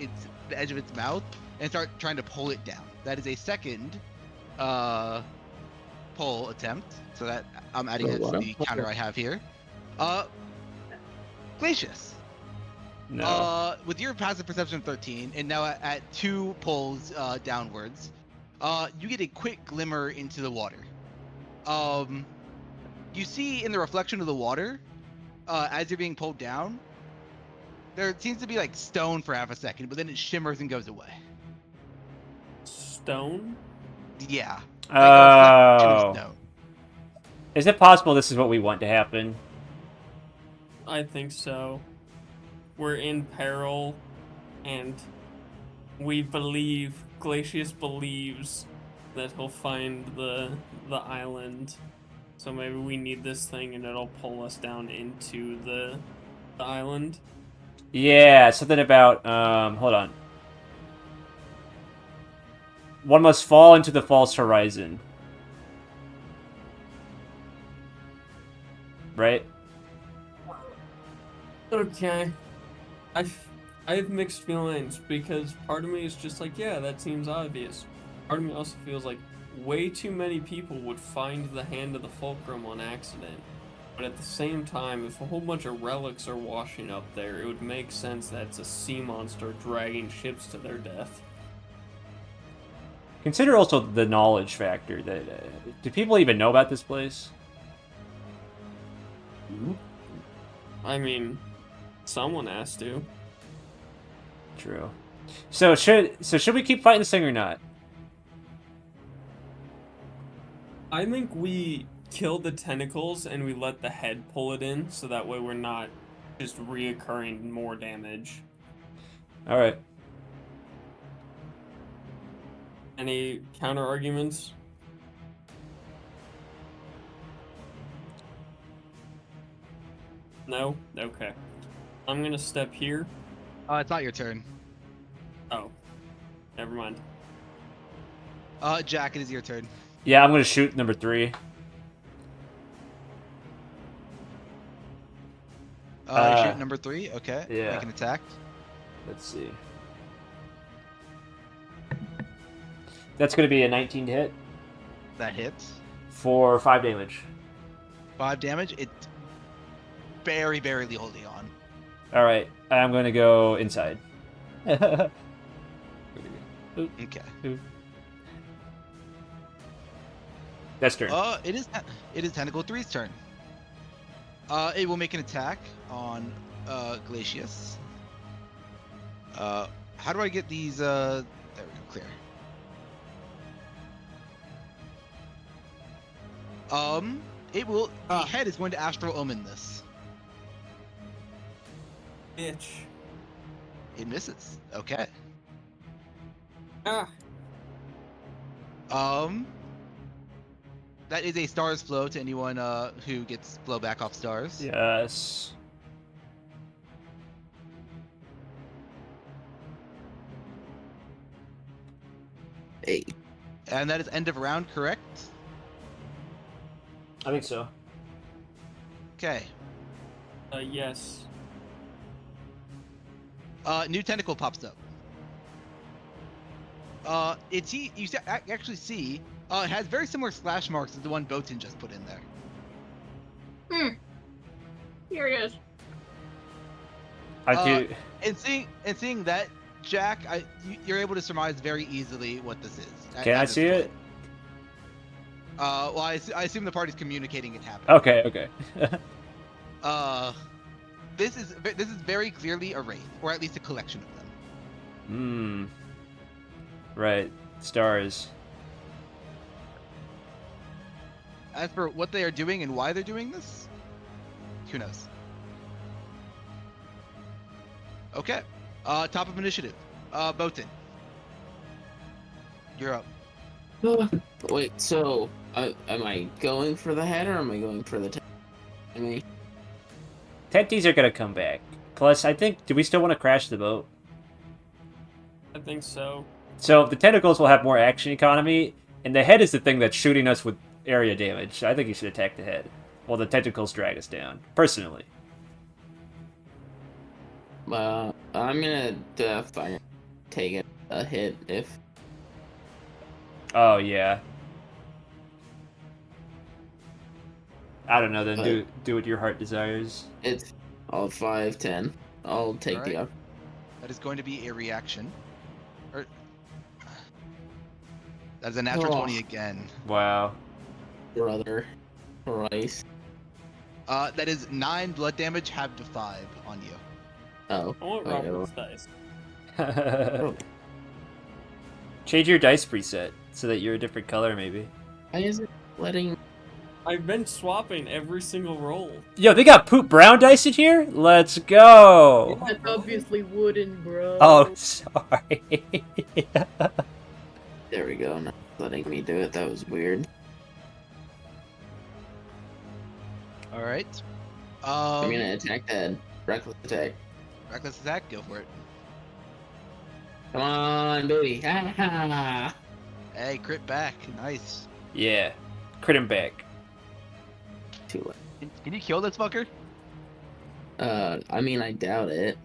Speaker 1: the edge of its mouth and start trying to pull it down. That is a second pull attempt. So that I'm adding that to the counter I have here. Glacius.
Speaker 3: No.
Speaker 1: With your passive perception of 13, and now at 2 pulls downwards, you get a quick glimmer into the water. You see in the reflection of the water, as you're being pulled down, there seems to be like stone for half a second, but then it shimmers and goes away.
Speaker 4: Stone?
Speaker 1: Yeah.
Speaker 3: Oh.
Speaker 1: Stone.
Speaker 3: Is it possible this is what we want to happen?
Speaker 4: I think so. We're in peril, and we believe, Glacius believes that he'll find the island. So maybe we need this thing and it'll pull us down into the island.
Speaker 3: Yeah, something about, hold on. One must fall into the false horizon. Right?
Speaker 4: Okay. I have mixed feelings because part of me is just like, yeah, that seems obvious. Part of me also feels like way too many people would find the hand of the Fulcrum on accident. But at the same time, if a whole bunch of relics are washing up there, it would make sense that it's a sea monster dragging ships to their death.
Speaker 3: Consider also the knowledge factor. That do people even know about this place?
Speaker 4: I mean, someone has to.
Speaker 3: True. So should we keep fighting this thing or not?
Speaker 4: I think we kill the tentacles and we let the head pull it in, so that way we're not just reoccurring more damage.
Speaker 3: All right.
Speaker 4: Any counter arguments? No? Okay. I'm gonna step here.
Speaker 1: It's not your turn.
Speaker 4: Oh. Never mind.
Speaker 1: Jack, it is your turn.
Speaker 3: Yeah, I'm gonna shoot number 3.
Speaker 1: You shoot number 3. Okay.
Speaker 3: Yeah.
Speaker 1: Make an attack.
Speaker 3: Let's see. That's gonna be a 19 to hit
Speaker 1: That hits.
Speaker 3: for 5 damage.
Speaker 1: 5 damage. It's barely holding on.
Speaker 3: All right, I'm gonna go inside.
Speaker 1: Okay.
Speaker 3: That's turn.
Speaker 1: It is Tentacle 3's turn. It will make an attack on Glacius. How do I get these? There we go. Clear. It will. The head is going to Astral Omen this.
Speaker 4: Bitch.
Speaker 1: It misses. Okay.
Speaker 4: Ah.
Speaker 1: That is a Stars Flow to anyone who gets blow back off stars.
Speaker 3: Yes.
Speaker 6: Hey.
Speaker 1: And that is end of round, correct?
Speaker 3: I think so.
Speaker 1: Okay.
Speaker 4: Yes.
Speaker 1: New tentacle pops up. You actually see it has very similar slash marks as the one Botan just put in there.
Speaker 5: Here it is.
Speaker 3: I do.
Speaker 1: And seeing that, Jack, you're able to surmise very easily what this is.
Speaker 3: Can I see it?
Speaker 1: Well, I assume the party's communicating it happened.
Speaker 3: Okay.
Speaker 1: This is very clearly a wraith, or at least a collection of them.
Speaker 3: Right. Stars.
Speaker 1: As for what they are doing and why they're doing this, who knows? Okay. Top of initiative. Botan. You're up.
Speaker 6: Wait, so am I going for the head or am I going for the enemy?
Speaker 3: Tenties are gonna come back. Plus, I think, do we still want to crash the boat?
Speaker 4: I think so.
Speaker 3: So the tentacles will have more action economy, and the head is the thing that's shooting us with area damage. I think you should attack the head, while the tentacles drag us down. Personally.
Speaker 6: I'm gonna take a hit if.
Speaker 3: Oh yeah. I don't know. Then do what your heart desires.
Speaker 6: It's all 5, 10. I'll take the
Speaker 1: Alright.
Speaker 6: up.
Speaker 1: That is going to be a reaction. That is a natural 20 again.
Speaker 3: Wow.
Speaker 6: Brother. Christ.
Speaker 1: That is 9 blood damage, halved to 5 on you.
Speaker 6: Oh.
Speaker 4: I want
Speaker 6: okay.
Speaker 4: Robert's dice.
Speaker 3: Change your dice preset so that you're a different color, maybe.
Speaker 6: Why is it letting?
Speaker 4: I've been swapping every single roll.
Speaker 3: Yo, they got poop brown dice in here? Let's go!
Speaker 5: That's obviously wooden, bro.
Speaker 3: Oh, sorry.
Speaker 6: There we go. Not letting me do it. That was weird.
Speaker 1: Alright.
Speaker 6: I'm gonna attack the head. Reckless attack.
Speaker 1: Reckless attack, go for it.
Speaker 6: Come on, baby. Ha ha.
Speaker 1: Hey, crit back. Nice.
Speaker 3: Yeah. Crit him back.
Speaker 6: Too late.
Speaker 1: Can you kill this fucker?
Speaker 6: I mean, I doubt it.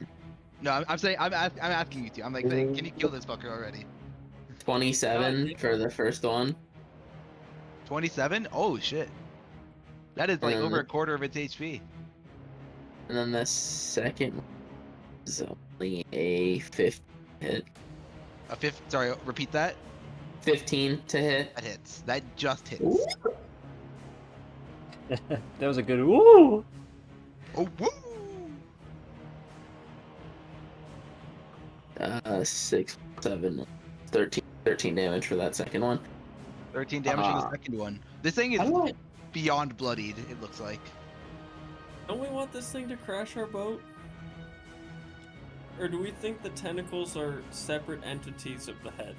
Speaker 1: No, I'm saying, I'm asking you to. I'm like saying, can you kill this fucker already?
Speaker 6: 27 for the first one.
Speaker 1: 27? Oh shit. That is like over a quarter of its HP.
Speaker 6: And then the second one is only a 15 hit.
Speaker 1: A fifth. Sorry, repeat that.
Speaker 6: 15 to hit.
Speaker 1: That hits. That just hits.
Speaker 6: Ooh.
Speaker 3: That was a good woo!
Speaker 1: Oh woo!
Speaker 6: 6, 7, 13 damage for that second one.
Speaker 1: 13 damage on the second one. This thing is
Speaker 6: How do I-
Speaker 1: beyond bloodied. It looks like.
Speaker 4: Don't we want this thing to crash our boat? Or do we think the tentacles are separate entities of the head?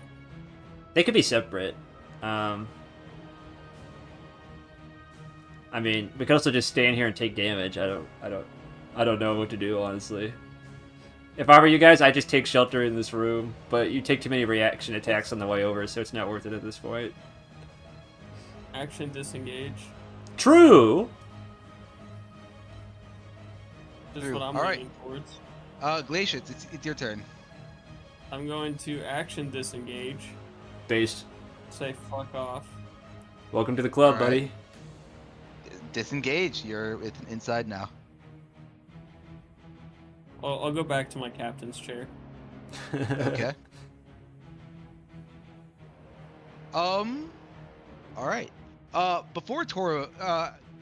Speaker 3: They could be separate. I mean, we could also just stand here and take damage. I don't know what to do, honestly. If I were you guys, I'd just take shelter in this room, but you take too many reaction attacks on the way over, so it's not worth it at this point.
Speaker 4: Action disengage.
Speaker 3: True!
Speaker 4: Just
Speaker 1: True.
Speaker 4: what I'm
Speaker 1: Alright.
Speaker 4: leaning towards.
Speaker 1: Glacius, it's your turn.
Speaker 4: I'm going to action disengage.
Speaker 3: Based.
Speaker 4: Say fuck off.
Speaker 3: Welcome to the club,
Speaker 1: Alright.
Speaker 3: buddy.
Speaker 1: Disengage. You're inside now.
Speaker 4: I'll go back to my captain's chair.
Speaker 1: Okay. All right. Before Toro,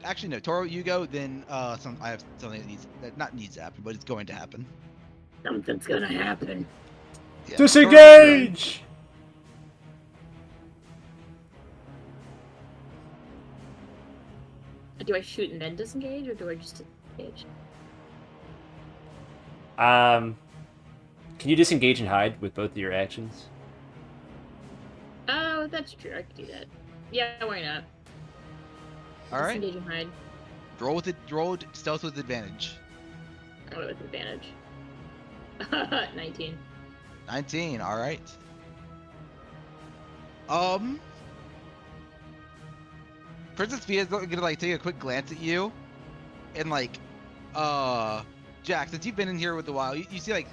Speaker 1: actually no, Toro, you go. Then I have something that not needs to happen, but it's going to happen.
Speaker 5: Something's gonna happen.
Speaker 1: Yeah,
Speaker 3: Disengage!
Speaker 5: Do I shoot and then disengage, or do I just disengage?
Speaker 3: Can you disengage and hide with both of your actions?
Speaker 5: Oh, that's true. I could do that. Yeah, why not?
Speaker 1: All right.
Speaker 5: Disengage and hide.
Speaker 1: Roll with it. Roll stealth with advantage.
Speaker 5: Oh, with advantage. 19.
Speaker 1: 19. All right. Princess Fia is gonna like take a quick glance at you, and like, Jack, since you've been in here with a while, you see like,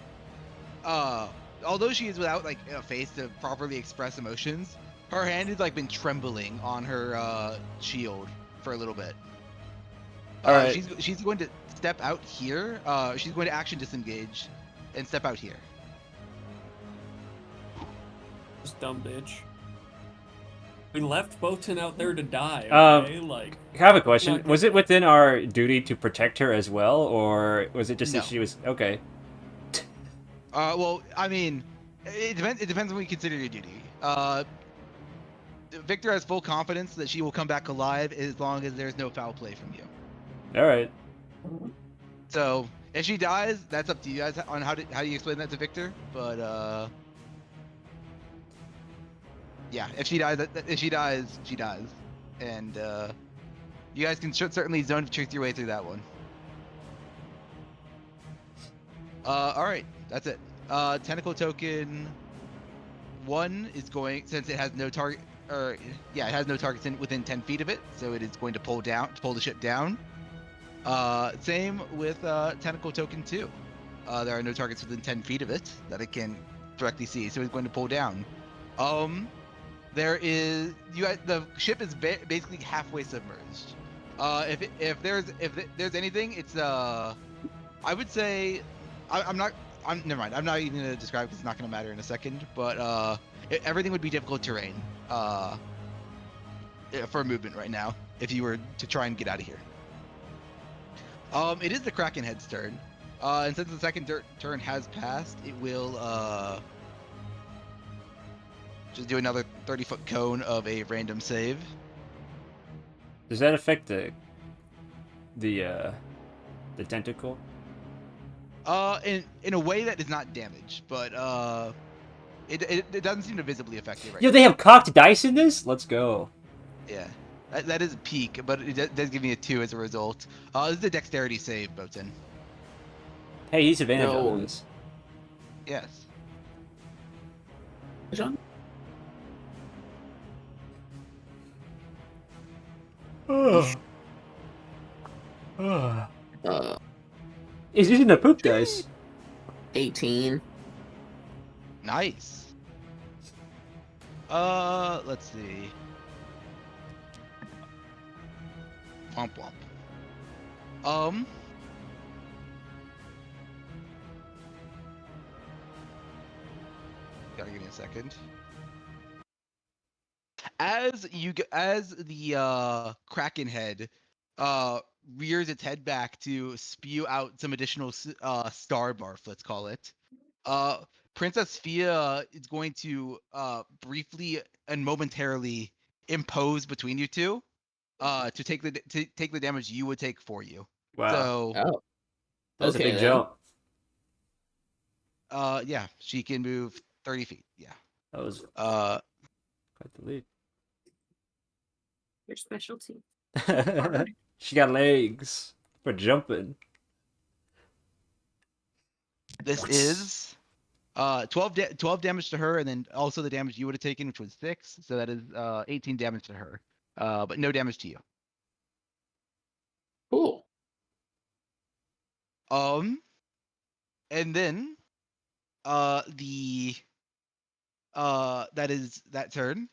Speaker 1: although she is without like a face to properly express emotions, her hand has like been trembling on her shield for a little bit.
Speaker 3: All right.
Speaker 1: She's going to step out here. She's going to action disengage, and step out here.
Speaker 4: This dumb bitch. We left Botan out there to die,
Speaker 3: Um,
Speaker 4: okay? Like,
Speaker 3: I have a question.
Speaker 4: Not
Speaker 3: Was it within our duty to protect her as well, or was it just
Speaker 1: No.
Speaker 3: that she was okay?
Speaker 1: Well, I mean, it depends. It depends on what you consider your duty. Victor has full confidence that she will come back alive as long as there's no foul play from you.
Speaker 3: All right.
Speaker 1: So If she dies, that's up to you guys on how you explain that to Victor. But yeah, if she dies, she dies, and you guys can certainly zone trick your way through that one. All right, that's it. Tentacle token 1 is going, since it has no target, or yeah, it has no targets within 10 feet of it, so it is going to pull the ship down. Same with Tentacle Token 2. There are no targets within 10 feet of it that it can directly see, so it's going to pull down. There is the ship is basically halfway submerged. If there's anything, it's I would say never mind. I'm not even gonna describe because it's not gonna matter in a second. But everything would be difficult terrain for movement right now if you were to try and get out of here. It is the Kraken Head's turn, and since the second turn has passed, it will just do another 30-foot cone of a random save.
Speaker 3: Does that affect the tentacle?
Speaker 1: In a way that is not damage, but it doesn't seem to visibly affect it right
Speaker 3: Yo,
Speaker 1: now.
Speaker 3: they have cocked dice in this? Let's go.
Speaker 1: Yeah. That is a peak, but it does give me a 2 as a result. This is a dexterity save, Boatin.
Speaker 3: Hey, he's advantage
Speaker 6: No.
Speaker 3: on this.
Speaker 1: Yes.
Speaker 6: John?
Speaker 3: He's using the poop dice.
Speaker 6: 18.
Speaker 1: Nice. Let's see. Womp womp. Gotta give me a second. As the Kraken head rears its head back to spew out some additional star barf, let's call it. Princess Fia is going to briefly and momentarily impose between you two, to take the damage you would take for you.
Speaker 3: Wow.
Speaker 1: So,
Speaker 6: Oh.
Speaker 3: That was a
Speaker 6: Okay,
Speaker 3: big
Speaker 6: then.
Speaker 3: jump.
Speaker 1: yeah, she can move 30 feet. Yeah.
Speaker 3: That was
Speaker 1: Uh,
Speaker 3: quite the lead.
Speaker 5: Your specialty.
Speaker 3: She got legs for jumping.
Speaker 1: this is 12 damage to her, and then also the damage you would have taken, which was 6. So that is 18 damage to her. But no damage to you.
Speaker 6: Cool.
Speaker 1: And then that is that turn.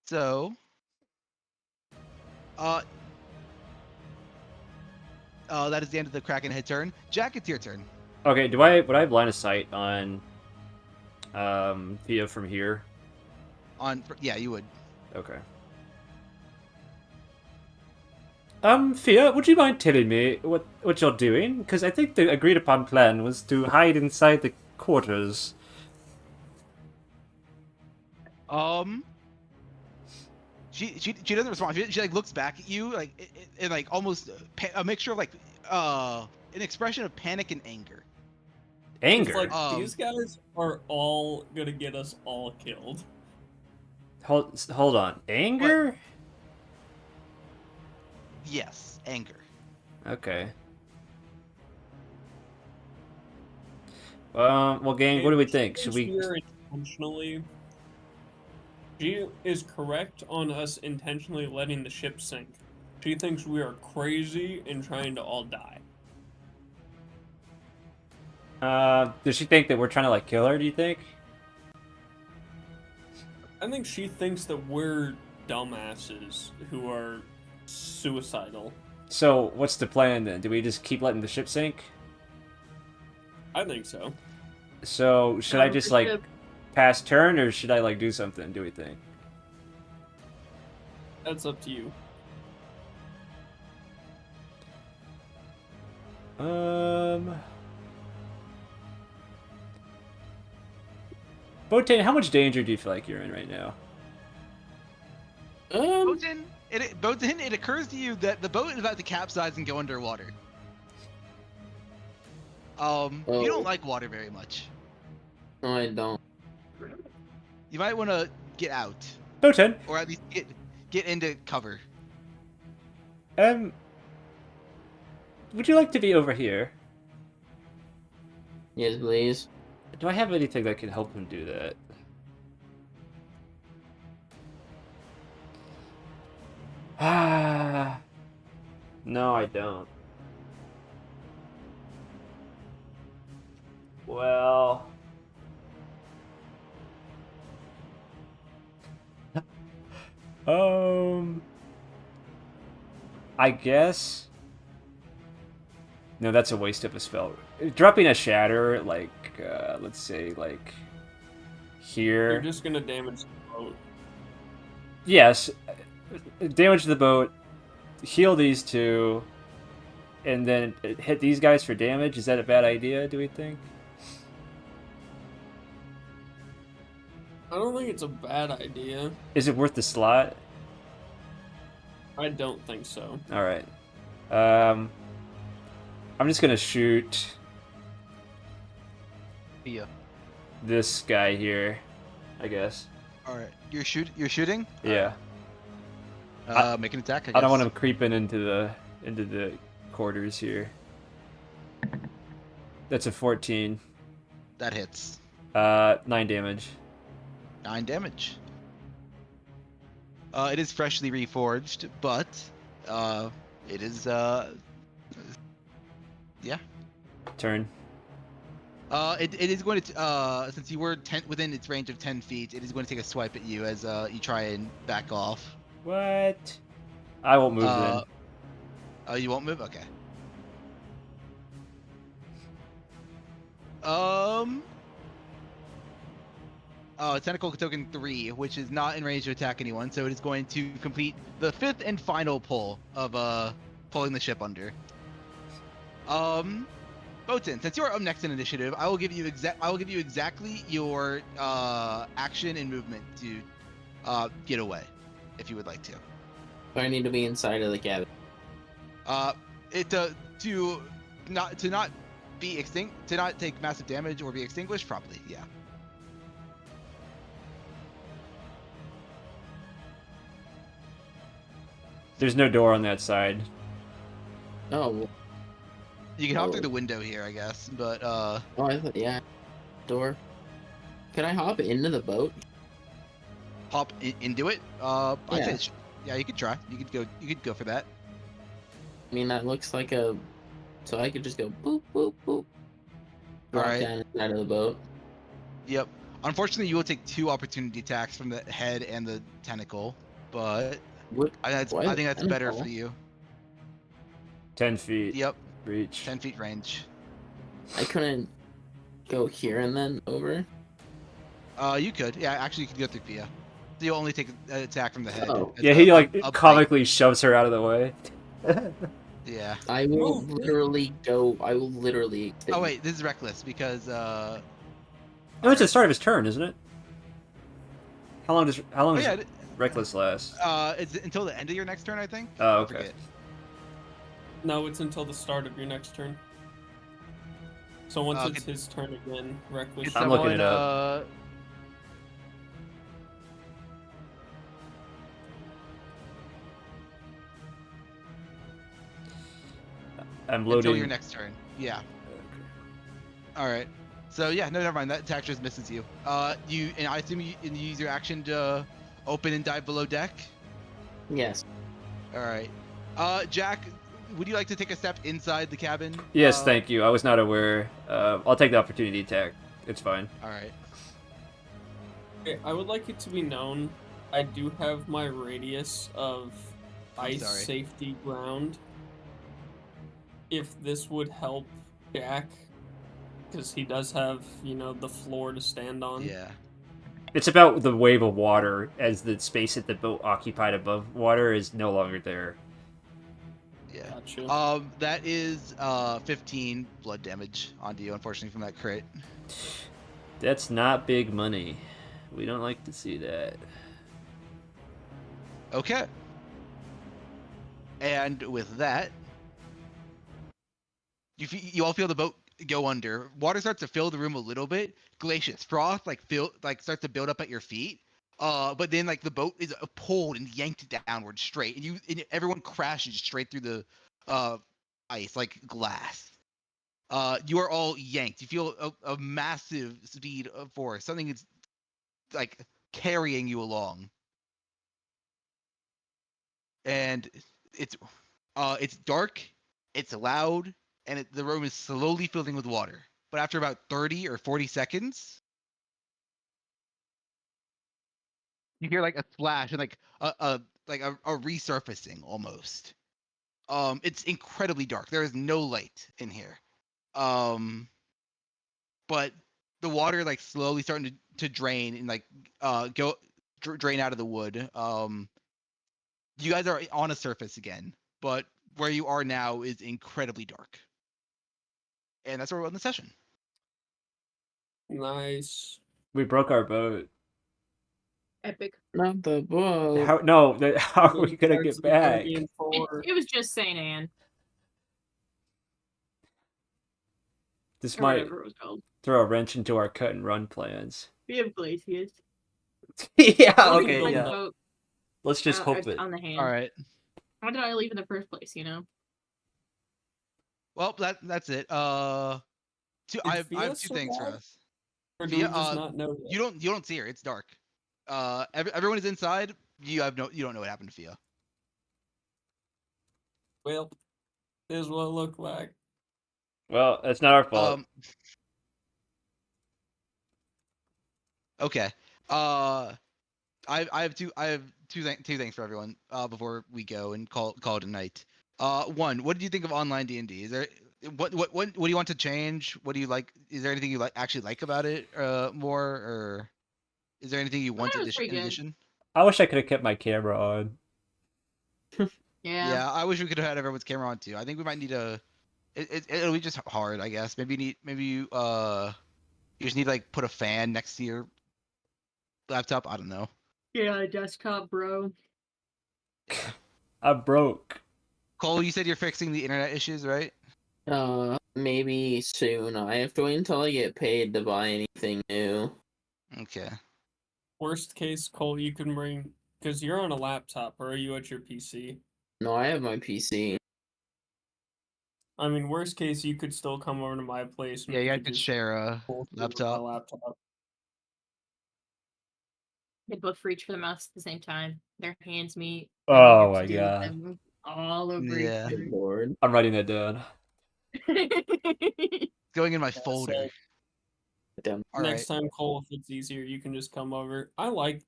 Speaker 1: So that is the end of the Kraken head turn. Jack, it's your turn.
Speaker 3: Okay, would I have line of sight on Fia from here?
Speaker 1: Yeah, you would.
Speaker 3: Okay. Fia, would you mind telling me what you're doing? Because I think the agreed upon plan was to hide inside the quarters.
Speaker 1: She doesn't respond. She like looks back at you like in like almost a mixture of like an expression of panic and anger.
Speaker 3: Anger?
Speaker 4: It's like, these guys are all gonna get us all killed.
Speaker 3: Hold on. Anger?
Speaker 1: Yes, anger.
Speaker 3: Okay. Well, gang, what do we think? Should we?
Speaker 4: Intentionally. She is correct on us intentionally letting the ship sink. She thinks we are crazy and trying to all die.
Speaker 3: Does she think that we're trying to like kill her? Do you think?
Speaker 4: I think she thinks that we're dumbasses who are suicidal.
Speaker 3: So what's the plan then? Do we just keep letting the ship sink?
Speaker 4: I think so.
Speaker 3: So should I just like pass turn, or should I like do something? Do we think?
Speaker 4: That's up to you.
Speaker 3: Botane, how much danger do you feel like you're in right now?
Speaker 1: Boatin, Boatin, it occurs to you that the boat is about to capsize and go underwater. You don't like water very much.
Speaker 6: No, I don't.
Speaker 1: You might want to get out,
Speaker 3: Boatin.
Speaker 1: or at least get into cover.
Speaker 3: Would you like to be over here?
Speaker 6: Yes, please.
Speaker 3: Do I have anything that can help him do that? Ah, no, I don't. Well, I guess. No, that's a waste of a spell. Dropping a shatter, like, let's say, like, here.
Speaker 4: You're just gonna damage the boat.
Speaker 3: Yes, damage the boat, heal these two, and then hit these guys for damage. Is that a bad idea, do we think?
Speaker 4: I don't think it's a bad idea.
Speaker 3: Is it worth the slot?
Speaker 4: I don't think so.
Speaker 3: Alright. I'm just gonna shoot
Speaker 1: Yeah.
Speaker 3: this guy here, I guess.
Speaker 1: All right. You're shooting.
Speaker 3: Yeah.
Speaker 1: Make an attack.
Speaker 3: I don't want him creeping into the quarters here. That's a 14.
Speaker 1: That hits.
Speaker 3: 9 damage.
Speaker 1: 9 damage. It is freshly reforged, but it is yeah.
Speaker 3: Turn.
Speaker 1: It is going to since you were within its range of 10 feet, it is going to take a swipe at you as you try and back off.
Speaker 3: What? I won't move then.
Speaker 1: Oh, you won't move? Okay. Tentacle token 3, which is not in range to attack anyone, so it is going to complete the 5th and final pull of pulling the ship under. Boatin, since you're up next in initiative, I will give you exactly your action and movement to get away, if you would like to.
Speaker 6: Do I need to be inside of the cabin?
Speaker 1: To not be extinct, to not take massive damage or be extinguished, probably, yeah.
Speaker 3: There's no door on that side.
Speaker 6: Oh.
Speaker 1: You can hop through the window here, I guess, but
Speaker 6: Oh, I thought, yeah. Door. Can I hop into the boat?
Speaker 1: hop into it.
Speaker 6: Yeah.
Speaker 1: I'd say yeah, you could try. You could go for that.
Speaker 6: I mean, that looks like a... So I could just go boop, boop, boop. Drop
Speaker 1: Alright.
Speaker 6: down inside of the boat.
Speaker 1: Yep. Unfortunately, you will take 2 opportunity attacks from the head and the tentacle, but
Speaker 6: What?
Speaker 1: I think that's better
Speaker 6: Tentacle?
Speaker 1: for you.
Speaker 3: 10 feet.
Speaker 1: Yep,
Speaker 3: Reach.
Speaker 1: 10 feet range.
Speaker 6: I couldn't go here and then over?
Speaker 1: You could. Yeah, actually, you could go through Fia. So you'll only take an attack from the head.
Speaker 6: Oh.
Speaker 1: It's
Speaker 3: Yeah, he like
Speaker 1: a bite.
Speaker 3: comically shoves her out of the way.
Speaker 1: Yeah.
Speaker 6: I will literally go... I will literally...
Speaker 1: Oh wait, this is reckless because
Speaker 3: No, it's the start of his turn, isn't it? How long does
Speaker 1: yeah,
Speaker 3: Reckless last?
Speaker 1: it's until the end of your next turn, I think.
Speaker 3: Oh,
Speaker 1: I
Speaker 3: okay.
Speaker 1: forget.
Speaker 4: No, it's until the start of your next turn. So once it's his turn again, Reckless.
Speaker 3: I'm looking it up. I'm
Speaker 1: Until
Speaker 3: loading.
Speaker 1: your next turn. Yeah. All right. So yeah, no, never mind. That attack just misses you. I assume you use your action to open and dive below deck.
Speaker 6: Yes.
Speaker 1: All right. Jack, would you like to take a step inside the cabin?
Speaker 3: Yes, thank you. I was not aware. I'll take the opportunity attack. It's fine.
Speaker 1: All right.
Speaker 4: Okay, I would like it to be known, I do have my radius of ice
Speaker 1: sorry.
Speaker 4: safety ground. If this would help Jack, because he does have, the floor to stand on.
Speaker 1: Yeah.
Speaker 3: It's about the wave of water as the space that the boat occupied above water is no longer there.
Speaker 1: Yeah.
Speaker 4: Gotcha.
Speaker 1: That is 15 blood damage onto you, unfortunately, from that crit.
Speaker 3: That's not big money. We don't like to see that.
Speaker 1: Okay. And with that, you all feel the boat go under. Water starts to fill the room a little bit. Glacious froth starts to build up at your feet. But then like the boat is pulled and yanked downward straight, and everyone crashes straight through the ice like glass. You are all yanked. You feel a massive speed of force. Something is like carrying you along, and it's dark, it's loud, and the room is slowly filling with water. But after about 30 or 40 seconds, you hear like a splash and like a resurfacing almost. It's incredibly dark. There is no light in here. But the water like slowly starting to drain and like drain out of the wood. You guys are on a surface again, but where you are now is incredibly dark. And that's where we're on the session.
Speaker 4: Nice.
Speaker 3: We broke our boat.
Speaker 5: Epic.
Speaker 6: Not the boat.
Speaker 3: How are we gonna get back?
Speaker 5: It was just Saint Anne.
Speaker 3: This
Speaker 5: Or
Speaker 3: might
Speaker 5: whatever it was called.
Speaker 3: throw a wrench into our cut and run plans.
Speaker 5: We have glaciers.
Speaker 3: Yeah,
Speaker 4: What
Speaker 3: okay,
Speaker 4: is
Speaker 3: yeah.
Speaker 4: the
Speaker 5: Boat
Speaker 3: Let's just hope it.
Speaker 5: on the hand.
Speaker 1: All right.
Speaker 5: How did I leave in the first place? You know.
Speaker 1: Well, that's it. I have two things for us.
Speaker 4: Or do
Speaker 1: Fia,
Speaker 4: we just not know yet?
Speaker 1: You don't see her. It's dark. Everyone is inside. You don't know what happened to Fia.
Speaker 4: Well, this is what it looked like.
Speaker 3: Well, that's not our fault.
Speaker 1: Okay. I have two things for everyone before we go and call it a night. One, what did you think of online D&D? Is there what do you want to change? What do you like? Is there anything you actually like about it more, or is there anything you want in addition?
Speaker 3: I wish I could have kept my camera on.
Speaker 5: Yeah.
Speaker 1: I wish we could have had everyone's camera on too. I think we might need it'll be just hard, I guess. Maybe you just need to like put a fan next to your laptop. I don't know.
Speaker 5: Yeah, desktop, bro.
Speaker 3: I'm broke.
Speaker 1: Cole, you said you're fixing the internet issues, right?
Speaker 6: Maybe soon. I have to wait until I get paid to buy anything new.
Speaker 1: Okay.
Speaker 4: Worst case, Cole, you can bring, because you're on a laptop, or are you at your PC?
Speaker 6: No, I have my PC.
Speaker 4: I mean, worst case, you could still come over to my place. And
Speaker 1: Yeah,
Speaker 4: we
Speaker 1: you guys
Speaker 4: could
Speaker 1: could
Speaker 4: just
Speaker 1: share a
Speaker 4: both use my
Speaker 1: laptop.
Speaker 4: laptop.
Speaker 5: They both reach for the mouse at the same time. Their hands meet.
Speaker 3: Oh my god.
Speaker 5: Them all over
Speaker 1: Yeah.
Speaker 5: each
Speaker 6: Good lord.
Speaker 3: I'm writing that down.
Speaker 5: other.
Speaker 1: Going in my
Speaker 4: Yeah,
Speaker 1: folder.
Speaker 4: so
Speaker 6: Damn.
Speaker 1: All
Speaker 4: next
Speaker 1: right.
Speaker 4: time, Cole, if it's easier, you can just come over. I like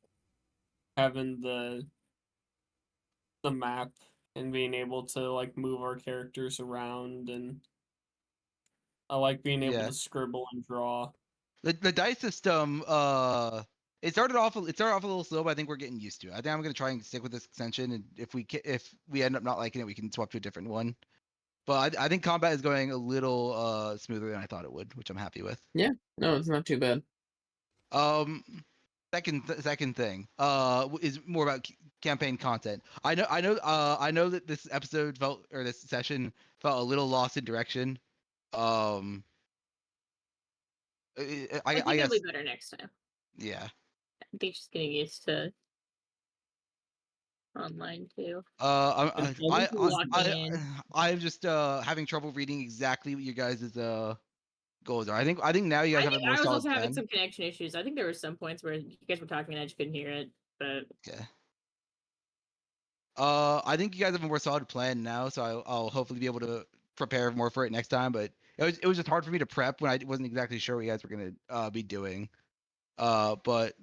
Speaker 4: having the map and being able to like move our characters around, and I like being able
Speaker 1: Yeah.
Speaker 4: to scribble and draw.
Speaker 1: The dice system, it started off a little slow, but I think we're getting used to it. I think I'm gonna try and stick with this extension, and if we end up not liking it, we can swap to a different one. But I think combat is going a little smoother than I thought it would, which I'm happy with.
Speaker 6: No, it's not too bad.
Speaker 1: Second thing is more about campaign content. I know that this session felt a little lost in direction. I
Speaker 5: I think
Speaker 1: guess
Speaker 5: it'll be better next time.
Speaker 1: yeah.
Speaker 5: I think she's getting used to online too.
Speaker 1: I'm just having trouble reading exactly what you guys' goals are. I think now you guys have a more
Speaker 5: I was
Speaker 1: solid
Speaker 5: also having
Speaker 1: plan.
Speaker 5: some connection issues. I think there were some points where you guys were talking and I just couldn't hear it. But
Speaker 1: Okay. I think you guys have a more solid plan now, so I'll hopefully be able to prepare more for it next time. But it was just hard for me to prep when I wasn't exactly sure what you guys were gonna be doing. But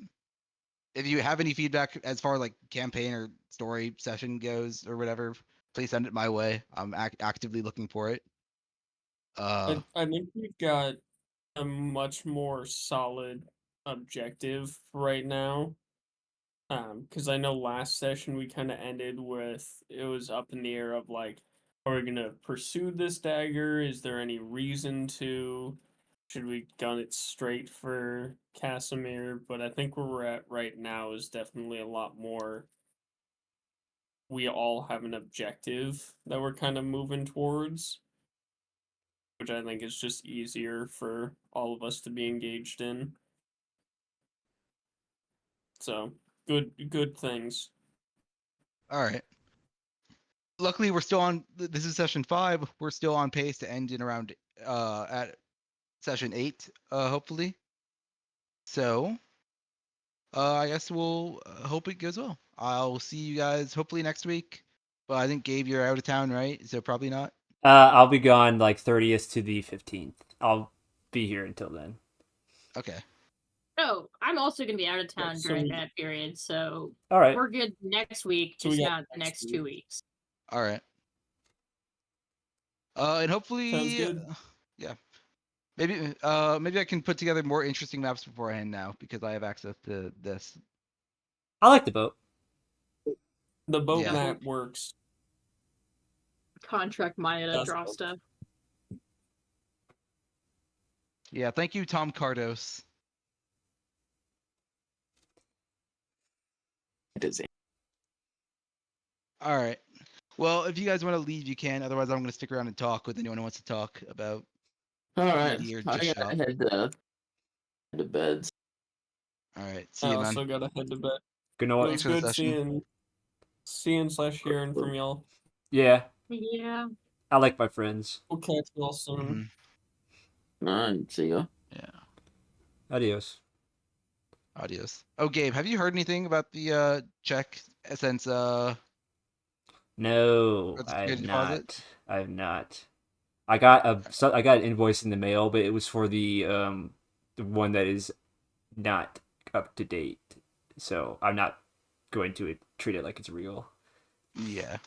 Speaker 1: if you have any feedback as far as like campaign or story session goes or whatever, please send it my way. I'm actively looking for it.
Speaker 4: I think we've got a much more solid objective right now. Because I know last session we kind of ended with it was up in the air of like, are we gonna pursue this dagger? Is there any reason to? Should we gun it straight for Casimir? But I think where we're at right now is definitely a lot more we all have an objective that we're kind of moving towards, which I think is just easier for all of us to be engaged in. So, good things.
Speaker 1: All right. Luckily, we're still on. This is session 5. We're still on pace to end in around at session 8, hopefully. So, I guess we'll hope it goes well. I'll see you guys hopefully next week. But I think Gabe, you're out of town, right? So probably not.
Speaker 3: I'll be gone like 30th to the 15th. I'll be here until then.
Speaker 1: Okay.
Speaker 5: Oh, I'm also gonna be out of town
Speaker 4: so
Speaker 5: during
Speaker 4: we-
Speaker 5: that period, so
Speaker 3: All right.
Speaker 5: we're good next week,
Speaker 4: So we
Speaker 5: just
Speaker 4: got
Speaker 5: not the
Speaker 4: next
Speaker 5: next
Speaker 4: week.
Speaker 5: 2 weeks.
Speaker 1: All right. And hopefully,
Speaker 4: Sounds good.
Speaker 1: Yeah. Maybe maybe I can put together more interesting maps beforehand now because I have access to this.
Speaker 3: I like the boat.
Speaker 4: The boat
Speaker 1: Yeah.
Speaker 4: map works.
Speaker 5: Contract Maya to
Speaker 4: That's
Speaker 5: draw
Speaker 4: dope.
Speaker 5: stuff.
Speaker 1: Yeah. Thank you, Tom Cardos.
Speaker 6: It is.
Speaker 1: All right. Well, if you guys want to leave, you can. Otherwise, I'm going to stick around and talk with anyone who wants to talk about.
Speaker 6: All right.
Speaker 1: D&D or
Speaker 6: I
Speaker 1: just
Speaker 6: gotta
Speaker 1: shop.
Speaker 6: head to bed.
Speaker 1: All right. See
Speaker 4: I
Speaker 1: you, man.
Speaker 4: also gotta head to bed.
Speaker 3: Good
Speaker 4: It
Speaker 3: night.
Speaker 4: was
Speaker 1: Thanks for the
Speaker 4: good
Speaker 1: session.
Speaker 4: seeing / hearing from y'all.
Speaker 3: Yeah,
Speaker 5: Yeah.
Speaker 3: I like my friends.
Speaker 4: We'll catch y'all soon.
Speaker 1: Mhm.
Speaker 6: All right. See ya.
Speaker 1: Yeah.
Speaker 3: Adios.
Speaker 1: Adios. Oh, Gabe, have you heard anything about the check since
Speaker 3: No,
Speaker 1: for the
Speaker 3: I have
Speaker 1: security deposit?
Speaker 3: not. I have not. I got I got an invoice in the mail, but it was for the one that is not up to date. So I'm not going to treat it like it's real.
Speaker 1: Yeah.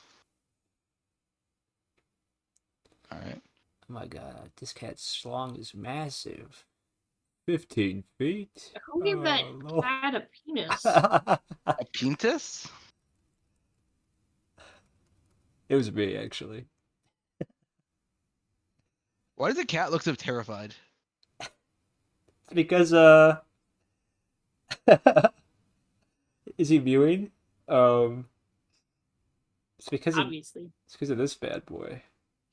Speaker 1: All right.
Speaker 3: Oh my god, this cat's schlong is massive. 15 feet.
Speaker 5: Who gave that
Speaker 3: Oh, Lord.
Speaker 5: cat a penis?
Speaker 1: A Pintus?
Speaker 3: It was me, actually.
Speaker 1: Why does the cat look so terrified?
Speaker 3: Because is he viewing? It's because
Speaker 5: Obviously.
Speaker 3: of this bad boy.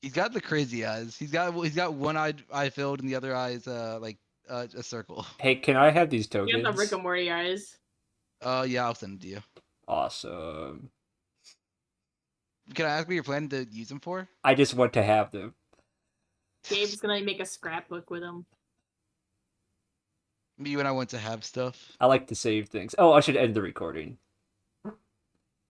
Speaker 1: He's got the crazy eyes. He's got one eye filled and the other eye is like a circle.
Speaker 3: Hey, can I have these
Speaker 5: You
Speaker 3: tokens?
Speaker 5: got the Rick and Morty eyes.
Speaker 1: Yeah, I'll send them to you.
Speaker 3: Awesome.
Speaker 1: Can I ask what you're planning to use them for?
Speaker 3: I just want to have them.
Speaker 5: Gabe's gonna make a scrapbook with him.
Speaker 1: Me when I want to have stuff.
Speaker 3: I like to save things. Oh, I should end the recording.